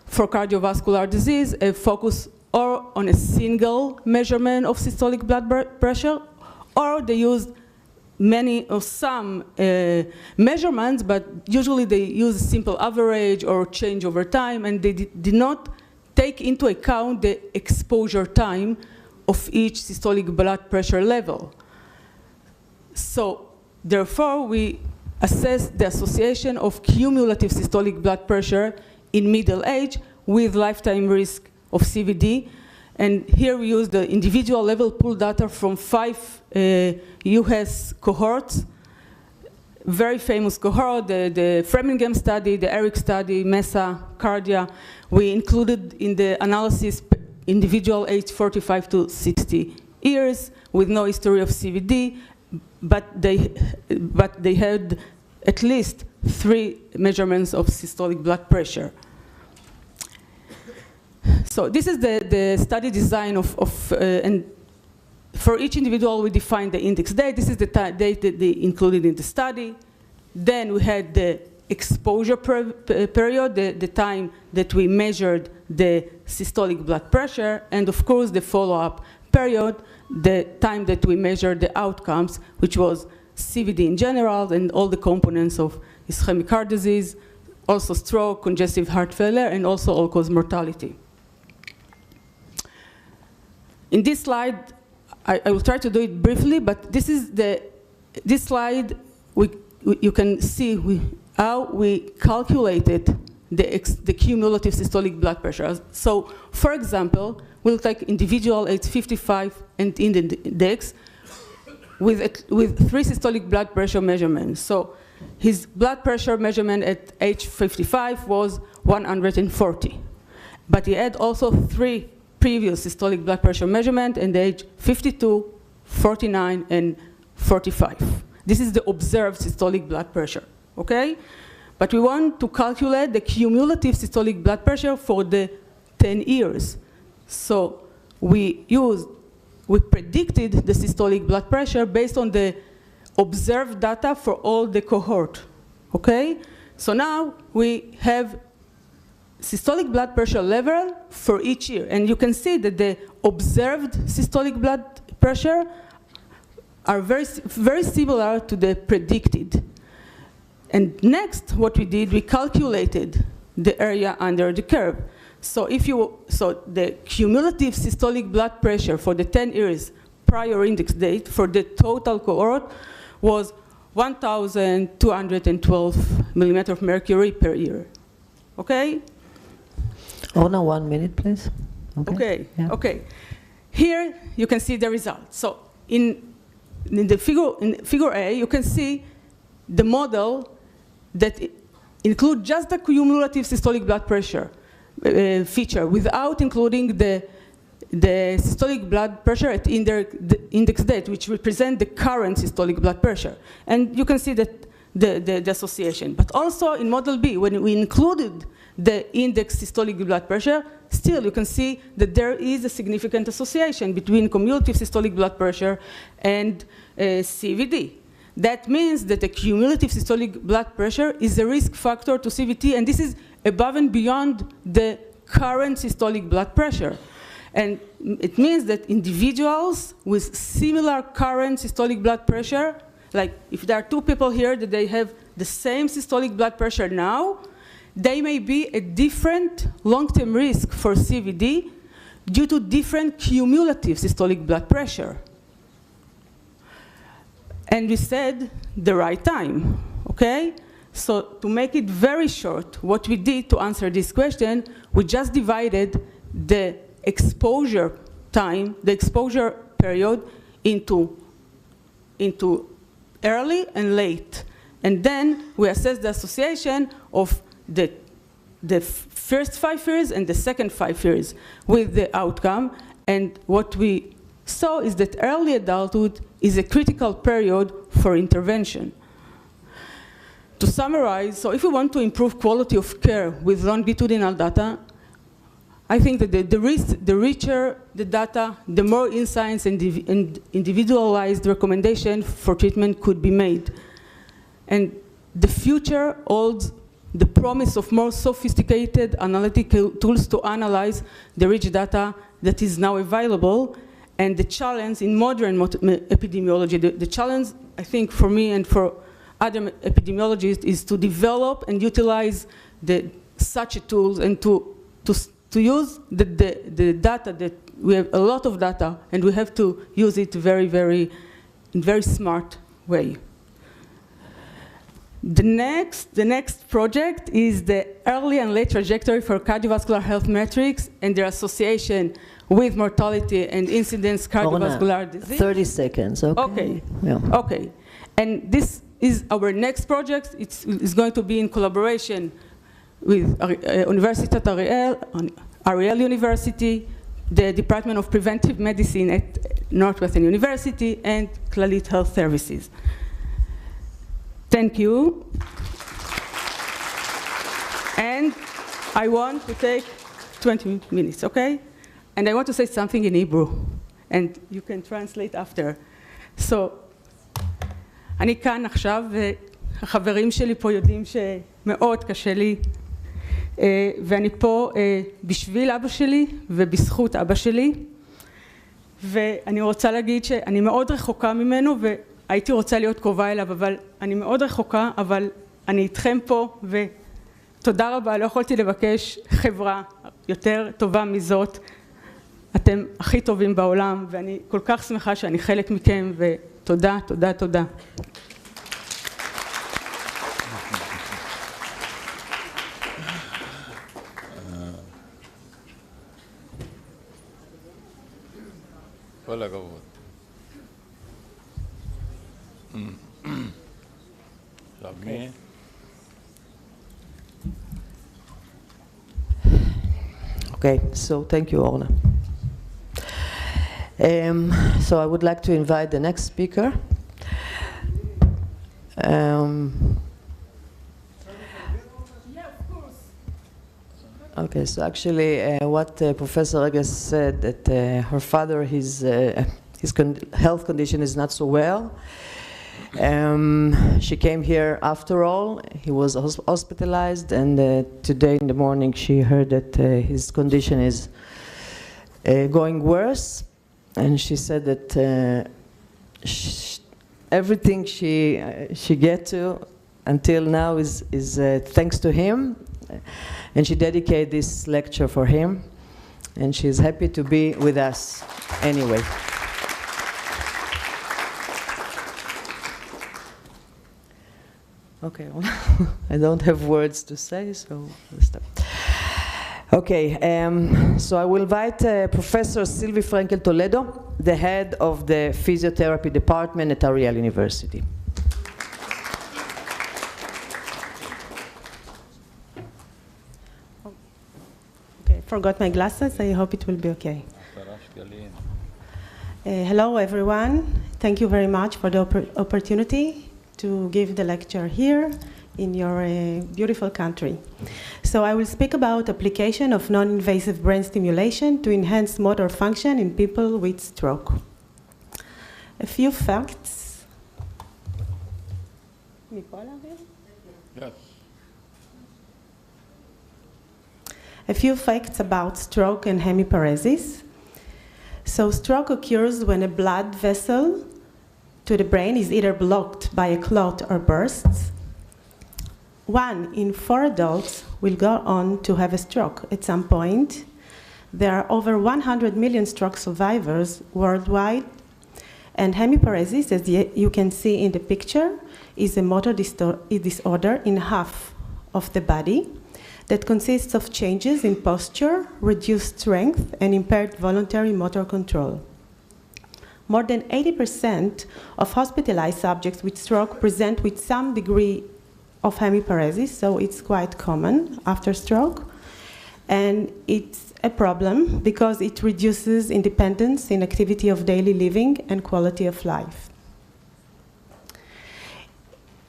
for cardiovascular disease focus or on a single measurement of systolic blood pressure, or they used some measurements, but usually they use simple average or change over time, and they did not take into account the exposure time of each systolic blood pressure level. So therefore, we assess the association of cumulative systolic blood pressure in middle age with lifetime risk of CVD. And here we use the individual level pool data from 5 US cohorts, very famous cohort, the Framingham study, the ERIC study, MESA, Cardia. We included in the analysis individual age 45 to 60 years with no history of CVD, but they had at least 3 measurements of systolic blood pressure. So this is the study design and for each individual we define the index date. This is the date that they included in the study. Then we had the exposure period, the time that we measured the systolic blood pressure, and of course the follow-up period, the time that we measured the outcomes, which was CVD in general and all the components of ischemic heart disease, also stroke, congestive heart failure, and also all-cause mortality. In this slide, I will try to do it briefly, but this slide, you can see how we calculated the cumulative systolic blood pressure. So, for example, we'll take individual age 55 and index with 3 systolic blood pressure measurements. So his blood pressure measurement at age 55 was 140. But he had also 3 previous systolic blood pressure measurement at age 52, 49, and 45. This is the observed systolic blood pressure, okay? But we want to calculate the cumulative systolic blood pressure for the 10 years. So we predicted the systolic blood pressure based on the observed data for all the cohort, okay? So now we have systolic blood pressure level for each year. And you can see that the observed systolic blood pressure are very similar to the predicted. And next, what we did, we calculated the area under the curve. So the cumulative systolic blood pressure for the 10 years prior index date for the total cohort was 1,212 millimeter of mercury per year, okay? Oh, no, 1 minute, please. Okay, yeah. Okay. Here you can see the result. So in figure A, you can see the model that includes just the cumulative systolic blood pressure feature without including the systolic blood pressure at the index date, which represent the current systolic blood pressure. And you can see that the association. But also in model B, when we included the index systolic blood pressure, still you can see that there is a significant association between cumulative systolic blood pressure and CVD. That means that the cumulative systolic blood pressure is a risk factor to CVD, and this is above and beyond the current systolic blood pressure. And it means that individuals with similar current systolic blood pressure, like if there are 2 people here that they have the same systolic blood pressure now, they may be a different long-term risk for CVD due to different cumulative systolic blood pressure. And we said the right time, okay? So to make it very short, what we did to answer this question, we just divided the exposure time, the exposure period into early and late. And then we assess the association of the the first 5 years and the second 5 years with the outcome. And what we saw is that early adulthood is a critical period for intervention. To summarize, so if we want to improve quality of care with longitudinal data, I think that the richer the data, the more insights and individualized recommendation for treatment could be made. And the future holds the promise of more sophisticated analytical tools to analyze the rich data that is now available, and the challenge in modern epidemiology, the challenge, I think, for me and for other epidemiologists is to develop and utilize such tools and to use the data that we have a lot of data, and we have to use it in very smart way. The next project is the early and late trajectory for cardiovascular health metrics and their association with mortality and incidence cardiovascular disease. 30 seconds, okay. Okay, yeah. Okay. And this is our next project. It's going to be in collaboration with Universitet Ariel University, the Department of Preventive Medicine at Northwestern University, and Clalit Health Services. Thank you. And I want to take 20 minutes, okay? And I want to say something in Hebrew, and you can translate after. So, אני כאן עכשיו, והחברים שלי פה יודעים שמאוד קשה לי, ואני פה בשביל אבא שלי ובזכות אבא שלי, ואני רוצה להגיד שאני מאוד רחוקה ממנו, והייתי רוצה להיות קרובה אליו, אבל אני מאוד רחוקה, אבל אני איתכם פה, ותודה רבה, לא יכולתי לבקש חברה יותר טובה מזאת. אתם הכי טובים בעולם, ואני כל כך שמחה שאני חלק מכם, ותודה, תודה, תודה. כל הכבוד. Okay, so thank you, Orna. So I would like to invite the next speaker. Okay, so actually what Professor Reges said, that her father, his health condition is not so well. She came here after all. He was hospitalized, and today in the morning she heard that his condition is going worse. And she said that everything she get to until now is thanks to him. And she dedicated this lecture for him, and she's happy to be with us anyway. Okay, well, I don't have words to say, so let's stop. Okay, so I will invite Professor Sylvie Frankel-Toledo, the head of the physiotherapy department at Ariel University. Forgot my glasses. I hope it will be okay. Hello, everyone. Thank you very much for the opportunity to give the lecture here in your beautiful country. So I will speak about application of non-invasive brain stimulation to enhance motor function in people with stroke. A few facts. Yes. A few facts about stroke and hemiparesis. So stroke occurs when a blood vessel to the brain is either blocked by a clot or bursts. 1 in 4 adults will go on to have a stroke at some point. There are over 100 million stroke survivors worldwide, and hemiparesis, as you can see in the picture, is a motor disorder in half of the body that consists of changes in posture, reduced strength, and impaired voluntary motor control. More than 80% of hospitalized subjects with stroke present with some degree of hemiparesis, so it's quite common after stroke. And it's a problem because it reduces independence in activity of daily living and quality of life.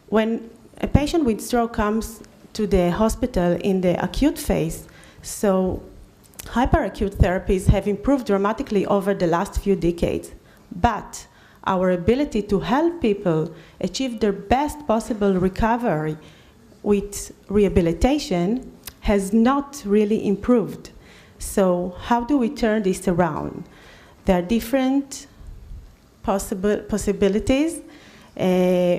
When a patient with stroke comes to the hospital in the acute phase, so hyperacute therapies have improved dramatically over the last few decades, but our ability to help people achieve their best possible recovery with rehabilitation has not really improved. So how do we turn this around? There are different possibilities.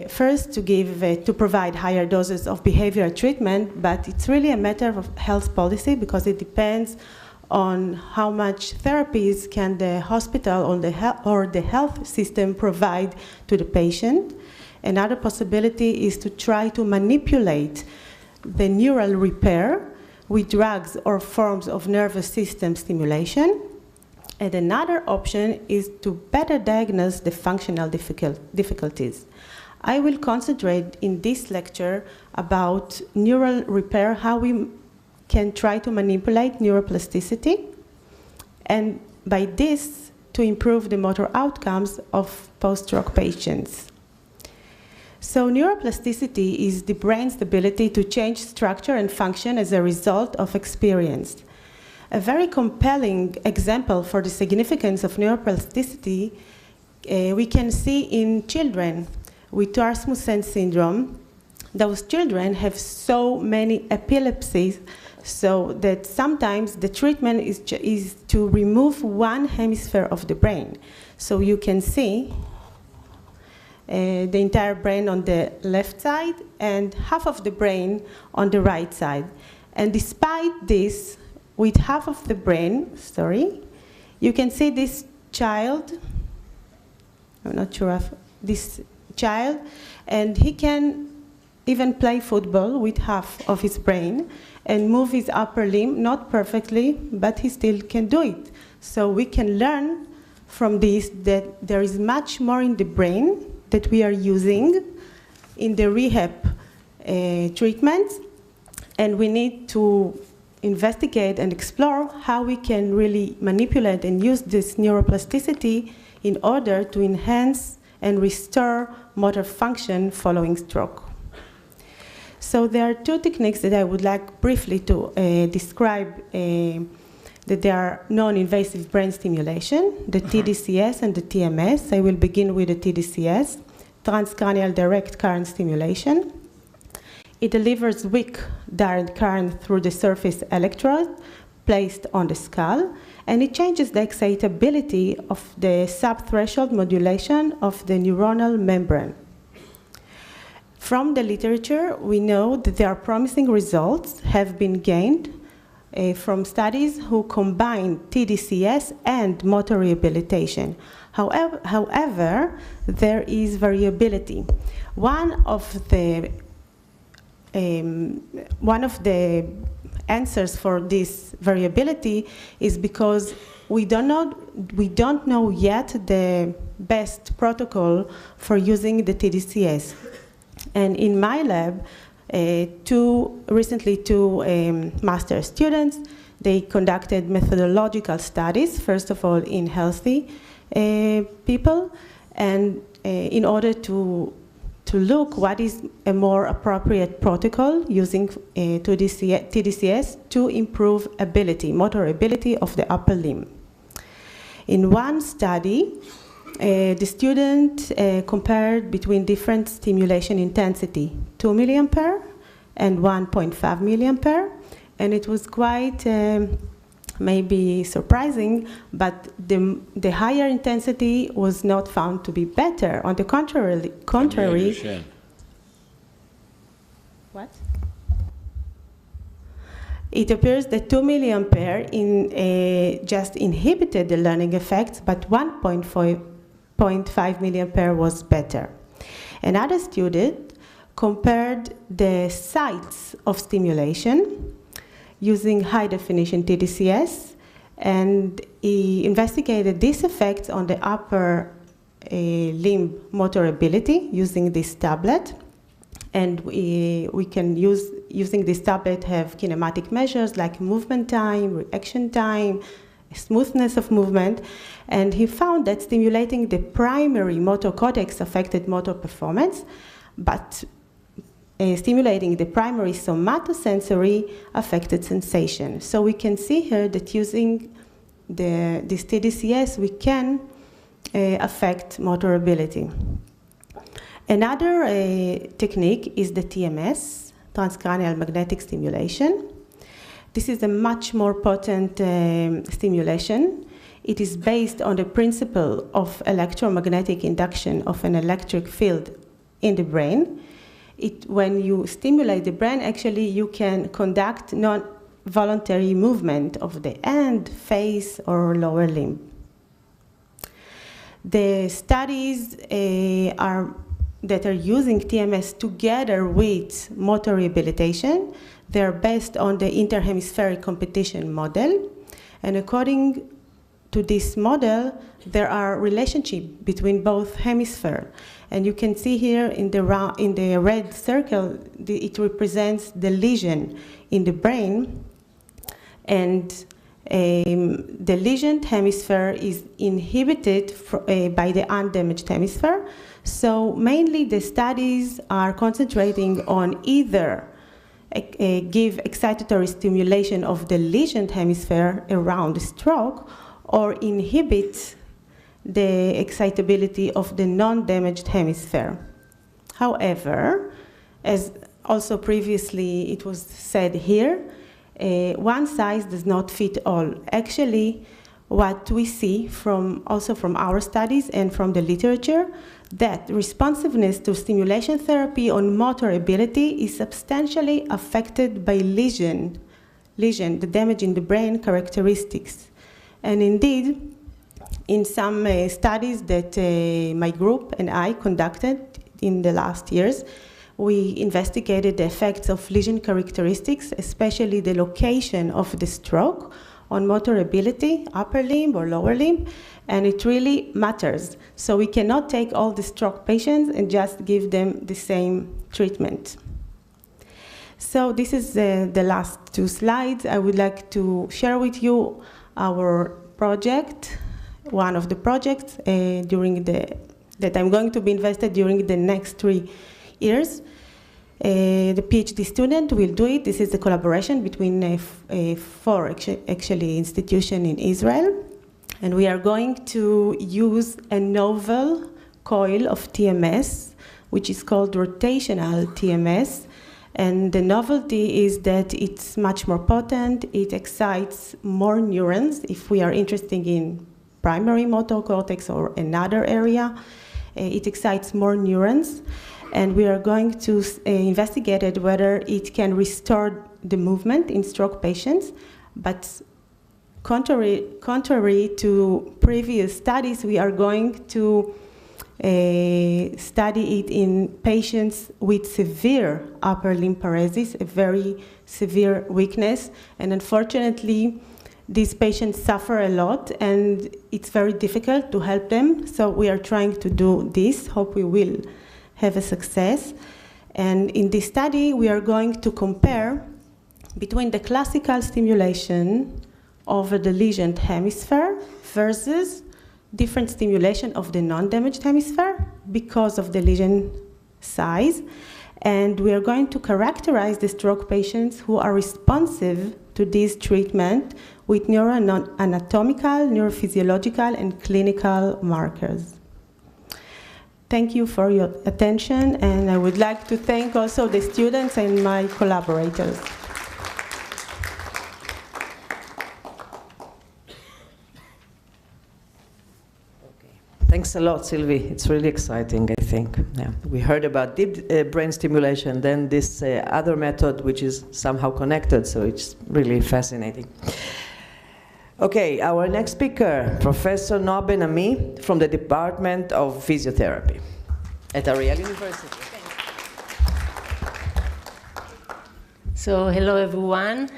First, to provide higher doses of behavioral treatment, but it's really a matter of health policy because it depends on how much therapies can the hospital or the health system provide to the patient. Another possibility is to try to manipulate the neural repair with drugs or forms of nervous system stimulation. And another option is to better diagnose the functional difficulties. I will concentrate in this lecture about neural repair, how we can try to manipulate neuroplasticity, and by this, to improve the motor outcomes of post-stroke patients. So neuroplasticity is the brain's ability to change structure and function as a result of experience. A very compelling example for the significance of neuroplasticity we can see in children with Rasmussen syndrome. Those children have so many epilepsies so that sometimes the treatment is to remove one hemisphere of the brain. So you can see the entire brain on the left side and half of the brain on the right side. And despite this, with half of the brain, you can see this child, I'm not sure of this child, and he can even play football with half of his brain and move his upper limb, not perfectly, but he still can do it. So we can learn from this that there is much more in the brain that we are using in the rehab treatments, and we need to investigate and explore how we can really manipulate and use this neuroplasticity in order to enhance and restore motor function following stroke. So there are two techniques that I would like briefly to describe that they are non-invasive brain stimulation, the TDCS and the TMS. I will begin with the TDCS, transcranial direct current stimulation. It delivers weak direct current through the surface electrode placed on the skull, and it changes the excitability of the subthreshold modulation of the neuronal membrane. From the literature, we know that there are promising results have been gained from studies who combine TDCS and motor rehabilitation. However, there is variability. One of the answers for this variability is because we don't know yet the best protocol for using the TDCS. And in my lab, recently two master students, they conducted methodological studies, first of all in healthy people, and in order to look what is a more appropriate protocol using TDCS to improve ability, motor ability of the upper limb. In one study, the student compared between different stimulation intensity, 2 milliampere and 1.5 milliampere, and it was quite maybe surprising, but the higher intensity was not found to be better. On the contrary, what? It appears that 2 milliampere just inhibited the learning effects, but 1.5 milliampere was better. Another student compared the sites of stimulation using high-definition TDCS, and he investigated these effects on the upper limb motor ability using this tablet. And we can using this tablet, have kinematic measures like movement time, reaction time, smoothness of movement. And he found that stimulating the primary motor cortex affected motor performance, but stimulating the primary somatosensory affected sensation. So we can see here that using this TDCS, we can affect motor ability. Another technique is the TMS, transcranial magnetic stimulation. This is a much more potent stimulation. It is based on the principle of electromagnetic induction of an electric field in the brain. When you stimulate the brain, actually you can conduct non-voluntary movement of the hand, face, or lower limb. The studies that are using TMS together with motor rehabilitation, they're based on the interhemispheric competition model. And according to this model, there are relationships between both hemispheres. And you can see here in the red circle, it represents the lesion in the brain. And the lesioned hemisphere is inhibited by the undamaged hemisphere. So mainly the studies are concentrating on either give excitatory stimulation of the lesioned hemisphere around the stroke or inhibit the excitability of the non-damaged hemisphere. However, as also previously it was said here, one size does not fit all. Actually, what we see also from our studies and from the literature, that responsiveness to stimulation therapy on motor ability is substantially affected by lesion, the damage in the brain characteristics. And indeed, in some studies that my group and I conducted in the last years, we investigated the effects of lesion characteristics, especially the location of the stroke on motor ability, upper limb or lower limb, and it really matters. So we cannot take all the stroke patients and just give them the same treatment. So this is the last two slides. I would like to share with you our project, one of the projects that I'm going to be invested during the next 3 years. The PhD student will do it. This is a collaboration between 4 actually institutions in Israel. And we are going to use a novel coil of TMS, which is called rotational TMS. And the novelty is that it's much more potent. It excites more neurons. If we are interested in primary motor cortex or another area, it excites more neurons. And we are going to investigate whether it can restore the movement in stroke patients. But contrary to previous studies, we are going to study it in patients with severe upper limb paresis, a very severe weakness. And unfortunately, these patients suffer a lot, and it's very difficult to help them. So we are trying to do this. Hope we will have a success. And in this study, we are going to compare between the classical stimulation over the lesioned hemisphere versus different stimulation of the non-damaged hemisphere because of the lesion size. And we are going to characterize the stroke patients who are responsive to this treatment with neuroanatomical, neurophysiological, and clinical markers. Thank you for your attention, and I would like to thank also the students and my collaborators. Thanks a lot, Sylvie. It's really exciting, I think. Yeah. We heard about deep brain stimulation, then this other method, which is somehow connected, so it's really fascinating. Okay, our next speaker, Professor Noah Ben-Ami from the Department of Physiotherapy at Ariel University. So, hello everyone.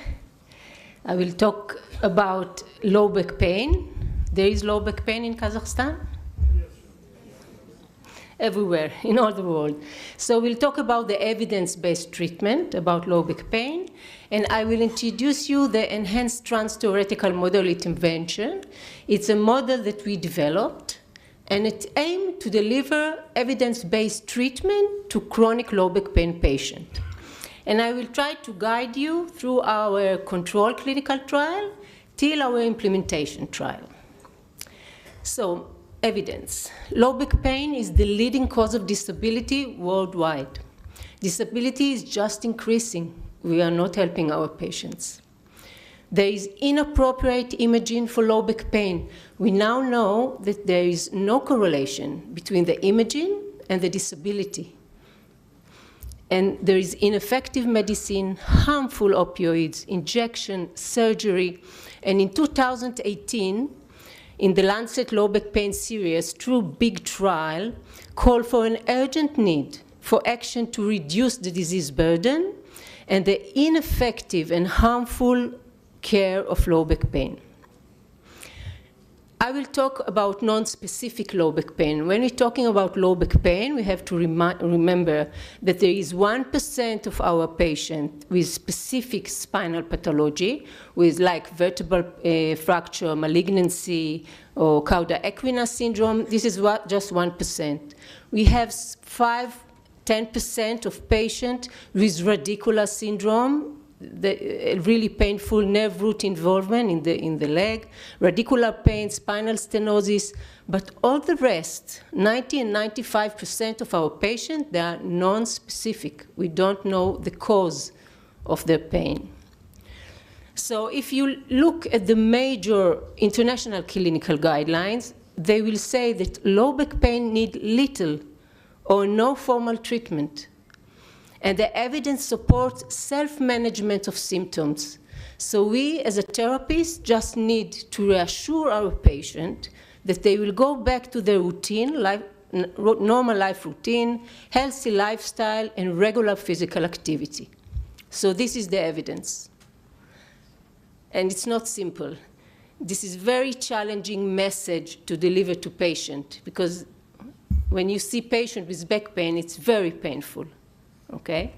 I will talk about low back pain. There is low back pain in Kazakhstan? everywhere in all the world. So we'll talk about the evidence-based treatment about low back pain, and I will introduce you the enhanced trans-theoretical model intervention. It's a model that we developed, and it aimed to deliver evidence-based treatment to chronic low back pain patients. And I will try to guide you through our control clinical trial till our implementation trial. So, evidence. Low back pain is the leading cause of disability worldwide. Disability is just increasing. We are not helping our patients. There is inappropriate imaging for low back pain. We now know that there is no correlation between the imaging and the disability. And there is ineffective medicine, harmful opioids, injection, surgery. And in 2018, in the Lancet Low Back Pain Series, through big trial, called for an urgent need for action to reduce the disease burden and the ineffective and harmful care of low back pain. I will talk about non-specific low back pain. When we're talking about low back pain, we have to remember that there is 1% of our patients with specific spinal pathology, with like vertebral fracture, malignancy, or cauda equina syndrome. This is just 1%. We have 10% of patients with radicular syndrome, the really painful nerve root involvement in the leg, radicular pain, spinal stenosis, but all the rest, 90 and 95% of our patients, they are non-specific. We don't know the cause of their pain. So if you look at the major international clinical guidelines, they will say that low back pain needs little or no formal treatment. And the evidence supports self-management of symptoms. So we, as a therapist, just need to reassure our patient that they will go back to their routine, normal life routine, healthy lifestyle, and regular physical activity. So this is the evidence. And it's not simple. This is a very challenging message to deliver to patient, because when you see patient with back pain, it's very painful. Okay?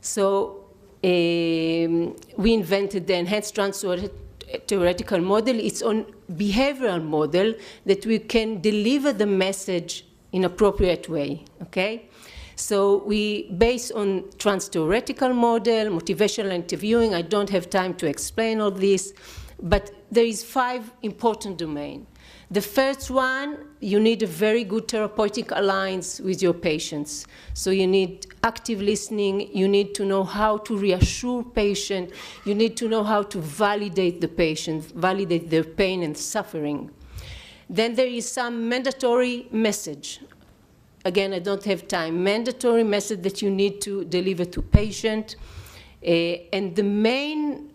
So we invented the enhanced trans-theoretical model. It's a behavioral model that we can deliver the message in an appropriate way. Okay? So we base on trans-theoretical model, motivational interviewing. I don't have time to explain all this, but there is 5 important domains. The first one, you need a very good therapeutic alliance with your patients. So you need active listening. You need to know how to reassure patient. You need to know how to validate the patient, validate their pain and suffering. Then there is some mandatory message. Again, I don't have time. Mandatory message that you need to deliver to patient. And the main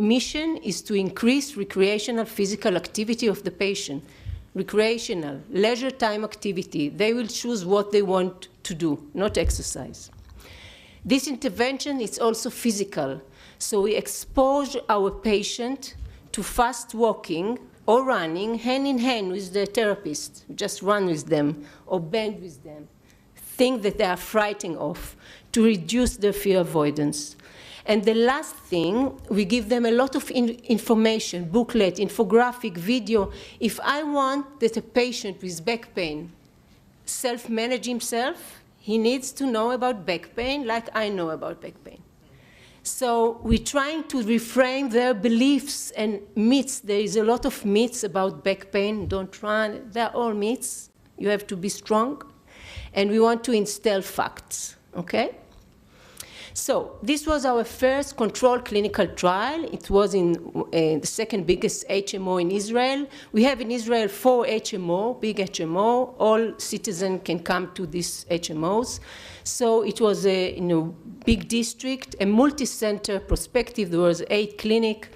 mission is to increase recreational physical activity of the patient. Recreational, leisure time activity. They will choose what they want to do, not exercise. This intervention is also physical. So we expose our patient to fast walking or running hand in hand with the therapist. Just run with them or bend with them. Things that they are frightened of to reduce their fear avoidance. And the last thing, we give them a lot of information, booklet, infographic, video. If I want that a patient with back pain self-manage himself, he needs to know about back pain like I know about back pain. So we're trying to reframe their beliefs and myths. There is a lot of myths about back pain. Don't run. They're all myths. You have to be strong. And we want to instill facts, okay? So this was our first controlled clinical trial. It was in the second biggest HMO in Israel. We have in Israel 4 HMO, big HMO. All citizens can come to these HMOs. So it was a big district, a multi-center perspective. There was 8 clinics.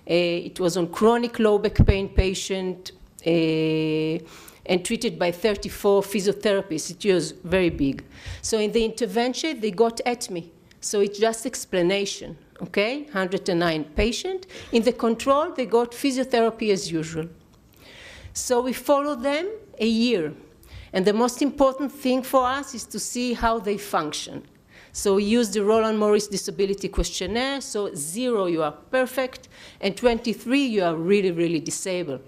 It was on chronic low back pain patient and treated by 34 physiotherapists. It was very big. So in the intervention, they got at me. So it's just explanation, okay? 109 patients. In the control, they got physiotherapy as usual. So we followed them a year. And the most important thing for us is to see how they function. So we use the Roland Morris Disability Questionnaire. So 0, you are perfect, and 23, you are really, really disabled.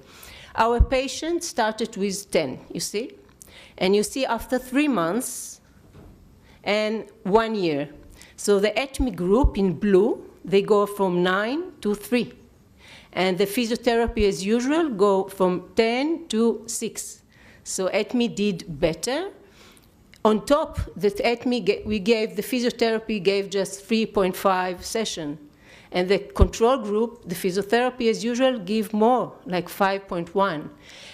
Our patient started with 10, you see? And you see after 3 months and 1 year. So the ATME group in blue, they go from 9 to 3. And the physiotherapy, as usual, go from 10 to 6. So ATME did better. On top, that ATME, we gave, the physiotherapy gave just 3.5 sessions. And the control group, the physiotherapy, as usual, give more, like 5.1.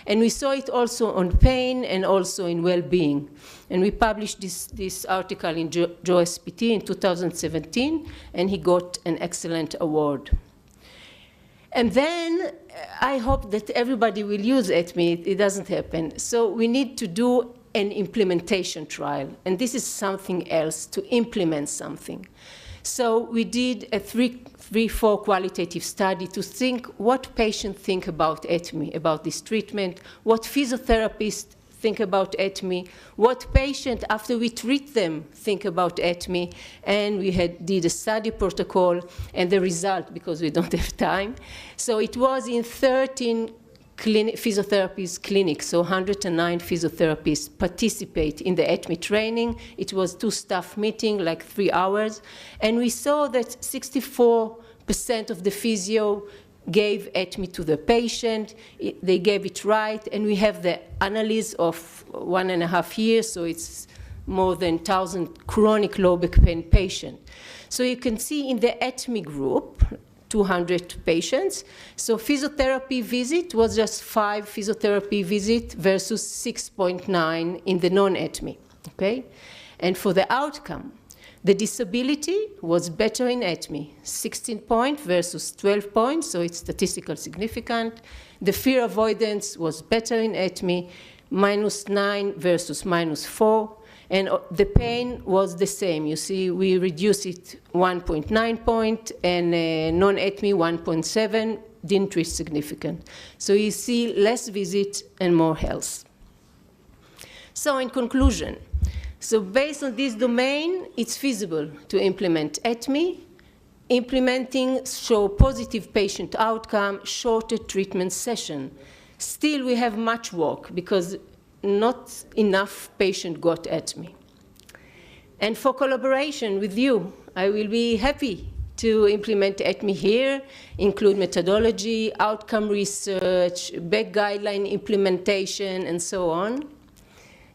And we saw it also on pain and also in well-being. And we published this article in JOSPT in 2017, and he got an excellent award. And then I hope that everybody will use ATME. It doesn't happen. So we need to do an implementation trial. And this is something else, to implement something. So we did a 3-4 qualitative study to think what patients think about ATME, about this treatment, what physiotherapists think about ATME, what patients, after we treat them, think about ATME, and we did a study protocol, and the result, because we don't have time. So it was in 13 physiotherapists clinics, so 109 physiotherapists participate in the ATME training. It was 2 staff meetings, like 3 hours, and we saw that 64% of the physio gave ATME to the patient. They gave it right, and we have the analysis of 1.5 years, so it's more than 1,000 chronic low back pain patients. So you can see in the ATME group, 200 patients. So physiotherapy visit was just 5 physiotherapy visits versus 6.9 in the non-ATME, okay? And for the outcome, the disability was better in ATME, 16 points versus 12 points, so it's statistically significant. The fear avoidance was better in ATME, -9 versus -4. And the pain was the same. You see, we reduced it 1.9 point, and non-ATME 1.7, didn't reach significant. So you see less visit and more health. So in conclusion, so based on this domain, it's feasible to implement ATME. Implementing show positive patient outcome, shorter treatment session. Still, we have much work because not enough patients got ATME. And for collaboration with you, I will be happy to implement ATME here, include methodology, outcome research, back guideline implementation, and so on.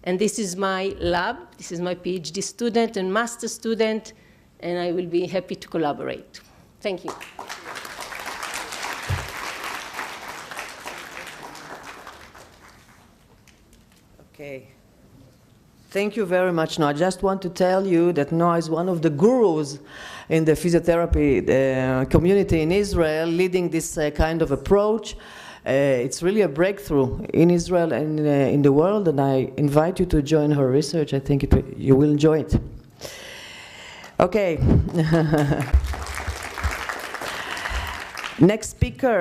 And this is my lab. This is my PhD student and master student, and I will be happy to collaborate. Thank you. Okay. Thank you very much, Noah. I just want to tell you that Noah is one of the gurus in the physiotherapy community in Israel, leading this kind of approach. It's really a breakthrough in Israel and in the world, and I invite you to join her research. I think you will enjoy it. Okay. Next speaker,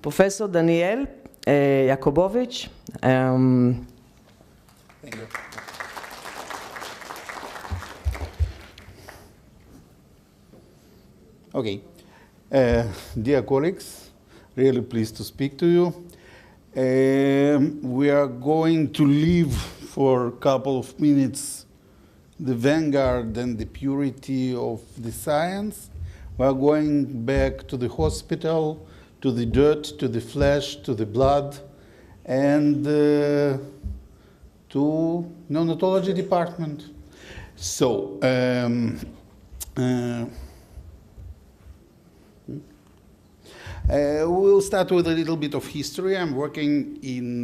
Professor Daniel Jakobowicz. Thank you. Okay. Dear colleagues, really pleased to speak to you. We are going to leave for a couple of minutes the vanguard and the purity of the science. We are going back to the hospital, to the dirt, to the flesh, to the blood, and to neonatology department. So, we'll start with a little bit of history. I'm working in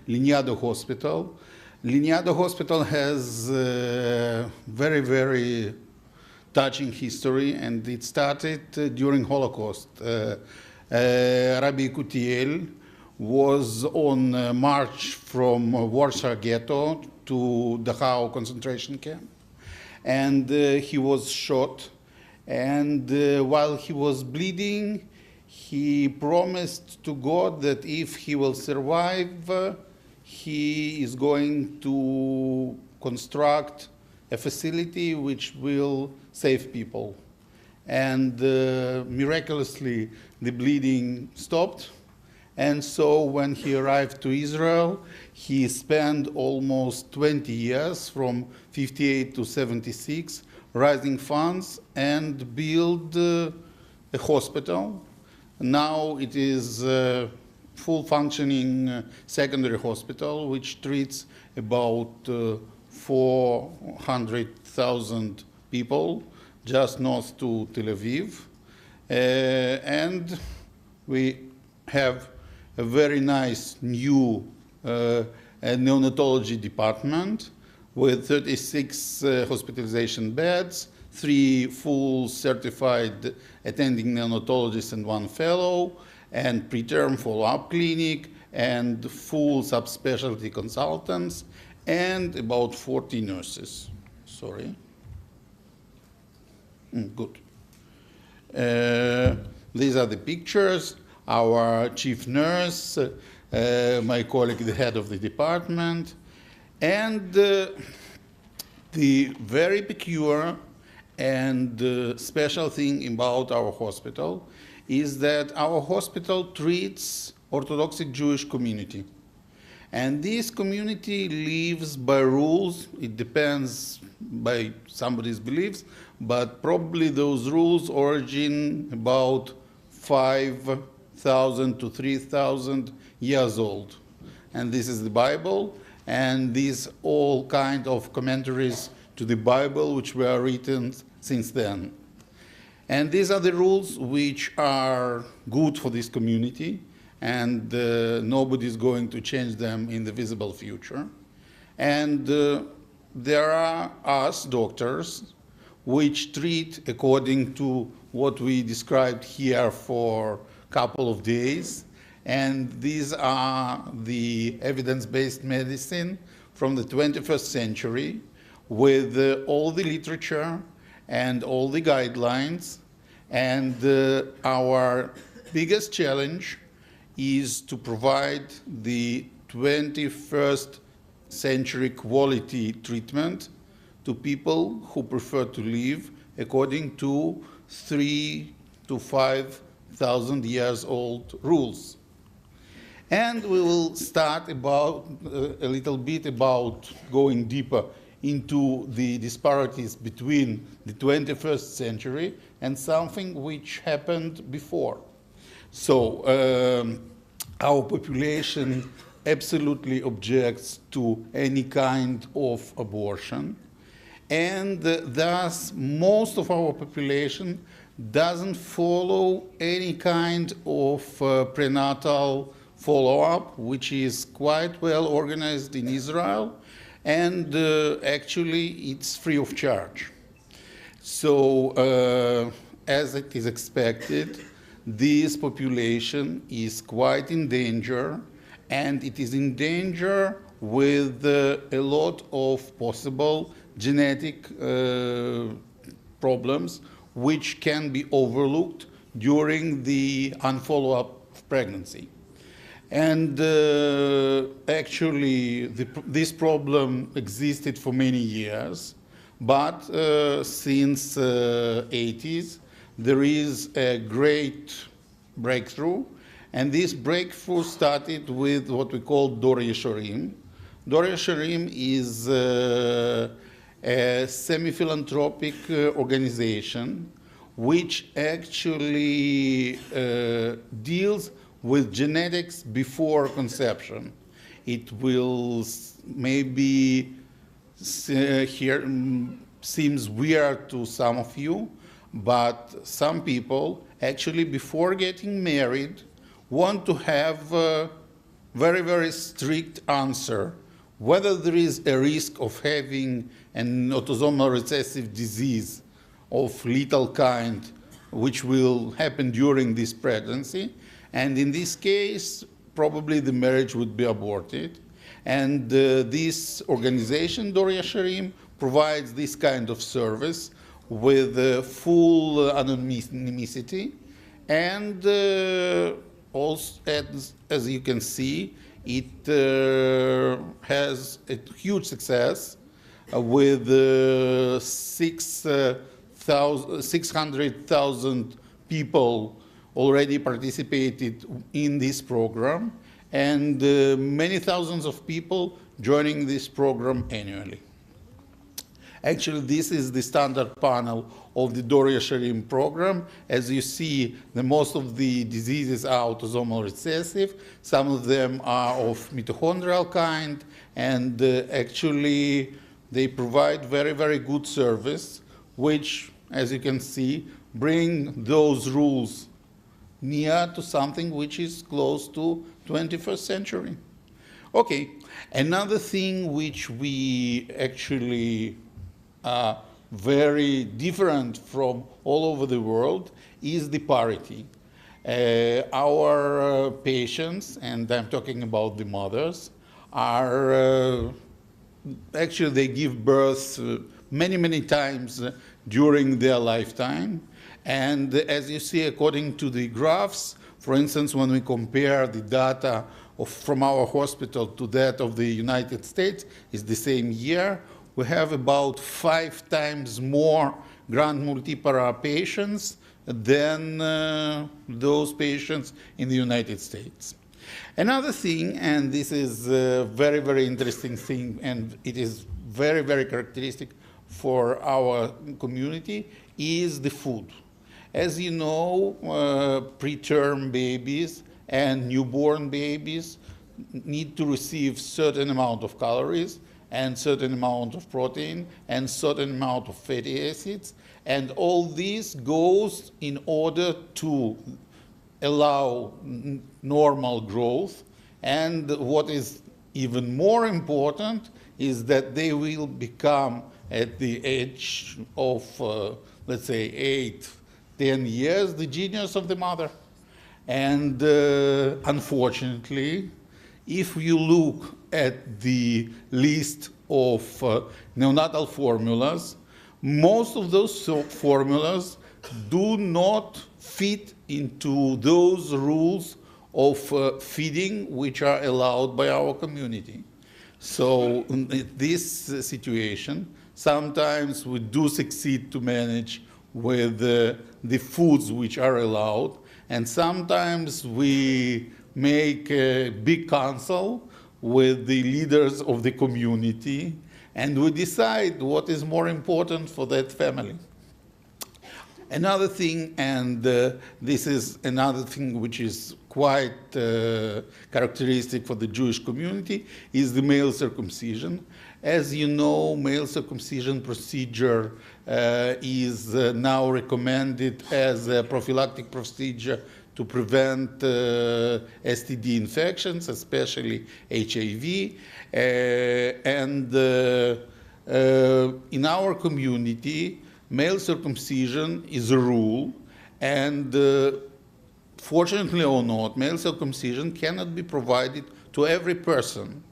Lignado Hospital. Lignado Hospital has very, very touching history, and it started during Holocaust. Rabbi Kutiel was on march from Warsaw Ghetto to Dachau concentration camp, and he was shot. And while he was bleeding, he promised to God that if he will survive, he is going to construct a facility which will save people. And miraculously, the bleeding stopped. And so when he arrived to Israel, he spent almost 20 years, from 58 to 76, raising funds and build a hospital. Now it is a full functioning secondary hospital, which treats about 400,000 people just north to Tel Aviv. And we have a very nice new neonatology department with 36 hospitalization beds, 3 full certified attending neonatologists and 1 fellow, and preterm follow-up clinic, and full subspecialty consultants, and about 40 nurses. Sorry. Good. These are the pictures. Our chief nurse, my colleague, the head of the department, and the very peculiar and special thing about our hospital is that our hospital treats Orthodox Jewish community. And this community lives by rules. It depends by somebody's beliefs, but probably those rules origin about 5,000 to 3,000 years old. And this is the Bible, and these all kind of commentaries to the Bible which were written since then. And these are the rules which are good for this community, and nobody is going to change them in the visible future. And there are us, doctors, which treat according to what we described here for a couple of days. And these are the evidence-based medicine from the 21st century with all the literature and all the guidelines. And our biggest challenge is to provide the 21st century quality treatment to people who prefer to live according to 3,000 to 5,000 years old rules. And we will start about a little bit about going deeper into the disparities between the 21st century and something which happened before. So our population absolutely objects to any kind of abortion, and thus most of our population doesn't follow any kind of prenatal follow-up, which is quite well organized in Israel, and actually it's free of charge. So as it is expected, this population is quite in danger, and it is in danger with a lot of possible genetic problems which can be overlooked during the unfollow-up pregnancy. And actually, this problem existed for many years, but since 80s, there is a great breakthrough, and this breakthrough started with what we call Dor Yesharim. Dor Yesharim is a semi-philanthropic organization which actually deals with genetics before conception. It will maybe seems weird to some of you, but some people actually before getting married want to have a very, very strict answer whether there is a risk of having an autosomal recessive disease of lethal kind which will happen during this pregnancy. And in this case, probably the marriage would be aborted. And this organization, Dor Yesharim, provides this kind of service with full anonymity. And also, as you can see, It has a huge success with 600,000 people already participated in this program, and many thousands of people joining this program annually. Actually, this is the standard panel of the Doria-Sharim program. As you see, most of the diseases are autosomal recessive. Some of them are of mitochondrial kind, and actually they provide very, very good service, which, as you can see, bring those rules near to something which is close to 21st century. Okay, another thing which we actually are very different from all over the world is the parity. Our patients, and I'm talking about the mothers, are actually they give birth many, many times during their lifetime. And as you see, according to the graphs, for instance, when we compare the data from our hospital to that of the United States, it's the same year, we have about 5 times more grand multipara patients than those patients in the United States. Another thing, and this is a very, very interesting thing, and it is very, very characteristic for our community, is the food. As you know, preterm babies and newborn babies need to receive certain amount of calories and certain amount of protein and certain amount of fatty acids, and all this goes in order to allow normal growth. And what is even more important is that they will become, at the age of, let's say, 8, 10 years, the genius of the mother. And unfortunately, if you look at the list of neonatal formulas, most of those formulas do not fit into those rules of feeding which are allowed by our community. So in this situation, sometimes we do succeed to manage with the foods which are allowed, and sometimes we make a big council with the leaders of the community, and we decide what is more important for that family. Another thing, and this is another thing which is quite characteristic for the Jewish community, is the male circumcision. As you know, male circumcision procedure is now recommended as a prophylactic procedure to prevent STD infections, especially HIV. And in our community, male circumcision is a rule, and fortunately or not, male circumcision cannot be provided to every person.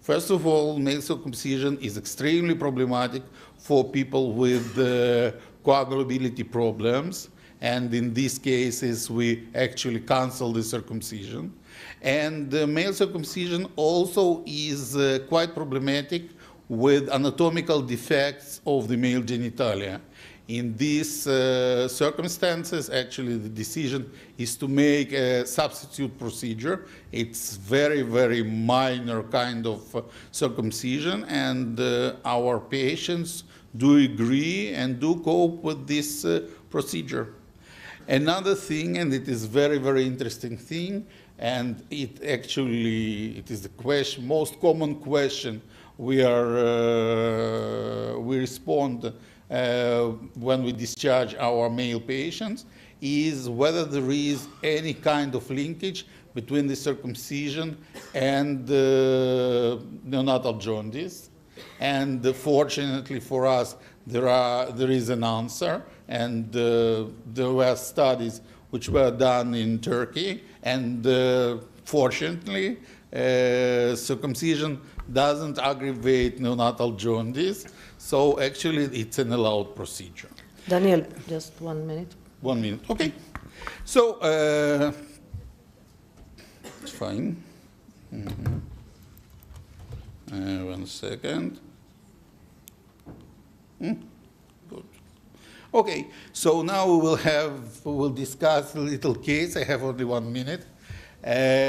First of all, male circumcision is extremely problematic for people with coagulability problems, and in these cases we actually cancel the circumcision. And male circumcision also is quite problematic with anatomical defects of the male genitalia. In these circumstances, actually the decision is to make a substitute procedure. It's very, very minor kind of circumcision, and our patients do agree and do cope with this procedure. Another thing, and it is very, very interesting thing, and it is the question, most common question we respond when we discharge our male patients, is whether there is any kind of linkage between the circumcision and neonatal jaundice. And fortunately for us, there is an answer, and there were studies which were done in Turkey, and fortunately, circumcision doesn't aggravate neonatal jaundice, so actually it's an allowed procedure. Daniel, just 1 minute. 1 minute, okay. So, it's fine. One second. Good. Okay, so now we'll discuss a little case. I have only 1 minute,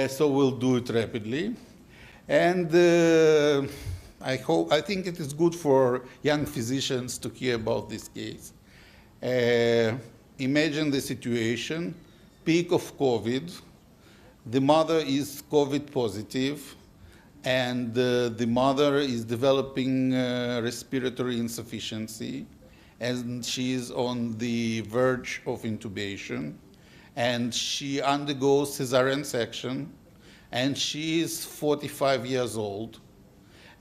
so we'll do it rapidly. And I think it is good for young physicians to hear about this case. Imagine the situation, peak of COVID, the mother is COVID positive, and the mother is developing respiratory insufficiency, and she is on the verge of intubation, and she undergoes cesarean section, and she is 45 years old,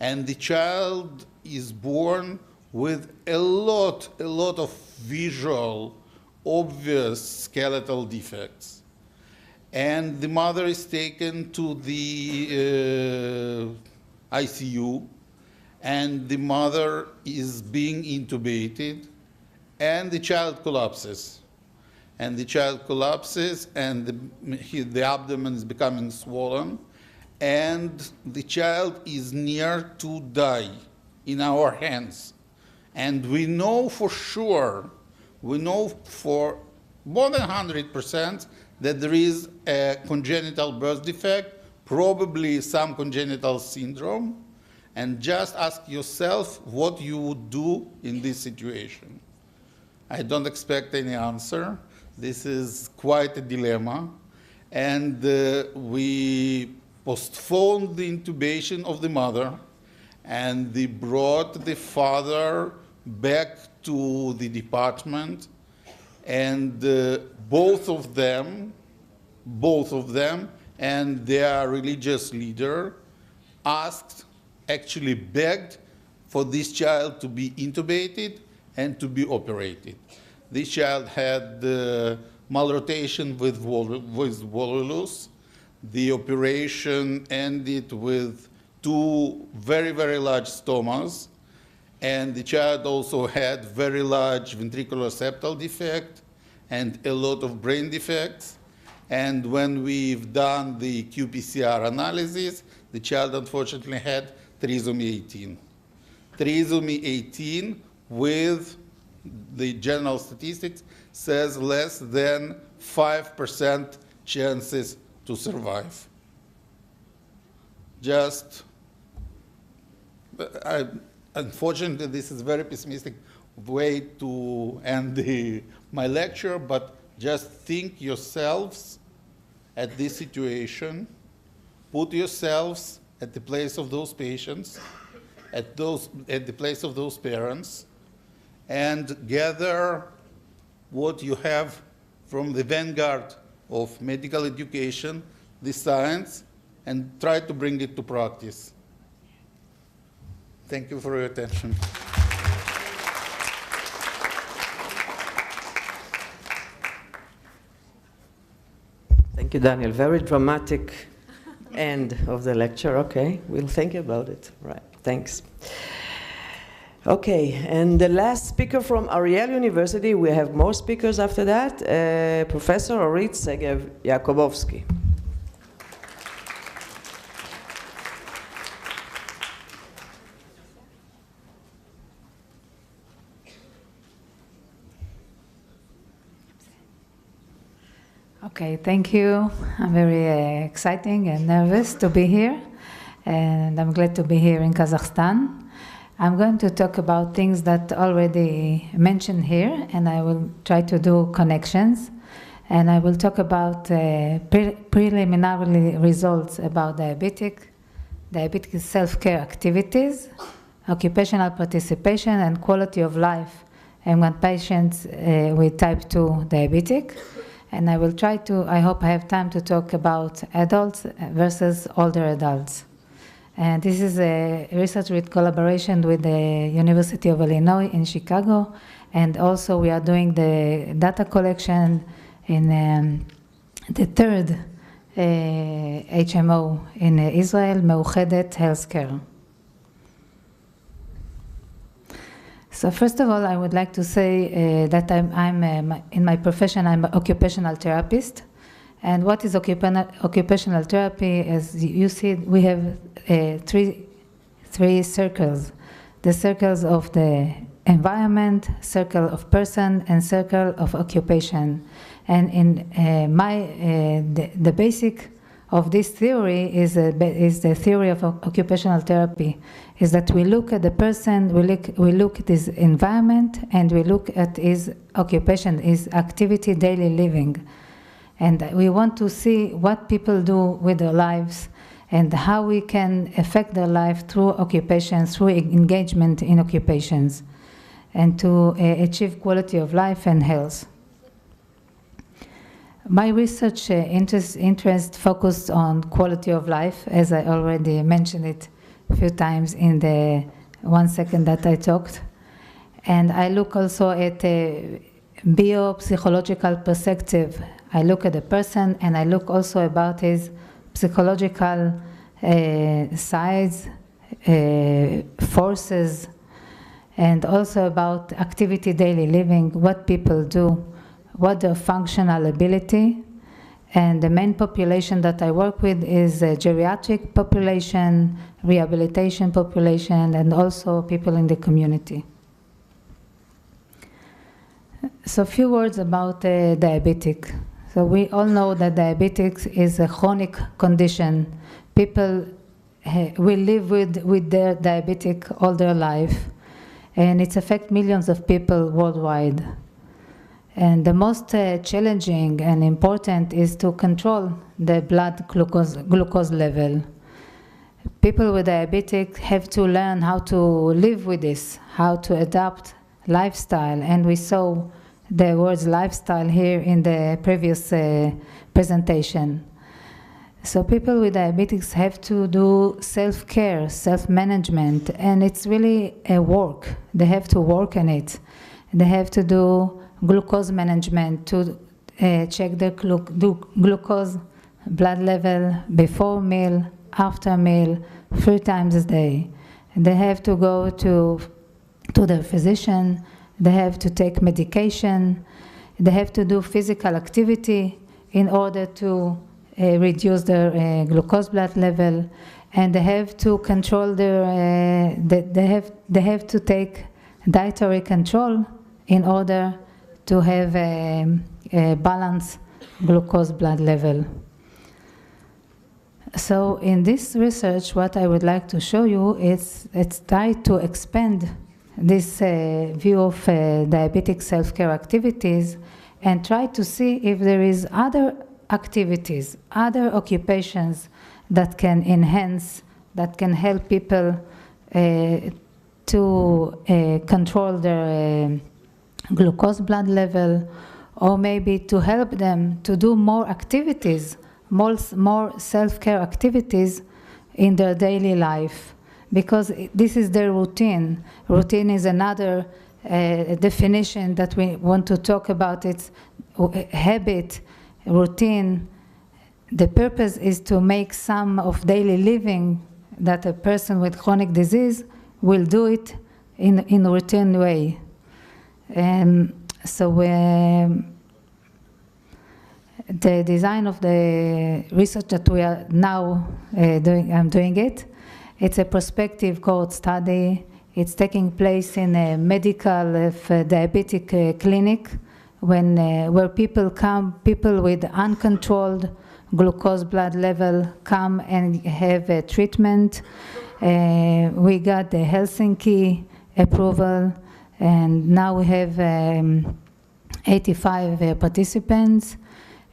and the child is born with a lot of visual, obvious skeletal defects. And the mother is taken to the ICU, and the mother is being intubated, and the child collapses. And the child collapses, and the abdomen is becoming swollen, and the child is near to die in our hands. And we know for sure, we know for more than 100% that there is a congenital birth defect, probably some congenital syndrome, and just ask yourself what you would do in this situation. I don't expect any answer. This is quite a dilemma. And we postponed the intubation of the mother, and they brought the father back to the department, and both of them and their religious leader actually begged for this child to be intubated and to be operated. This child had malrotation with volvulus. The operation ended with 2 very, very large stomas, and the child also had very large ventricular septal defect and a lot of brain defects. And when we've done the qPCR analysis, the child unfortunately had trisomy 18. Trisomy 18 with the general statistics says less than 5% chances to survive. Unfortunately, this is a very pessimistic way to end my lecture, but just think yourselves at this situation, put yourselves at the place of those patients, at the place of those parents, and gather what you have from the vanguard of medical education, the science, and try to bring it to practice. Thank you for your attention. Thank you, Daniel. Very dramatic end of the lecture. Okay, we'll think about it. Right, thanks. Okay, and the last speaker from Ariel University, we have more speakers after that, Professor Orit Segev-Yakubovsky. Okay, thank you. I'm very exciting and nervous to be here, and I'm glad to be here in Kazakhstan. I'm going to talk about things that already mentioned here, and I will try to do connections. And I will talk about preliminary results about diabetic self-care activities, occupational participation, and quality of life among patients with type 2 diabetic. And I will try to, I hope I have time to talk about adults versus older adults. And this is a research with collaboration with the University of Illinois in Chicago. And also we are doing the data collection in the third HMO in Israel, Meuchedet Healthcare. So first of all, I would like to say that I'm in my profession, I'm an occupational therapist, And what is occupational therapy? As you see, we have three circles. The circles of the environment, circle of person, and circle of occupation. And in the basic of this theory is the theory of occupational therapy, is that we look at the person, we look at his environment, and we look at his occupation, his activity, daily living. And we want to see what people do with their lives and how we can affect their life through occupations, through engagement in occupations, and to achieve quality of life and health. My research interest focused on quality of life, as I already mentioned it a few times in the 1 second that I talked. And I look also at a biopsychological perspective. I look at the person, and I look also about his psychological sides, forces, and also about activity, daily living, what people do, what their functional ability. And the main population that I work with is a geriatric population, rehabilitation population, and also people in the community. So a few words about diabetic. So we all know that diabetes is a chronic condition. People will live with their diabetic all their life, and it affects millions of people worldwide. And the most challenging and important is to control the blood glucose level. People with diabetic have to learn how to live with this, how to adapt lifestyle, and we saw the words lifestyle here in the previous presentation. So people with diabetes have to do self-care, self-management, and it's really a work. They have to work on it. They have to do glucose management, to check the glucose blood level before meal, after meal, 3 times a day. They have to go to their physician. They have to take medication. They have to do physical activity in order to reduce their glucose blood level, and they have to control their. They have to take dietary control in order to have a balanced glucose blood level. So in this research, what I would like to show you is it's try to expand this view of diabetic self-care activities and try to see if there is other activities, other occupations that can enhance, that can help people to control their glucose blood level, or maybe to help them to do more activities, more self-care activities in their daily life, because this is their routine. Routine is another definition that we want to talk about. It's habit, routine. The purpose is to make some of daily living that a person with chronic disease will do it in a routine way. So the design of the research that we are now doing, I'm doing it, it's a prospective cohort study. It's taking place in a medical diabetic clinic where people with uncontrolled glucose blood level come and have a treatment. We got the Helsinki approval, and now we have 85 participants.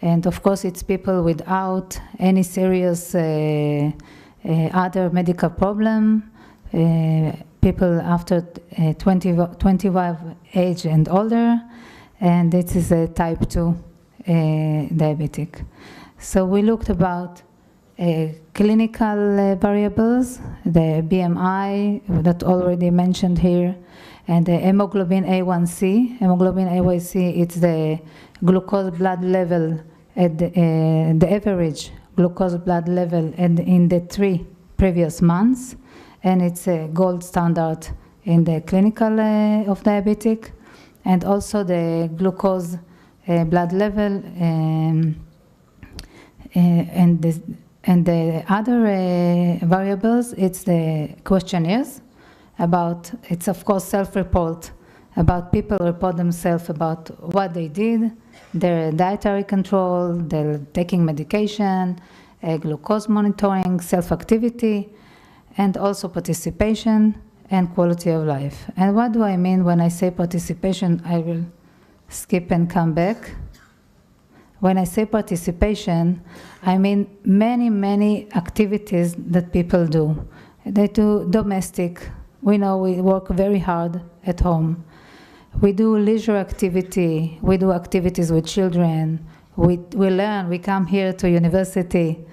And of course, it's people without any serious other medical problem, people after 25 age and older, and this is a type 2 diabetic. So we looked about clinical variables, the BMI that already mentioned here, and the hemoglobin A1C. Hemoglobin A1C, it's the glucose blood level at the average glucose blood level in the 3 previous months, and it's a gold standard in the clinical of diabetic, and also the glucose blood level and the other variables, it's the questionnaires about, it's of course self-report, about people report themselves about what they did, their dietary control, their taking medication, glucose monitoring, self-activity, and also participation and quality of life. And what do I mean when I say participation? I will skip and come back. When I say participation, I mean many, many activities that people do. They do domestic. We know we work very hard at home. We do leisure activity. We do activities with children. We learn. We come here to university.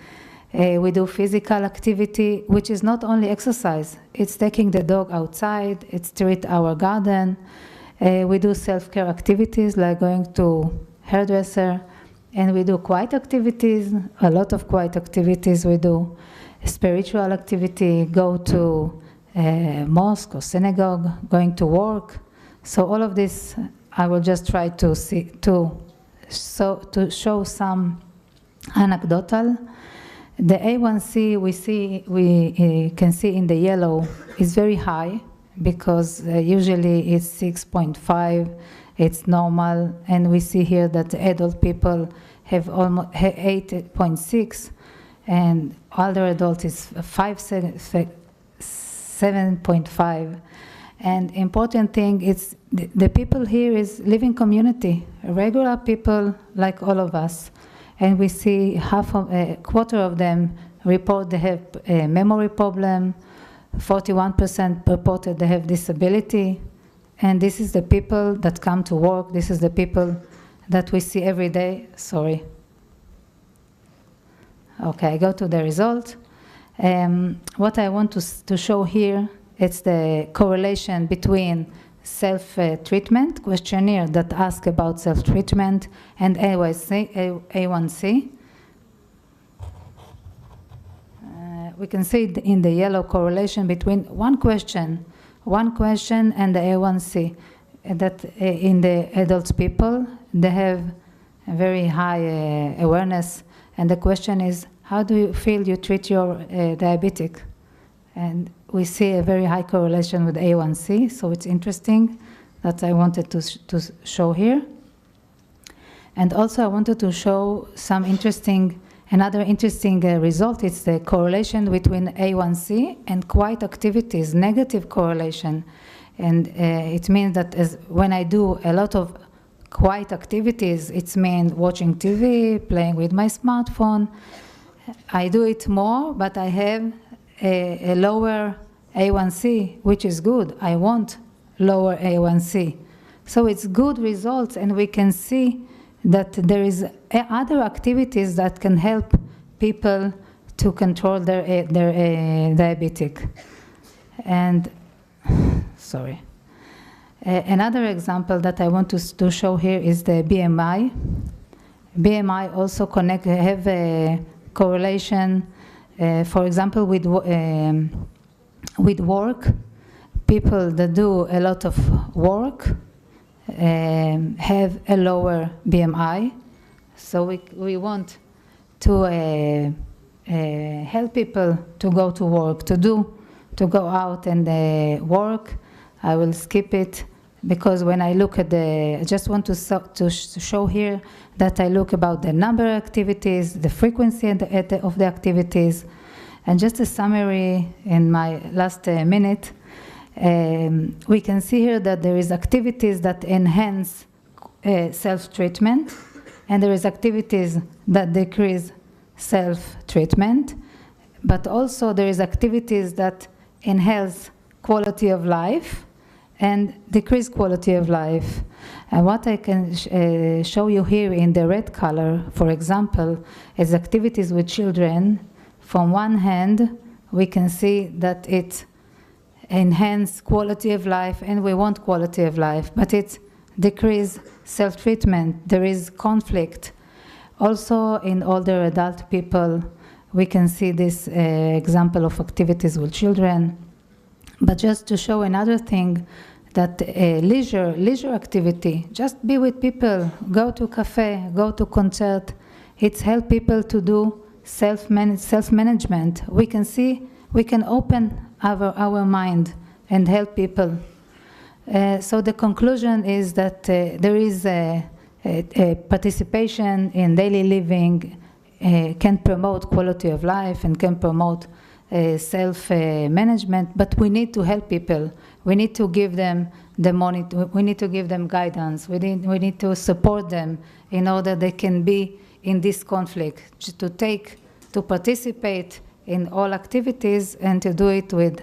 We do physical activity, which is not only exercise. It's taking the dog outside. It's treat our garden. We do self-care activities like going to hairdresser. And we do quiet activities, a lot of quiet activities we do. Spiritual activity, go to mosque or synagogue, going to work. So all of this, I will just try to show some anecdotal. The A1C we can see in the yellow is very high because usually it's 6.5, it's normal, and we see here that adult people have almost 8.6, and older adult is 7.5. And important thing is the people here is living community, regular people like all of us. And we see a quarter of them report they have a memory problem, 41% reported they have disability. And this is the people that come to work. This is the people that we see every day. Sorry. Okay, I go to the result. What I want to show here, it's the correlation between self-treatment questionnaire that ask about self-treatment and A1C. We can see in the yellow correlation between one question and the A1C, that in the adult people, they have a very high awareness. And the question is, how do you feel you treat your diabetic? And we see a very high correlation with A1C, so it's interesting that I wanted to show here. And also I wanted to show some another interesting result. It's the correlation between A1C and quiet activities, negative correlation. And it means that when I do a lot of quiet activities, it means watching TV, playing with my smartphone. I do it more, but I have a lower A1C, which is good. I want lower A1C. So it's good results, and we can see that there is other activities that can help people to control their diabetic. And sorry. Another example that I want to show here is the BMI. BMI also have a correlation, for example, with work. People that do a lot of work have a lower BMI. So we want to help people to go to work, to go out and work. I will skip it because when I look at I just want to show here that I look about the number of activities, the frequency of the activities, and just a summary in my last minute. We can see here that there is activities that enhance self-treatment, and there is activities that decrease self-treatment, but also there is activities that enhance quality of life and decrease quality of life. And what I can show you here in the red color, for example, is activities with children. From one hand, we can see that it enhances quality of life, and we want quality of life, but it decreases self-treatment. There is conflict. Also, in older adult people, we can see this example of activities with children. But just to show another thing, that leisure activity, just be with people, go to a cafe, go to concert, It's help people to do self-management. We can see, we can open our mind and help people. So the conclusion is that there is a participation in daily living can promote quality of life and can promote self-management, but we need to help people. We need to give them the money, we need to give them guidance, we need to support them in order they can be in this conflict, to participate in all activities and to do it with,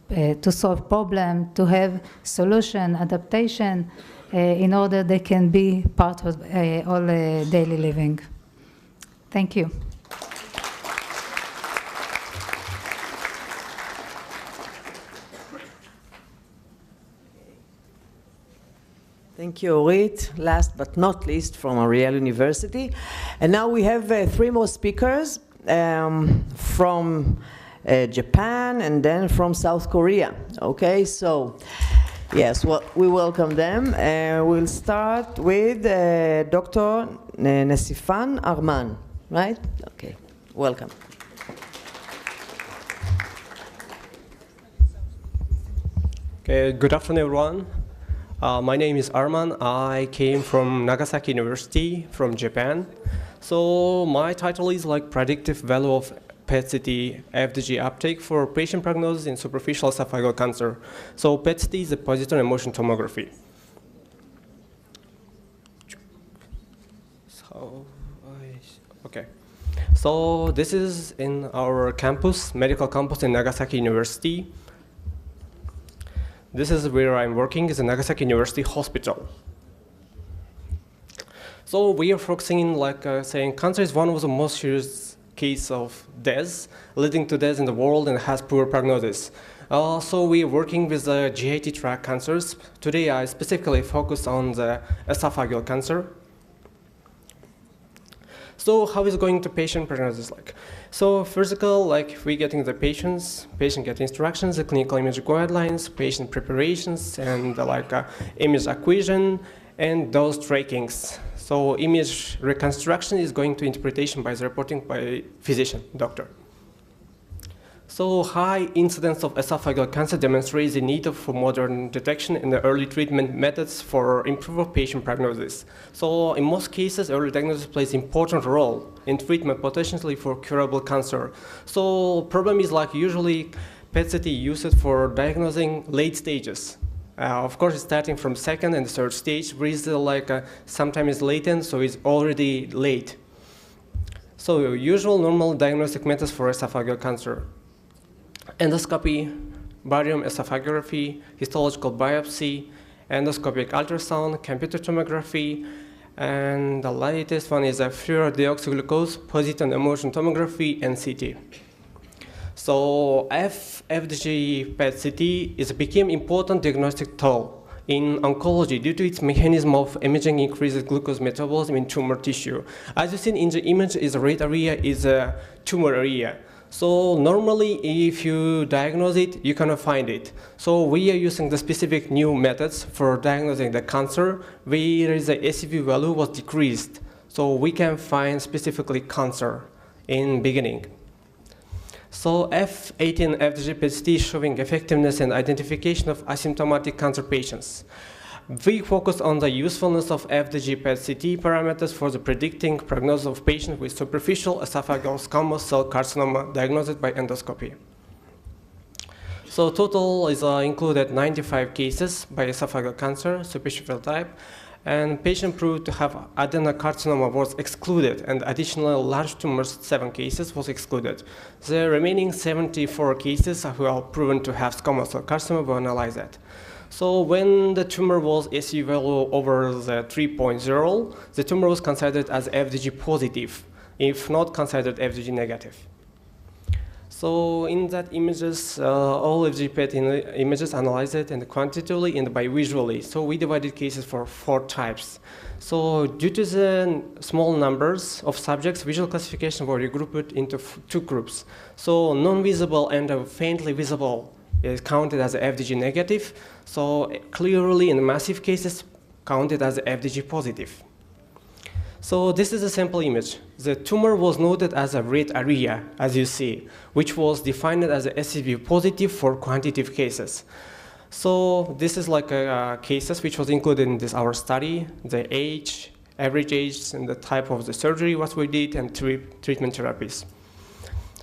to solve problem, to have solution, adaptation, in order they can be part of all daily living. Thank you. Thank you, Orit. Last but not least, from Ariel University. And now we have 3 more speakers from Japan and then from South Korea. Okay, so yes, well, we welcome them. We'll start with Dr. Nasifan Arman, right? Okay, welcome. Okay, good afternoon, everyone. My name is Arman. I came from Nagasaki University from Japan. So my title is like predictive value of PET-CT FDG uptake for patient prognosis in superficial esophageal cancer. So PET-CT is a positron emission tomography. So this is in our campus, medical campus in Nagasaki University. This is where I'm working, is the Nagasaki University Hospital. So we are focusing in saying cancer is one of the most serious case of deaths, leading to deaths in the world and has poor prognosis. So we are working with the GIT tract cancers. Today I specifically focus on the esophageal cancer. So how is going to patient prognosis like? So first of all, we getting the patient get instructions, the clinical image guidelines, patient preparations, and image acquisition, and those trackings. So image reconstruction is going to interpretation by the reporting by physician, doctor. So high incidence of esophageal cancer demonstrates the need for modern detection and the early treatment methods for improved patient prognosis. So in most cases, early diagnosis plays an important role in treatment potentially for curable cancer. So problem is usually PET-CT used for diagnosing late stages. Of course, it's starting from second and third stage, where is sometimes latent, so it's already late. So usual normal diagnostic methods for esophageal cancer: endoscopy, barium esophagography, histological biopsy, endoscopic ultrasound, computer tomography, and the latest one is a fluorodeoxyglucose, positron emission tomography, and CT. So FDG PET-CT became important diagnostic tool in oncology due to its mechanism of imaging increases glucose metabolism in tumor tissue. As you see in the image, the red area is a tumor area. So normally, if you diagnose it, you cannot find it. So we are using the specific new methods for diagnosing the cancer, where the ACV value was decreased. So we can find specifically cancer in beginning. So F18 FDG PET-CT showing effectiveness and identification of asymptomatic cancer patients. We focus on the usefulness of FDG PET-CT parameters for the predicting prognosis of patients with superficial esophageal squamous cell carcinoma diagnosed by endoscopy. So total is included 95 cases by esophageal cancer, superficial type, and patient proved to have adenocarcinoma was excluded, and additional large tumors, 7 cases, was excluded. The remaining 74 cases who are proven to have squamous cell carcinoma were analyzed. So when the tumor was ACV value over the 3.0, the tumor was considered as FDG positive, if not considered FDG negative. So in that images, all FDG PET images analyzed and quantitatively and by visually. So we divided cases for 4 types. So due to the small numbers of subjects, visual classification were regrouped into 2 groups. So non-visible and faintly visible is counted as FDG negative. So clearly in massive cases counted as FDG positive. So this is a sample image. The tumor was noted as a red area, as you see, which was defined as a SCV positive for quantitative cases. So this is like cases which was included in our study, the age, average age, and the type of the surgery what we did, and treatment therapies.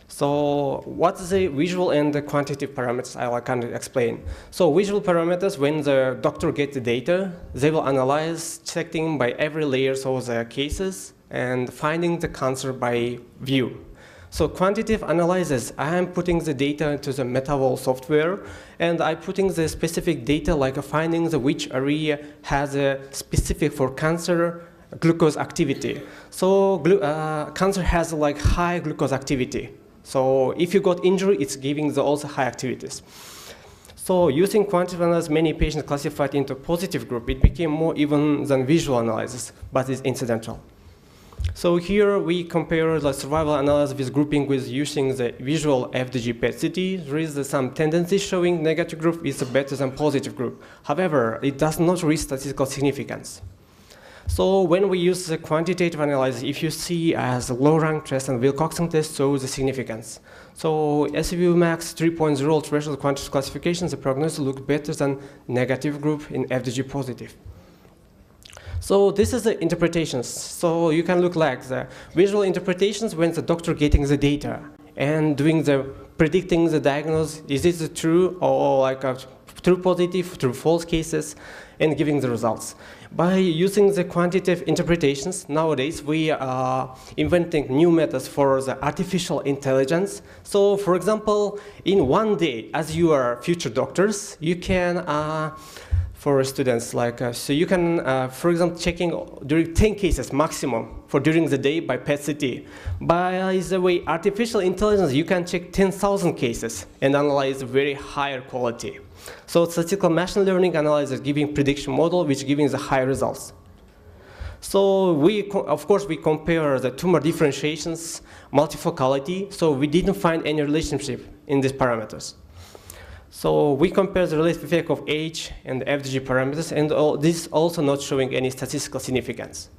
So what's the visual and the quantitative parameters I can explain. So visual parameters, when the doctor gets the data, they will analyze, checking by every layers of the cases and finding the cancer by view. So quantitative analysis, I am putting the data into the MetaVol software, and I putting the specific data like finding the which area has a specific for cancer glucose activity. So cancer has like high glucose activity. So if you got injury, it's giving the also high activities. So using quantitative analysis, many patients classified into positive group. It became more even than visual analysis, but it's incidental. So here we compare the survival analysis with grouping with using the visual FDG PET-CT. There is some tendency showing negative group is better than positive group. However, it does not reach statistical significance. So when we use the quantitative analysis, if you see as low-rank test and Wilcoxon test shows the significance. So SCV max 3.0 threshold quantitative classification, the prognosis looks better than negative group in FDG positive. So this is the interpretations. So you can look like the visual interpretations when the doctor getting the data and doing the predicting the diagnosis, is it true or like a true positive, true false cases, and giving the results. By using the quantitative interpretations, nowadays we are inventing new methods for the artificial intelligence. So for example, in one day, as you are future doctors, you can, for students, like, so you can, for example, checking during 10 cases maximum for during the day by PET-CT. By the way, artificial intelligence, you can check 10,000 cases and analyze very higher quality. So statistical machine learning analysis giving prediction model, which giving the high results. So we, of course, we compare the tumor differentiations, multifocality, so we didn't find any relationship in these parameters. So we compare the relative effect of age and FDG parameters, and this also not showing any statistical significance.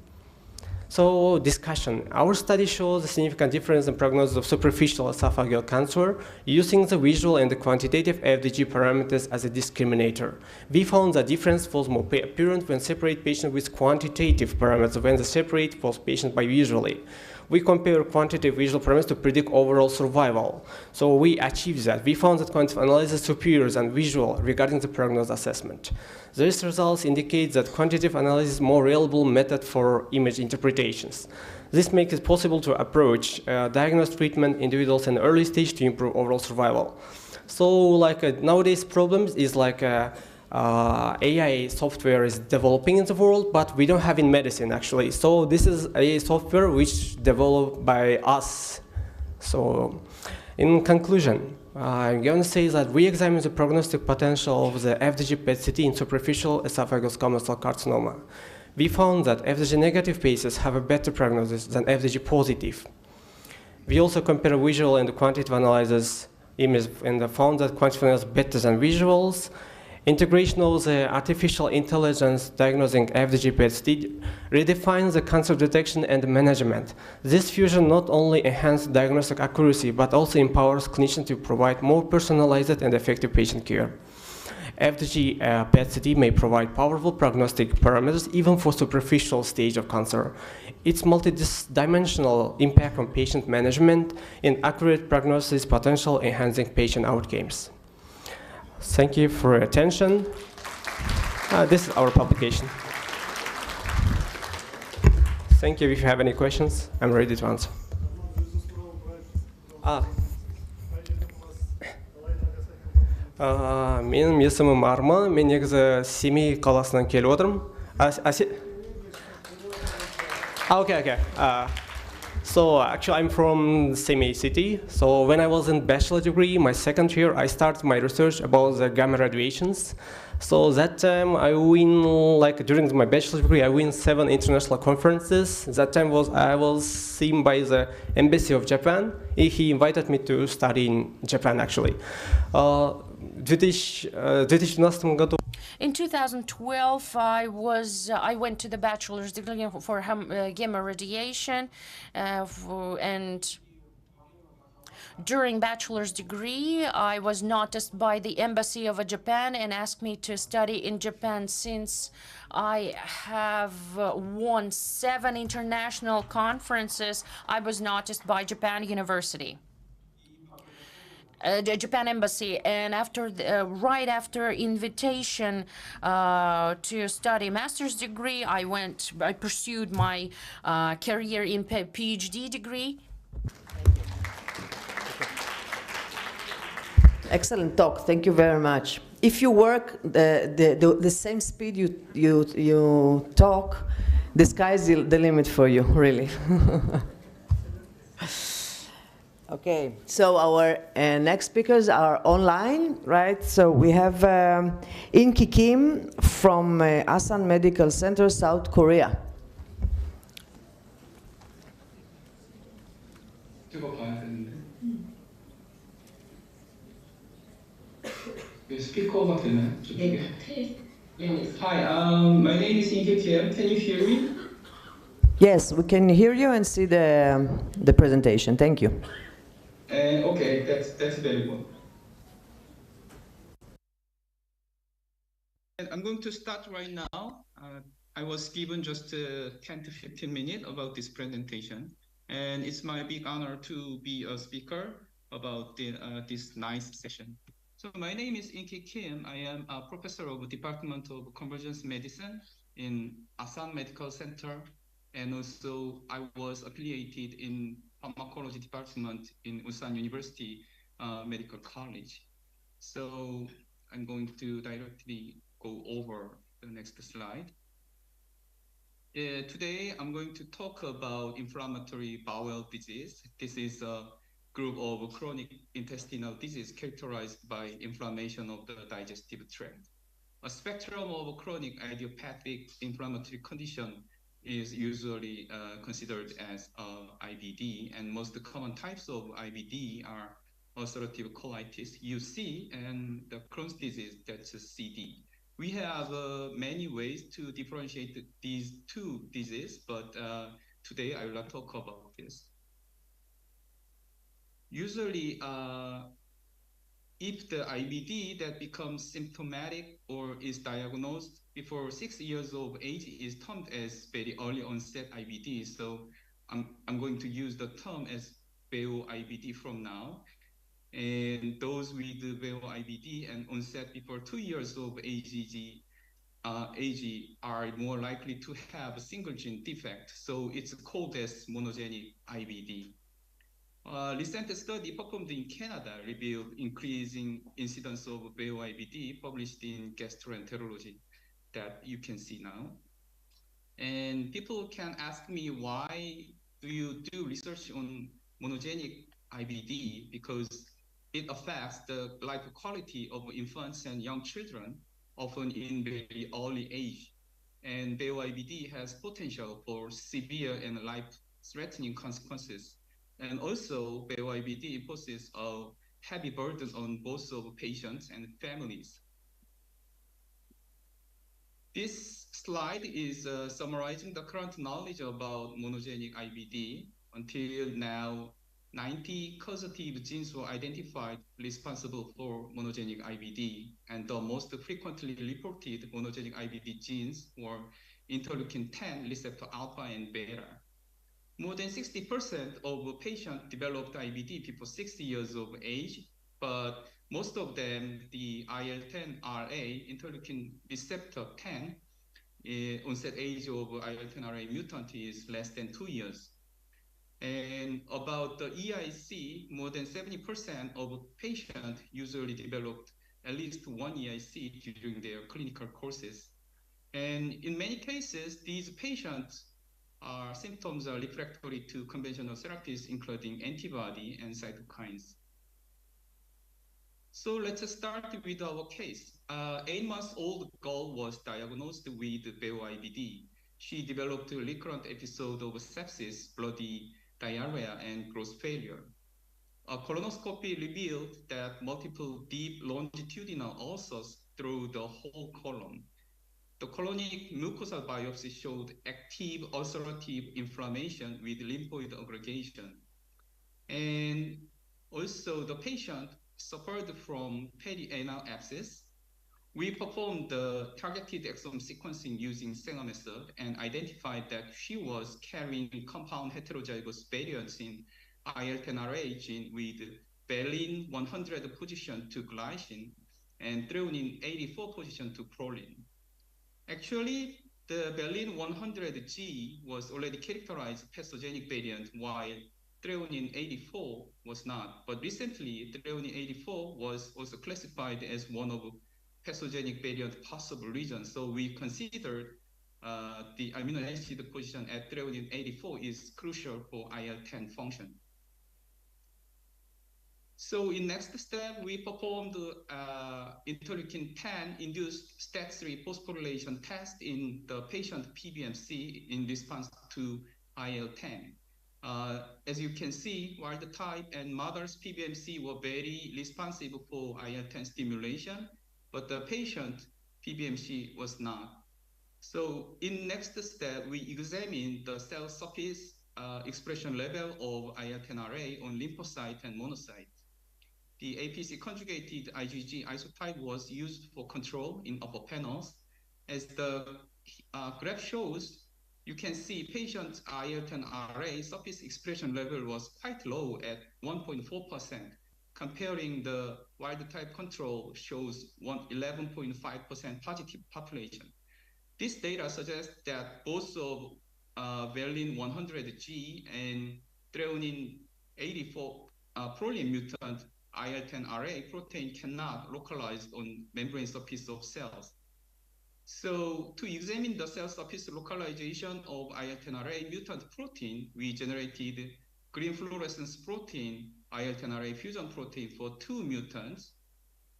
So discussion. Our study shows a significant difference in prognosis of superficial esophageal cancer using the visual and the quantitative FDG parameters as a discriminator. We found the difference was more apparent when separate patients with quantitative parameters when the separate was patients by visually. We compare quantitative visual parameters to predict overall survival. So we achieved that. We found that quantitative analysis is superior than visual regarding the prognosis assessment. These results indicate that quantitative analysis is a more reliable method for image interpretations. This makes it possible to approach diagnose treatment individuals in early stage to improve overall survival. So like nowadays problems is like AI software is developing in the world, but we don't have in medicine actually. So this is a software which developed by us. So in conclusion, I'm going to say that we examined the prognostic potential of the FDG PET-CT in superficial esophageal squamous cell carcinoma. We found that FDG negative patients have a better prognosis than FDG positive. We also compare visual and quantitative analysis images and found that quantitative analysis is better than visuals. Integration of the artificial intelligence diagnosing FDG PET-CT redefines the cancer detection and management. This fusion not only enhances diagnostic accuracy, but also empowers clinicians to provide more personalized and effective patient care. FDG PET-CT may provide powerful prognostic parameters even for superficial stage of cancer. Its multi-dimensional impact on patient management and accurate prognosis potential enhancing patient outcomes. Thank you for your attention. This is our publication. Thank you. If you have any questions, I'm ready to answer. Менің есімім Арман. Мен негізі Семей қаласынан келіп отырмын. Okay. So actually I'm from Semey city. So when I was in bachelor degree, my second year, I started my research about the gamma radiations. So that time I win, like during my bachelor degree, I win 7 international conferences. That time I was seen by the embassy of Japan. He invited me to study in Japan actually. 2012 году. In 2012, I went to the bachelor's degree for gamma radiation, and during bachelor's degree, I was noticed by the embassy of Japan and asked me to study in Japan. Since I have won 7 international conferences, I was noticed by Japan University. The Japan embassy, and right after invitation to study master's degree, I pursued my career in PhD degree. Excellent talk. Thank you very much. If you work the same speed you talk, the sky's the limit for you, really. Okay, so our next speakers are online, right? So we have In-Ki Kim from Astana Medical Center, South Korea. 스피커가 되나요? Hi, my name is In-Ki Kim. Can you hear me? Yes, we can hear you and see the presentation. Thank you. Okay, that's very good. I'm going to start right now. I was given just 10 to 15 minutes about this presentation, and it's my big honor to be a speaker about this nice session. So my name is In-Ki Kim. I am a professor of the Department of Convergence Medicine in Astana Medical Center, and also I was affiliated in Pharmacology Department in Usan University Medical College. So I'm going to directly go over the next slide. Today I'm going to talk about inflammatory bowel disease. This is a group of chronic intestinal disease characterized by inflammation of the digestive tract. A spectrum of chronic idiopathic inflammatory condition is usually considered as IBD, and most common types of IBD are ulcerative colitis, UC, and the Crohn's disease, that's CD. We have many ways to differentiate these two diseases, but today I will talk about this. Usually, if the IBD that becomes symptomatic or is diagnosed before 6 years of age is termed as very early onset IBD. So I'm going to use the term as VEO IBD from now. And those with VEO IBD and onset before 2 years of age are more likely to have a single gene defect. So it's called as monogenic IBD. Recent study performed in Canada revealed increasing incidence of VEO IBD published in Gastroenterology that you can see now. And people can ask me, why do you do research on monogenic IBD? Because it affects the life quality of infants and young children, often in very early age. And VEO IBD has potential for severe and life-threatening consequences. And also, VEO IBD imposes a heavy burden on both of patients and families. This slide is summarizing the current knowledge about monogenic IBD. Until now, 90 causative genes were identified responsible for monogenic IBD, and the most frequently reported monogenic IBD genes were interleukin-10 receptor alpha and beta. More than 60% of patients developed IBD before 60 years of age, but most of them, the IL-10RA, interleukin receptor 10, onset age of IL-10RA mutant is less than 2 years. And about the EIC, more than 70% of patients usually developed at least one EIC during their clinical courses. And in many cases, these patients' symptoms are refractory to conventional therapies, including antibody and cytokines. So let's start with our case. 8-month-old girl was diagnosed with VEO IBD. She developed a recurrent episode of sepsis, bloody diarrhea, and growth failure. A colonoscopy revealed that multiple deep longitudinal ulcers through the whole colon. The colonic mucosal biopsy showed active ulcerative inflammation with lymphoid aggregation. And also the patient suffered from perianal abscess. We performed the targeted exome sequencing using Sanger method and identified that she was carrying compound heterozygous variants in IL-10RA gene with valine 100 position to glycine and threonine 84 position to proline. Actually, the valine 100G was already characterized pathogenic variant while threonine 84 was not. But recently, threonine 84 was also classified as one of pathogenic variant possible regions. So we considered the amino acid position at threonine 84 is crucial for IL-10 function. So in next step, we performed interleukin-10 induced STAT3 phosphorylation test in the patient PBMC in response to IL-10. As you can see, wild type and mother's PBMC were very responsive for IL-10 stimulation, but the patient PBMC was not. So in next step, we examine the cell surface expression level of IL-10RA on lymphocyte and monocyte. The APC conjugated IgG isotype was used for control in upper panels. As the graph shows, you can see patient's IL-10RA surface expression level was quite low at 1.4%, comparing the wild type control shows 11.5% positive population. This data suggests that both of valine 100G and threonine 84 proline mutant IL-10RA protein cannot localize on membrane surface of cells. So to examine the cell surface localization of IL-10RA mutant protein, we generated green fluorescence protein, IL-10RA fusion protein for 2 mutants,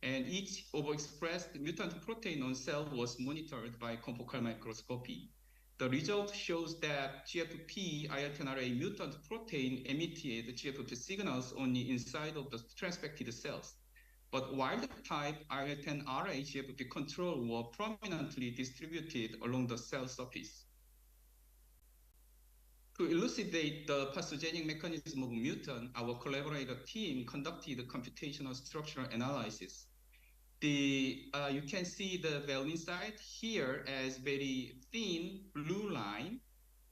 and each overexpressed mutant protein on cell was monitored by confocal microscopy. The result shows that GFP IL-10RA mutant protein emitted GFP signals only inside of the transfected cells. But wild type IL-10RA GFP control were prominently distributed along the cell surface. To elucidate the pathogenic mechanism of mutant, our collaborator team conducted computational structural analysis. You can see the valine site here as very thin blue line,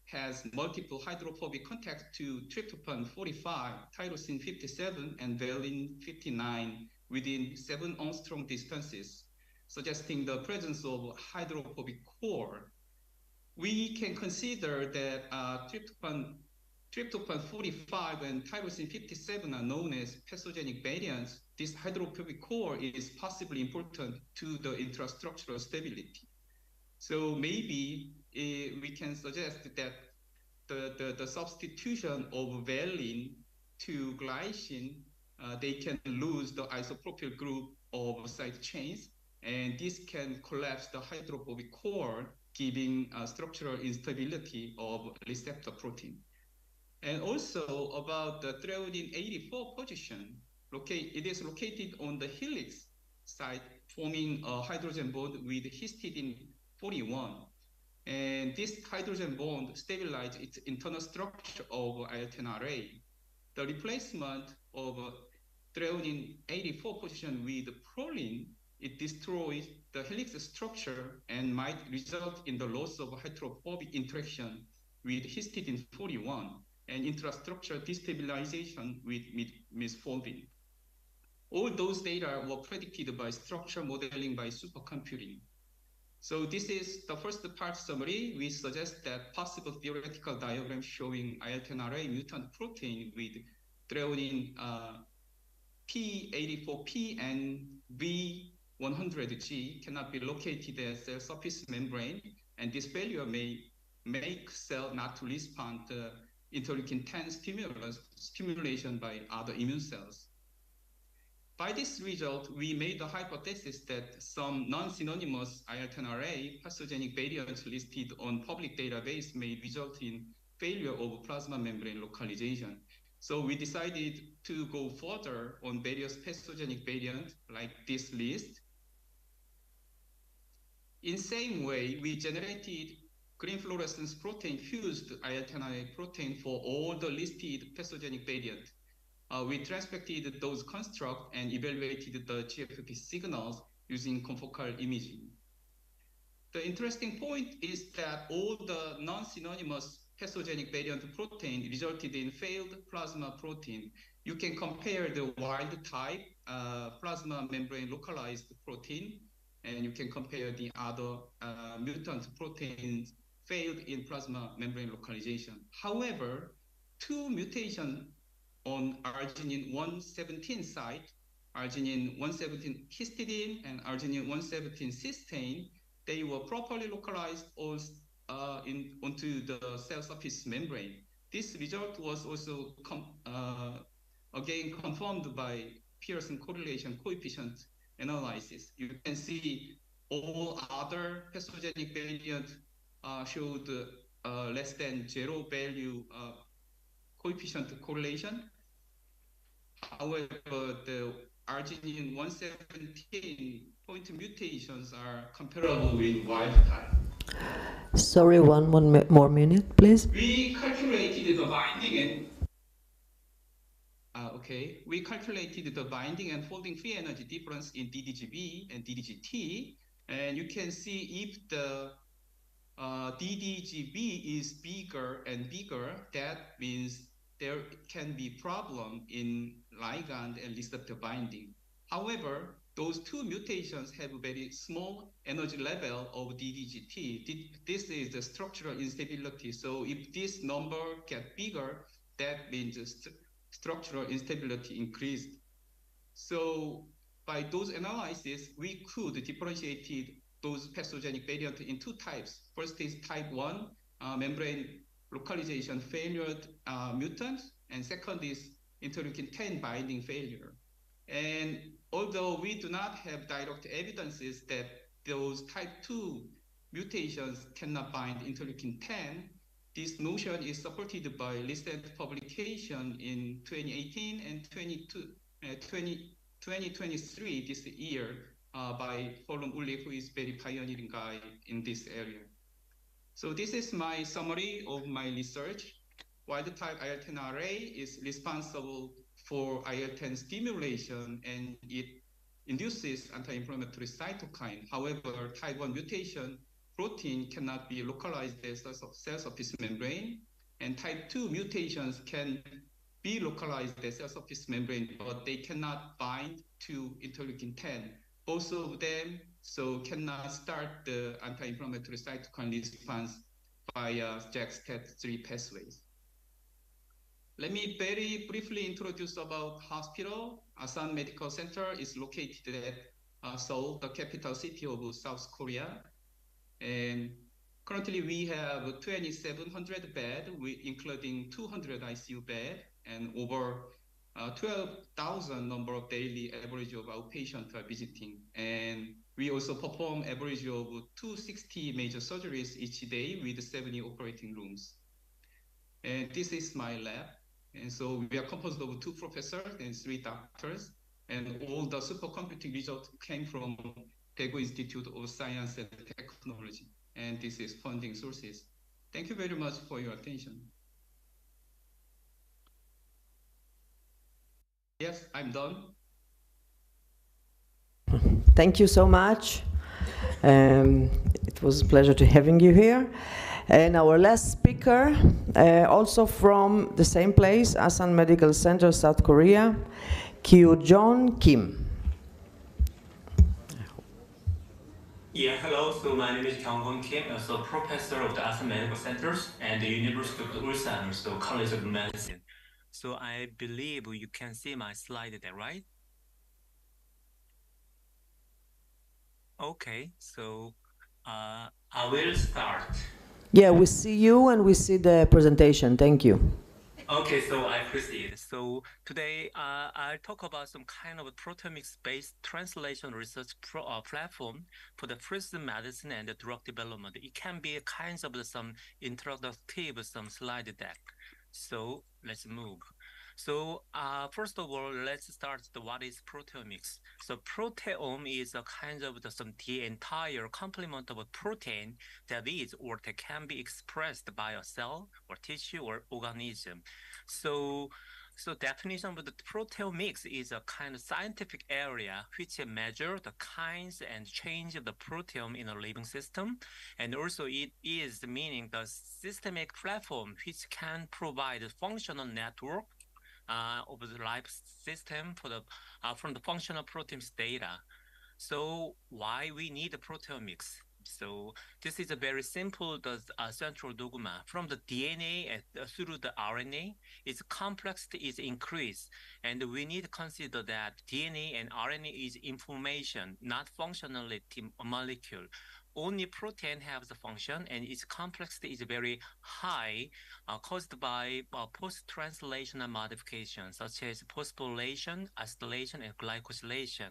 has multiple hydrophobic contact to tryptophan 45, tyrosine 57, and valine 59 within 7 angstrom distances, suggesting the presence of hydrophobic core. We can consider that tryptophan 45 and tyrosine 57 are known as pathogenic variants. This hydrophobic core is possibly important to the intrastructural stability. So maybe we can suggest that the substitution of valine to glycine, they can lose the isopropyl group of side chains, and this can collapse the hydrophobic core, giving structural instability of receptor protein. And also about the threonine 84 position, it is located on the helix site, forming a hydrogen bond with histidine 41. And this hydrogen bond stabilizes its internal structure of IL-10RA. The replacement of threonine 84 position with proline, it destroys the helix structure and might result in the loss of hydrophobic interaction with histidine 41 and intrastructural destabilization with misfolding. All those data were predicted by structural modeling by supercomputing. So this is the first part summary. We suggest that possible theoretical diagram showing IL-10RA mutant protein with threonine P84P and V100G cannot be located as cell surface membrane, and this failure may make cell not to respond to interleukin-10 stimulation by other immune cells. By this result, we made the hypothesis that some non-synonymous IL-10RA pathogenic variants listed on public database may result in failure of plasma membrane localization. So we decided to go further on various pathogenic variants like this list. In same way, we generated green fluorescence protein fused IL-10RA protein for all the listed pathogenic variants. We transpected those constructs and evaluated the GFP signals using confocal imaging. The interesting point is that all the non-synonymous pathogenic variant protein resulted in failed plasma protein. You can compare the wild type plasma membrane localized protein, and you can compare the other mutant proteins failed in plasma membrane localization. However, two mutations on arginine 117 site, arginine 117 histidine and arginine 117 cysteine, they were properly localized onto the cell surface membrane. This result was also again confirmed by Pearson correlation coefficient analysis. You can see all other pathogenic variants showed less than 0 value coefficient correlation. However, the arginine 117 point mutations are comparable with wild type. Sorry, one more minute, please. We calculated the binding and we calculated the binding and folding free energy difference in DDGB and DDGT, and you can see if the DDGB is bigger and bigger, that means there can be problem in ligand and receptor binding. However, those two mutations have a very small energy level of DDGT. This is the structural instability. So if this number gets bigger, that means structural instability increased. So by those analysis, we could differentiate those pathogenic variants in two types. First is type 1, membrane localization failure mutant, and second is interleukin-10 binding failure. And although we do not have direct evidences that those type 2 mutations cannot bind interleukin-10, this notion is supported by recent publication in 2018 and 2023 this year by Holm Uli, who is very pioneering guy in this area. So this is my summary of my research. Wild type IL-10RA is responsible for IL-10 stimulation and it induces anti-inflammatory cytokine. However, type 1 mutation protein cannot be localized as cell surface membrane, and type 2 mutations can be localized as cell surface membrane, but they cannot bind to interleukin-10. Both of them cannot start the anti-inflammatory cytokine response via JAK-STAT3 pathways. Let me very briefly introduce about hospital. Astana Medical Center is located at Seoul, the capital city of South Korea. And currently we have 2,700 beds, including 200 ICU beds and over 12,000 number of daily average of outpatients are visiting. And we also perform average of 260 major surgeries each day with 70 operating rooms. And this is my lab. And so we are composed of 2 professors and 3 doctors. And all the supercomputing results came from Daegu Institute of Science and Technology. And this is funding sources. Thank you very much for your attention. Yes, I'm done. Thank you so much. It was a pleasure to having you here. And our last speaker, also from the same place, Astana Medical Center, South Korea, Kyu-John Kim. Yeah, hello. So my name is Kyung-Gon Kim. I'm a professor of the Astana Medical Centers and the University of Ulsan, so College of Medicine. So I believe you can see my slide there, right? Okay, so I will start. Yeah, we see you and we see the presentation. Thank you. Okay, so I proceed. So today I'll talk about some kind of proteomics-based translation research platform for the precision medicine and the drug development. It can be a kinds of some introductive, some slide deck. So let's move. So first of all, let's start what is proteomics. So proteome is a kind of the entire complement of a protein that is or that can be expressed by a cell or tissue or organism. So definition of the proteomics is a kind of scientific area which measure the kinds and change of the proteome in a living system. And also it is meaning the systemic platform which can provide a functional network of the life system for the from the functional proteins data. So why we need the proteomics? So this is a very simple central dogma. From the DNA through the RNA, its complexity is increased, and we need to consider that DNA and RNA is information, not functionality molecule. Only protein has the function, and its complexity is very high, caused by post-translational modifications such as phosphorylation, acetylation, and glycosylation.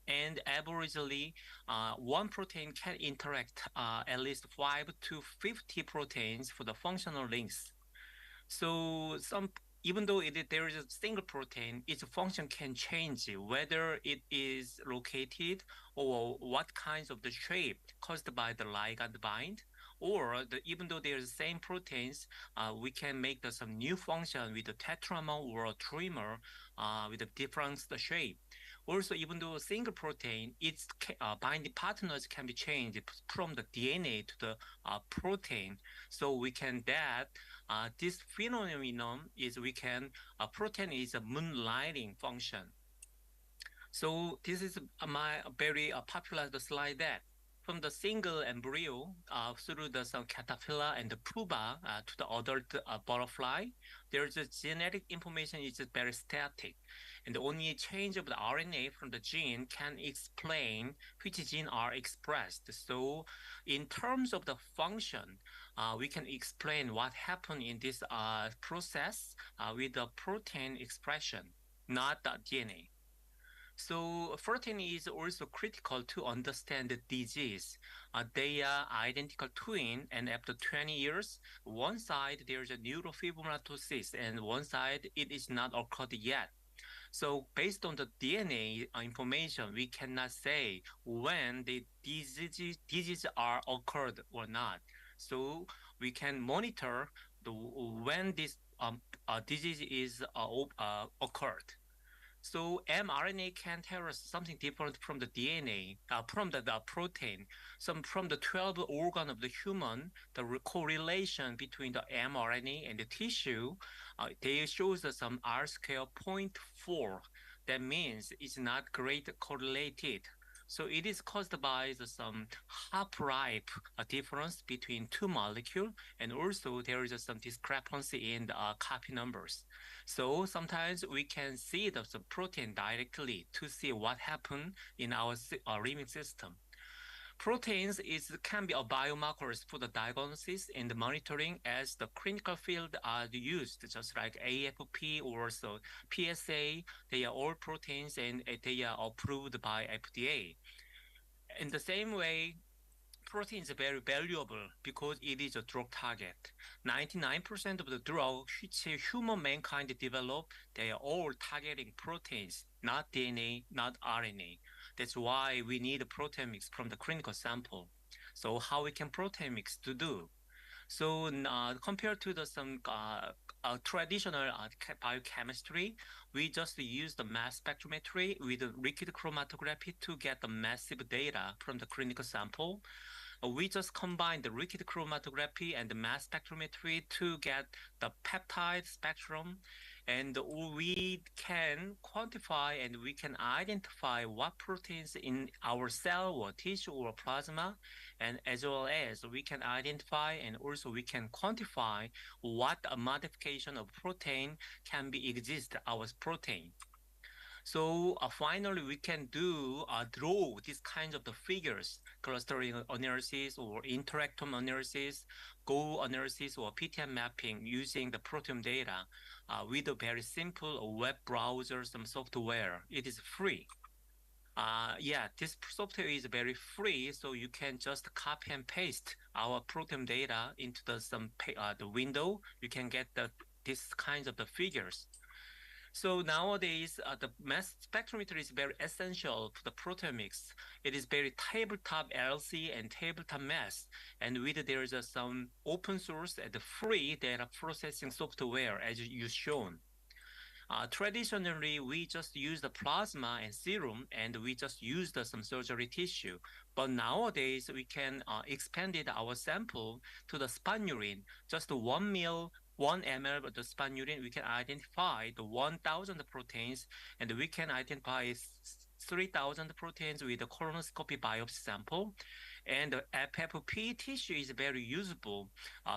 And averagely, one protein can interact at least 5 to 50 proteins for the functional links. So even though there is a single protein, its function can change whether it is located or what kinds of the shape caused by the ligand bind, or even though there's the same proteins, we can make some new function with a tetramer or a trimer with a different shape. Also, even though a single protein, its binding partners can be changed from the DNA to the protein. So we can this phenomenon is protein is a moonlighting function. So this is my very popular slide that from the single embryo through the caterpillar and the pupa to the adult butterfly, there's a genetic information is very static. And only a change of the RNA from the gene can explain which gene are expressed. So in terms of the function, we can explain what happened in this process with the protein expression, not the DNA. So protein is also critical to understand the disease. They are identical twin, and after 20 years, one side there's a neurofibromatosis, and one side it is not occurred yet. So based on the DNA information, we cannot say when the diseases are occurred or not. So we can monitor when this disease is occurred. So mRNA can tell us something different from the DNA, from the protein. From the 12 organ of the human, the correlation between the mRNA and the tissue, they shows us some R-square 0.4. That means it's not great correlated. So it is caused by some half-life difference between two molecules, and also there is some discrepancy in the copy numbers. So sometimes we can see the protein directly to see what happened in our living system. Proteins can be a biomarkers for the diagnosis and the monitoring as the clinical field are used, just like AFP or PSA. They are all proteins and they are approved by FDA. In the same way, protein is very valuable because it is a drug target. 99% of the drug which human mankind develop, they are all targeting proteins, not DNA, not RNA. That's why we need a proteomics from the clinical sample. So how we can proteomics to do? So compared to some traditional biochemistry, we just use the mass spectrometry with liquid chromatography to get the massive data from the clinical sample. We just combine the liquid chromatography and the mass spectrometry to get the peptide spectrum, and we can quantify and we can identify what proteins in our cell or tissue or plasma, and as well as we can identify and also we can quantify what a modification of protein can be exist our protein. So finally, we can draw these kinds of the figures, clustering analysis or interactome analysis, Go analysis or PTM mapping using the proteome data with a very simple web browser, some software. It is free. This software is very free, so you can just copy and paste our proteome data into the window. You can get these kinds of the figures. So nowadays, the mass spectrometer is very essential for the proteomics. It is very tabletop LC and tabletop mass, and with there is some open source and free data processing software as you shown. Traditionally, we just use the plasma and serum, and we just use some surgery tissue. But nowadays, we can expand our sample to the spanurine, just 1 ml of the spanurine. We can identify the 1,000 proteins, and we can identify 3,000 proteins with a colonoscopy biopsy sample. And the FFP tissue is very usable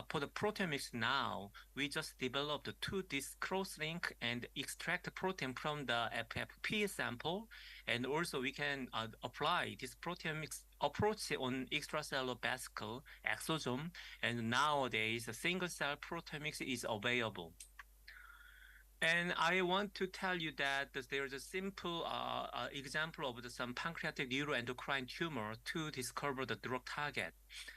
for the proteomics now. We just developed this cross-link and extract protein from the FFP sample. And also we can apply this proteomics approach on extracellular vesicle exosome. And nowadays, a single-cell proteomics is available. And I want to tell you that there's a simple example of some pancreatic neuroendocrine tumor to discover the drug target.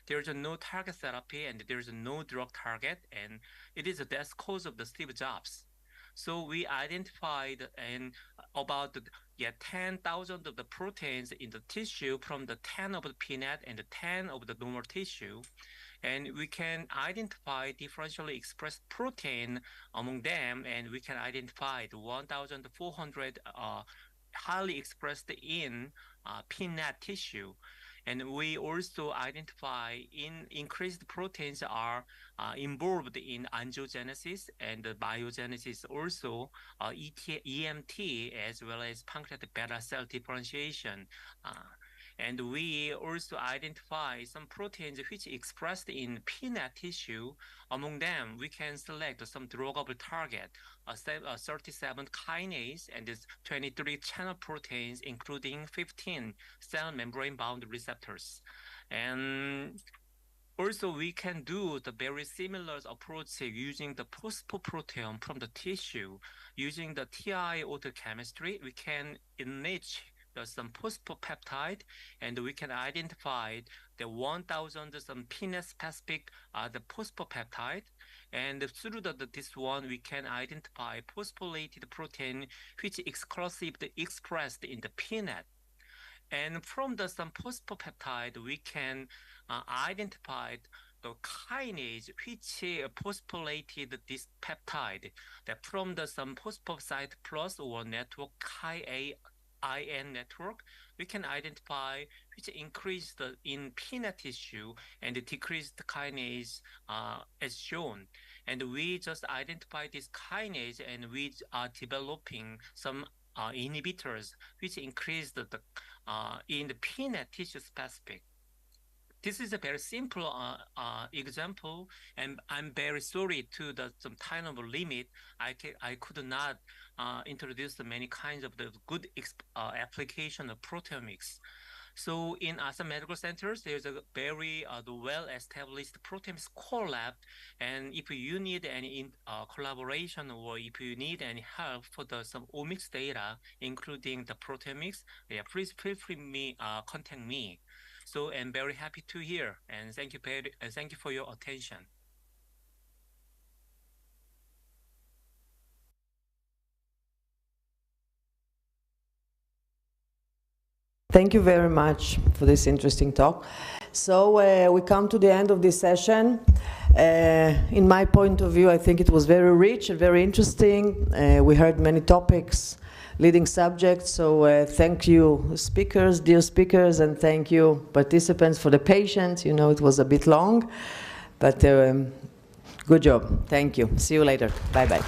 There's no target therapy and there's no drug target, and it is the death cause of the Steve Jobs. So we identified about 10,000 of the proteins in the tissue from the 10 of the PNET and the 10 of the normal tissue. And we can identify differentially expressed protein among them, and we can identify the 1,400 highly expressed in PNET tissue. And we also identify increased proteins are involved in angiogenesis and biogenesis, also EMT, as well as pancreatic beta cell differentiation. And we also identify some proteins which expressed in PNET tissue. Among them, we can select some druggable target, 37 kinase and 23 channel proteins, including 15 cell membrane-bound receptors. And also, we can do the very similar approach using the phosphoproteome from the tissue. Using the TI autochemistry, we can enrich some phosphopeptide, and we can identify the 1,000 some PNET-specific the phosphopeptide, and through this one we can identify phosphorylated protein which exclusively expressed in the PNET. And from some phosphopeptide, we can identify the kinase which phosphorylated this peptide. That from some phosphosite plus or network IN network, we can identify which increased in PNET tissue and decreased kinase as shown. And we just identify this kinase, and we are developing some inhibitors which increased in the PNET tissue specific. This is a very simple example, and I'm very sorry to some time of limit. I could not introduce many kinds of the good application of proteomics. So in Astana Medical Centers, there's a very well-established proteomics core lab, and if you need any collaboration or if you need any help for some omics data, including the proteomics, please feel free contact me. So I'm very happy to hear, and thank you for your attention. Thank you very much for this interesting talk. So we come to the end of this session. In my point of view, I think it was very rich and very interesting. We heard many topics, leading subjects. So thank you, speakers, dear speakers, and thank you, participants, for the patience. You know, it was a bit long, but good job. Thank you. See you later. Bye-bye.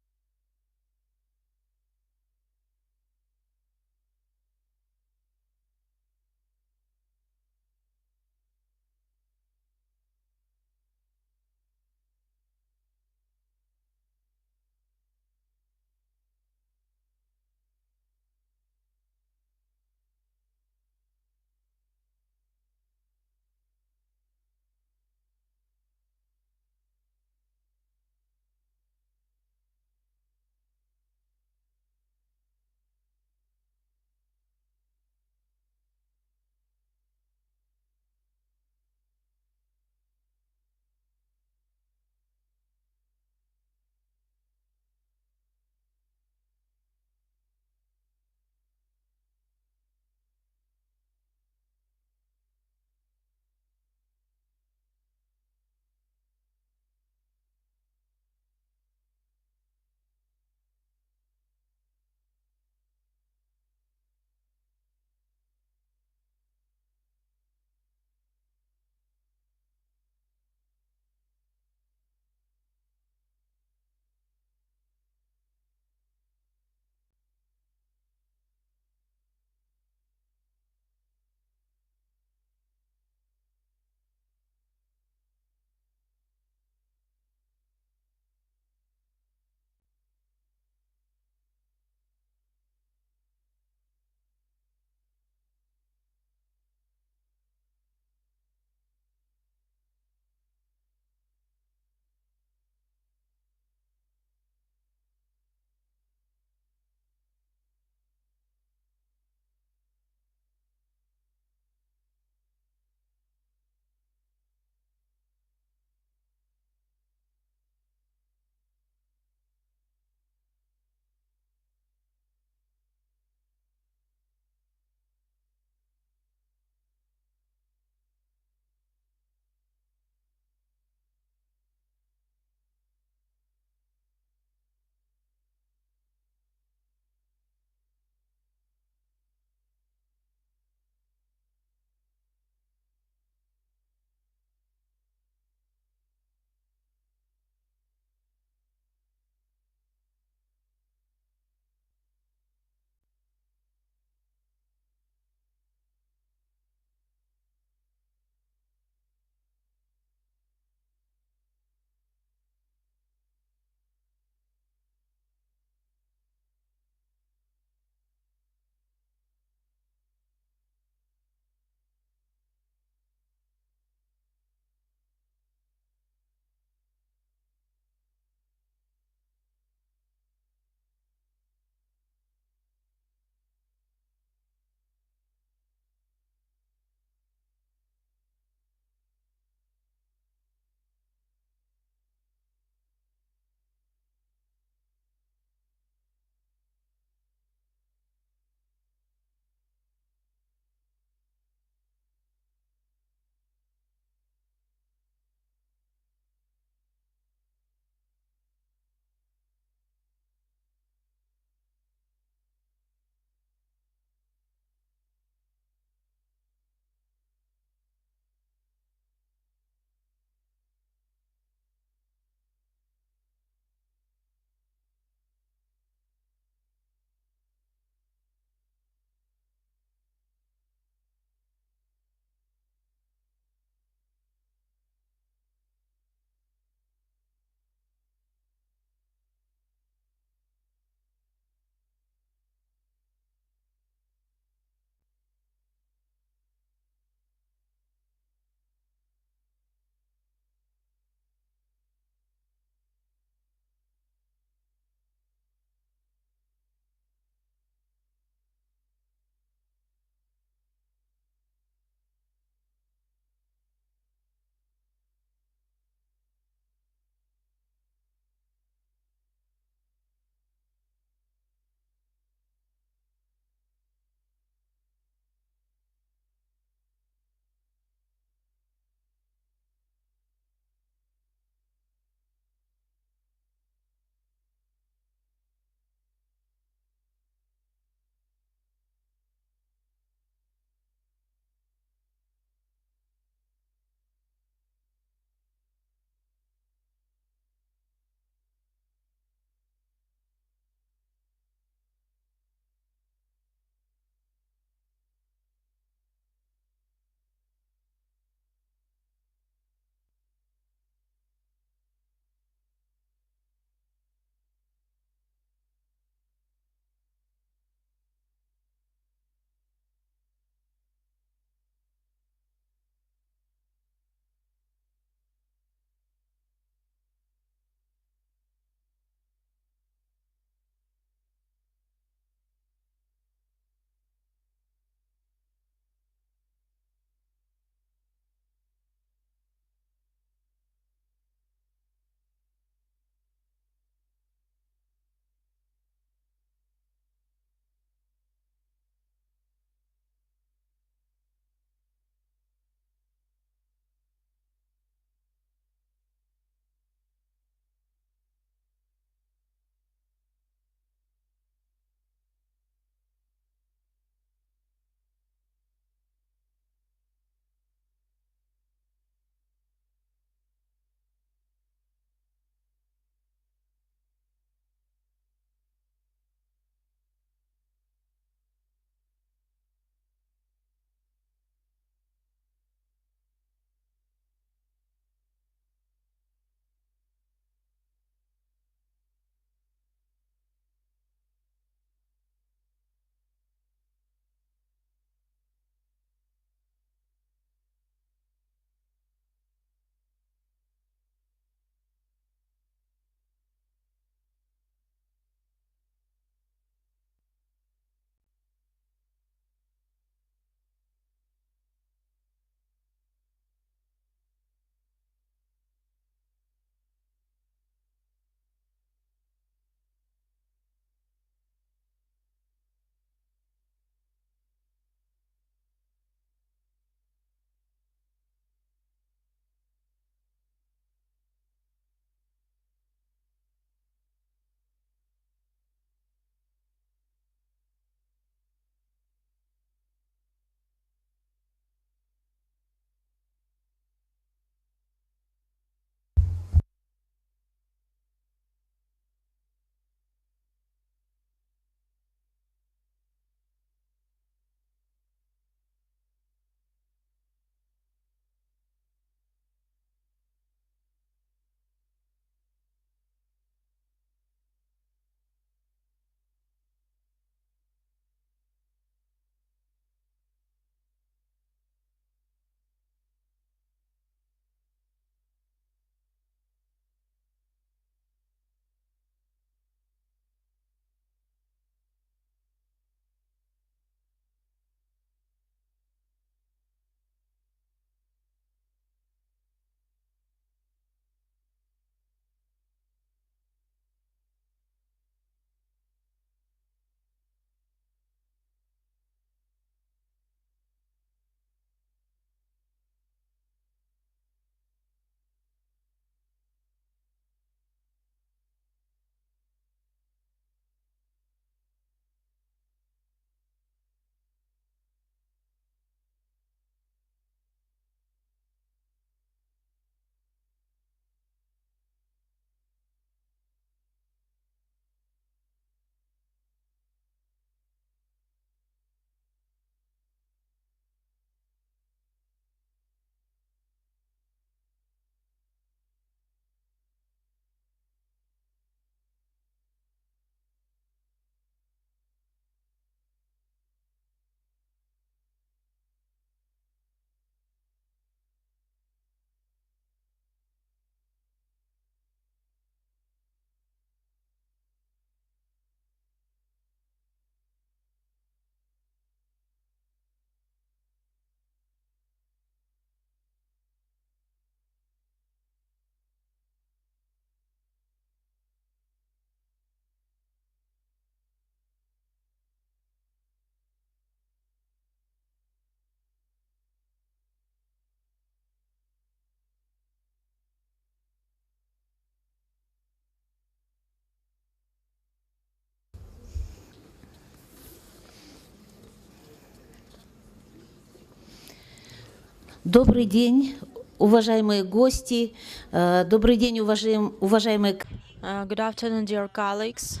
Добрый день, уважаемые гости. Добрый день, уважаемые... Good afternoon, dear colleagues.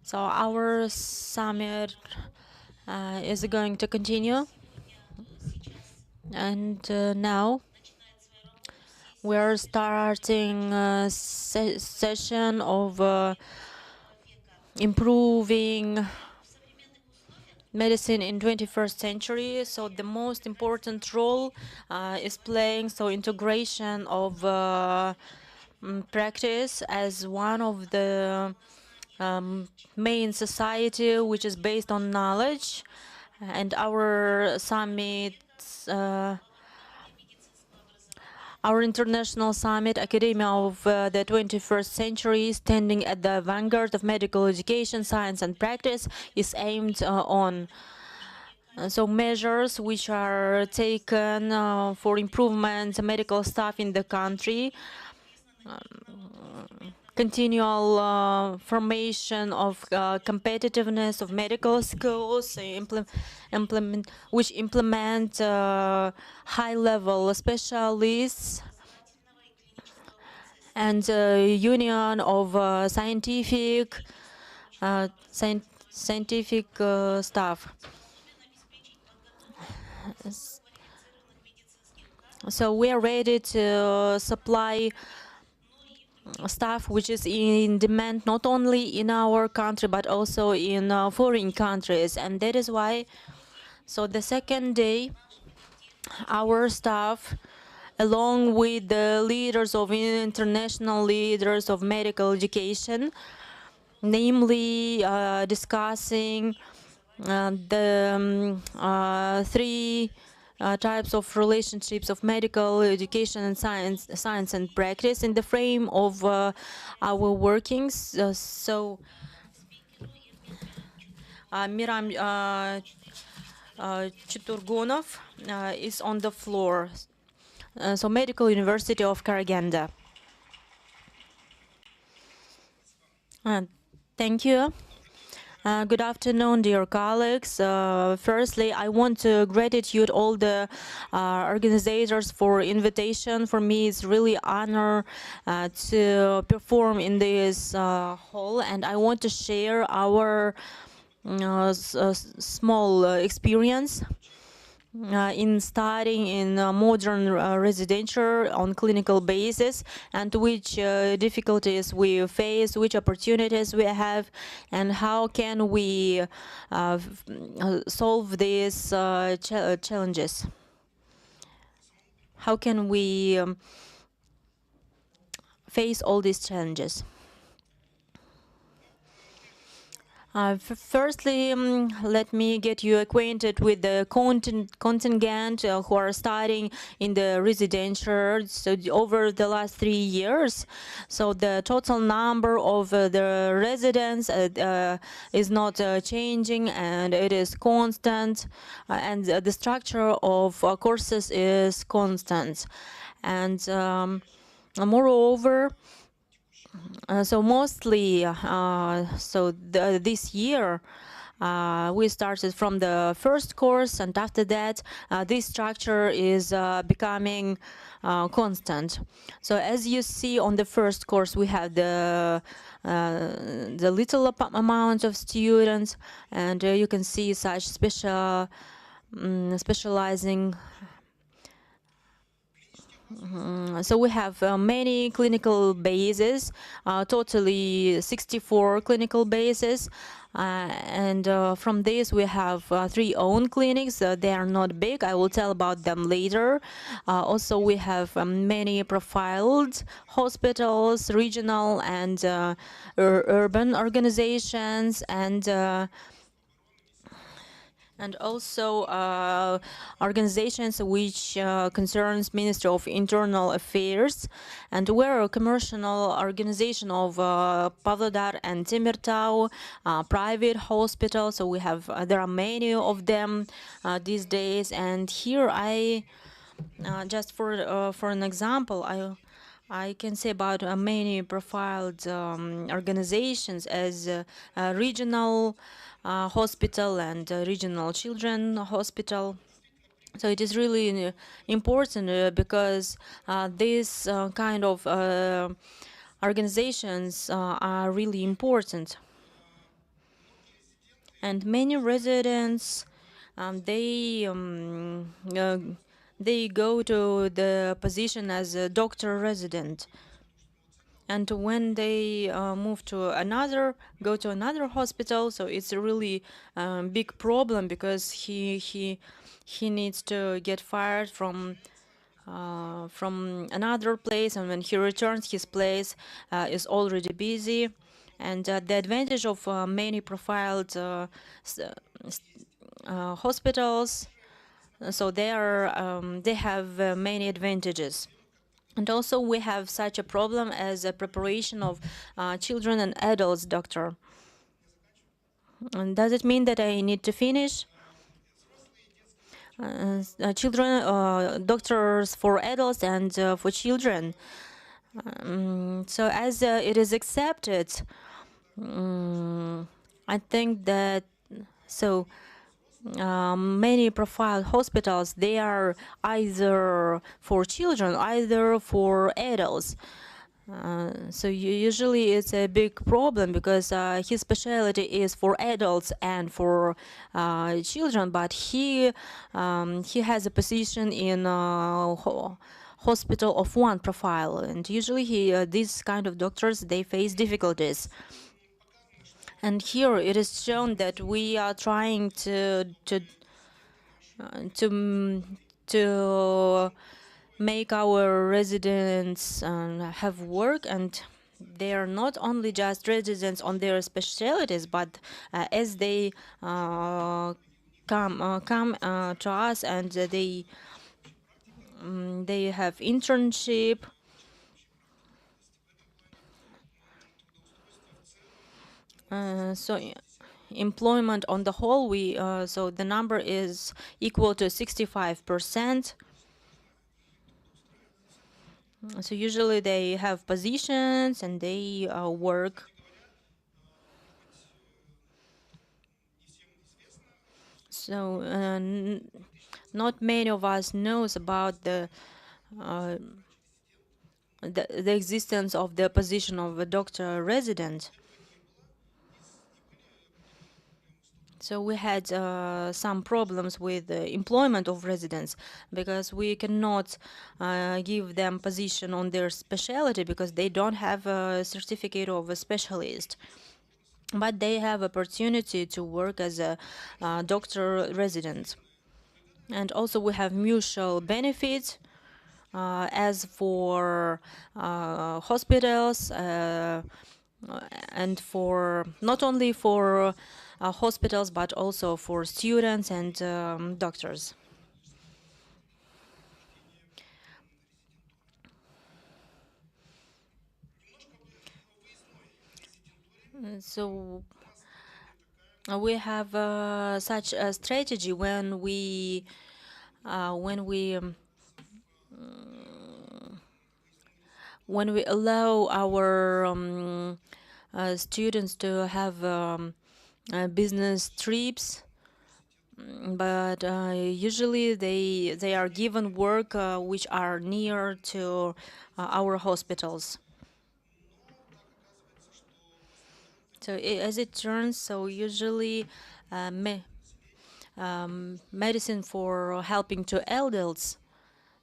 So our summit is going to continue. And now we are starting a session of improving medicine in 21st century. So the most important role is playing integration of practice as one of the main society which is based on knowledge. And our summit, our international summit, Academia of the 21st Century, standing at the vanguard of medical education, science and practice, is aimed on so measures which are taken for improvement medical staff in the country, continual formation of competitiveness of medical schools, which implement high-level specialists, and union of scientific staff. So we are ready to supply staff which is in demand not only in our country but also in foreign countries, and that is why the second day our staff, along with the leaders of international leaders of medical education, namely discussing the three types of relationships of medical education and science and practice in the frame of our workings. Miram Chiturgunov is on the floor. So Medical University of Karaganda. Thank you. Good afternoon, dear colleagues. Firstly, I want to gratitude all the organizers for invitation. For me, it's really honor to perform in this hall, and I want to share our small experience in studying in modern residential on clinical basis, and which difficulties we face, which opportunities we have, and how can we solve these challenges. How can we face all these challenges? Firstly, let me get you acquainted with the contingent who are studying in the residential over the last 3 years. So the total number of the residents is not changing, and it is constant, and the structure of courses is constant. And moreover, so mostly, this year, we started from the first course, and after that, this structure is becoming constant. So as you see on the first course, we have the little amount of students, and you can see such specializing. So we have many clinical bases, totally 64 clinical bases, and from this we have 3 own clinics. They are not big, I will tell about them later. Also we have many profiled hospitals, regional and urban organizations, and also organizations which concerns Ministry of Internal Affairs, and we're a commercial organization of Pavlodar and Temirtau, private hospitals. So we have there are many of them these days, and here I just for an example, I can say about many profiled organizations as regional hospital and regional children hospital. So it is really important because these kind of organizations are really important. And many residents, they go to the position as a doctor resident. And when they go to another hospital, so it's a really big problem because he needs to get fired from another place, and when he returns, his place is already busy. And the advantage of many profiled hospitals, so they have many advantages. And also we have such a problem as a preparation of children and adults doctor. And does it mean that I need to finish? Doctors for adults and for children. So as it is accepted, I think that many profile hospitals, they are either for children, either for adults. So usually it's a big problem because his specialty is for adults and for children, but he has a position in hospital of one profile, and usually these kind of doctors, they face difficulties. And here it is shown that we are trying to make our residents have work, and they are not only just residents on their specialties, but as they come to us, and they have internship. So employment on the whole, so the number is equal to 65%. So usually they have positions and they work. So not many of us knows about the existence of the position of a doctor resident. So we had some problems with the employment of residents because we cannot give them position on their specialty because they don't have a certificate of a specialist. But they have opportunity to work as a doctor resident. And also we have mutual benefits as for hospitals and for not only for hospitals, but also for students and doctors. So we have such a strategy when we allow our students to have business trips, but usually they are given work which are near to our hospitals. So as it turns, so usually medicine for helping to adults.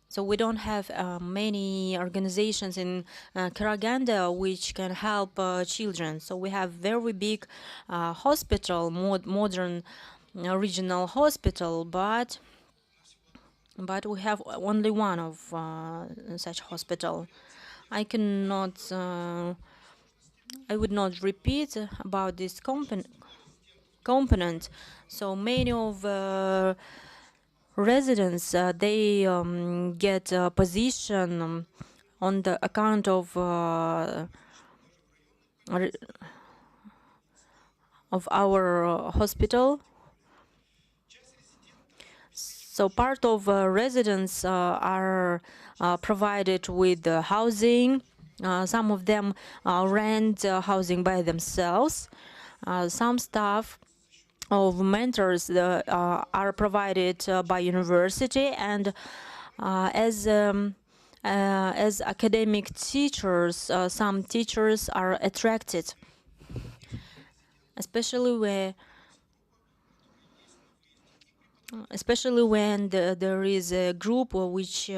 So we don't have many organizations in Karaganda which can help children. So we have very big hospital, modern regional hospital, but we have only one of such hospital. I would not repeat about this component. So many of residents, they get a position on the account of our hospital. So part of residents are provided with housing. Some of them rent housing by themselves. Some staff of mentors are provided by university, and as academic teachers, some teachers are attracted, especially when there is a group which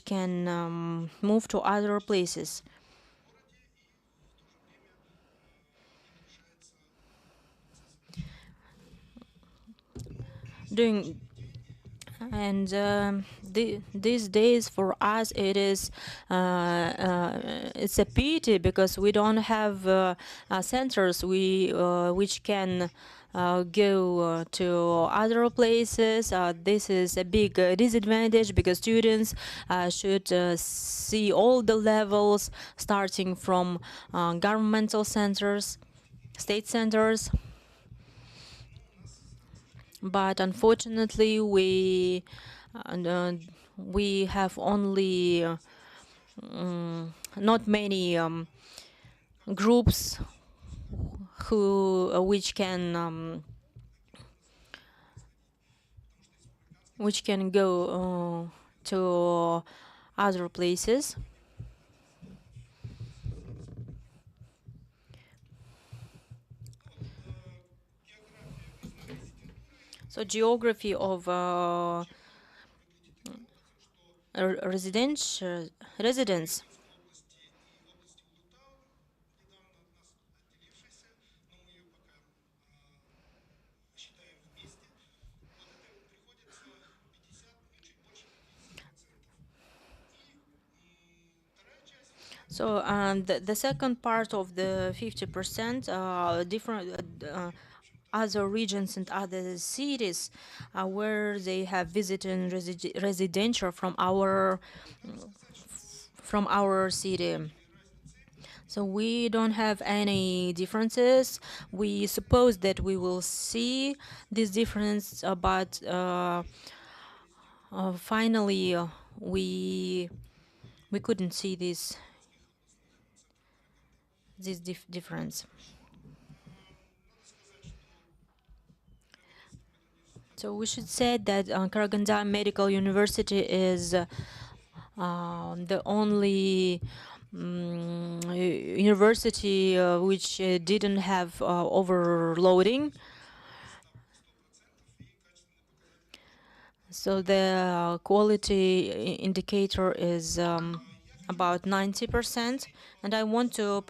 can move to other places. These days for us it's a pity because we don't have centers which can go to other places. This is a big disadvantage because students should see all the levels starting from governmental centers, state centers. But unfortunately, we have only not many groups which can go to other places. So geography of residents. So the second part of the 50%, different other regions and other cities where they have visited residential from our city. So we don't have any differences. We suppose that we will see this difference, but finally we couldn't see this difference. So we should say that Karaganda Medical University is the only university which didn't have overloading. So the quality indicator is about 90%, and I want to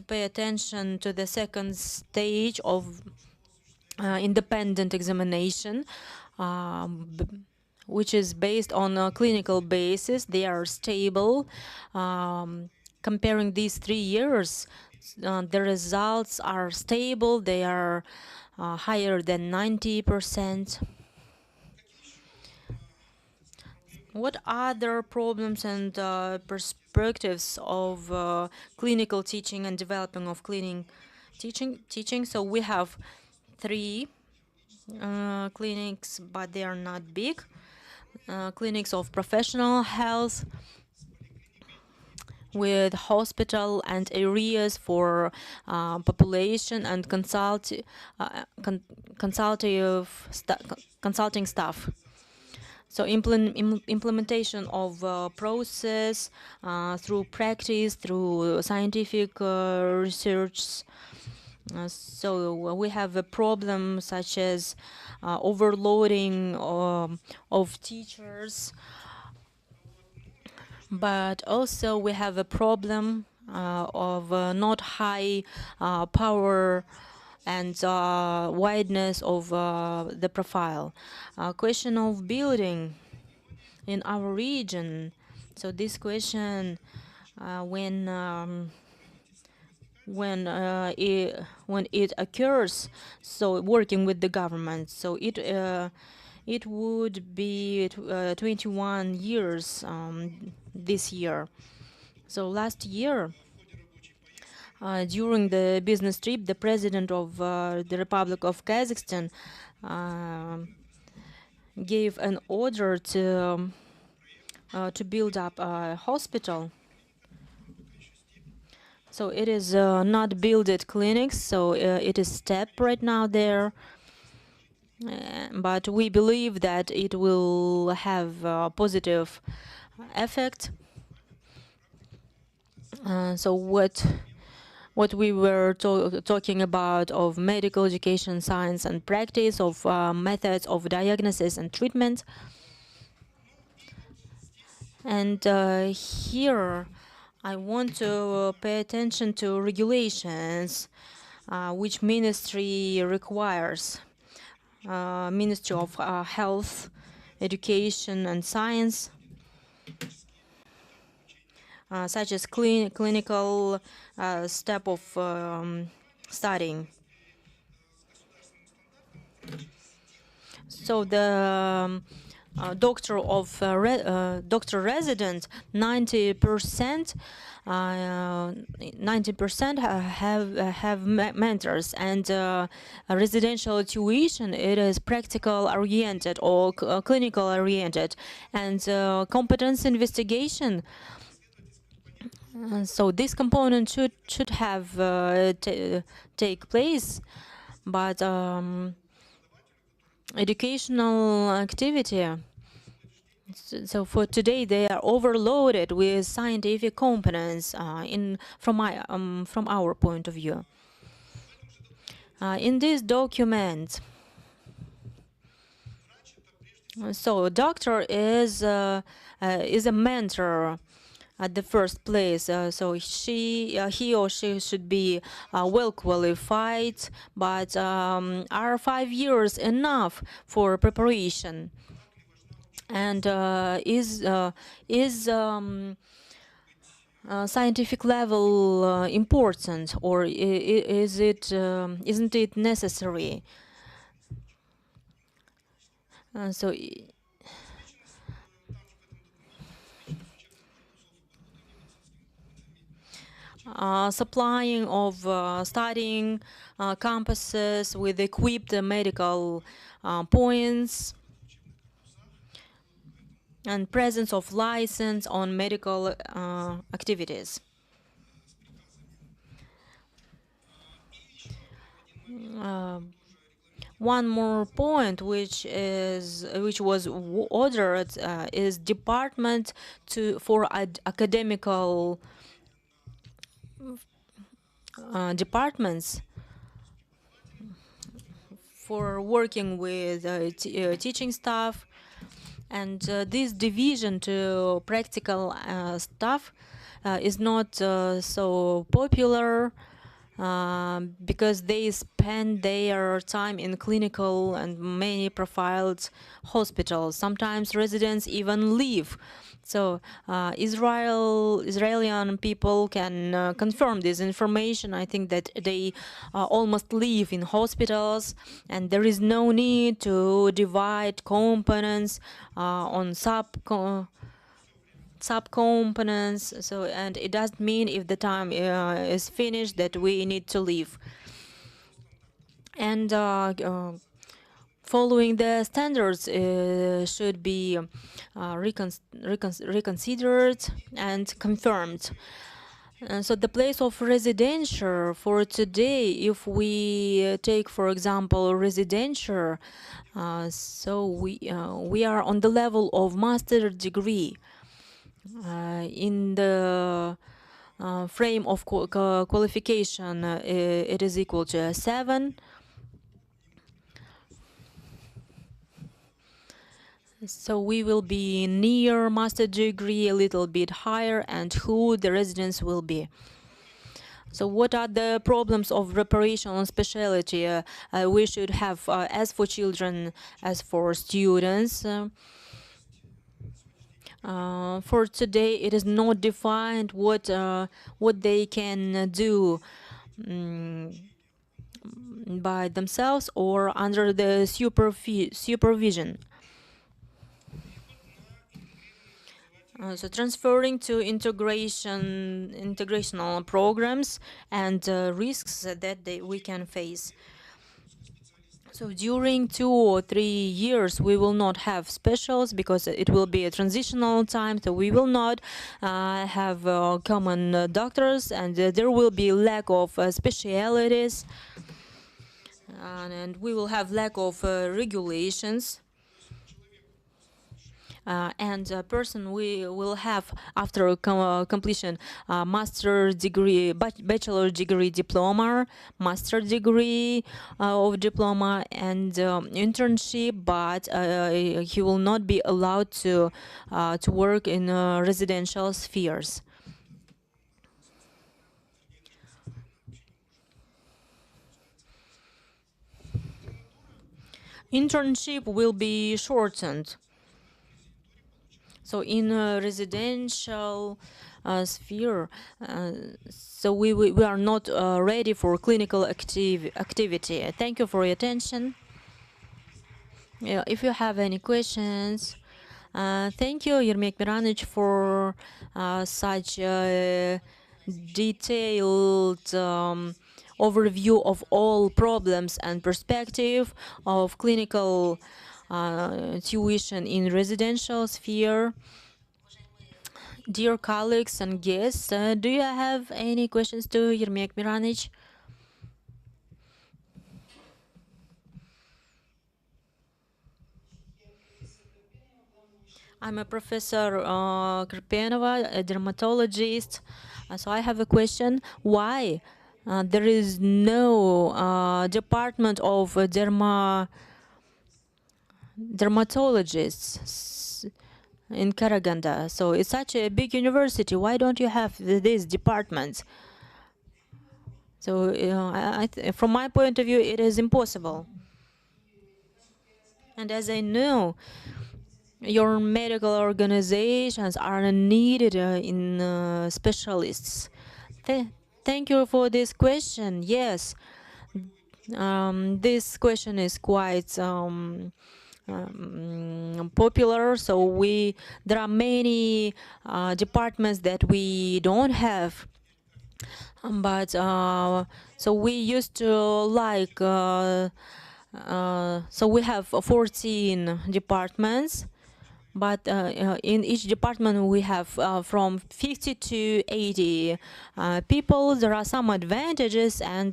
pay attention to the second stage of independent examination, which is based on a clinical basis. They are stable. Comparing these 3 years, the results are stable. They are higher than 90%. What other problems and perspectives of clinical teaching and developing of teaching? So we have 3 clinics, but they are not big. Clinics of professional health with hospital and areas for population and consulting staff. So implementation of process through practice, through scientific research. So we have a problem such as overloading of teachers, but also we have a problem of not high power and wideness of the profile. Question of building in our region. So this question, when it occurs, so working with the government, so it would be 21 years this year. So last year, during the business trip, the president of the Republic of Kazakhstan gave an order to build up a hospital. So it is not built clinics, so it is step right now there. But we believe that it will have a positive effect. So what we were talking about of medical education, science and practice, of methods of diagnosis and treatment. And here I want to pay attention to regulations which ministry requires. Ministry of Health, Education and Science, such as clinical step of studying. So the doctor resident, 90% have mentors, and residential tuition, it is practical oriented or clinical oriented, and competence investigation. So this component should have take place, but educational activity. So for today, they are overloaded with scientific components from our point of view. In this document, so doctor is a mentor at the first place. So he or she should be well qualified, but are 5 years enough for preparation? And is scientific level important, or isn't it necessary? So supplying of studying campuses with equipped medical points, and presence of license on medical activities. One more point, which was ordered, is department for academical departments for working with teaching staff. And this division to practical stuff is not so popular because they spend their time in clinical and many profiled hospitals. Sometimes residents even leave. So Israeli people can confirm this information. I think that they almost live in hospitals, and there is no need to divide components on sub-components. So, and it doesn't mean if the time is finished that we need to leave. And following the standards should be reconsidered and confirmed. So the place of residential for today, if we take, for example, residential, so we are on the level of master degree. In the frame of qualification, it is equal to 7. So we will be near master degree, a little bit higher, and who the residents will be. So what are the problems of preparation on specialty we should have as for children, as for students? For today, it is not defined what they can do by themselves or under the supervision. So transferring to integrational programs and risks that we can face. So during 2 or 3 years, we will not have specials because it will be a transitional time. So we will not have common doctors, and there will be lack of specialities, and we will have lack of regulations. And a person we will have after completion master degree, bachelor degree diploma, master degree of diploma, and internship, but he will not be allowed to work in residential spheres. Internship will be shortened. So in a residential sphere, so we are not ready for clinical activity. Thank you for your attention. If you have any questions, thank you, Yermek Miranic, for such a detailed overview of all problems and perspective of clinical tuition in residential sphere. Dear colleagues and guests, do you have any questions to Yermek Miranic? I'm a Professor Karpenova, a dermatologist. So I have a question. Why there is no department of dermatologists in Karaganda? So it's such a big university. Why don't you have these departments? So from my point of view, it is impossible. And as I know, your medical organizations are needed in specialists. Thank you for this question. Yes, this question is quite popular. So there are many departments that we don't have, but so we used to like. So we have 14 departments. But in each department we have from 50 to 80 people. There are some advantages, and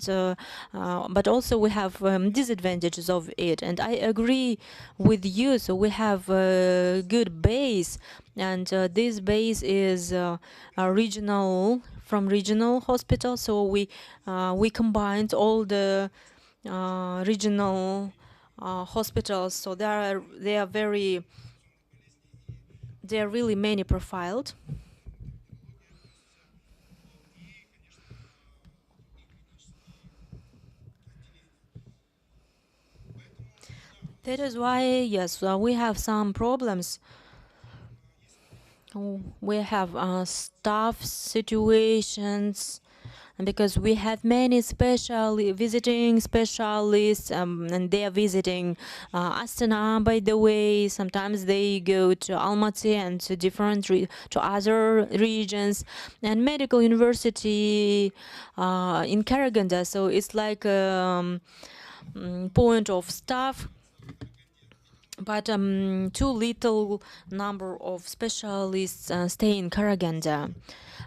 but also we have disadvantages of it. And I agree with you. So we have a good base, and this base is regional, from regional hospitals. So we combined all the regional hospitals. So they are really many profiled. That is why, yes, we have some problems. We have staff situations, because we have many visiting specialists, and they are visiting Astana, by the way. Sometimes they go to Almaty and to other regions, and Medical University in Karaganda. So it's like a point of staff, but too little number of specialists stay in Karaganda.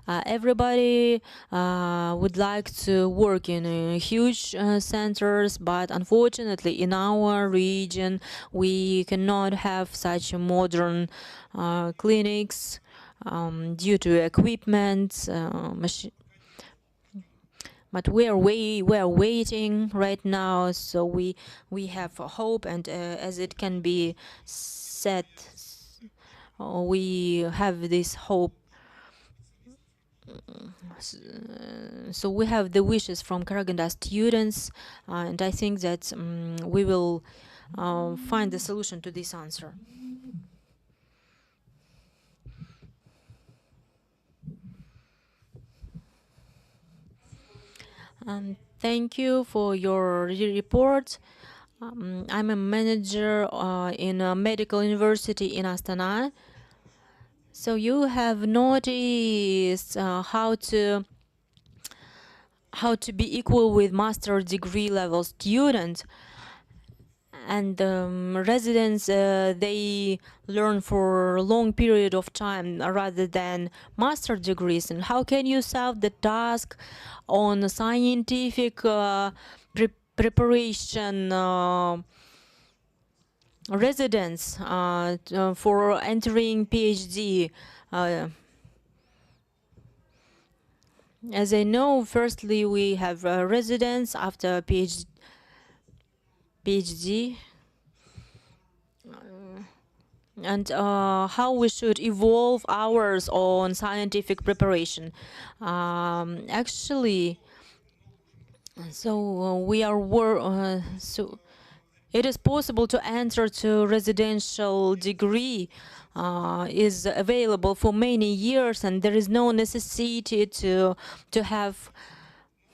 Everybody would like to work in huge centers, but unfortunately in our region we cannot have such modern clinics due to equipment, but we are waiting right now. So we have hope, and as it can be said, we have this hope. So we have the wishes from Karaganda students, and I think that we will find the solution to this answer. Thank you for your report. I'm a manager in a medical university in Astana. So you have noticed how to be equal with master degree level students. and residents, they learn for a long period of time rather than master degrees. And how can you solve the task on scientific preparation residents for entering PhD? As I know, firstly we have residents after PhD, and how we should evolve ours on scientific preparation. Actually, so we are so it is possible to enter to residential degree is available for many years, and there is no necessity to have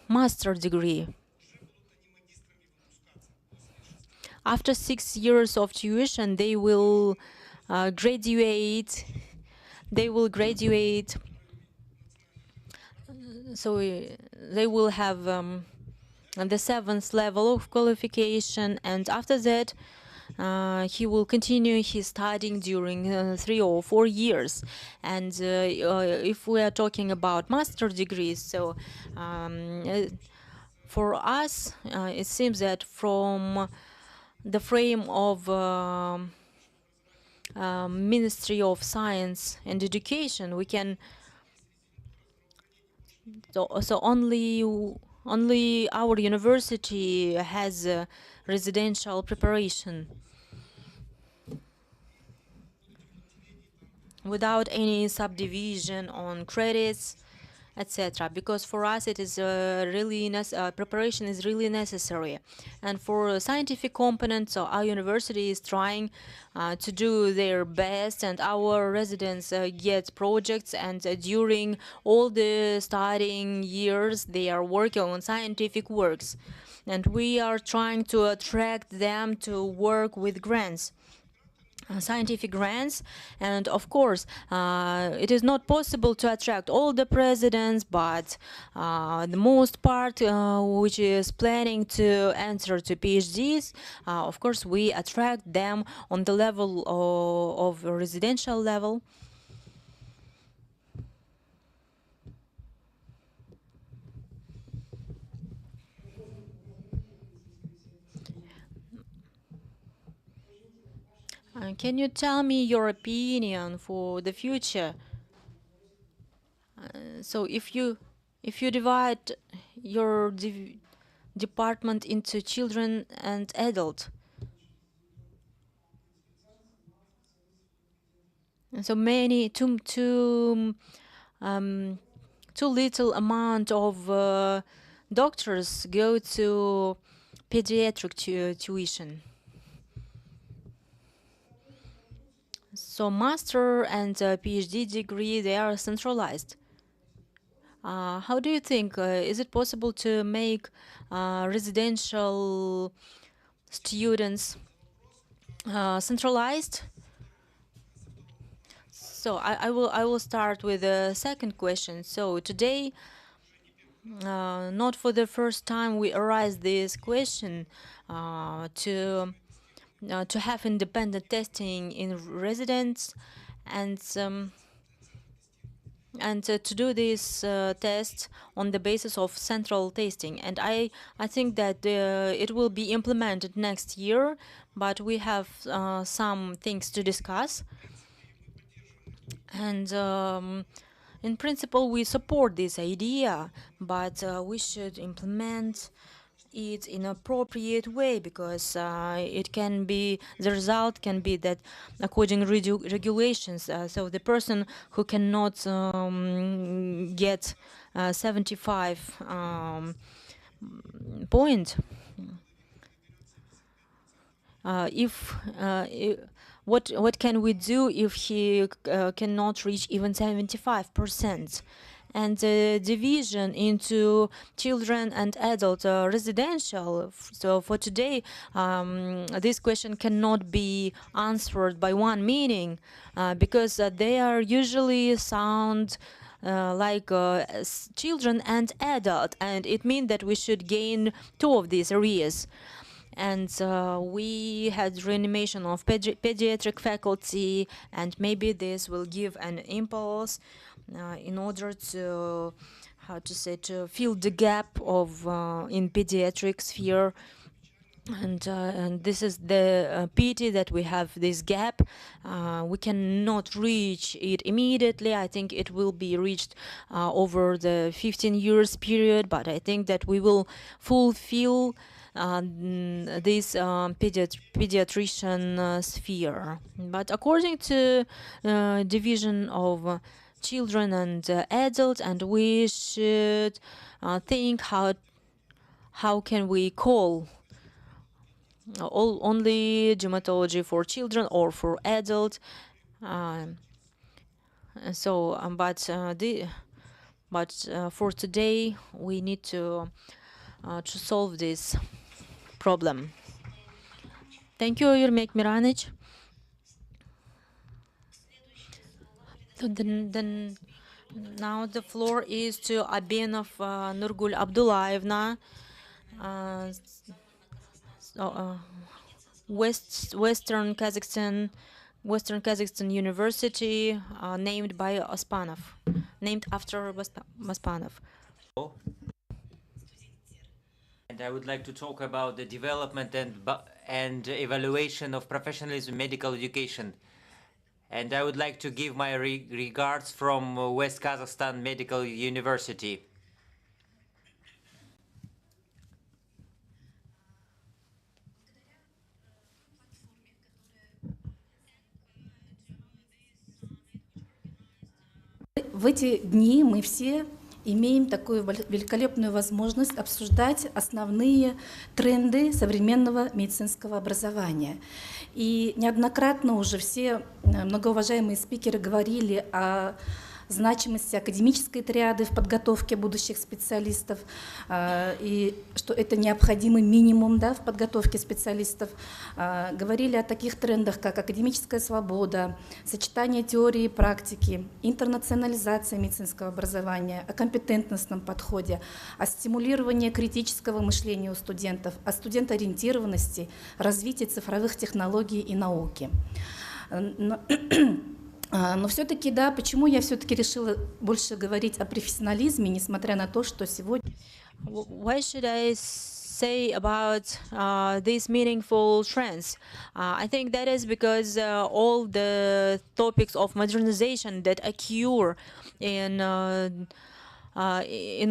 master degree. After 6 years of tuition, they will graduate. They will graduate. So they will have the 7th level of qualification, and after that, he will continue his studying during 3 or 4 years. And if we are talking about master degrees, so for us, it seems that from the frame of Ministry of Science and Education, we can so only our university has residential preparation without any subdivision on credits, etc. Because for us it is really preparation is really necessary. And for scientific components, so our university is trying to do their best, and our residents get projects, and during all the studying years they are working on scientific works, and we are trying to attract them to work with grants, scientific grants. And of course it is not possible to attract all the presidents, but the most part which is planning to enter to PhDs, of course we attract them on the level of residential level. Can you tell me your opinion for the future? So if you divide your department into children and adult, and so too little amount of doctors go to pediatric tuition. So master and PhD degree, they are centralized. How do you think, is it possible to make residential students centralized? So I will start with the second question. So today, not for the first time, we arise this question to have independent testing in residents, and to do this test on the basis of central testing. And I think that it will be implemented next year, but we have some things to discuss. And in principle, we support this idea, but we should implement it in an appropriate way, because it can be, the result can be that according to regulations, so the person who cannot get 75 point, what can we do if he cannot reach even 75%? And the division into children and adult residential. So for today, this question cannot be answered by one meaning, because they are usually sound like children and adult, and it means that we should gain two of these areas. And we had reanimation of pediatric faculty, and maybe this will give an impulse in order to, how to say, to fill the gap of in pediatric sphere. And this is the pity that we have this gap. We cannot reach it immediately. I think it will be reached over the 15 years period, but I think that we will fulfill this pediatrician sphere. But according to division of children and adults, and we should think how can we call only dermatology for children or for adults. But for today we need to solve this problem. Thank you, Yermek Miranic. Then now the floor is to Abenov Nurgul Abdullaevna, Western Kazakhstan University, named by Ospanov, named after Ospanov. And I would like to talk about the development and evaluation of professionalism in medical education. And I would like to give my regards from West Kazakhstan Medical University. В эти дни мы все имеем такую великолепную возможность обсуждать основные тренды современного медицинского образования. И неоднократно уже все многоуважаемые спикеры говорили о значимости академической триады в подготовке будущих специалистов, и что это необходимый минимум, да, в подготовке специалистов. Говорили о таких трендах, как академическая свобода, сочетание теории и практики, интернационализация медицинского образования, о компетентностном подходе, о стимулировании критического мышления у студентов, о студентоориентированности, развитии цифровых технологий и науки. Но все-таки, да, почему я все-таки решила больше говорить о профессионализме, несмотря на то, что сегодня... Why should I say about these meaningful trends? I think that is because all the topics of modernization that occur in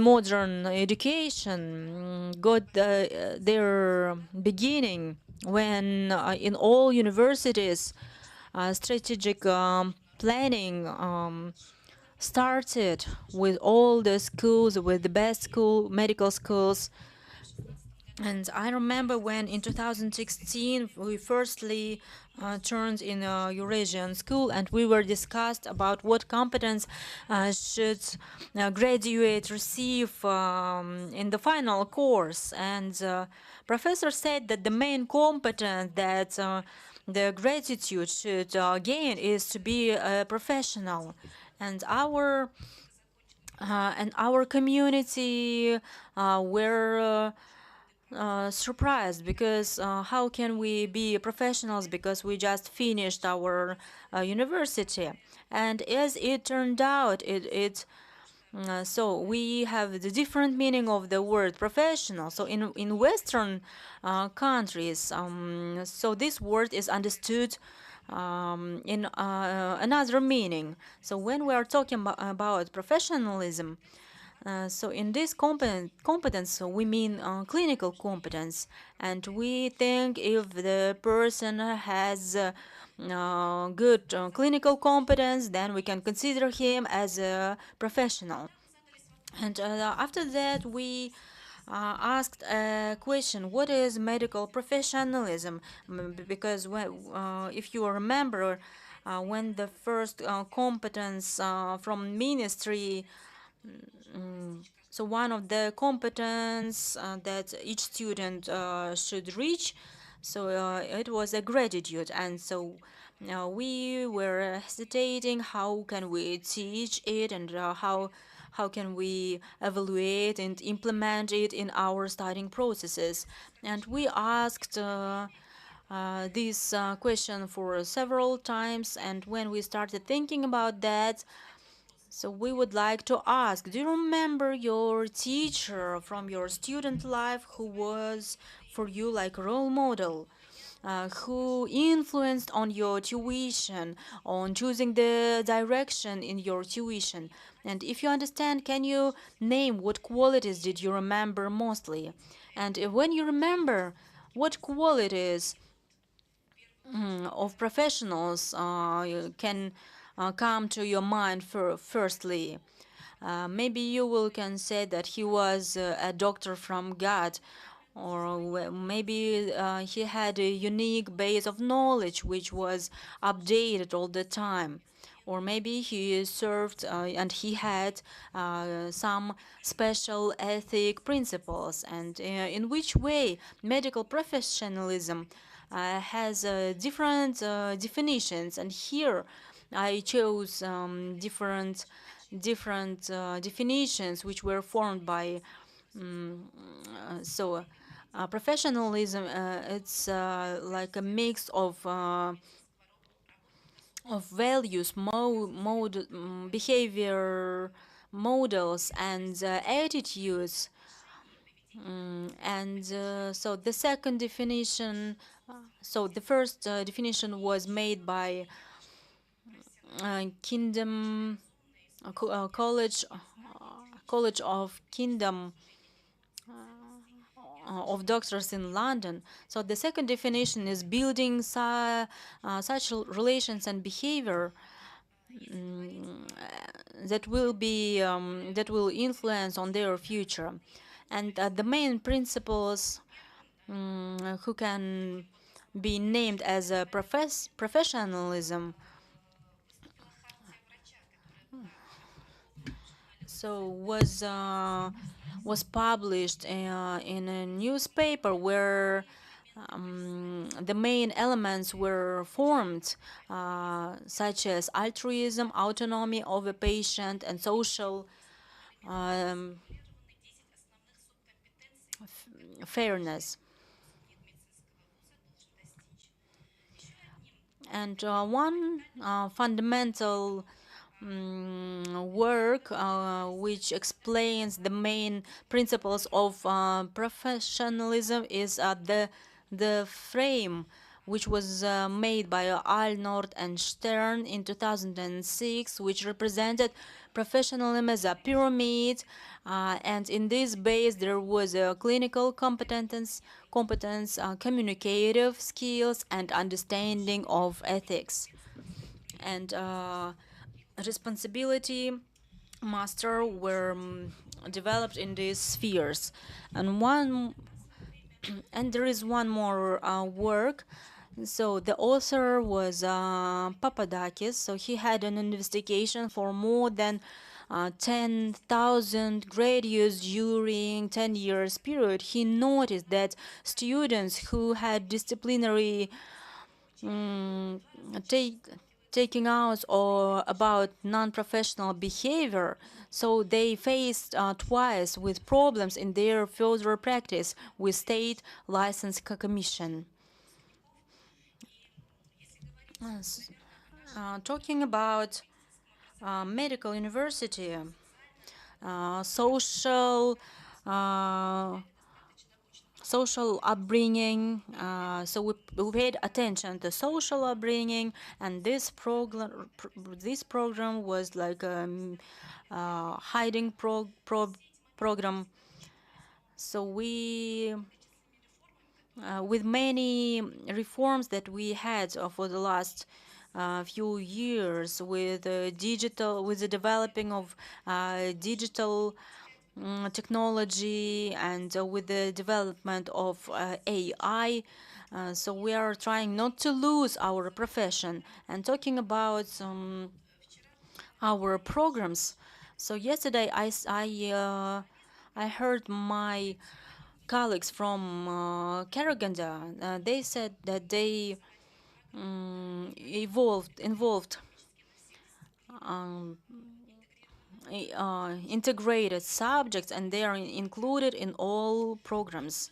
modern education got their beginning when in all universities strategic planning started with all the schools, with the best medical schools. And I remember when in 2016 we firstly turned in a Eurasian school, and we were discussed about what competence should graduate receive in the final course. And professor said that the main competence that the gratitude should gain is to be a professional, and our community were surprised, because how can we be professionals because we just finished our university? And as it turned out, so we have the different meaning of the word professional. So in Western countries, so this word is understood in another meaning. So when we are talking about professionalism, so in this competence, so we mean clinical competence, and we think if the person has good clinical competence, then we can consider him as a professional. And after that, we asked a question: what is medical professionalism? Because if you remember, when the first competence from ministry, so one of the competence that each student should reach, so it was a gratitude. And so we were hesitating, how can we teach it, and how can we evaluate and implement it in our studying processes. And we asked this question for several times, and when we started thinking about that, so we would like to ask, do you remember your teacher from your student life who was for you like a role model? Who influenced on your tuition, on choosing the direction in your tuition? And if you understand, can you name what qualities did you remember mostly? And when you remember, what qualities of professionals can come to your mind firstly? Maybe you can say that he was a doctor from God, or maybe he had a unique base of knowledge which was updated all the time. Or maybe he served and he had some special ethic principles. And in which way medical professionalism has different definitions. And here I chose different definitions which were formed by professionalism. It's like a mix of values, behavior models, and attitudes. So the second definition, so the first definition was made by College of Kingdom of Doctors in London. So the second definition is building such relations and behavior that will influence on their future. And the main principles who can be named as a professionalism. So was published in a newspaper where the main elements were formed, such as altruism, autonomy of a patient, and social fairness. And one fundamental work which explains the main principles of professionalism is the frame, which was made by Arnold and Stern in 2006, which represented professionalism as a pyramid, and in this base there was a clinical competence, communicative skills, and understanding of ethics. And responsibility master were developed in these spheres. And there is one more work. So the author was Papadakis. So he had an investigation for more than 10,000 graduates during 10 years period. He noticed that students who had disciplinary taking out or about non-professional behavior, so they faced twice with problems in their further practice with state license commission. Talking about medical university, social upbringing, so we paid attention to social upbringing, and this program was like a hiding program. So we with many reforms that we had for the last few years, with the developing of digital technology, and with the development of AI, so we are trying not to lose our profession. And talking about our programs, so yesterday I heard my colleagues from Karaganda. They said that they integrated subjects, and they are included in all programs.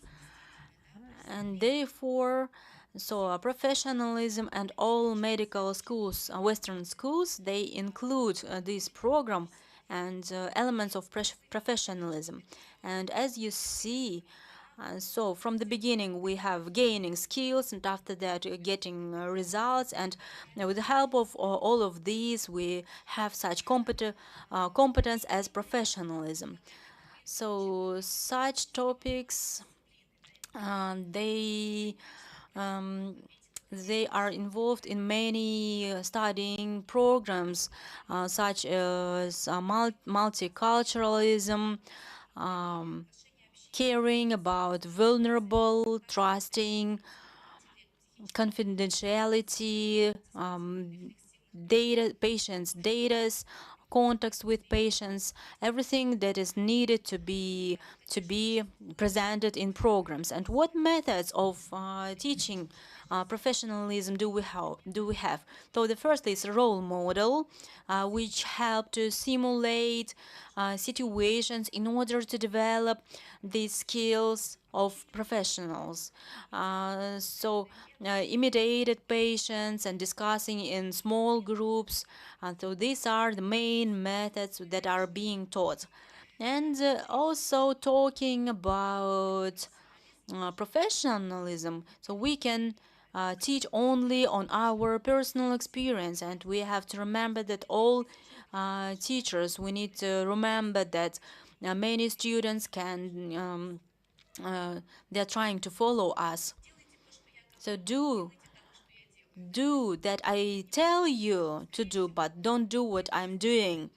And therefore, so professionalism and all medical schools, Western schools, they include this program and elements of professionalism. And as you see, so from the beginning we have gaining skills, and after that getting results, and with the help of all of these we have such competence as professionalism. So such topics, they are involved in many studying programs, such as multiculturalism, caring about vulnerable, trusting, confidentiality, patients' data, contacts with patients, everything that is needed to be presented in programs. And what methods of teaching professionalism do we have? So the first is a role model, which help to simulate situations in order to develop these skills of professionals. So imitated patients and discussing in small groups. So these are the main methods that are being taught. And also talking about professionalism. So we can teach only on our personal experience, and we have to remember that all teachers, we need to remember that many students can they're trying to follow us. So do that I tell you to do, but don't do what I'm doing.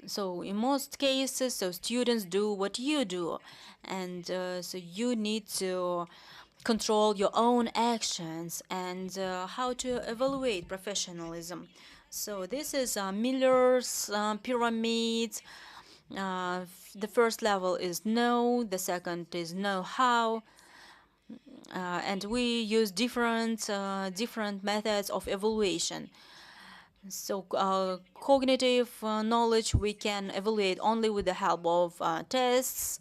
So in most cases, so students do what you do, and so you need to control your own actions and how to evaluate professionalism. So this is Miller's pyramid. The first level is know, the second is know-how, and we use different methods of evaluation. So cognitive knowledge we can evaluate only with the help of tests,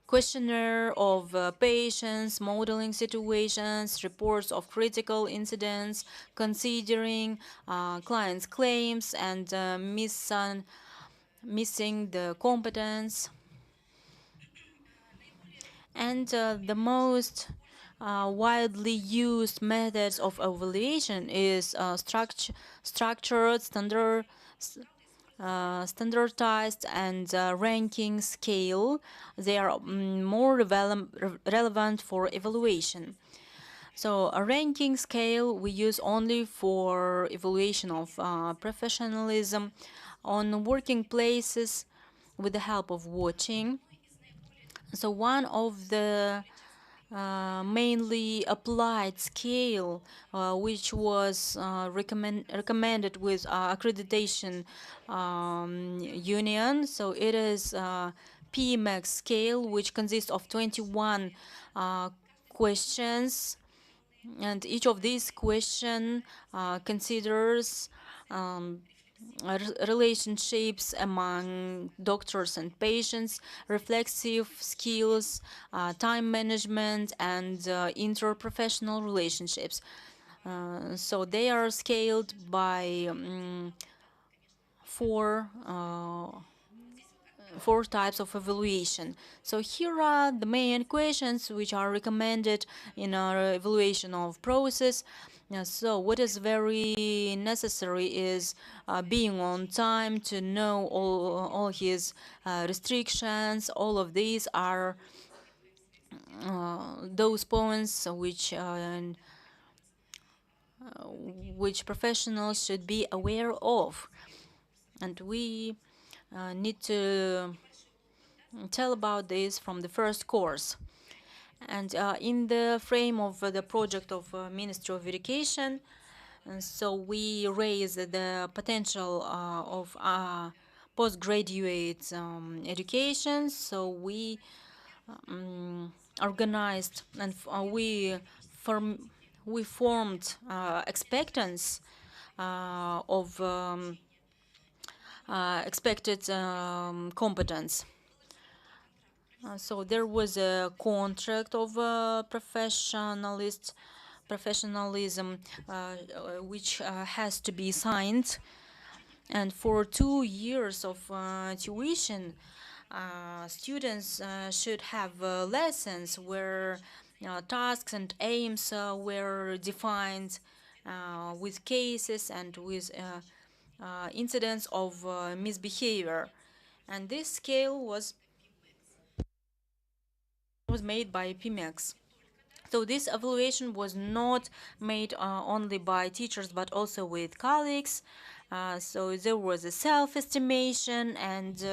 questionnaire of patients, modeling situations, reports of critical incidents, considering clients' claims, and missing the competence. And the most widely used methods of evaluation is structured, standardized, and ranking scale. They are more relevant for evaluation. So a ranking scale we use only for evaluation of professionalism on working places with the help of watching. So one of the mainly applied scale, which was recommended with accreditation union. So it is PMAX scale, which consists of 21 questions, and each of these questions considers relationships among doctors and patients, reflexive skills, time management, and interprofessional relationships. So they are scaled by four types of evaluation. So here are the main questions which are recommended in our evaluation of process. So what is very necessary is being on time, to know all his restrictions. All of these are those points which professionals should be aware of. And we need to tell about this from the first course. And in the frame of the project of Ministry of Education, so we raise the potential of postgraduate education. So we organized and we formed expectance of expected competence. So there was a contract of professionalism which has to be signed, and for 2 years of tuition, students should have lessons where tasks and aims were defined with cases and with incidents of misbehavior, and this scale was made by PMEX. So this evaluation was not made only by teachers but also with colleagues. So there was a self-estimation and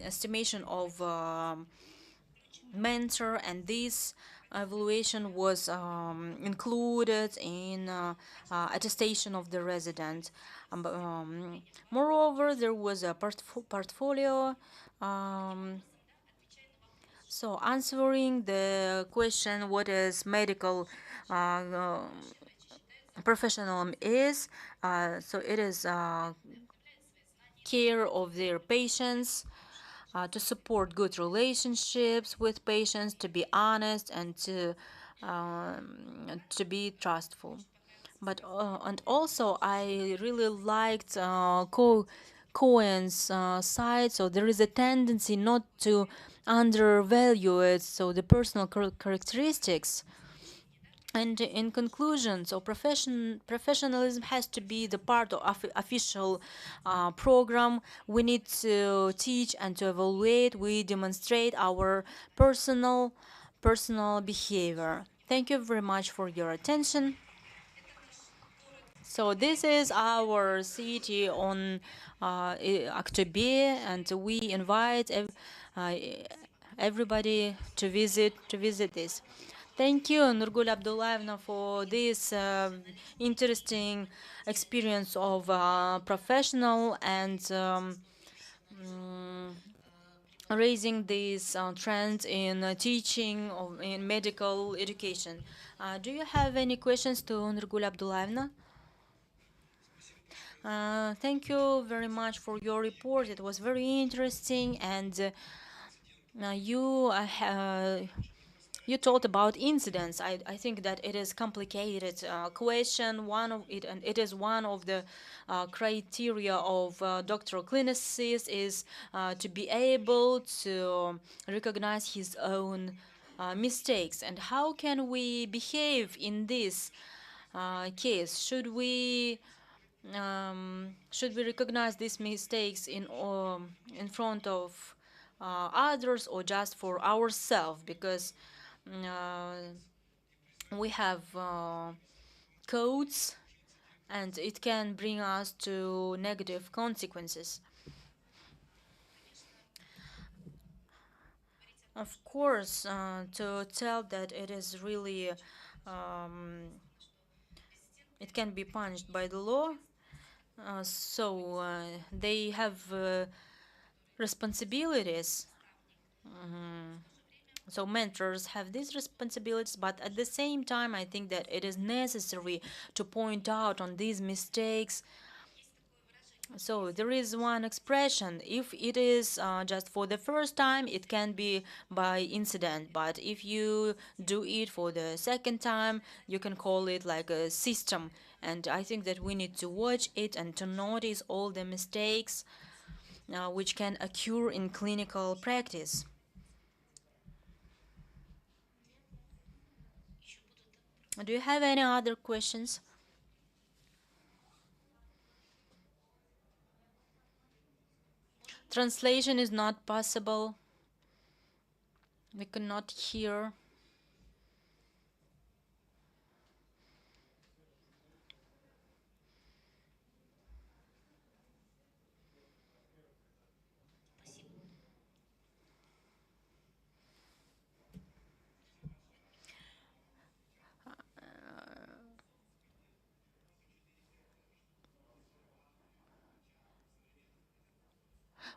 estimation of mentor, and this evaluation was included in attestation of the resident. Moreover, there was a portfolio. So answering the question what is medical professional is, so it is care of their patients, to support good relationships with patients, to be honest and to be trustful. But and also I really liked Cohen's side. So there is a tendency not to undervalue it, so the personal characteristics. And in conclusion, so professionalism has to be the part of official program. We need to teach and to evaluate. We demonstrate our personal behavior. Thank you very much for your attention. So this is our city on Aktobe, and we invite everybody to visit this. Thank you, Nurgul Abdullaevna, for this interesting experience of professional and raising this trend in teaching in medical education. Do you have any questions to Nurgul Abdullaevna? Thank you very much for your report. It was very interesting, and you talked about incidents. I think that it is complicated question. And it is one of the criteria of doctoral clinicist is to be able to recognize his own mistakes. And how can we behave in this case? Should we recognize these mistakes in front of others, or just for ourselves? Because we have codes, and it can bring us to negative consequences. Of course, to tell that it is really it can be punished by the law. So they have responsibilities. So mentors have these responsibilities, but at the same time, I think that it is necessary to point out on these mistakes. So there is one expression: if it is just for the first time, it can be by incident, but if you do it for the second time, you can call it like a system. And I think that we need to watch it and to notice all the mistakes which can occur in clinical practice. Do you have any other questions? Translation is not possible. We cannot hear.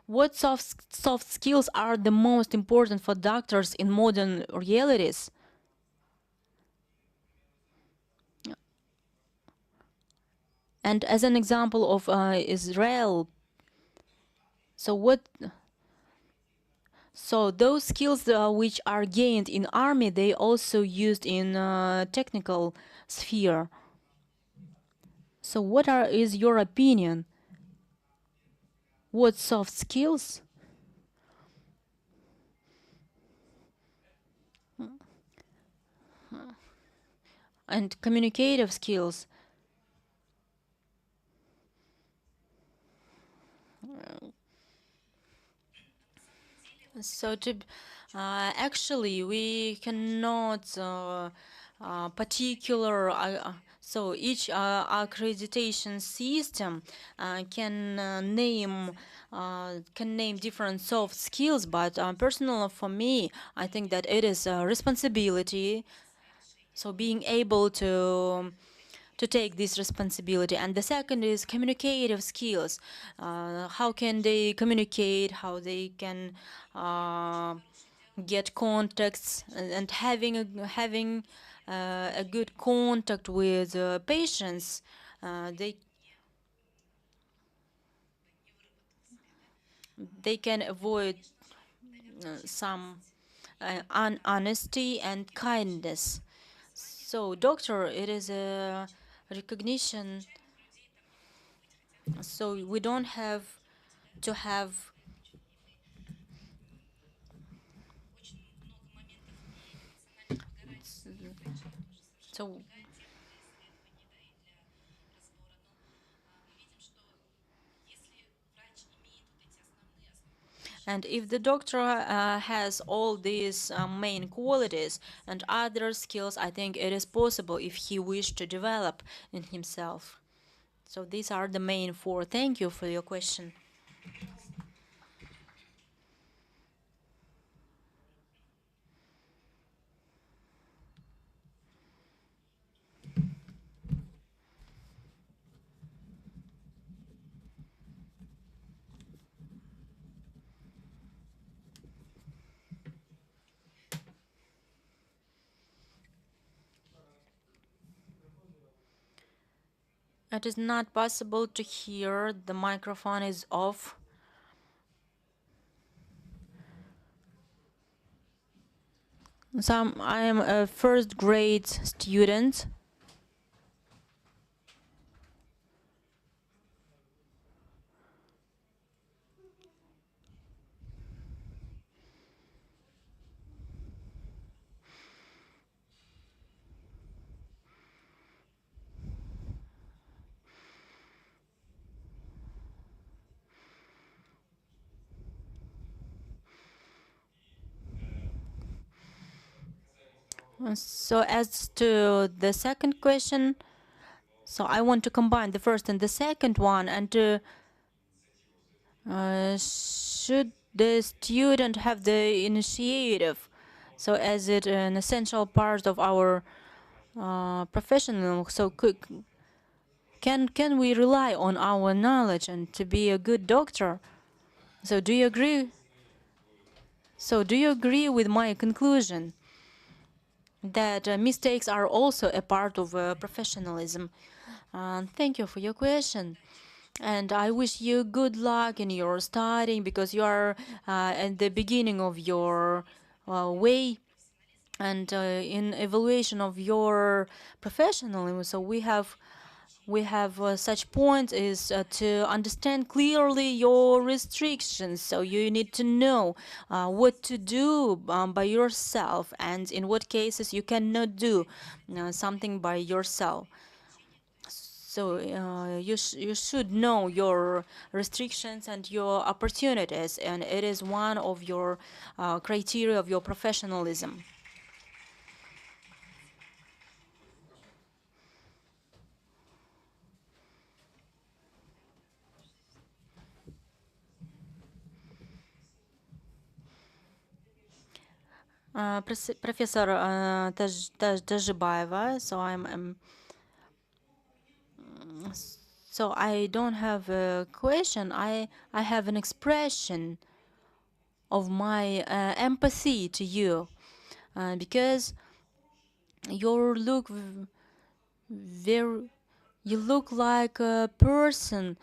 What soft skills are the most important for doctors in modern realities? And as an example of Israel, so those skills which are gained in army, they also used in technical sphere. So what is your opinion? What soft skills and communicative skills so actually we cannot particular so each accreditation system can name different soft skills, but personally for me, I think that it is a responsibility. So being able to take this responsibility. And the second is communicative skills. How can they communicate, how they can get contacts, and having a good contact with patients. They can avoid some honesty and kindness. So doctor, it is a recognition. So we don't have to have so and if the doctor has all these main qualities and other skills, I think it is possible if he wished to develop in himself. So these are the main four. Thank you for your question. It is not possible to hear. The microphone is off. So I am a first grade student. So as to the second question, so I want to combine the first and the second one, and should the student have the initiative? So as it an essential part of our professional, so can we rely on our knowledge and to be a good doctor? So do you agree? So do you agree with my conclusion that mistakes are also a part of professionalism? Thank you for your question. And I wish you good luck in your studying, because you are at the beginning of your way and in evaluation of your professionalism. So we have such point is to understand clearly your restrictions. So you need to know what to do by yourself, and in what cases you cannot do something by yourself. So you should know your restrictions and your opportunities, and it is one of your criteria of your professionalism. Professor Tajibаева, so I don't have a question. I have an expression of my empathy to you, because you look You look like a person,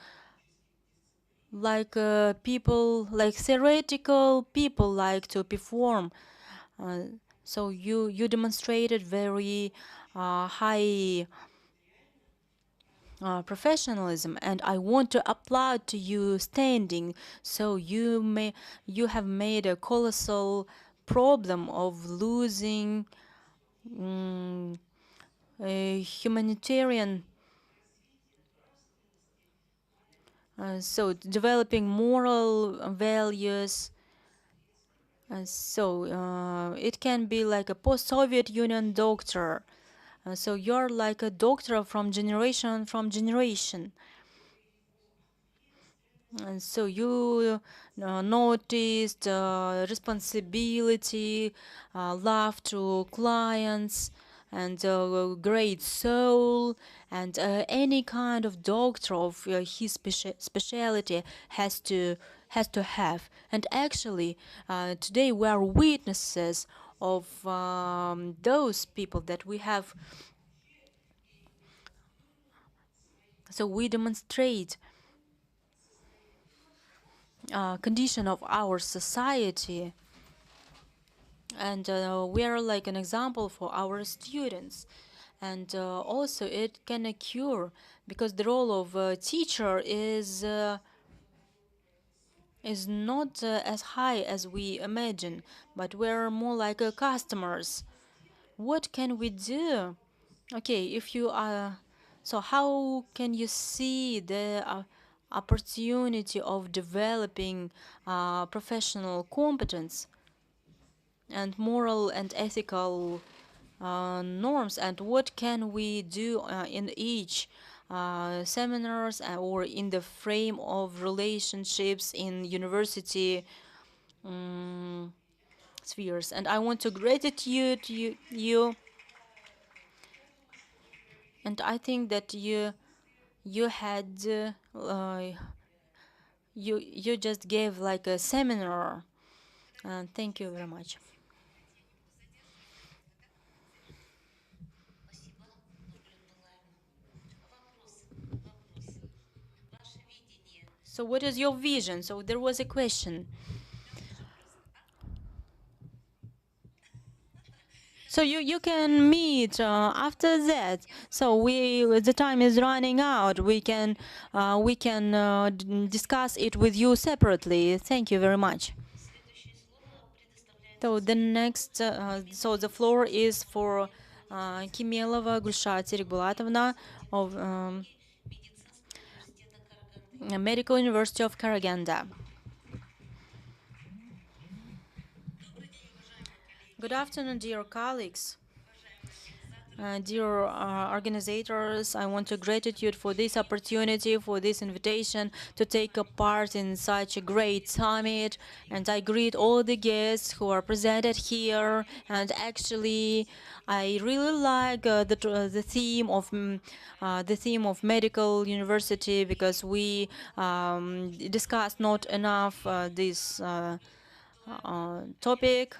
like people, like theoretical people like to perform. So you demonstrated very high professionalism, and I want to applaud to you standing. So you have made a colossal problem of losing a humanitarian. So developing moral values. It can be like a post-Soviet Union doctor. So you're like a doctor from generation. And so you noticed responsibility, love to clients, and great soul, and any kind of doctor of his specialty has to have. And actually, today we are witnesses of those people that we have. So we demonstrate condition of our society, and we are like an example for our students. And also it can occur because the role of a teacher is not as high as we imagine, but we're more like customers. What can we do? Okay, if you are, so how can you see the opportunity of developing professional competence and moral and ethical norms, and what can we do in each seminars or in the frame of relationships in university spheres? And I want to gratitude you, and I think that you had you just gave like a seminar. Thank you very much. So what is your vision? So there was a question. So you can meet after that. So the time is running out. We can discuss it with you separately. Thank you very much. So the next, so the floor is for Kimelova Gulshat Serikbulatovna of Medical University of Karaganda. Good afternoon, dear colleagues. Dear organizers, I want to gratitude for this opportunity, for this invitation to take a part in such a great summit, and I greet all the guests who are presented here. And actually, I really like the theme of medical university, because we discussed not enough this topic.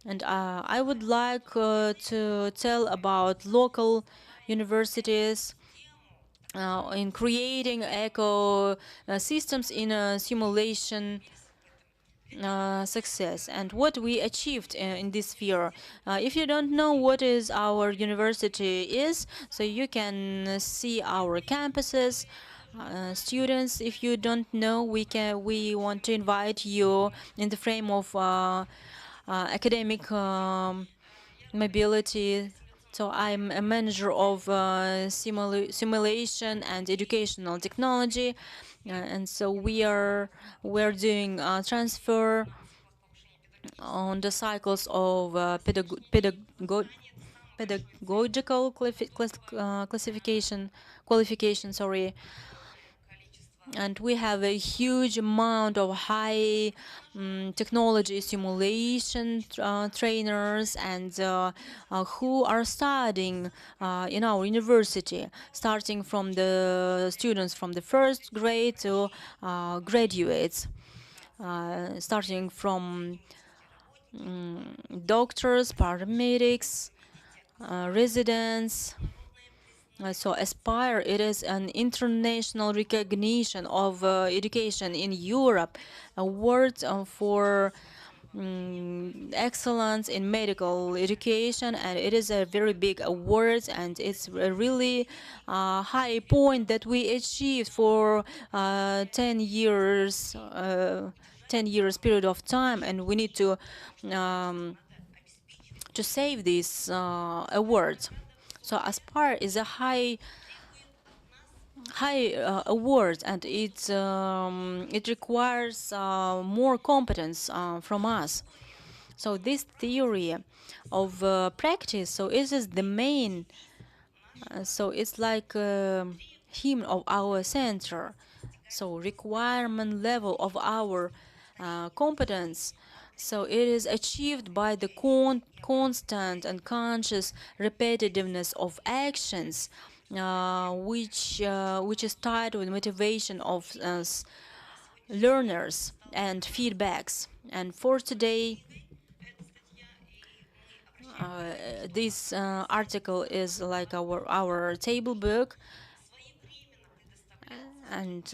And I would like to tell about local universities in creating ecosystems in a simulation success, and what we achieved in this sphere. If you don't know what is our university is, so you can see our campuses. Students, if you don't know, we want to invite you in the frame of academic mobility. So I'm a manager of simulation and educational technology, and so we're doing transfer on the cycles of pedagogical qualification. Sorry. And we have a huge amount of high technology simulation trainers, and who are studying in our university, starting from the students from the first grade to graduates, starting from doctors, paramedics, residents, So Aspire, it is an international recognition of education in Europe, awards for excellence in medical education, and it is a very big award, and it's a really high point that we achieved for 10 years period of time, and we need to save this award. So Aspire is a high award, and it requires more competence from us. So this theory of practice, so it is the main, so it's like hymn of our center. So requirement level of our competence. So it is achieved by the constant and conscious repetitiveness of actions, which is tied with motivation of learners and feedbacks. And for today, this article is like our table book, and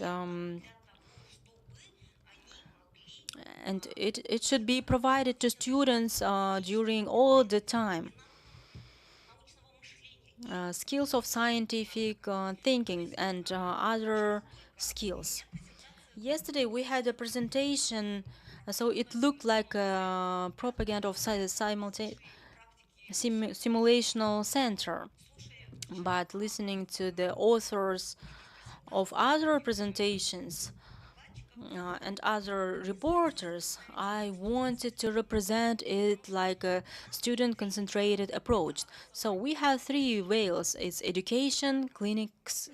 it should be provided to students during all the time. Skills of scientific thinking and other skills. Yesterday we had a presentation, so it looked like a propaganda of simulational center, but listening to the authors of other presentations and other reporters, I wanted to represent it like a student-concentrated approach. So we have three whales: it's education, clinics,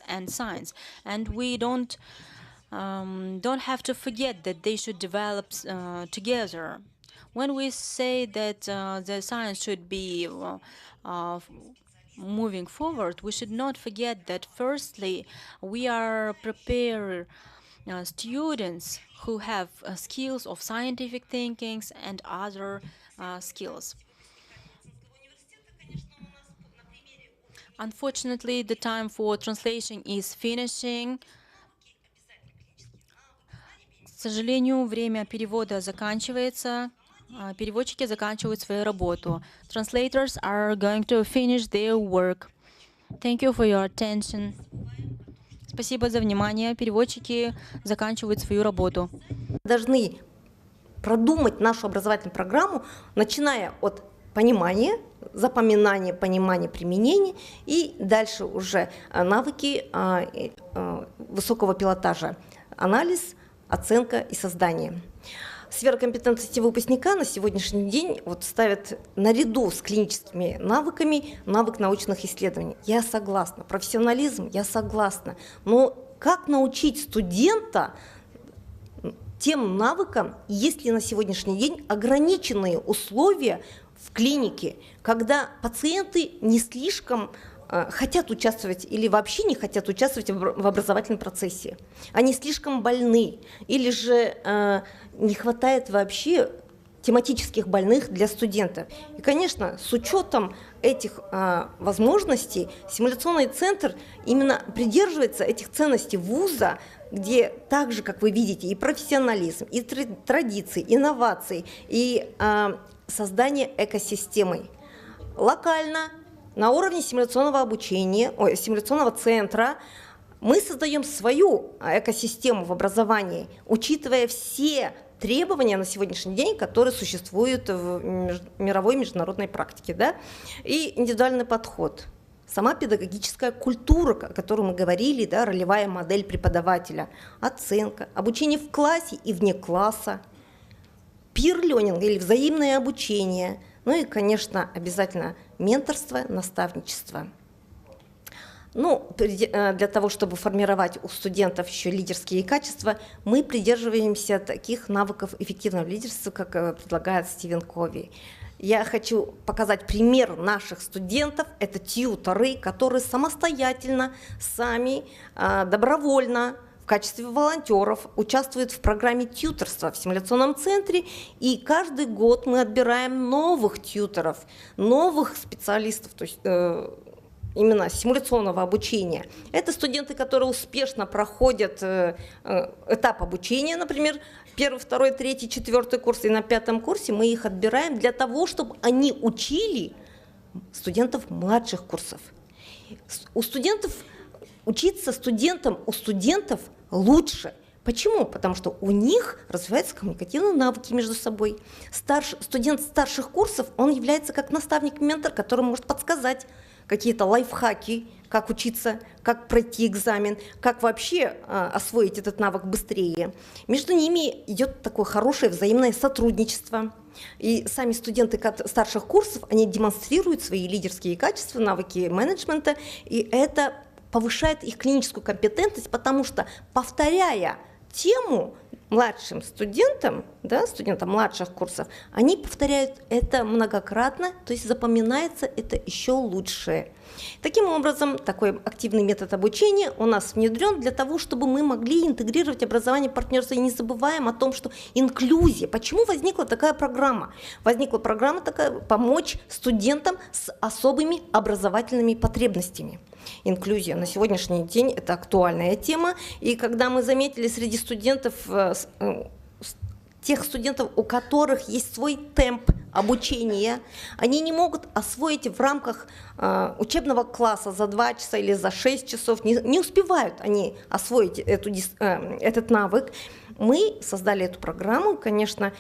and science. And we don't have to forget that they should develop together. When we say that the science should be moving forward, we should not forget that firstly we are prepared students who have skills of scientific thinking and other skills. Unfortunately, the time for translation is finishing. К сожалению, время перевода заканчивается. Переводчики заканчивают свою работу. Translators are going to finish their work. Thank you for your attention. Спасибо за внимание. Переводчики заканчивают свою работу. Должны продумать нашу образовательную программу, начиная от понимания, запоминания, понимания, применения, и дальше уже навыки высокого пилотажа, анализ, оценка и создание. Сфера компетентности выпускника на сегодняшний день ставят наряду с клиническими навыками навык научных исследований. Я согласна. Профессионализм, я согласна. Но как научить студента тем навыкам, если на сегодняшний день ограниченные условия в клинике, когда пациенты не слишком хотят участвовать или вообще не хотят участвовать в образовательном процессе. Они слишком больны или же не хватает вообще тематических больных для студентов. И, конечно, с учетом этих возможностей симуляционный центр именно придерживается этих ценностей вуза, где так же, как вы видите, и профессионализм, и традиции, инновации, и создание экосистемы. Локально, на уровне симуляционного обучения, симуляционного центра, мы создаем свою экосистему в образовании, учитывая все требования на сегодняшний день, которые существуют в мировой международной практике, да? И индивидуальный подход. Сама педагогическая культура, о которой мы говорили, да, ролевая модель преподавателя, оценка, обучение в классе и вне класса, пир-ленинг или взаимное обучение, ну и, конечно, обязательно менторство, наставничество. Ну, для того, чтобы формировать у студентов еще лидерские качества, мы придерживаемся таких навыков эффективного лидерства, как предлагает Стивен Кови. Я хочу показать пример наших студентов. Это тьюторы, которые самостоятельно, сами, добровольно, в качестве волонтеров участвуют в программе тьюторства в симуляционном центре. И каждый год мы отбираем новых тьюторов, новых специалистов, то есть именно симуляционного обучения. Это студенты, которые успешно проходят этап обучения, например, 1, 2, 3, 4 курс, и на 5 курсе мы их отбираем для того, чтобы они учили студентов младших курсов. У студентов учиться студентам у студентов лучше. Почему? Потому что у них развиваются коммуникативные навыки между собой. Студент старших курсов, он является как наставник-ментор, который может подсказать какие-то лайфхаки, как учиться, как пройти экзамен, как вообще освоить этот навык быстрее. Между ними идет такое хорошее взаимное сотрудничество. И сами студенты старших курсов, они демонстрируют свои лидерские качества, навыки менеджмента, и это повышает их клиническую компетентность, потому что, повторяя тему младшим студентам, да, студентам младших курсов, они повторяют это многократно, то есть запоминается это еще лучше. Таким образом, такой активный метод обучения у нас внедрен для того, чтобы мы могли интегрировать образование партнерства. И не забываем о том, что инклюзия. Почему возникла такая программа? Возникла программа такая: помочь студентам с особыми образовательными потребностями. Инклюзия на сегодняшний день – это актуальная тема. И когда мы заметили среди студентов, тех студентов, у которых есть свой темп обучения, они не могут освоить в рамках учебного класса за 2 часа или за 6 часов, не успевают они освоить этот навык. Мы создали эту программу, конечно,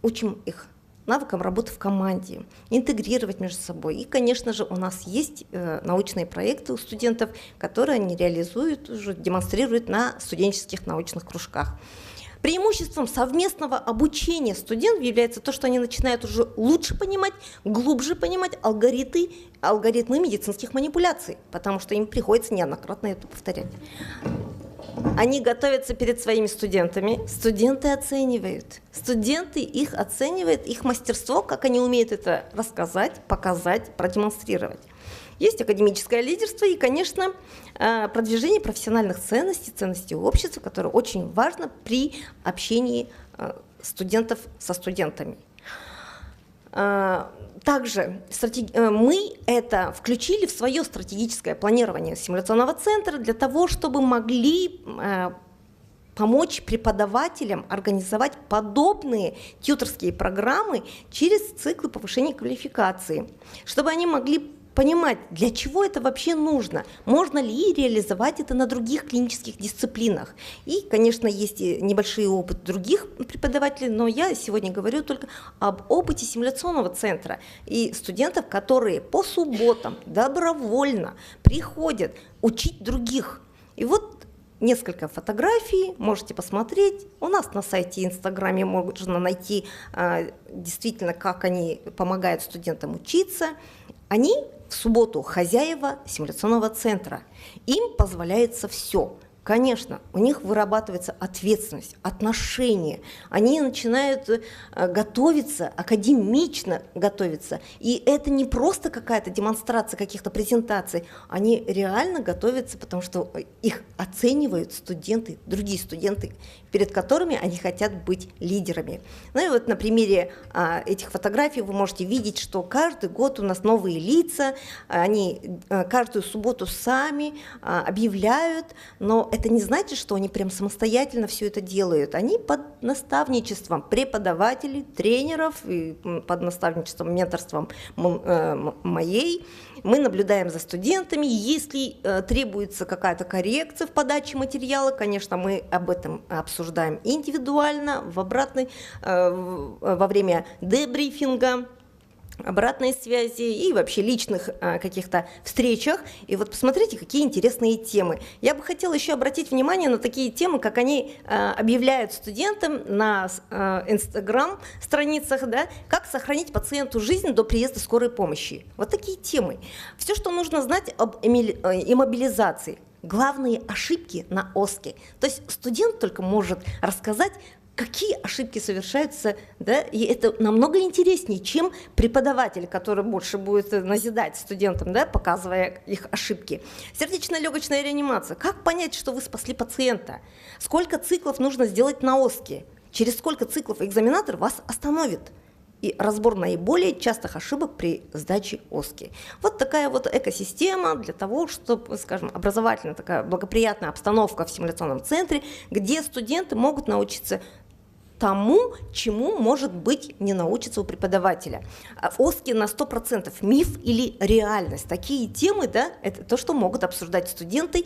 учим их навыкам работы в команде, интегрировать между собой. И, конечно же, у нас есть научные проекты у студентов, которые они реализуют, уже демонстрируют на студенческих научных кружках. Преимуществом совместного обучения студентов является то, что они начинают уже лучше понимать, глубже понимать алгоритмы медицинских манипуляций, потому что им приходится неоднократно это повторять. Они готовятся перед своими студентами, студенты оценивают. Студенты их оценивают, их мастерство, как они умеют это рассказать, показать, продемонстрировать. Есть академическое лидерство и, конечно, продвижение профессиональных ценностей, ценностей общества, которое очень важно при общении студентов со студентами. Также мы это включили в свое стратегическое планирование симуляционного центра для того, чтобы могли помочь преподавателям организовать подобные тьюторские программы через циклы повышения квалификации, чтобы они могли понимать, для чего это вообще нужно, можно ли реализовать это на других клинических дисциплинах. И, конечно, есть небольшой опыт других преподавателей, но я сегодня говорю только об опыте симуляционного центра и студентов, которые по субботам добровольно приходят учить других. И вот несколько фотографий, можете посмотреть. У нас на сайте и Инстаграме можно найти действительно, как они помогают студентам учиться. Они в субботу хозяева симуляционного центра. Им позволяется все. Конечно, у них вырабатывается ответственность, отношения. Они начинают готовиться, академично готовиться. И это не просто какая-то демонстрация каких-то презентаций. Они реально готовятся, потому что их оценивают студенты, другие студенты, перед которыми они хотят быть лидерами. Ну и вот на примере этих фотографий вы можете видеть, что каждый год у нас новые лица, они каждую субботу сами объявляют, но это не значит, что они прям самостоятельно все это делают. Они под наставничеством преподавателей, тренеров, и под наставничеством, менторством моей. Мы наблюдаем за студентами. Если требуется какая-то коррекция в подаче материала, конечно, мы об этом обсуждаем индивидуально, во время дебрифинга, обратной связи и вообще личных каких-то встречах. И вот посмотрите, какие интересные темы. Я бы хотела еще обратить внимание на такие темы, как они объявляют студентам на Инстаграм-страницах, да, как сохранить пациенту жизнь до приезда скорой помощи. Вот такие темы. Все, что нужно знать об иммобилизации. Главные ошибки на ОСКе. То есть студент только может рассказать, какие ошибки совершаются, да, и это намного интереснее, чем преподаватель, который больше будет назидать студентам, да, показывая их ошибки. Сердечно-легочная реанимация. Как понять, что вы спасли пациента? Сколько циклов нужно сделать на ОСКе? Через сколько циклов экзаменатор вас остановит? и разбор наиболее частых ошибок при сдаче ОСКИ. Вот такая вот экосистема для того, чтобы, скажем, образовательная такая благоприятная обстановка в симуляционном центре, где студенты могут научиться тому, чему, может быть, не научится у преподавателя. ОСКИ на 100% миф или реальность. Такие темы, да, это то, что могут обсуждать студенты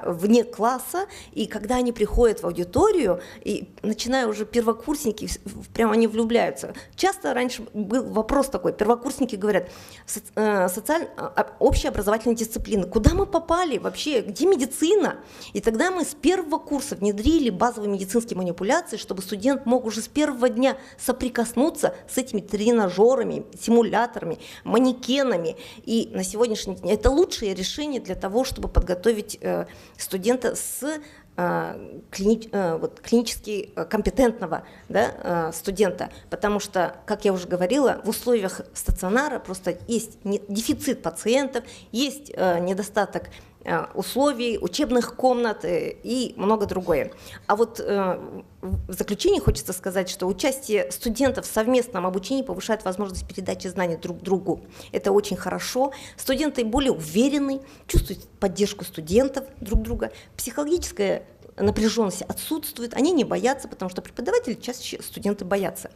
вне класса, и когда они приходят в аудиторию, и начиная уже первокурсники, прямо они влюбляются. Часто раньше был вопрос такой, первокурсники говорят, общеобразовательные дисциплины, куда мы попали вообще, где медицина? И тогда мы с первого курса внедрили базовые медицинские манипуляции, чтобы студент мог уже с первого дня соприкоснуться с этими тренажерами, симуляторами, манекенами. И на сегодняшний день это лучшее решение для того, чтобы подготовить студента с клинически компетентного, да, студента, потому что, как я уже говорила, в условиях стационара просто есть дефицит пациентов, есть недостаток условий, учебных комнат и много другое. А вот в заключение хочется сказать, что участие студентов в совместном обучении повышает возможность передачи знаний друг другу. Это очень хорошо. Студенты более уверены, чувствуют поддержку студентов друг друга. Психологическая напряженность отсутствует, они не боятся, потому что преподаватели чаще студенты боятся.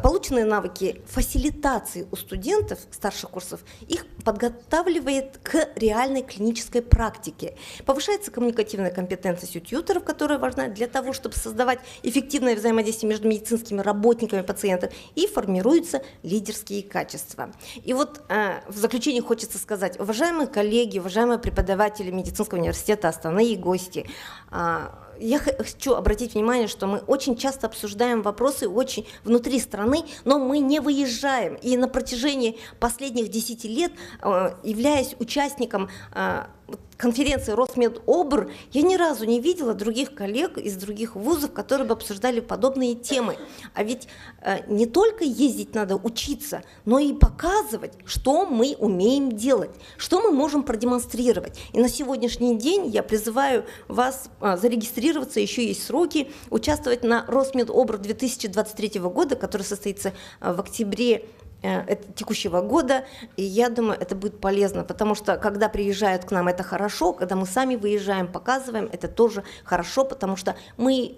Полученные навыки фасилитации у студентов старших курсов их подготавливает к реальной клинической практике. Повышается коммуникативная компетентность у тьюторов, которая важна для того, чтобы создавать эффективное взаимодействие между медицинскими работниками и пациентами, и формируются лидерские качества. И вот в заключение хочется сказать, уважаемые коллеги, уважаемые преподаватели медицинского университета Астаны и гости, я хочу обратить внимание, что мы очень часто обсуждаем вопросы очень внутри страны, но мы не выезжаем. И на протяжении последних 10 лет, являясь участником конференции Росмедобр, я ни разу не видела других коллег из других вузов, которые бы обсуждали подобные темы. А ведь не только ездить надо учиться, но и показывать, что мы умеем делать, что мы можем продемонстрировать. И на сегодняшний день я призываю вас зарегистрироваться, еще есть сроки, участвовать на Росмедобр 2023 года, который состоится в октябре текущего года, и я думаю, это будет полезно, потому что когда приезжают к нам, это хорошо, когда мы сами выезжаем, показываем, это тоже хорошо, потому что мы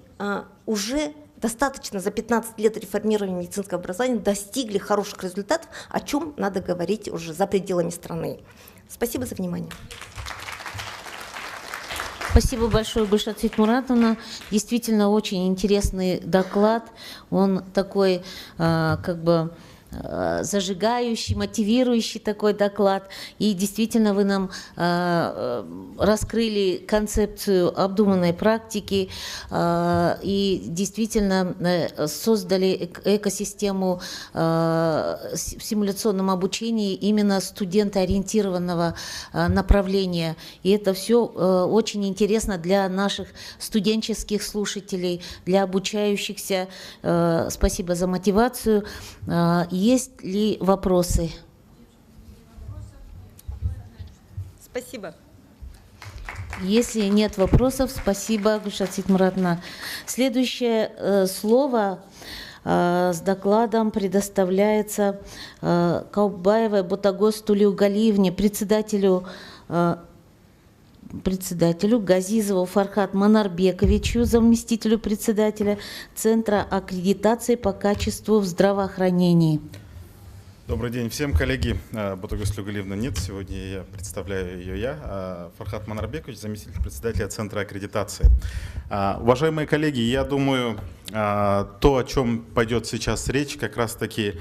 уже достаточно за 15 лет реформирования медицинского образования достигли хороших результатов, о чем надо говорить уже за пределами страны. Спасибо за внимание. Спасибо большое, Гульшат Муратовна. Действительно, очень интересный доклад. Он такой, как бы, зажигающий, мотивирующий такой доклад. И действительно вы нам раскрыли концепцию обдуманной практики и действительно создали экосистему в симуляционном обучении именно студентоориентированного направления. И это все очень интересно для наших студенческих слушателей, для обучающихся. Спасибо за мотивацию. Есть ли вопросы? Спасибо. Если нет вопросов, спасибо, Гульшат Муратовна. Следующее слово с докладом предоставляется Каубаевой Ботагос Тулиугалиевне, председателю Газизову Фархат Манарбековичу, заместителю председателя Центра аккредитации по качеству в здравоохранении. Добрый день всем, коллеги. Ботагос Тулиугалиевна нет, сегодня я представляю ее Фархат Манарбекович, заместитель председателя Центра аккредитации. Уважаемые коллеги, я думаю, то, о чем пойдет сейчас речь, как раз-таки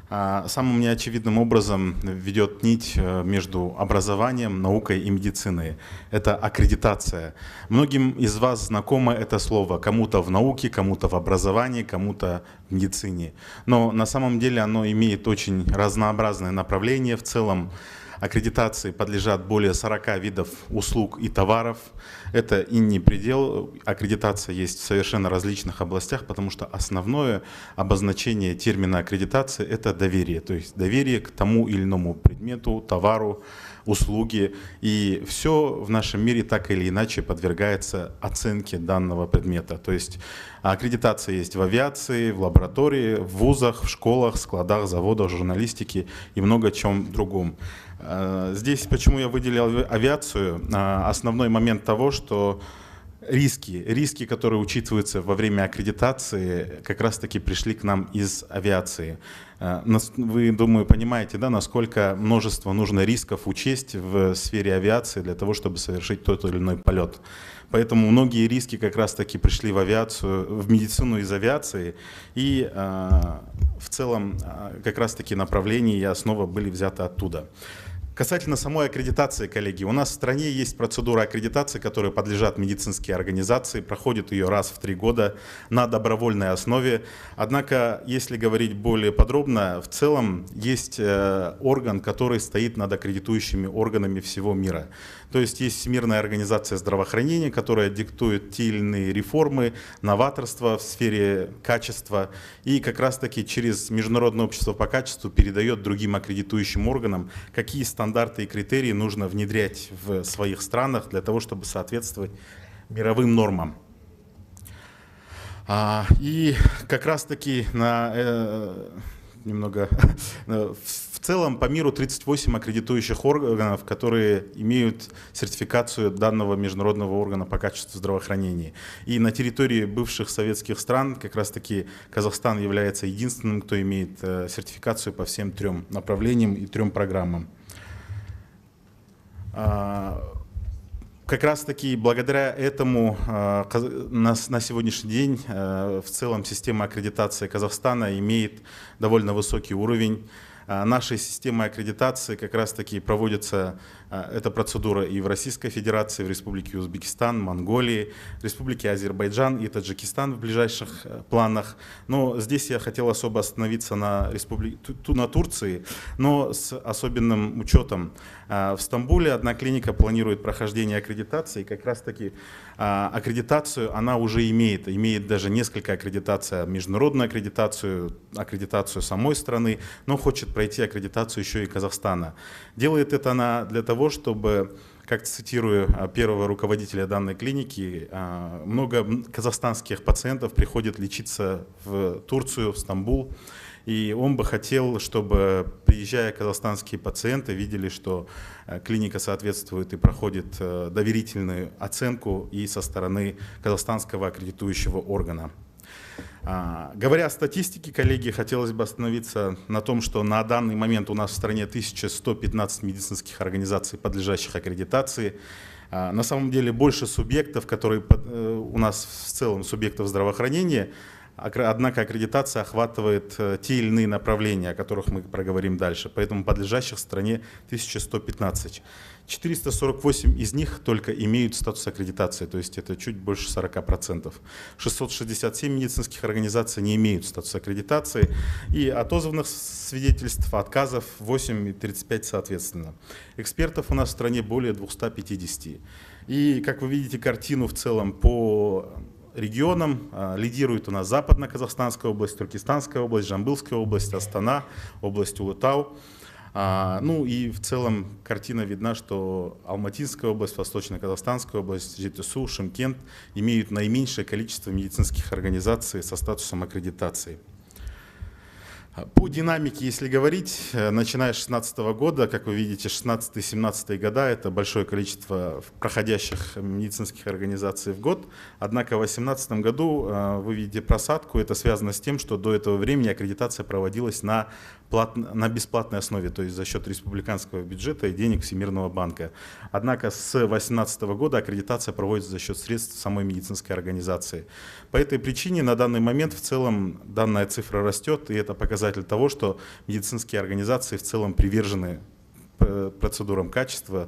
самым неочевидным образом ведет нить между образованием, наукой и медициной. Это аккредитация. Многим из вас знакомо это слово. Кому-то в науке, кому-то в образовании, кому-то в медицине. Но на самом деле оно имеет очень разнообразное направление. В целом аккредитации подлежат более 40 видов услуг и товаров. Это и не предел. Аккредитация есть в совершенно различных областях, потому что основное обозначение термина аккредитации – это доверие. То есть доверие к тому или иному предмету, товару, услуги. И все в нашем мире так или иначе подвергается оценке данного предмета. То есть аккредитация есть в авиации, в лаборатории, в вузах, в школах, складах, заводах, журналистике и много чем другом. Здесь почему я выделил авиацию? Основной момент того, что риски, которые учитываются во время аккредитации, как раз-таки пришли к нам из авиации. Вы, думаю, понимаете, да, насколько множество нужно рисков учесть в сфере авиации для того, чтобы совершить тот или иной полет. Поэтому многие риски как раз-таки пришли в авиацию, в медицину из авиации, и в целом как раз-таки направления и основа были взяты оттуда. Касательно самой аккредитации, коллеги, у нас в стране есть процедура аккредитации, которой подлежат медицинские организации, проходят ее раз в 3 года на добровольной основе. Однако, если говорить более подробно, в целом есть орган, который стоит над аккредитующими органами всего мира. То есть есть Всемирная организация здравоохранения, которая диктует те или иные реформы, новаторство в сфере качества и как раз-таки через Международное общество по качеству передает другим аккредитующим органам, какие стандарты и критерии нужно внедрять в своих странах для того, чтобы соответствовать мировым нормам. И как раз-таки в целом по миру 38 аккредитующих органов, которые имеют сертификацию данного международного органа по качеству здравоохранения. И на территории бывших советских стран как раз-таки Казахстан является единственным, кто имеет сертификацию по всем 3 направлениям и 3 программам. Как раз-таки благодаря этому на сегодняшний день в целом система аккредитации Казахстана имеет довольно высокий уровень. Нашей системой аккредитации как раз-таки проводится эта процедура и в Российской Федерации, в Республике Узбекистан, Монголии, Республике Азербайджан и Таджикистан в ближайших планах. Но здесь я хотел особо остановиться на Турции, но с особенным учетом. В Стамбуле одна клиника планирует прохождение аккредитации, и как раз-таки аккредитацию она уже имеет даже несколько аккредитаций, международную аккредитацию самой страны, но хочет пройти аккредитацию еще и Казахстана. Делает это она для того, чтобы, как цитирую первого руководителя данной клиники, много казахстанских пациентов приходят лечиться в Турцию, в Стамбул, и он бы хотел, чтобы, приезжая казахстанские пациенты, видели, что клиника соответствует и проходит доверительную оценку и со стороны казахстанского аккредитующего органа. Говоря о статистике, коллеги, хотелось бы остановиться на том, что на данный момент у нас в стране 1115 медицинских организаций, подлежащих аккредитации. На самом деле больше субъектов, которые у нас в целом субъектов здравоохранения, однако аккредитация охватывает те или иные направления, о которых мы проговорим дальше. Поэтому подлежащих в стране 1115. 448 из них только имеют статус аккредитации, то есть это чуть больше 40%. 667 медицинских организаций не имеют статус аккредитации, и отозванных свидетельств отказов 8 и 35 соответственно. Экспертов у нас в стране более 250. И, как вы видите, картину в целом по регионам лидирует у нас Западно-Казахстанская область, Туркестанская область, Жамбылская область, Астана, область Улытау. Ну и в целом картина видна, что Алматинская область, Восточно-Казахстанская область, Жетысу, Шымкент имеют наименьшее количество медицинских организаций со статусом аккредитации. По динамике, если говорить, начиная с 2016 года, как вы видите, 16-17 года – это большое количество проходящих медицинских организаций в год. Однако в 2018 году вы видите просадку. Это связано с тем, что до этого времени аккредитация проводилась на бесплатной основе, то есть за счет республиканского бюджета и денег Всемирного банка. Однако с 2018 года аккредитация проводится за счет средств самой медицинской организации. По этой причине на данный момент в целом данная цифра растет, и это показатель того, что медицинские организации в целом привержены процедурам качества,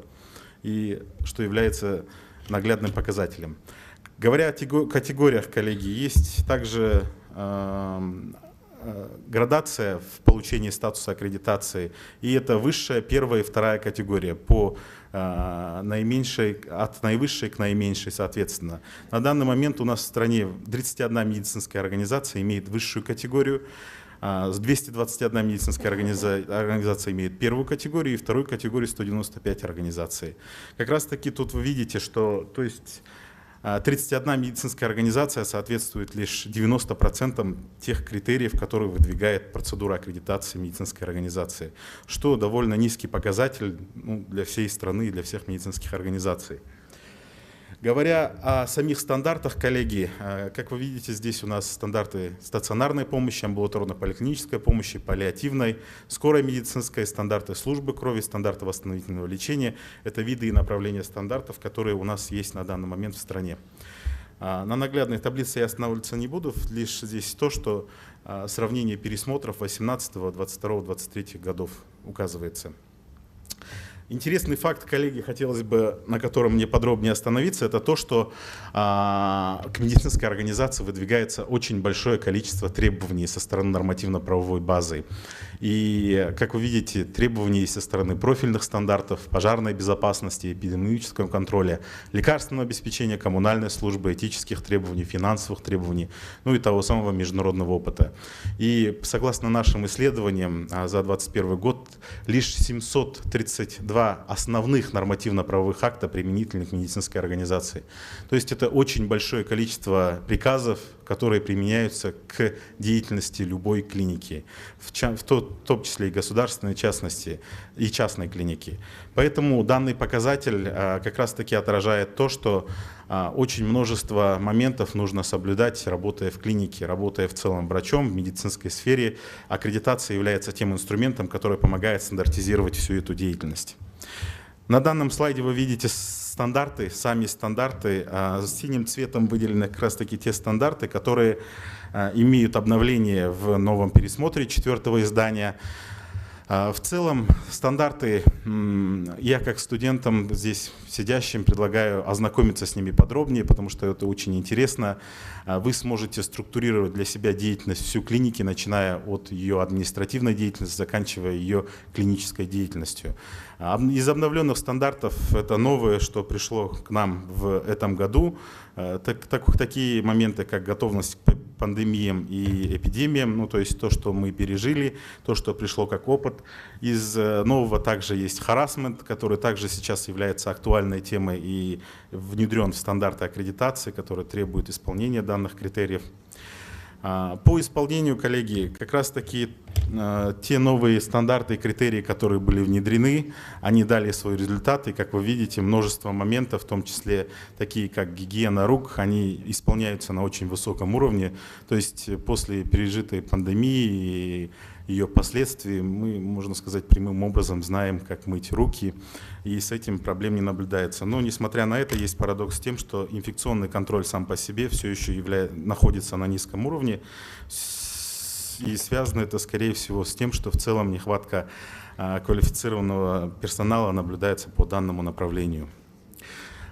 и что является наглядным показателем. Говоря о категориях, коллеги, есть также градация в получении статуса аккредитации, и это высшая, первая и вторая категория по от наивысшей к наименьшей соответственно. На данный момент у нас в стране 31 медицинская организация имеет высшую категорию, 221 медицинская организация имеет первую категорию, и вторую категорию 195 организаций. Как раз таки тут вы видите, что 31 медицинская организация соответствует лишь 90% тех критериев, которые выдвигает процедура аккредитации медицинской организации, что довольно низкий показатель для всей страны и для всех медицинских организаций. Говоря о самих стандартах, коллеги, как вы видите, здесь у нас стандарты стационарной помощи, амбулаторно-поликлинической помощи, паллиативной, скорой медицинской, стандарты службы крови, стандарты восстановительного лечения. Это виды и направления стандартов, которые у нас есть на данный момент в стране. На наглядной таблице я останавливаться не буду, лишь здесь то, что сравнение пересмотров 2018, 2022, 2023 годов указывается. Интересный факт, коллеги, хотелось бы, на котором мне подробнее остановиться, это то, что к медицинской организации выдвигается очень большое количество требований со стороны нормативно-правовой базы. И, как вы видите, требования есть со стороны профильных стандартов, пожарной безопасности, эпидемиологического контроля, лекарственного обеспечения, коммунальной службы, этических требований, финансовых требований, ну и того самого международного опыта. И согласно нашим исследованиям за 2021 год лишь 732 основных нормативно-правовых акта применительных к медицинской организации. То есть это очень большое количество приказов, которые применяются к деятельности любой клиники, в том числе и государственной, и частной клиники. Поэтому данный показатель как раз-таки отражает то, что очень множество моментов нужно соблюдать, работая в клинике, работая в целом врачом в медицинской сфере. Аккредитация является тем инструментом, который помогает стандартизировать всю эту деятельность. На данном слайде вы видите стандарты, сами стандарты. Синим цветом выделены как раз-таки те стандарты, которые имеют обновление в новом пересмотре 4-го издания. В целом стандарты я как студентам здесь сидящим предлагаю ознакомиться с ними подробнее, потому что это очень интересно. Вы сможете структурировать для себя деятельность всю клиники, начиная от ее административной деятельности, заканчивая ее клинической деятельностью. Из обновленных стандартов это новое, что пришло к нам в этом году. Такие моменты, как готовность к пандемиям и эпидемиям, ну, то есть то, что мы пережили, то, что пришло как опыт. Из нового также есть харассмент, который также сейчас является актуальной темой и внедрен в стандарты аккредитации, которые требуют исполнения данных критериев. По исполнению, коллеги, как раз таки те новые стандарты и критерии, которые были внедрены, они дали свой результат. И, как вы видите, множество моментов, в том числе такие, как гигиена рук, они исполняются на очень высоком уровне. То есть после пережитой пандемии и ее последствий мы, можно сказать, прямым образом знаем, как мыть руки, и с этим проблем не наблюдается. Но, несмотря на это, есть парадокс с тем, что инфекционный контроль сам по себе все еще находится на низком уровне, и связано это, скорее всего, с тем, что в целом нехватка квалифицированного персонала наблюдается по данному направлению.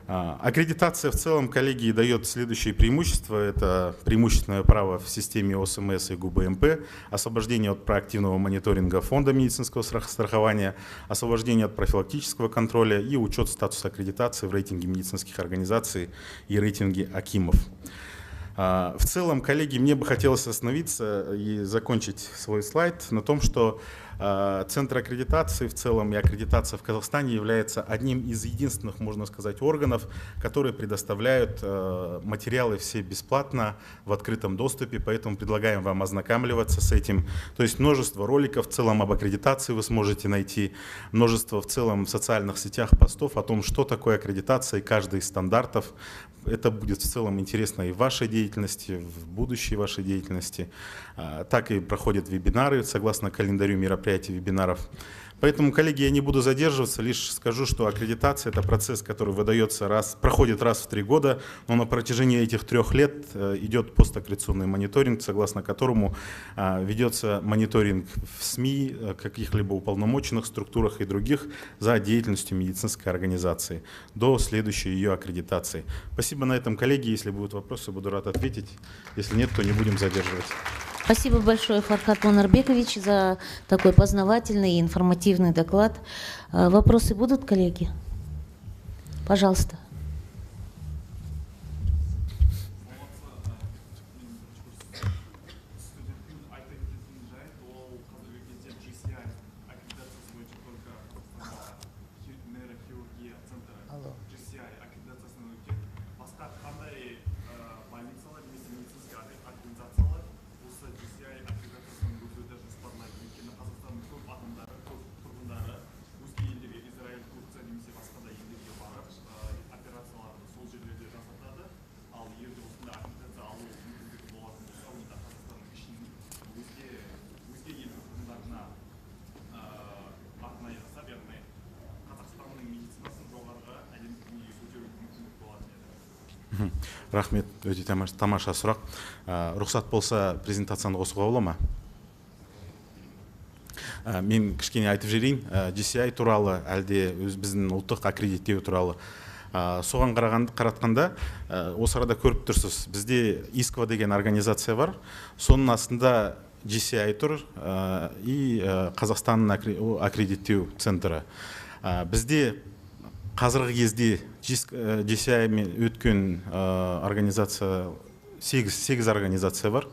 Аккредитация в целом, коллеги, дает следующие преимущества. Это преимущественное право в системе ОСМС и ГУБМП, освобождение от проактивного мониторинга фонда медицинского страхования, освобождение от профилактического контроля и учет статуса аккредитации в рейтинге медицинских организаций и рейтинге АКИМов. В целом, коллеги, мне бы хотелось остановиться и закончить свой слайд на том, что Центр аккредитации в целом и аккредитация в Казахстане является одним из единственных, можно сказать, органов, которые предоставляют материалы все бесплатно в открытом доступе, поэтому предлагаем вам ознакомливаться с этим. То есть множество роликов в целом об аккредитации вы сможете найти, множество в целом в социальных сетях постов о том, что такое аккредитация и каждый из стандартов. Это будет в целом интересно и в вашей деятельности, в будущей вашей деятельности. Так и проходят вебинары согласно календарю мероприятий вебинаров. Поэтому, коллеги, я не буду задерживаться, лишь скажу, что аккредитация – это процесс, который проходит раз в 3 года, но на протяжении этих 3 лет идет постаккредитационный мониторинг, согласно которому ведется мониторинг в СМИ, каких-либо уполномоченных структурах и других за деятельностью медицинской организации до следующей ее аккредитации. Спасибо на этом, коллеги. Если будут вопросы, буду рад ответить. Если нет, то не будем задерживать. Спасибо большое, Фархат Манарбекович, за такой познавательный и информативный доклад. Вопросы будут, коллеги? Пожалуйста. Рахмет, өте тамаша сұрақ. Рұқсат болса презентацияны қосуға бола ма? Мен кішкене айтып жіберейін, GCI туралы әлде біздің ұлттық аккредиттеу туралы. Соған қаратқанда, осы арада көріп тұрсыз, бізде ИСКВА деген организация бар, соның астында GCI тұр и Қазақстанның аккредиттеу центрі. Бізде қазіргі кезде GCI мен өткен организация, 8 организация бар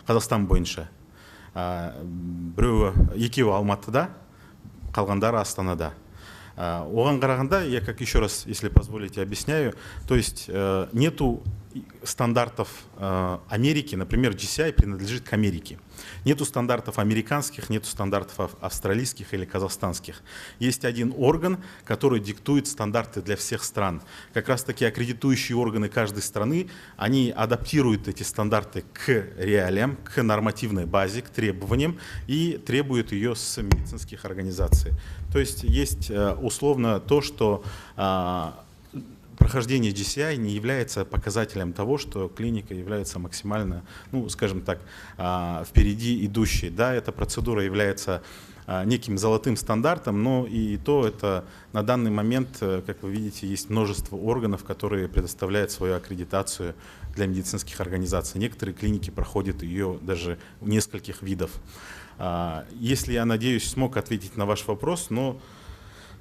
Қазақстан бойынша. Екеуі Алматыда, қалғандары Астанада. Оған қарағанда, я как еще раз, если позволите, объясняю, то есть нету стандартов Америки, например, GCI принадлежит к Америке. Нету стандартов американских, нету стандартов австралийских или казахстанских. Есть один орган, который диктует стандарты для всех стран. Как раз таки аккредитующие органы каждой страны, они адаптируют эти стандарты к реалиям, к нормативной базе, к требованиям и требуют ее с медицинских организаций. То есть условно то, что прохождение GCI не является показателем того, что клиника является максимально, ну, скажем так, впереди идущей. Да, эта процедура является неким золотым стандартом, но и то это на данный момент, как вы видите, есть множество органов, которые предоставляют свою аккредитацию для медицинских организаций. Некоторые клиники проходят ее даже в нескольких видов. Если, я надеюсь, смог ответить на ваш вопрос, но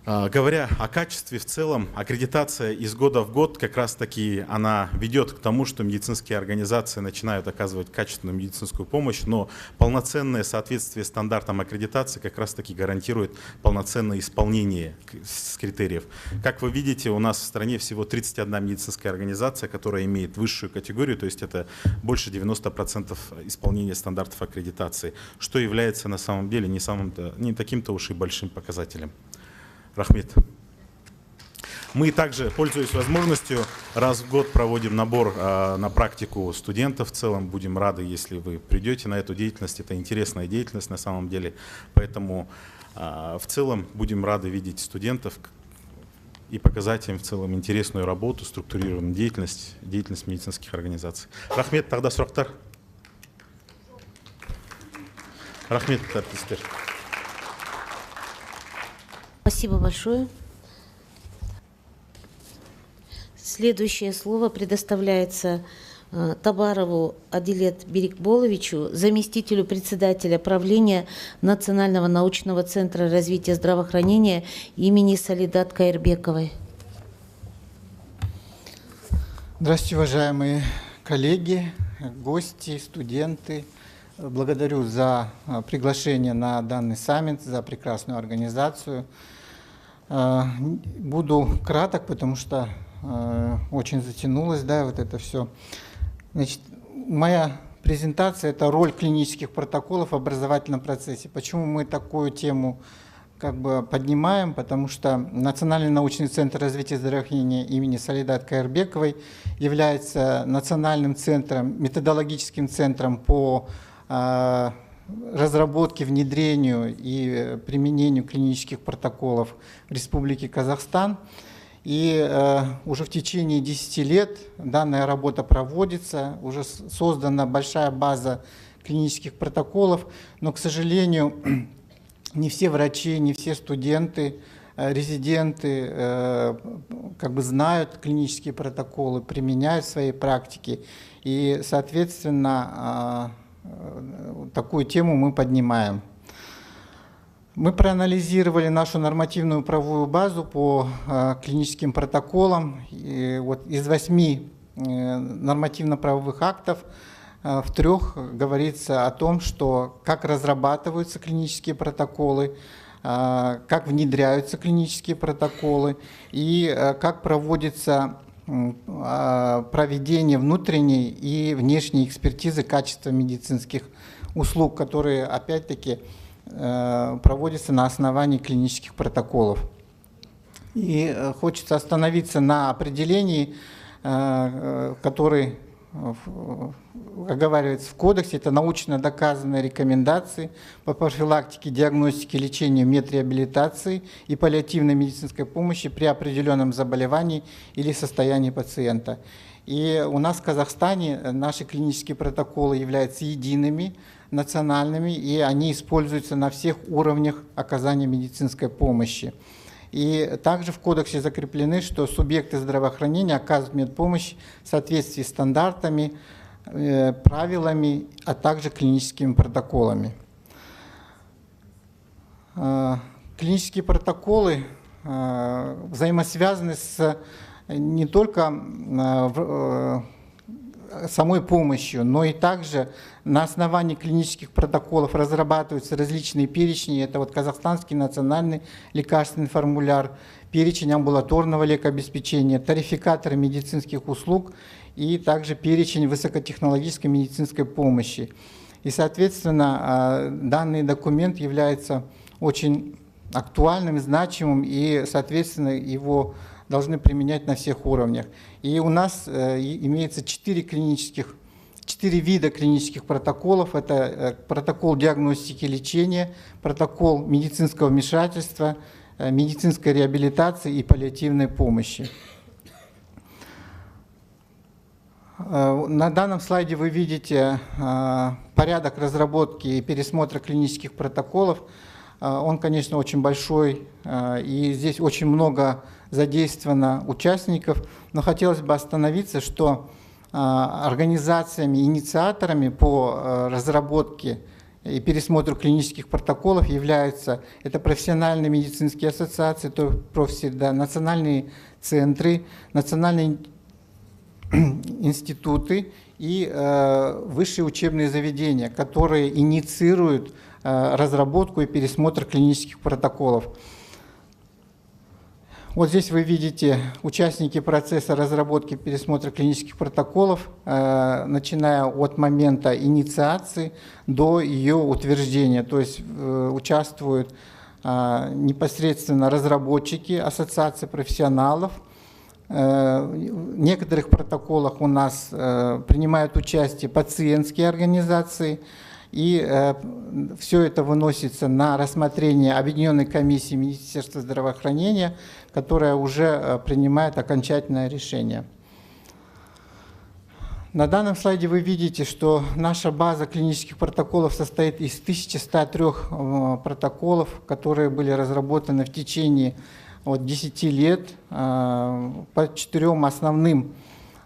говоря о качестве в целом, аккредитация из года в год как раз таки она ведет к тому, что медицинские организации начинают оказывать качественную медицинскую помощь, но полноценное соответствие стандартам аккредитации как раз таки гарантирует полноценное исполнение с критериев. Как вы видите, у нас в стране всего 31 медицинская организация, которая имеет высшую категорию, то есть это больше 90% исполнения стандартов аккредитации, что является на самом деле не таким-то уж и большим показателем. Рахмет. Мы также, пользуясь возможностью, раз в год проводим набор на практику студентов. В целом будем рады, если вы придете на эту деятельность. Это интересная деятельность на самом деле. Поэтому в целом будем рады видеть студентов и показать им в целом интересную работу, структурированную деятельность медицинских организаций. Рахмет, тогда сұрақтар. Рахмет, әріптестер. Спасибо большое. Следующее слово предоставляется Табарову Адилет Берикболовичу, заместителю председателя правления Национального научного центра развития здравоохранения имени Салидат Кайырбековой. Здравствуйте, уважаемые коллеги, гости, студенты. Благодарю за приглашение на данный саммит, за прекрасную организацию. Буду краток, потому что очень затянулось, да, вот это все. Значит, моя презентация – это роль клинических протоколов в образовательном процессе. Почему мы такую тему поднимаем? Потому что Национальный научный центр развития здравоохранения имени Салидат Кайырбековой является национальным центром, методологическим центром по разработке, внедрению и применению клинических протоколов в Республике Казахстан. И уже в течение 10 лет данная работа проводится, уже создана большая база клинических протоколов, но, к сожалению, не все врачи, не все студенты, резиденты знают клинические протоколы, применяют в своей практике. И, соответственно, такую тему мы поднимаем. Мы проанализировали нашу нормативную правовую базу по клиническим протоколам. И вот из 8 нормативно-правовых актов в 3 говорится о том, что как разрабатываются клинические протоколы, как внедряются клинические протоколы и как проводится проведение внутренней и внешней экспертизы качества медицинских услуг, которые опять-таки проводятся на основании клинических протоколов. И хочется остановиться на определении, который оговаривается в кодексе. Это научно доказанные рекомендации по профилактике, диагностике, лечению, медреабилитации и паллиативной медицинской помощи при определенном заболевании или состоянии пациента. И у нас в Казахстане наши клинические протоколы являются едиными, национальными, и они используются на всех уровнях оказания медицинской помощи. И также в кодексе закреплены, что субъекты здравоохранения оказывают медпомощь в соответствии с стандартами, правилами, а также клиническими протоколами. Клинические протоколы взаимосвязаны с не только самой помощью, но и также на основании клинических протоколов разрабатываются различные перечни. Это вот казахстанский национальный лекарственный формуляр, перечень амбулаторного лекообеспечения, тарификаторы медицинских услуг и также перечень высокотехнологической медицинской помощи. И, соответственно, данный документ является очень актуальным, значимым, и, соответственно, его должны применять на всех уровнях. И у нас имеется 4 вида клинических протоколов. Это протокол диагностики и лечения, протокол медицинского вмешательства, медицинской реабилитации и паллиативной помощи. На данном слайде вы видите порядок разработки и пересмотра клинических протоколов. Он, конечно, очень большой, и здесь очень много задействовано участников, но хотелось бы остановиться, что организациями, инициаторами по разработке и пересмотру клинических протоколов являются это профессиональные медицинские ассоциации, профсреда, национальные центры, национальные институты и высшие учебные заведения, которые инициируют разработку и пересмотр клинических протоколов. Вот здесь вы видите участники процесса разработки и пересмотра клинических протоколов, начиная от момента инициации до ее утверждения. То есть участвуют непосредственно разработчики, ассоциации профессионалов. В некоторых протоколах у нас принимают участие пациентские организации. И все это выносится на рассмотрение Объединенной комиссии Министерства здравоохранения, которая уже принимает окончательное решение. На данном слайде вы видите, что наша база клинических протоколов состоит из 1103 протоколов, которые были разработаны в течение 10 лет по 4 основным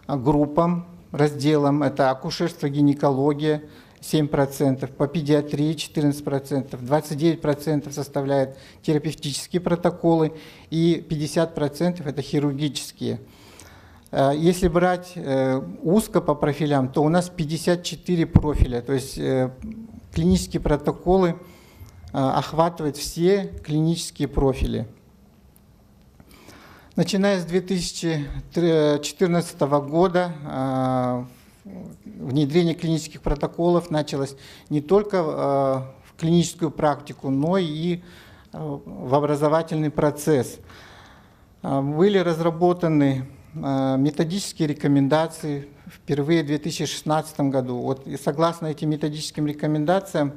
группам, разделам. Это акушерство, гинекология, 7%, по педиатрии 14%, 29% составляют терапевтические протоколы и 50% это хирургические. Если брать узко по профилям, то у нас 54 профиля, то есть клинические протоколы охватывают все клинические профили. Начиная с 2014 года внедрение клинических протоколов началось не только в клиническую практику, но и в образовательный процесс. Были разработаны методические рекомендации впервые в 2016 году. Вот, и согласно этим методическим рекомендациям,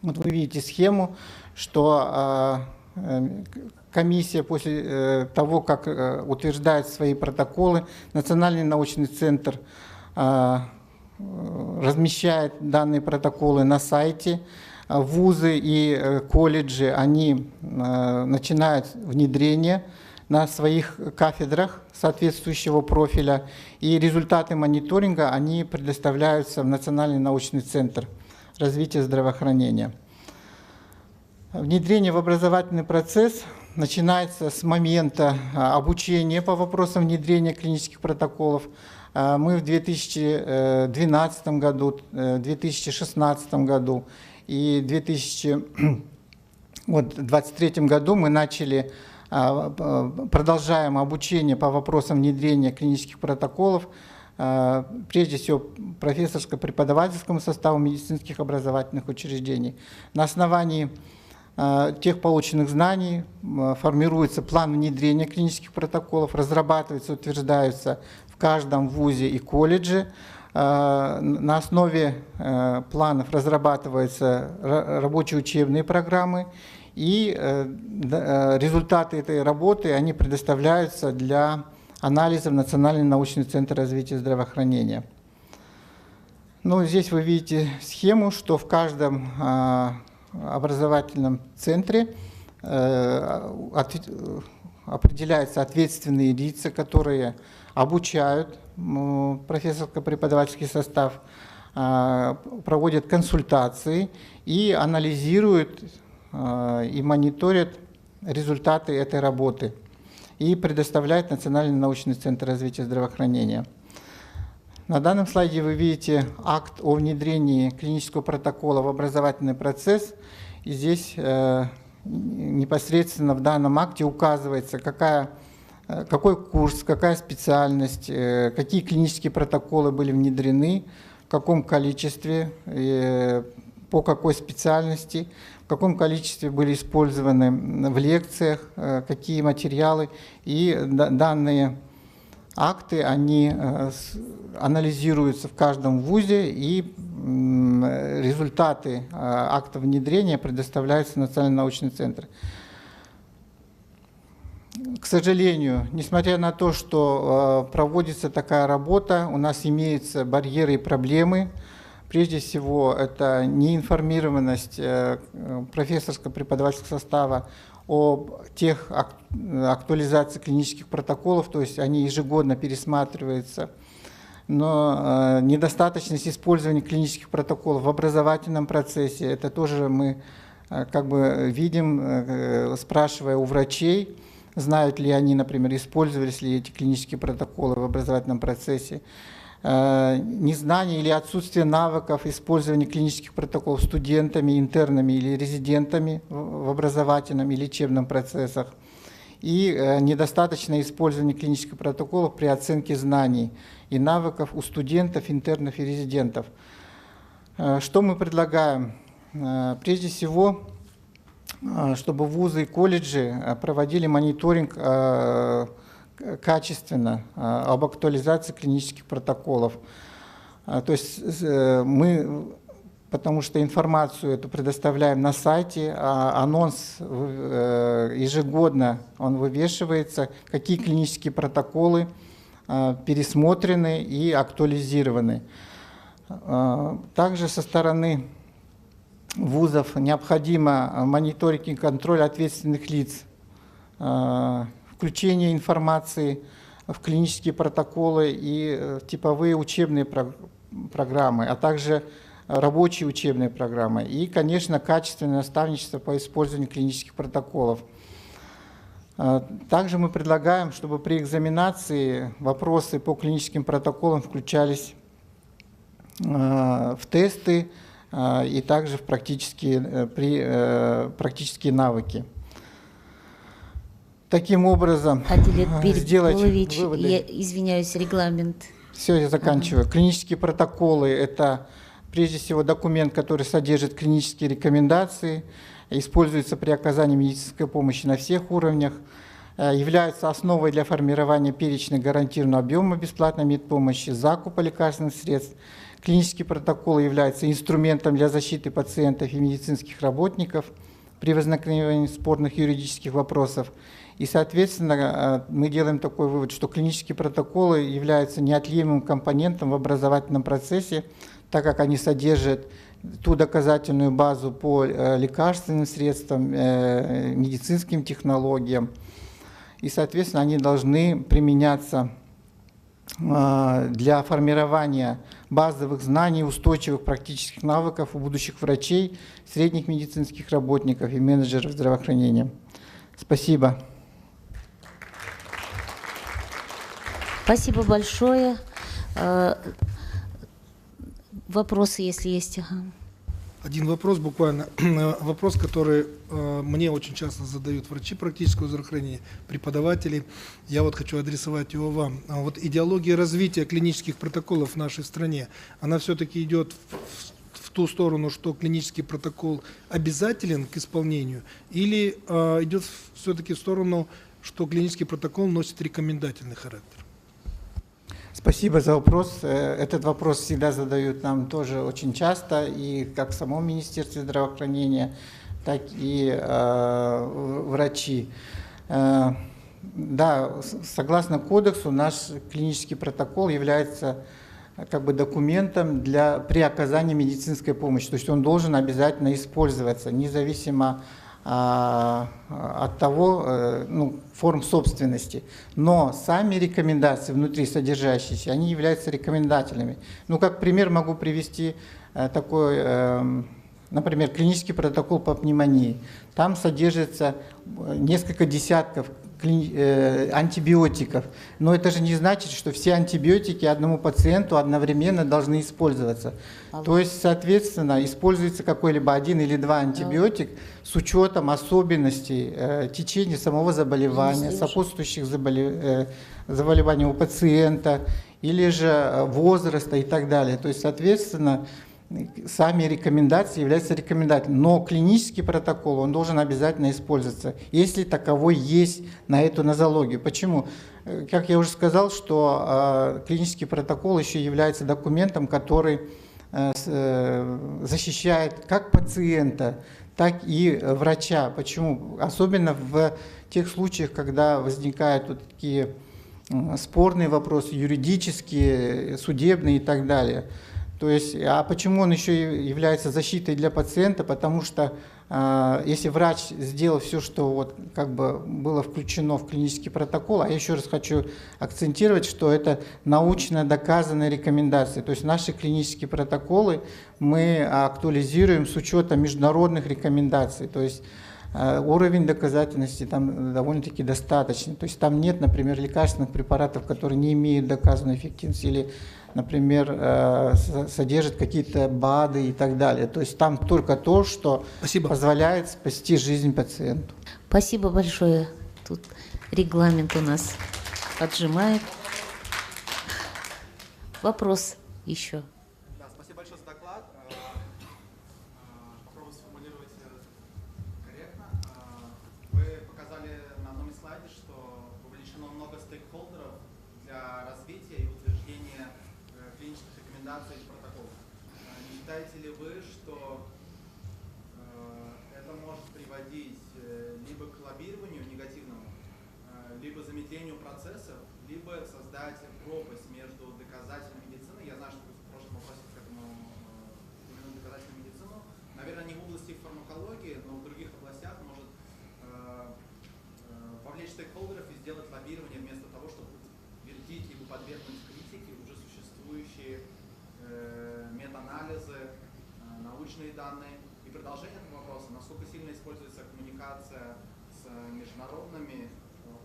вот вы видите схему, что комиссия после того, как утверждает свои протоколы, Национальный научный центр размещает данные протоколы на сайте. Вузы и колледжи, они начинают внедрение на своих кафедрах соответствующего профиля, и результаты мониторинга они предоставляются в Национальный научный центр развития здравоохранения. Внедрение в образовательный процесс начинается с момента обучения по вопросам внедрения клинических протоколов. Мы в 2012 году, 2016 году и в 2023 году мы продолжаем обучение по вопросам внедрения клинических протоколов, прежде всего профессорско-преподавательскому составу медицинских образовательных учреждений. На основании тех полученных знаний формируется план внедрения клинических протоколов, разрабатывается, утверждается в каждом вузе и колледже. На основе планов разрабатываются рабочие учебные программы, и результаты этой работы они предоставляются для анализов Национальный научный центр развития здравоохранения. Ну, здесь вы видите схему, что в каждом образовательном центре определяются ответственные лица, которые обучают профессорско-преподавательский состав, проводят консультации и анализируют и мониторят результаты этой работы и предоставляют Национальный научный центр развития здравоохранения. На данном слайде вы видите акт о внедрении клинического протокола в образовательный процесс. И здесь непосредственно в данном акте указывается, какой курс, какая специальность, какие клинические протоколы были внедрены, в каком количестве, по какой специальности, в каком количестве были использованы в лекциях, какие материалы. И данные акты, они анализируются в каждом вузе, и результаты акта внедрения предоставляются в Национальный научный центр. К сожалению, несмотря на то, что проводится такая работа, у нас имеются барьеры и проблемы. Прежде всего, это неинформированность профессорско-преподавательского состава об тех актуализации клинических протоколов, то есть они ежегодно пересматриваются, но недостаточность использования клинических протоколов в образовательном процессе, это тоже мы как бы видим, спрашивая у врачей, знают ли они, например, использовались ли эти клинические протоколы в образовательном процессе. Незнание или отсутствие навыков использования клинических протоколов студентами, интернами или резидентами в образовательном и лечебном процессах. И недостаточное использование клинических протоколов при оценке знаний и навыков у студентов, интернов и резидентов. Что мы предлагаем? Прежде всего, чтобы вузы и колледжи проводили мониторинг качественно об актуализации клинических протоколов. То есть мы, потому что информацию эту предоставляем на сайте, анонс ежегодно он вывешивается, какие клинические протоколы пересмотрены и актуализированы. Также со стороны вузов необходимо мониторинг и контроль ответственных лиц, включение информации в клинические протоколы и типовые учебные программы, а также рабочие учебные программы. И, конечно, качественное наставничество по использованию клинических протоколов. Также мы предлагаем, чтобы при экзаменации вопросы по клиническим протоколам включались в тесты и также в практические навыки. Таким образом, сделать выводы. Я извиняюсь, регламент. Все, я заканчиваю. Клинические протоколы – это прежде всего документ, который содержит клинические рекомендации, используется при оказании медицинской помощи на всех уровнях, является основой для формирования перечня гарантированного объема бесплатной медпомощи, закупа лекарственных средств. Клинические протоколы являются инструментом для защиты пациентов и медицинских работников при возникновении спорных юридических вопросов. И, соответственно, мы делаем такой вывод, что клинические протоколы являются неотъемлемым компонентом в образовательном процессе, так как они содержат ту доказательную базу по лекарственным средствам, медицинским технологиям. И, соответственно, они должны применяться для формирования базовых знаний, устойчивых практических навыков у будущих врачей, средних медицинских работников и менеджеров здравоохранения. Спасибо. Спасибо большое. Вопросы, если есть. Один вопрос буквально. Вопрос, который мне очень часто задают врачи практического здравоохранения, преподаватели. Я вот хочу адресовать его вам. Вот идеология развития клинических протоколов в нашей стране, она все-таки идет в ту сторону, что клинический протокол обязателен к исполнению, или идет все-таки в сторону, что клинический протокол носит рекомендательный характер? Спасибо за вопрос. Этот вопрос всегда задают нам тоже очень часто, и как в самом Министерстве здравоохранения, так и врачи. Да, согласно кодексу, наш клинический протокол является как бы документом при оказании медицинской помощи. То есть он должен обязательно использоваться, независимо от того, форм собственности. Но сами рекомендации внутри содержащиеся, они являются рекомендательными. Как пример могу привести такой, например, клинический протокол по пневмонии. Там содержится несколько десятков антибиотиков. Но это же не значит, что все антибиотики одному пациенту одновременно должны использоваться. То есть, соответственно, используется какой-либо один или два антибиотик с учетом особенностей течения самого заболевания, сопутствующих заболеваний у пациента, или же возраста и так далее. То есть, соответственно, сами рекомендации являются рекомендательными, но клинический протокол, он должен обязательно использоваться, если таковой есть на эту нозологию. Почему? Как я уже сказал, что клинический протокол еще является документом, который защищает как пациента, так и врача. Почему? Особенно в тех случаях, когда возникают вот такие спорные вопросы, юридические, судебные и так далее. То есть, а почему он еще является защитой для пациента? Потому что если врач сделал все, что вот как бы было включено в клинический протокол, а я еще раз хочу акцентировать, что это научно доказанные рекомендации. То есть наши клинические протоколы мы актуализируем с учетом международных рекомендаций. То есть уровень доказательности там довольно-таки достаточный. То есть там нет, например, лекарственных препаратов, которые не имеют доказанной эффективности, или, например, содержат какие-то БАДы и так далее. То есть там только то, что позволяет спасти жизнь пациенту. Спасибо большое. Тут регламент у нас поджимает. Вопрос еще. Да, спасибо большое за доклад. Попробую сформулировать корректно. Вы показали на одном из слайдов, что вовлечено много стейкхолдеров для развития и утверждения клинических рекомендаций и протоколов. Не считаете ли вы, что это может приводить либо к лоббированию негативному, либо замедлению процессов, либо создать пропасть между доказательной медициной? Я знаю, что вы в прошлом вопросе к этому упомянули доказательную медицину. Наверное, не в области фармакологии, но в других областях может вовлечь стейкхолдеров и сделать лоббирование вместо того, чтобы утвердить либо подвергнуть критике уже существующие метаанализы, научные данные. И продолжение этого вопроса: насколько сильно используется коммуникация с международными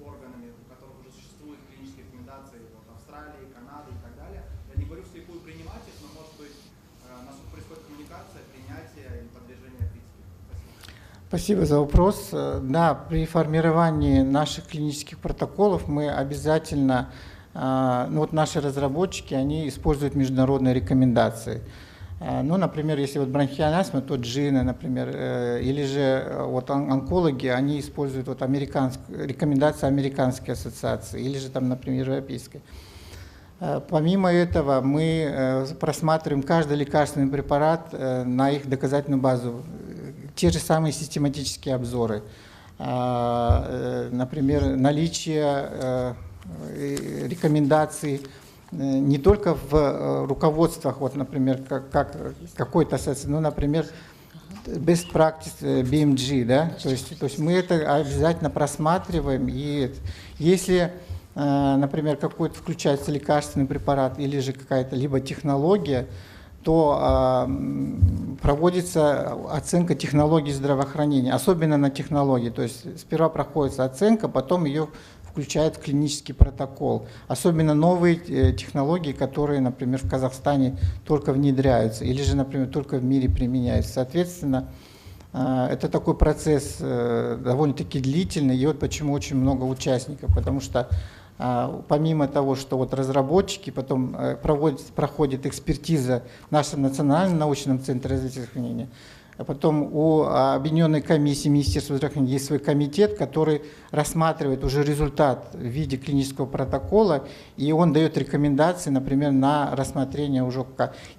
органами, у которых уже существуют клинические рекомендации, вот Австралии, Канады и так далее. Я не говорю вслепую принимать их, но, может быть, насколько происходит коммуникация, принятие или подвержение критике. Спасибо за вопрос. Да, при формировании наших клинических протоколов мы обязательно, вот наши разработчики, они используют международные рекомендации. Например, если вот бронхиальная астма, то джина, например, или же вот онкологи, они используют вот рекомендации американской ассоциации, или же там, например, европейской. Помимо этого, мы просматриваем каждый лекарственный препарат на их доказательную базу, те же самые систематические обзоры, например, наличие рекомендаций не только в руководствах, вот, например, как какой-то ассоциации, но, например, best practice BMG, да, то есть мы это обязательно просматриваем, и если, например, какой-то включается лекарственный препарат или же какая-то либо технология, то проводится оценка технологий здравоохранения, особенно на технологии, то есть сперва проходится оценка, потом ее включает в клинический протокол. Особенно новые технологии, которые, например, в Казахстане только внедряются, или же, например, только в мире применяются. Соответственно, это такой процесс довольно-таки длительный, и вот почему очень много участников, потому что помимо того, что вот разработчики, потом проходит экспертиза в нашем Национальном научном центре развития здравоохранения, а потом у Объединенной комиссии Министерства здравоохранения есть свой комитет, который рассматривает уже результат в виде клинического протокола, и он дает рекомендации, например, на рассмотрение уже.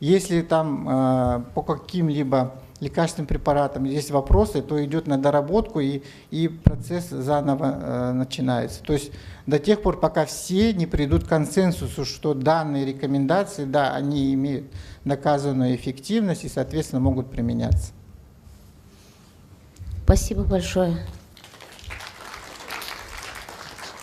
Если там по каким-либо лекарственным препаратам есть вопросы, то идет на доработку, и процесс заново начинается. То есть до тех пор, пока все не придут к консенсусу, что данные рекомендации, да, они имеют доказанную эффективность и, соответственно, могут применяться. Спасибо большое.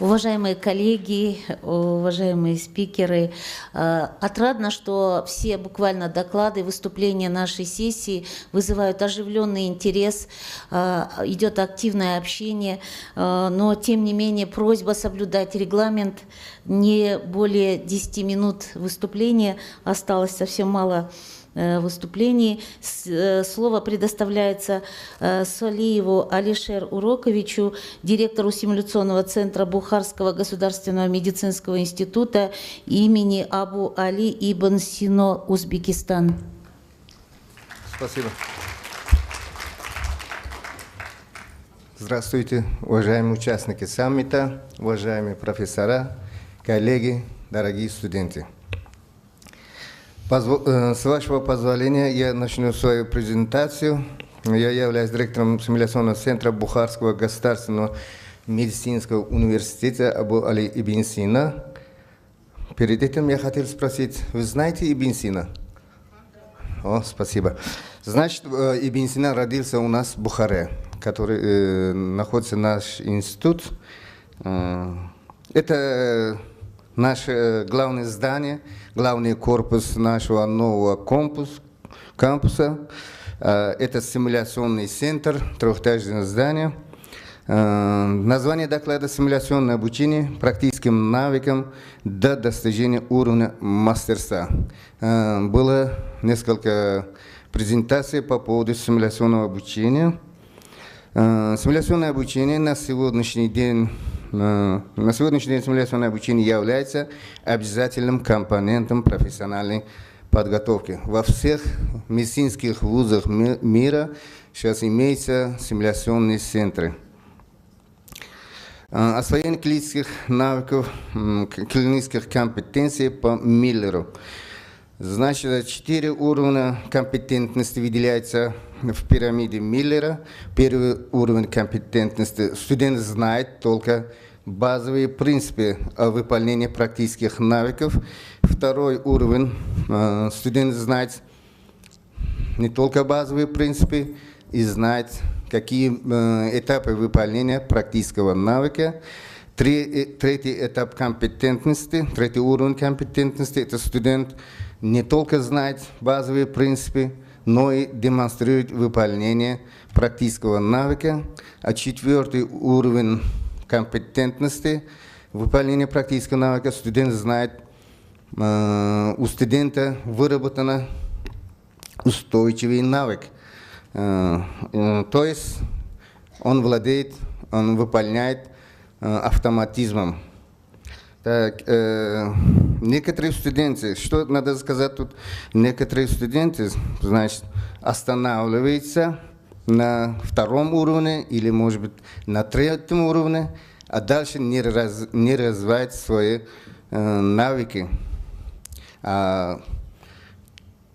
Уважаемые коллеги, уважаемые спикеры, отрадно, что все буквально доклады, выступления нашей сессии вызывают оживленный интерес, идет активное общение, но тем не менее просьба соблюдать регламент, не более 10 минут выступления, осталось совсем мало выступлений. Слово предоставляется Солиеву Алишер Уроковичу, директору симуляционного центра Бухарского государственного медицинского института имени Абу Али ибн Сино, Узбекистан. Спасибо. Здравствуйте, уважаемые участники саммита, уважаемые профессора, коллеги, дорогие студенты. С вашего позволения я начну свою презентацию. Я являюсь директором симуляционного центра Бухарского государственного медицинского университета Абу Али ибн Сина. Перед этим я хотел спросить, вы знаете Ибн Сина? О, спасибо. Значит, Ибн Сина родился у нас в Бухаре, который находится наш институт. Это наше главное здание, главный корпус нашего нового кампуса. Это симуляционный центр, трехэтажное здание. Название доклада «Симуляционное обучение практическим навыкам до достижения уровня мастерства». Было несколько презентаций по поводу симуляционного обучения. Симуляционное обучение на сегодняшний день симуляционное обучение является обязательным компонентом профессиональной подготовки. Во всех медицинских вузах мира сейчас имеются симуляционные центры. Освоение клинических навыков, клинических компетенций по Миллеру. Значит, 4 уровня компетентности выделяются в пирамиде Миллера. Первый уровень компетентности студент знает только базовые принципы выполнения практических навыков. Второй уровень студент знает не только базовые принципы, и знает, какие этапы выполнения практического навыка. Третий этап компетентности, третий уровень компетентности, это студент не только знает базовые принципы, но и демонстрирует выполнение практического навыка. А четвертый уровень компетентности, выполнение практического навыка, студент знает, у студента выработан устойчивый навык. То есть он владеет, он выполняет автоматизмом. Так, некоторые студенты, что надо сказать тут, некоторые студенты, значит, останавливаются на втором уровне или, может быть, на третьем уровне, а дальше не развивают свои навыки.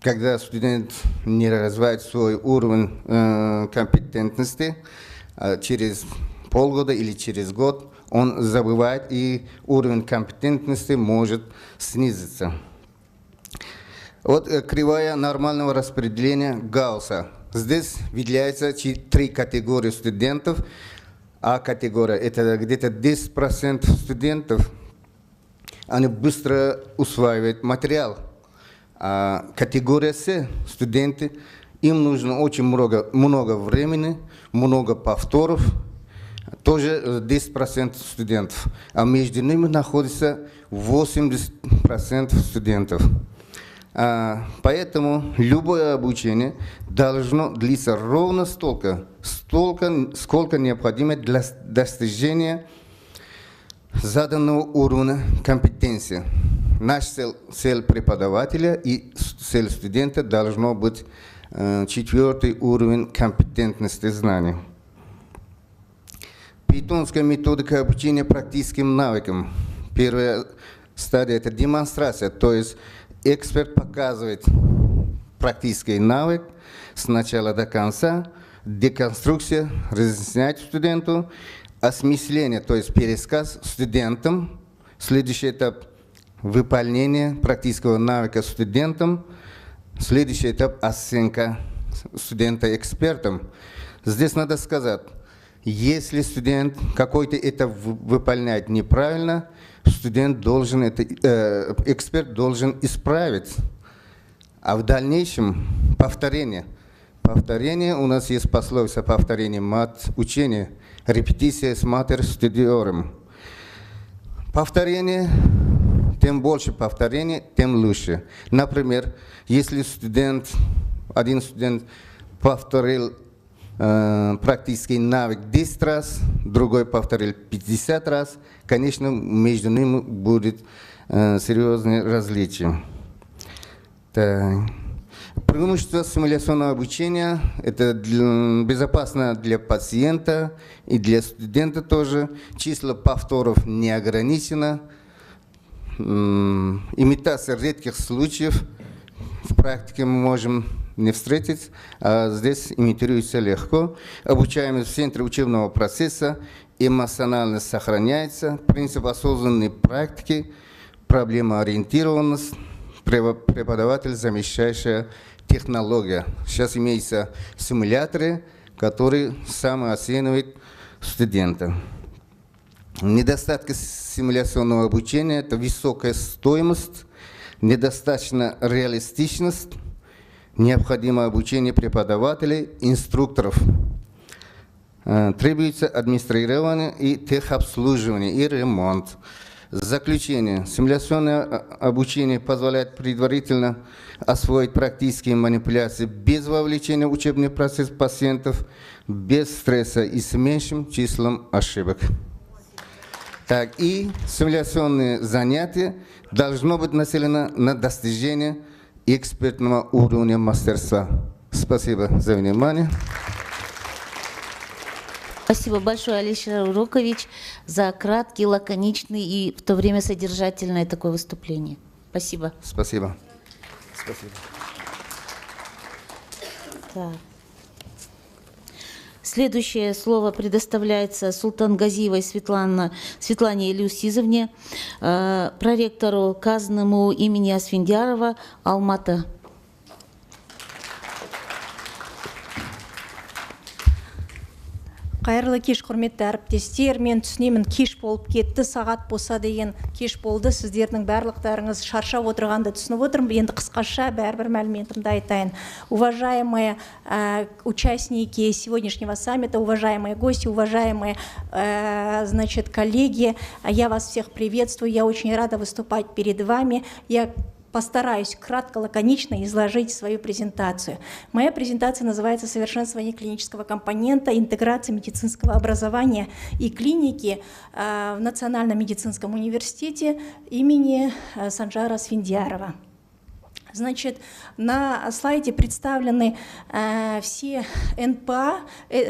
Когда студент не развивает свой уровень компетентности, через полгода или через год он забывает, и уровень компетентности может снизиться. Вот кривая нормального распределения Гаусса. Здесь выделяется 3 категории студентов. А-категория – это где-то 10% студентов, они быстро усваивают материал. А категория С – студенты, им нужно очень много времени, много повторов, тоже 10% студентов, а между ними находится 80% студентов. Поэтому любое обучение должно длиться ровно столько, сколько необходимо для достижения заданного уровня компетенции. Наша цель преподавателя и цель студента должно быть 4-й уровень компетентности знаний. Питонская методика обучения практическим навыкам. Первая стадия – это демонстрация, то есть эксперт показывает практический навык, с начала до конца, деконструкция, разъяснять студенту, осмысление, то есть пересказ студентам, следующий этап выполнение практического навыка студентам, следующий этап оценка студента экспертом. Здесь надо сказать, если студент какой-то этап выполняет неправильно, студент должен эксперт должен исправить. А в дальнейшем повторение. Повторение, у нас есть пословица повторение мат учения, репетиция с матер студиорем. Повторение, тем больше повторения, тем лучше. Например, если один студент повторил практический навык 10 раз, другой повторил 50 раз, конечно, между ними будет серьезное различие. Преимущество симуляционного обучения – это безопасно для пациента и для студента тоже. Число повторов не ограничено. Имитация редких случаев в практике мы можем не встретить, а здесь имитируется легко. Обучаемость в центре учебного процесса, эмоциональность сохраняется, принцип осознанной практики, проблемоориентированность, преподаватель замещающая технология. Сейчас имеются симуляторы, которые самооценивают студента. Недостатки симуляционного обучения – это высокая стоимость, недостаточно реалистичность, необходимое обучение преподавателей, инструкторов. Требуется администрирование и техобслуживание, и ремонт. Заключение. Симуляционное обучение позволяет предварительно освоить практические манипуляции без вовлечения в учебный процесс пациентов, без стресса и с меньшим числом ошибок. Так, и симуляционные занятия должно быть нацелено на достижение экспертного уровня мастерства. Спасибо за внимание. Спасибо большое, Алишер Урокович, за краткий, лаконичный и в то время содержательное такое выступление. Спасибо. Спасибо. Спасибо. Так. Следующее слово предоставляется Султангазиевой Светлане Илюсизовне, проректору КАЗНМУ имени Асфендиярова, Алматы. Қайырлы кеш, құрметті әріптестер, мен түсінемін, кеш болып кетті, сағат болса деген кеш болды. Сіздердің барлықтарыңыз шаршап отырғанды түсініп отырмын. Енді қысқаша бәрібір мәліметімді айтайын. Уважаемые участники сегодняшнего саммита, уважаемые гости, уважаемые коллеги, я вас всех приветствую. Я очень рада выступать перед вами. Я постараюсь кратко, лаконично изложить свою презентацию. Моя презентация называется «Совершенствование клинического компонента, интеграция медицинского образования и клиники в Национальном медицинском университете имени Санжара Асфендиярова». Значит, на слайде представлены все НПА,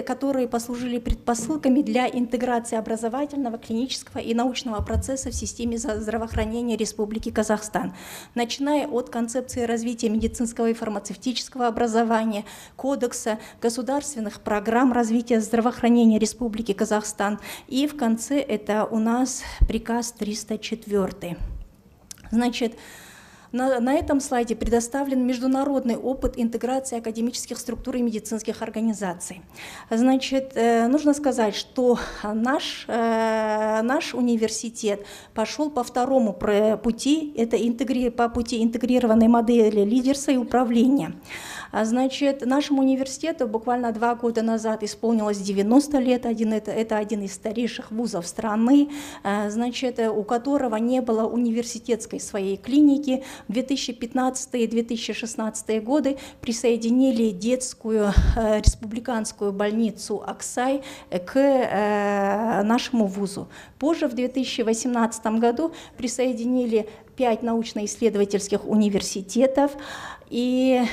которые послужили предпосылками для интеграции образовательного, клинического и научного процесса в системе здравоохранения Республики Казахстан. Начиная от концепции развития медицинского и фармацевтического образования, кодекса, государственных программ развития здравоохранения Республики Казахстан. И в конце это у нас приказ 304. Значит, на этом слайде предоставлен международный опыт интеграции академических структур и медицинских организаций. Значит, нужно сказать, что наш университет пошел по второму пути, это по пути интегрированной модели лидерства и управления. Значит, нашему университету буквально 2 года назад исполнилось 90 лет, это один из старейших вузов страны, значит, у которого не было университетской своей клиники. В 2015 и 2016 годы присоединили детскую республиканскую больницу Аксай к нашему вузу. Позже, в 2018 году, присоединили 5 научно-исследовательских университетов, и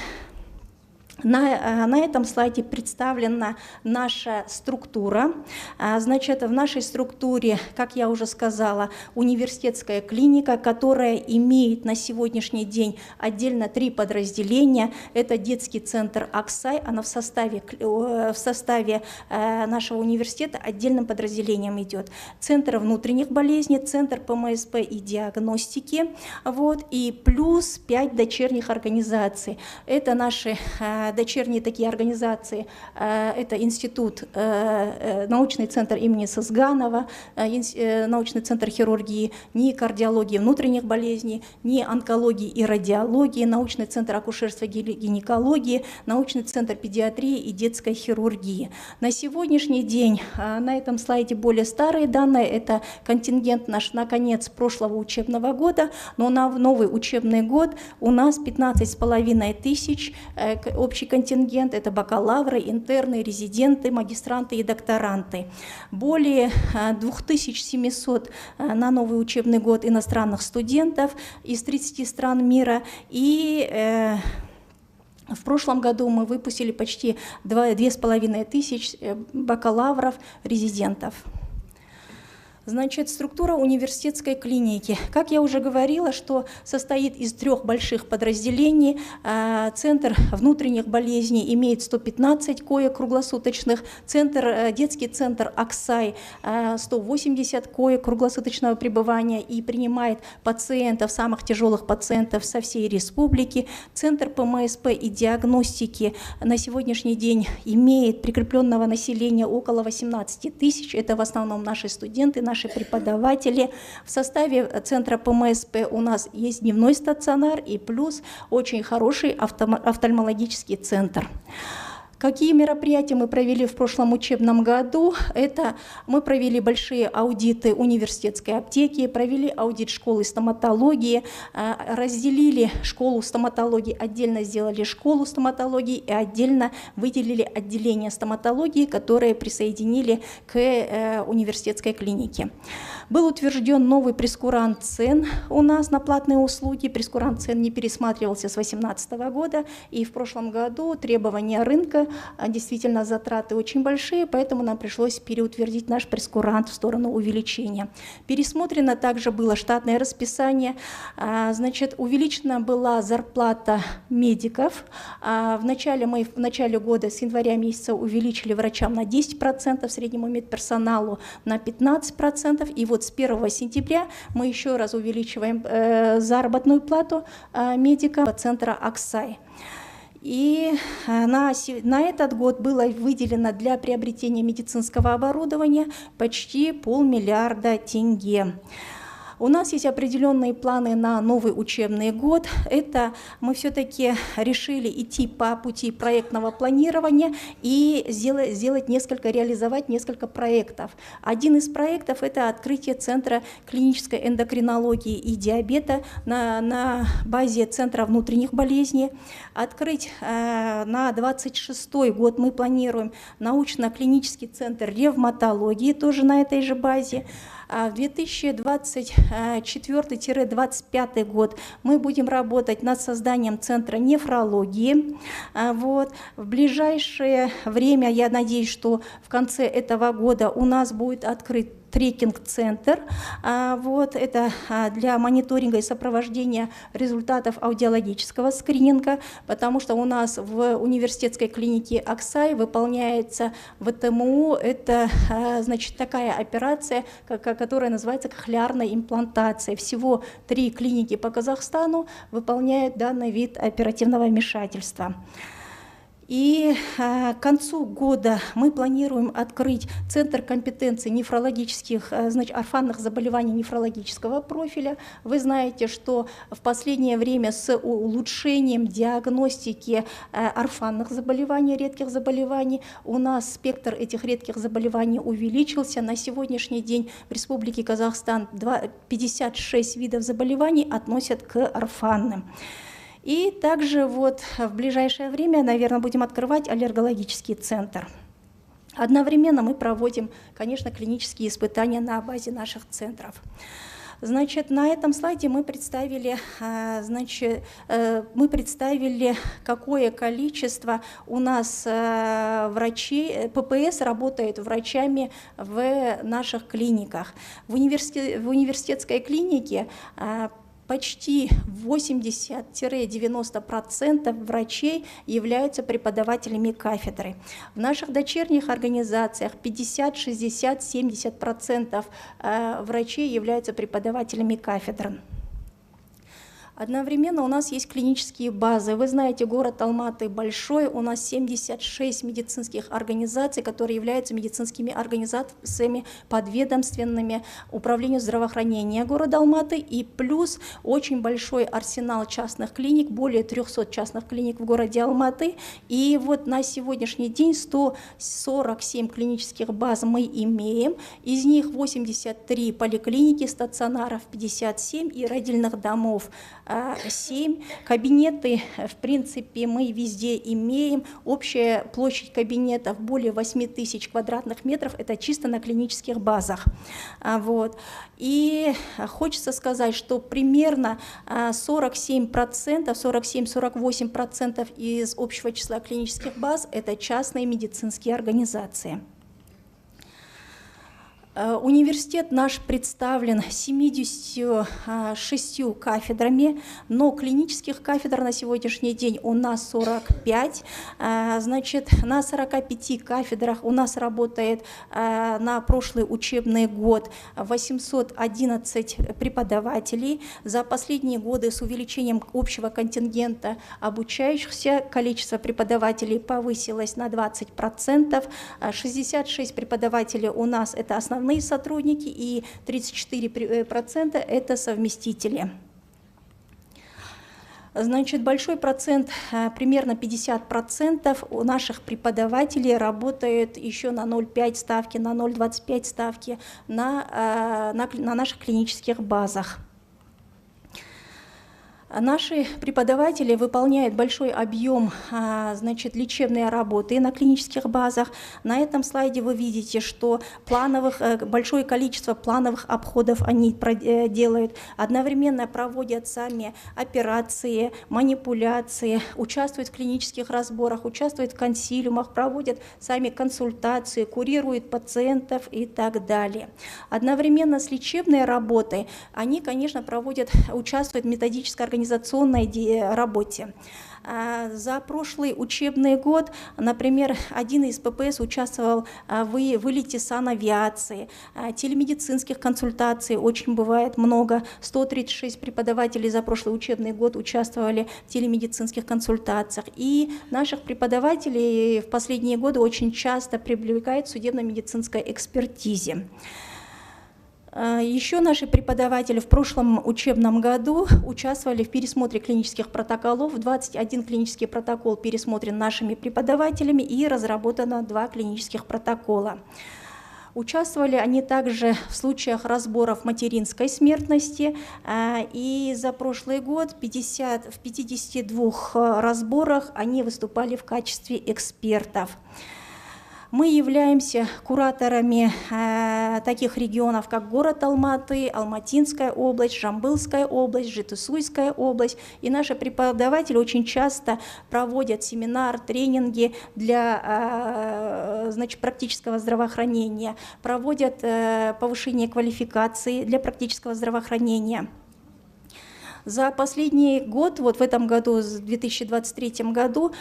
На этом слайде представлена наша структура. Значит, в нашей структуре, как я уже сказала, университетская клиника, которая имеет на сегодняшний день отдельно 3 подразделения. Это детский центр Аксай, она в составе нашего университета отдельным подразделением идет. Центр внутренних болезней, центр ПМСП и диагностики, вот, и плюс 5 дочерних организаций. Это наши дочерние такие организации, это институт, научный центр имени Сызганова, научный центр хирургии, НИИ кардиологии внутренних болезней, НИИ онкологии и радиологии, научный центр акушерства и гинекологии, научный центр педиатрии и детской хирургии. На сегодняшний день на этом слайде более старые данные, это контингент наш на конец прошлого учебного года, но на новый учебный год у нас 15,5 тысяч общий контингент, это бакалавры, интерны, резиденты, магистранты и докторанты. Более 2700 на новый учебный год иностранных студентов из 30 стран мира. И в прошлом году мы выпустили почти 2500 бакалавров, резидентов. Значит, структура университетской клиники. Как я уже говорила, что состоит из 3 больших подразделений. Центр внутренних болезней имеет 115 коек круглосуточных. Детский центр Аксай 180 коек круглосуточного пребывания и принимает пациентов, самых тяжелых пациентов со всей республики. Центр ПМСП и диагностики на сегодняшний день имеет прикрепленного населения около 18 тысяч. Это в основном наши студенты, наши преподаватели. В составе центра ПМСП у нас есть дневной стационар и плюс очень хороший офтальмологический центр. Какие мероприятия мы провели в прошлом учебном году? Это мы провели большие аудиты университетской аптеки, провели аудит школы стоматологии, разделили школу стоматологии, отдельно сделали школу стоматологии и отдельно выделили отделение стоматологии, которые присоединили к университетской клинике. Был утвержден новый прейскурант цен у нас на платные услуги. Прейскурант цен не пересматривался с 2018 года, и в прошлом году требования рынка, действительно затраты очень большие, поэтому нам пришлось переутвердить наш прейскурант в сторону увеличения. Пересмотрено также было штатное расписание. Значит, увеличена была зарплата медиков. В начале года, с января месяца, увеличили врачам на 10%, среднему медперсоналу на 15%, и вот с 1 сентября мы еще раз увеличиваем заработную плату медикам центра Аксай. И на этот год было выделено для приобретения медицинского оборудования почти 500 миллиарда тенге. У нас есть определенные планы на новый учебный год. Это мы все-таки решили идти по пути проектного планирования и реализовать несколько проектов. Один из проектов – это открытие Центра клинической эндокринологии и диабета на базе Центра внутренних болезней. Открыть на 2026 год мы планируем научно-клинический центр ревматологии, тоже на этой же базе. В 2024-2025 год мы будем работать над созданием центра нефрологии. Вот. В ближайшее время, я надеюсь, что в конце этого года у нас будет открыт трекинг-центр. Вот, это для мониторинга и сопровождения результатов аудиологического скрининга, потому что у нас в университетской клинике Аксай выполняется ВТМУ. Это, значит, такая операция, которая называется кохлеарной имплантацией. Всего 3 клиники по Казахстану выполняют данный вид оперативного вмешательства. И к концу года мы планируем открыть Центр компетенций нефрологических, значит, орфанных заболеваний нефрологического профиля. Вы знаете, что в последнее время с улучшением диагностики орфанных заболеваний, редких заболеваний, у нас спектр этих редких заболеваний увеличился. На сегодняшний день в Республике Казахстан 56 видов заболеваний относят к орфанным. И также вот в ближайшее время, наверное, будем открывать аллергологический центр. Одновременно мы проводим, конечно, клинические испытания на базе наших центров. Значит, на этом слайде мы представили, какое количество у нас врачей, ППС работает врачами в наших клиниках. В университетской клинике почти 80-90% врачей являются преподавателями кафедры. В наших дочерних организациях 50, 60, 70% врачей являются преподавателями кафедр. Одновременно у нас есть клинические базы. Вы знаете, город Алматы большой, у нас 76 медицинских организаций, которые являются медицинскими организациями, подведомственными управлению здравоохранения города Алматы, и плюс очень большой арсенал частных клиник, более 300 частных клиник в городе Алматы. И вот на сегодняшний день 147 клинических баз мы имеем, из них 83 поликлиники, стационаров 57 и родильных домов 7. Кабинеты, в принципе, мы везде имеем. Общая площадь кабинетов более 8000 квадратных метров. Это чисто на клинических базах. Вот. И хочется сказать, что примерно 47-48% из общего числа клинических баз – это частные медицинские организации. Университет наш представлен 76 кафедрами, но клинических кафедр на сегодняшний день у нас 45. Значит, на 45 кафедрах у нас работает на прошлый учебный год 811 преподавателей. За последние годы с увеличением общего контингента обучающихся количество преподавателей повысилось на 20%. 66 преподавателей у нас это основные сотрудники, и 34% это совместители. Значит, большой процент, примерно 50% у наших преподавателей работают еще на 0,5 ставки, на 0,25 ставки на наших клинических базах. Наши преподаватели выполняют большой объем лечебной работы на клинических базах. На этом слайде вы видите, что большое количество плановых обходов они делают. Одновременно проводят сами операции, манипуляции, участвуют в клинических разборах, участвуют в консилиумах, проводят сами консультации, курируют пациентов и так далее. Одновременно с лечебной работой они, конечно, участвуют в методической организационной работе. За прошлый учебный год, например, один из ППС участвовал в вылете санавиации, телемедицинских консультаций очень бывает много. 136 преподавателей за прошлый учебный год участвовали в телемедицинских консультациях. И наших преподавателей в последние годы очень часто привлекают в судебно-медицинской экспертизе. Еще наши преподаватели в прошлом учебном году участвовали в пересмотре клинических протоколов. 21 клинический протокол пересмотрен нашими преподавателями и разработано 2 клинических протокола. Участвовали они также в случаях разборов материнской смертности, и за прошлый год в 52 разборах они выступали в качестве экспертов. Мы являемся кураторами таких регионов, как город Алматы, Алматинская область, Жамбылская область, Жетысуйская область. И наши преподаватели очень часто проводят семинар, тренинги для практического здравоохранения, проводят повышение квалификации для практического здравоохранения. За последний год, вот в этом году, в 2023 году,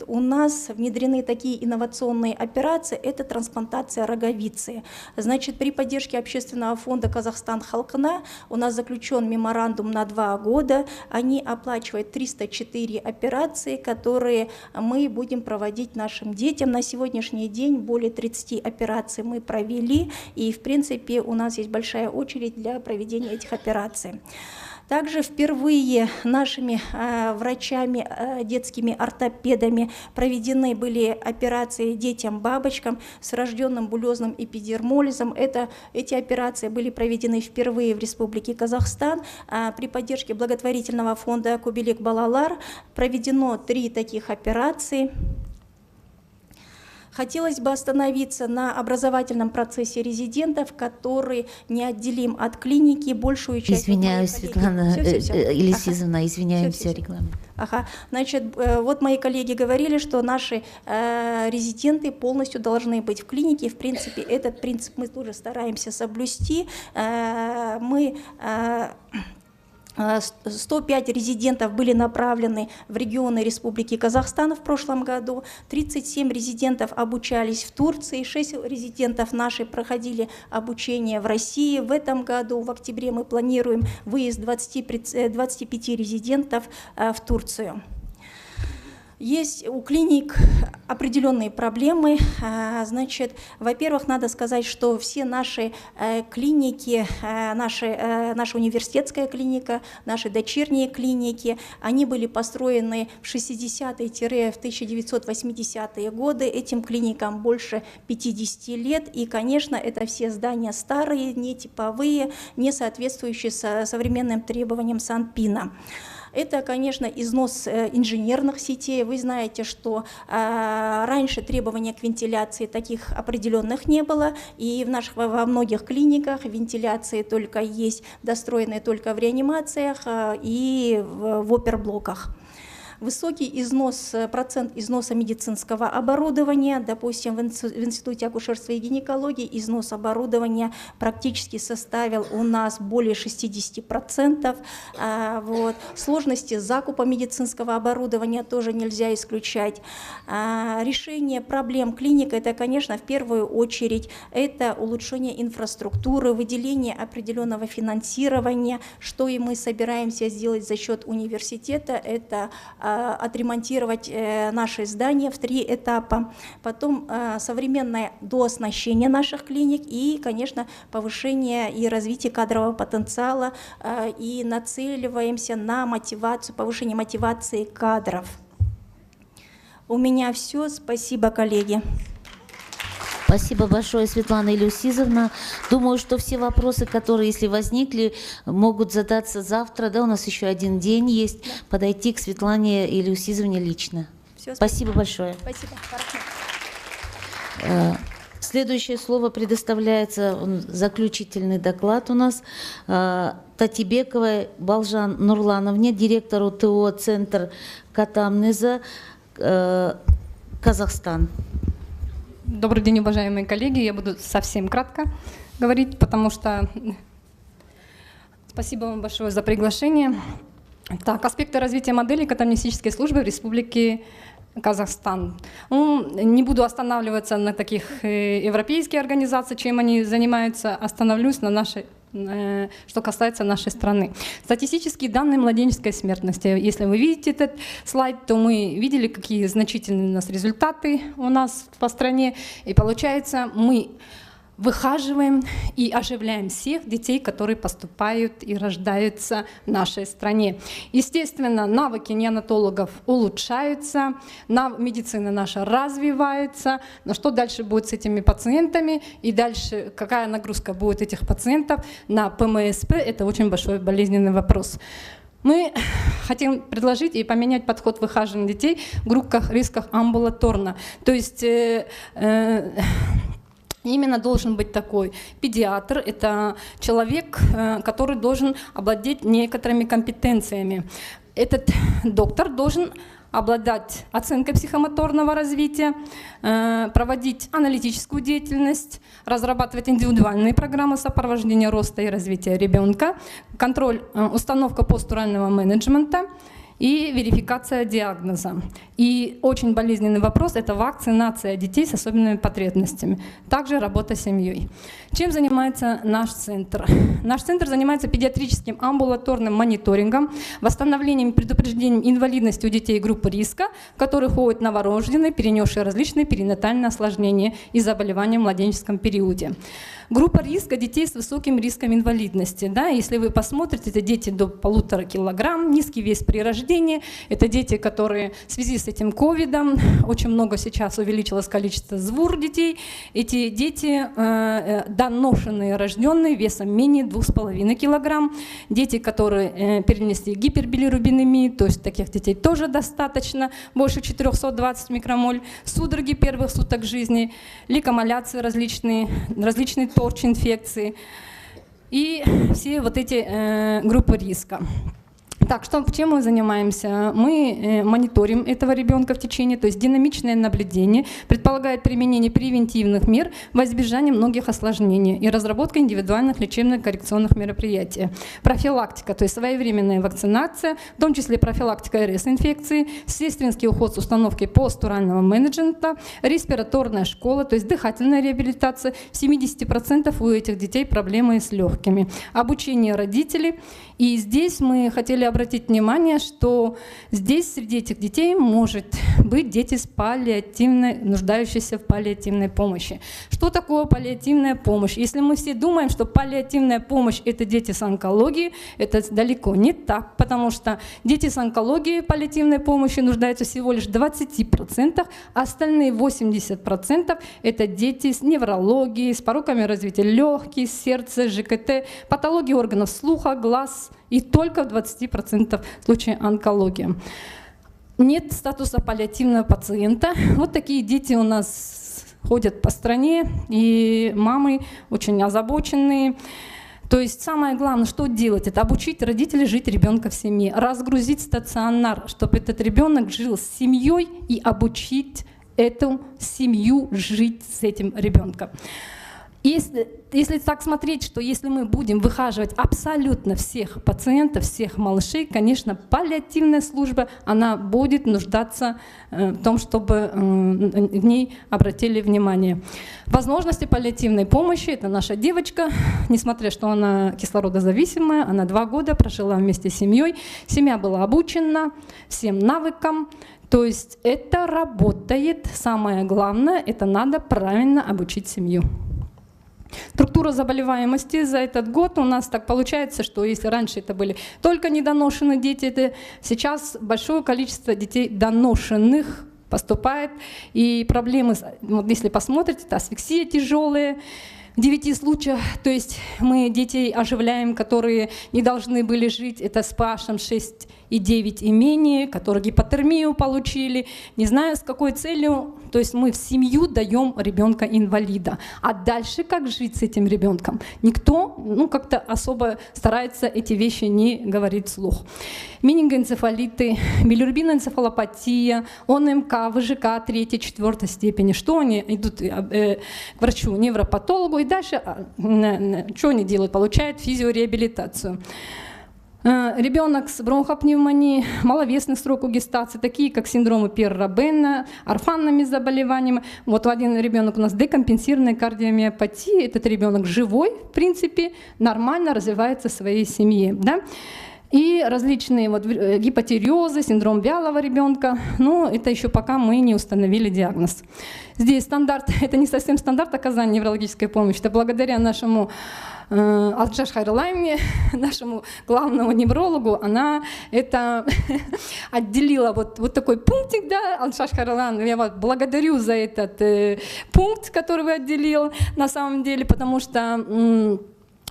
у нас внедрены такие инновационные операции, это трансплантация роговицы. При поддержке общественного фонда «Казахстан халқына» у нас заключен меморандум на 2 года. Они оплачивают 304 операции, которые мы будем проводить нашим детям. На сегодняшний день более 30 операций мы провели, и в принципе у нас есть большая очередь для проведения этих операций. Также впервые нашими врачами, детскими ортопедами проведены были операции детям-бабочкам с врожденным булезным эпидермолизом. Эти операции были проведены впервые в Республике Казахстан. При поддержке благотворительного фонда «Кубелек Балалар» проведено 3 таких операции. Хотелось бы остановиться на образовательном процессе резидентов, который неотделим от клиники. Большую часть... Извиняюсь, Светлана Елисизовна, извиняемся, регламент. Ага. Значит, вот мои коллеги говорили, что наши резиденты полностью должны быть в клинике. В принципе, этот принцип мы тоже стараемся соблюсти. Мы 105 резидентов были направлены в регионы Республики Казахстан в прошлом году, 37 резидентов обучались в Турции, 6 резидентов наши проходили обучение в России. В этом году, в октябре, мы планируем выезд 25 резидентов в Турцию. Есть у клиник определенные проблемы. Значит, во-первых, надо сказать, что все наши клиники, наша университетская клиника, наши дочерние клиники, они были построены в 60-е, в 1980-е годы. Этим клиникам больше 50 лет. И, конечно, это все здания старые, не типовые, не соответствующие современным требованиям Санпина. Это, конечно, износ инженерных сетей. Вы знаете, что раньше требований к вентиляции таких определенных не было, и во многих клиниках вентиляции только есть, достроенные только в реанимациях и в оперблоках. Высокий процент износа медицинского оборудования. Допустим, в Институте акушерства и гинекологии износ оборудования практически составил у нас более 60%. Вот. Сложности закупа медицинского оборудования тоже нельзя исключать. Решение проблем клиник — это, конечно, в первую очередь это улучшение инфраструктуры, выделение определенного финансирования, что и мы собираемся сделать за счет университета. Это отремонтировать наши здания в 3 этапа, потом современное дооснащение наших клиник и, конечно, повышение и развитие кадрового потенциала, и нацеливаемся на мотивацию, повышение мотивации кадров. У меня все. Спасибо, коллеги. Спасибо большое, Светлана Елисизовна. Думаю, что все вопросы, которые, если возникли, могут задаться завтра. Да, у нас еще один день есть. Да. Подойти к Светлане Елисизовне лично. Все, спасибо большое. Спасибо. Следующее слово предоставляется, заключительный доклад у нас, Татибековой Балжан Нурлановне, директору ТО «Центр Катамнеза», Казахстан. Добрый день, уважаемые коллеги. Я буду совсем кратко говорить, потому что спасибо вам большое за приглашение. Так, аспекты развития модели катамнестической службы в Республике Казахстан. Не буду останавливаться на таких европейских организациях, чем они занимаются, остановлюсь на нашей, что касается нашей страны. Статистические данные младенческой смертности. Если вы видите этот слайд, то мы видели, какие значительные у нас результаты у нас по стране. И получается, мы выхаживаем и оживляем всех детей, которые поступают и рождаются в нашей стране. Естественно, навыки неонатологов улучшаются, медицина наша развивается. Но что дальше будет с этими пациентами и дальше какая нагрузка будет этих пациентов на ПМСП, это очень большой болезненный вопрос. Мы хотим предложить и поменять подход выхаживания детей в группах рисках амбулаторно. То есть именно должен быть такой педиатр, это человек, который должен обладать некоторыми компетенциями. Этот доктор должен обладать оценкой психомоторного развития, проводить аналитическую деятельность, разрабатывать индивидуальные программы сопровождения роста и развития ребенка, контроль, установка постурального менеджмента и верификация диагноза. И очень болезненный вопрос — это вакцинация детей с особенными потребностями. Также работа с семьей. Чем занимается наш центр? Наш центр занимается педиатрическим амбулаторным мониторингом, восстановлением и предупреждением инвалидности у детей группы риска, в которые входят новорожденные, перенесшие различные перинатальные осложнения и заболевания в младенческом периоде. Группа риска детей с высоким риском инвалидности. Да, если вы посмотрите, это дети до 1,5 килограмм, низкий вес при рождении, рождения. Это дети, которые в связи с этим ковидом, очень много сейчас увеличилось количество ЗВУР детей. Эти дети доношенные, рожденные весом менее 2,5 килограмм. Дети, которые перенесли гипербилирубинемию, то есть таких детей тоже достаточно, больше 420 микромоль, судороги первых суток жизни, лейкомаляции различные торч-инфекции и все вот эти группы риска. Так, чем мы занимаемся? Мы мониторим этого ребенка в течение, то есть динамичное наблюдение предполагает применение превентивных мер во избежание многих осложнений и разработка индивидуальных лечебных коррекционных мероприятий. Профилактика, то есть своевременная вакцинация, в том числе профилактика РС-инфекции, сестринский уход с установкой постурального менеджмента, респираторная школа, то есть дыхательная реабилитация. В 70% у этих детей проблемы с легкими. Обучение родителей. И здесь мы хотели обратить внимание, что здесь среди этих детей может быть дети с нуждающиеся в паллиативной помощи. Что такое паллиативная помощь? Если мы все думаем, что паллиативная помощь — это дети с онкологией, это далеко не так, потому что дети с онкологией паллиативной помощи нуждаются всего лишь в 20%, а остальные 80% — это дети с неврологией, с пороками развития легких, сердца, ЖКТ, патологии органов слуха, глаз, и только в 20% случаев онкологии. Нет статуса паллиативного пациента. Вот такие дети у нас ходят по стране, и мамы очень озабоченные. То есть самое главное, что делать, это обучить родителей жить ребенка в семье, разгрузить стационар, чтобы этот ребенок жил с семьей, и обучить эту семью жить с этим ребенком. Если так смотреть, что если мы будем выхаживать абсолютно всех пациентов, всех малышей, конечно, паллиативная служба, она будет нуждаться в том, чтобы в ней обратили внимание. Возможности паллиативной помощи — это наша девочка, несмотря что она кислородозависимая, она 2 года прожила вместе с семьей, семья была обучена всем навыкам. То есть это работает. Самое главное — это надо правильно обучить семью. Структура заболеваемости за этот год у нас так получается, что если раньше это были только недоношенные дети, это сейчас большое количество детей доношенных поступает. И проблемы, вот если посмотрите, это асфиксия тяжелая, в 9 случаях, то есть мы детей оживляем, которые не должны были жить, это с pH 6 и 9 и менее, которые гипотермию получили, не знаю с какой целью, то есть мы в семью даем ребенка-инвалида. А дальше как жить с этим ребенком? Никто как-то особо старается эти вещи не говорить вслух. Менингоэнцефалиты, билирубиноэнцефалопатия, ОНМК, ВЖК 3-4 степени. Что они идут к врачу, невропатологу, и дальше что они делают? Получают физиореабилитацию. Ребенок с бронхопневмонией, маловесный срок гестации, такие как синдромы Пьера-Робена, орфанными заболеваниями. Вот один ребенок у нас декомпенсированная кардиомиопатия. Этот ребенок живой, в принципе, нормально развивается в своей семье. Да? И различные гипотиреозы, синдром вялого ребенка, но это еще пока мы не установили диагноз. Здесь стандарт, это не совсем стандарт оказания неврологической помощи, это благодаря нашему Алджаш Хайруллаевне, нашему главному неврологу, она это отделила вот такой пунктик, да, Алджаш Хайруллаевна, я вас благодарю за этот пункт, который вы отделил на самом деле, потому что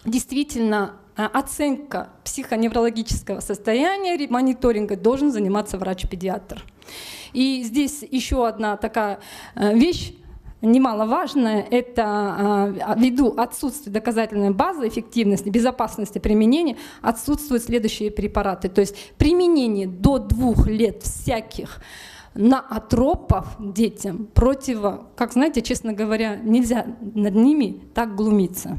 действительно оценка психоневрологического состояния, мониторинга должен заниматься врач-педиатр. И здесь еще одна такая вещь, немаловажное, это ввиду отсутствия доказательной базы эффективности, безопасности применения, отсутствуют следующие препараты. То есть применение до 2 лет всяких ноотропов детям как знаете, честно говоря, нельзя над ними так глумиться.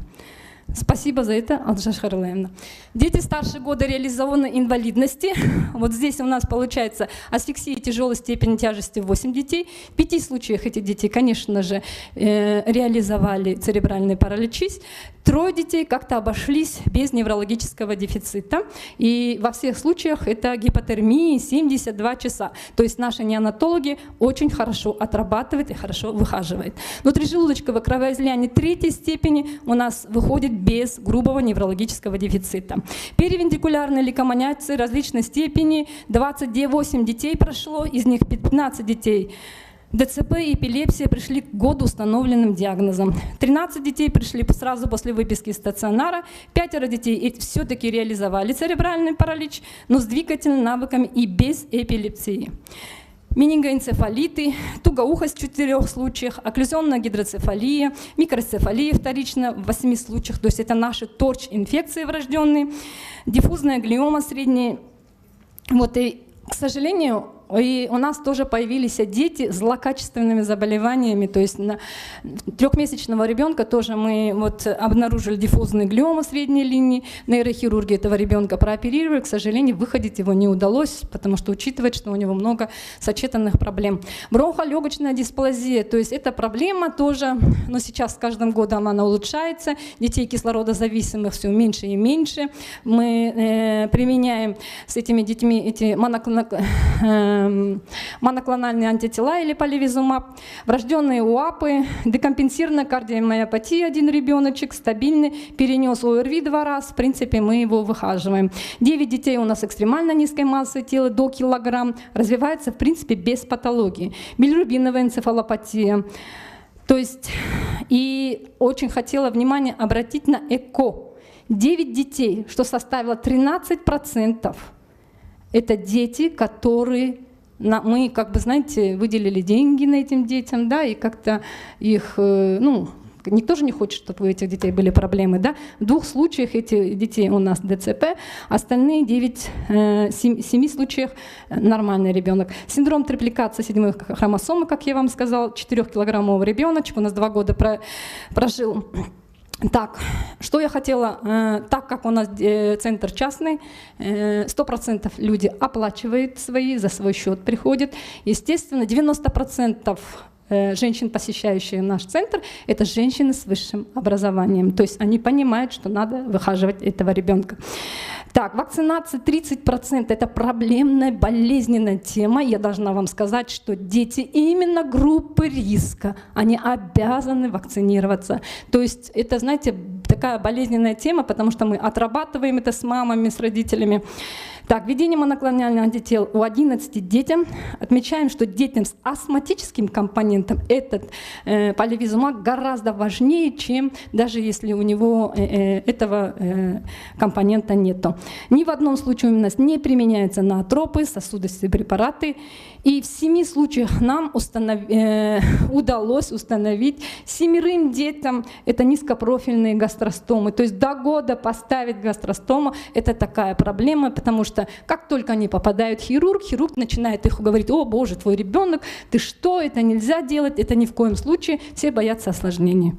Спасибо за это, Алджаш Хайруллаевна. Дети старше года реализованной инвалидности. Вот здесь у нас получается асфиксия тяжелой степени тяжести 8 детей. В 5 случаях эти дети, конечно же, реализовали церебральный паралич. 3 детей как-то обошлись без неврологического дефицита. И во всех случаях это гипотермия 72 часа. То есть наши неонатологи очень хорошо отрабатывают и хорошо выхаживают. Внутрижелудочковое кровоизлияние 3 степени у нас выходит без грубого неврологического дефицита. Перевентрикулярные лейкоманяции различной степени, 28 детей прошло, из них 15 детей ДЦП и эпилепсия пришли к году установленным диагнозом. 13 детей пришли сразу после выписки из стационара, 5 детей все-таки реализовали церебральный паралич, но с двигательными навыками и без эпилепсии. Менингоэнцефалиты, тугоухость в 4 случаях, окклюзионная гидроцефалия, микроцефалия вторичная в 8 случаях, то есть это наши торч-инфекции врожденные, диффузная глиома средняя. Вот и, к сожалению, и у нас тоже появились дети с злокачественными заболеваниями, то есть на 3-месячного ребенка тоже мы вот обнаружили диффузную глиому средней линии, нейрохирурги этого ребенка прооперировали, к сожалению, выходить его не удалось, потому что учитывать, что у него много сочетанных проблем. Бронхолегочная дисплазия, то есть эта проблема тоже, но сейчас с каждым годом она улучшается, детей кислородозависимых все меньше и меньше, мы применяем с этими детьми эти моноклональные антитела или поливизумаб, врожденные УАПы, декомпенсированная кардиомиопатия, один ребеночек стабильный, перенес ОРВИ 2 раза, в принципе мы его выхаживаем. 9 детей у нас экстремально низкой массы тела, до килограмм, развивается в принципе без патологии. Билирубиновая энцефалопатия. То есть и очень хотела внимание обратить на ЭКО. 9 детей, что составило 13%. Это дети, которые мы, как бы, знаете, выделили деньги на этим детям, да, и как-то их, ну, никто же не хочет, чтобы у этих детей были проблемы, да. В 2 случаях этих детей у нас ДЦП, остальные 7 случаях нормальный ребенок. Синдром трипликации 7-й хромосомы, как я вам сказала, 4-килограммовый ребеночек, у нас 2 года прожил. Так, что я хотела, так как у нас центр частный, 100% люди оплачивают за свой счет приходят. Естественно, 90% женщин, посещающие наш центр, это женщины с высшим образованием. То есть они понимают, что надо выхаживать этого ребенка. Так, вакцинация 30% это проблемная, болезненная тема. Я должна вам сказать, что дети именно группы риска, они обязаны вакцинироваться. То есть это, знаете, такая болезненная тема, потому что мы отрабатываем это с мамами, с родителями. Так, введение моноклональных антител у 11 детям. Отмечаем, что детям с астматическим компонентом этот поливизумаб гораздо важнее, чем даже если у него этого компонента нету. Ни в одном случае у нас не применяются ноотропы, сосудистые препараты. И в 7 случаях нам удалось установить 7 детям это низкопрофильные гастростомы. То есть до года поставить гастростому – это такая проблема, потому что как только они попадают в хирург начинает их говорить: о боже, твой ребенок, ты что, это нельзя делать, это ни в коем случае, все боятся осложнений.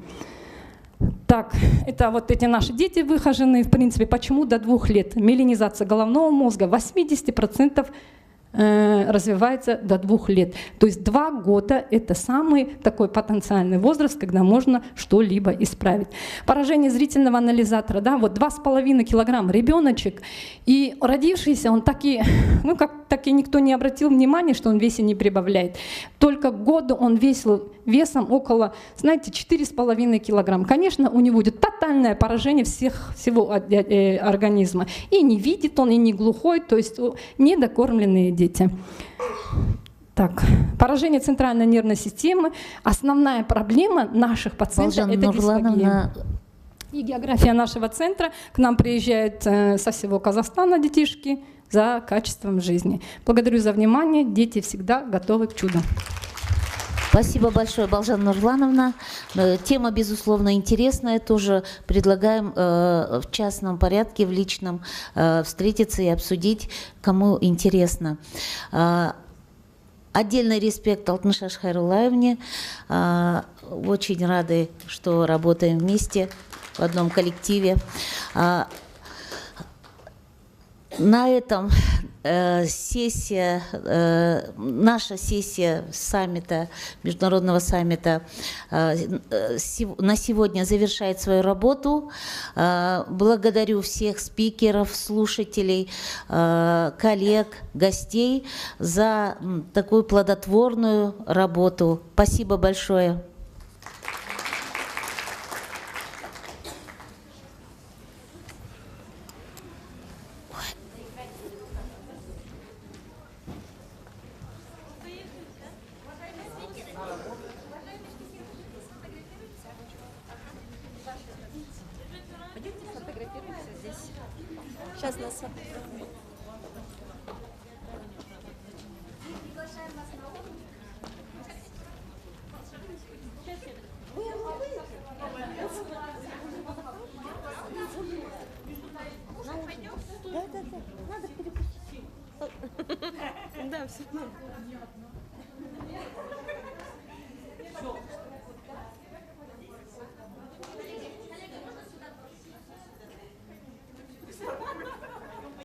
Так, это вот эти наши дети выхоженные, в принципе, почему до 2 лет? Меленизация головного мозга 80% развивается до 2 лет. То есть 2 года это самый такой потенциальный возраст, когда можно что-либо исправить. Поражение зрительного анализатора, да, вот 2,5 килограмма ребеночек, и родившийся, он так и никто не обратил внимания, что он в весе не прибавляет. Только к году он весил весом около, знаете, 4,5 килограмм. Конечно, у него будет тотальное поражение всего организма. И не видит он, и не глухой, то есть недокормленные дети. Так, поражение центральной нервной системы. Основная проблема наших пациентов – это дисфагия. И география нашего центра. К нам приезжают со всего Казахстана детишки за качеством жизни. Благодарю за внимание. Дети всегда готовы к чуду. Спасибо большое, Балжан Нурлановна. Тема, безусловно, интересная. Тоже предлагаем в частном порядке, в личном встретиться и обсудить, кому интересно. Отдельный респект Алтыншаш Хайрулаевне. Очень рады, что работаем вместе в одном коллективе. На этом наша сессия саммита, международного саммита на сегодня завершает свою работу. Благодарю всех спикеров, слушателей, коллег, гостей за такую плодотворную работу. Спасибо большое. Сейчас нас... Да, надо перепустить. Да, все.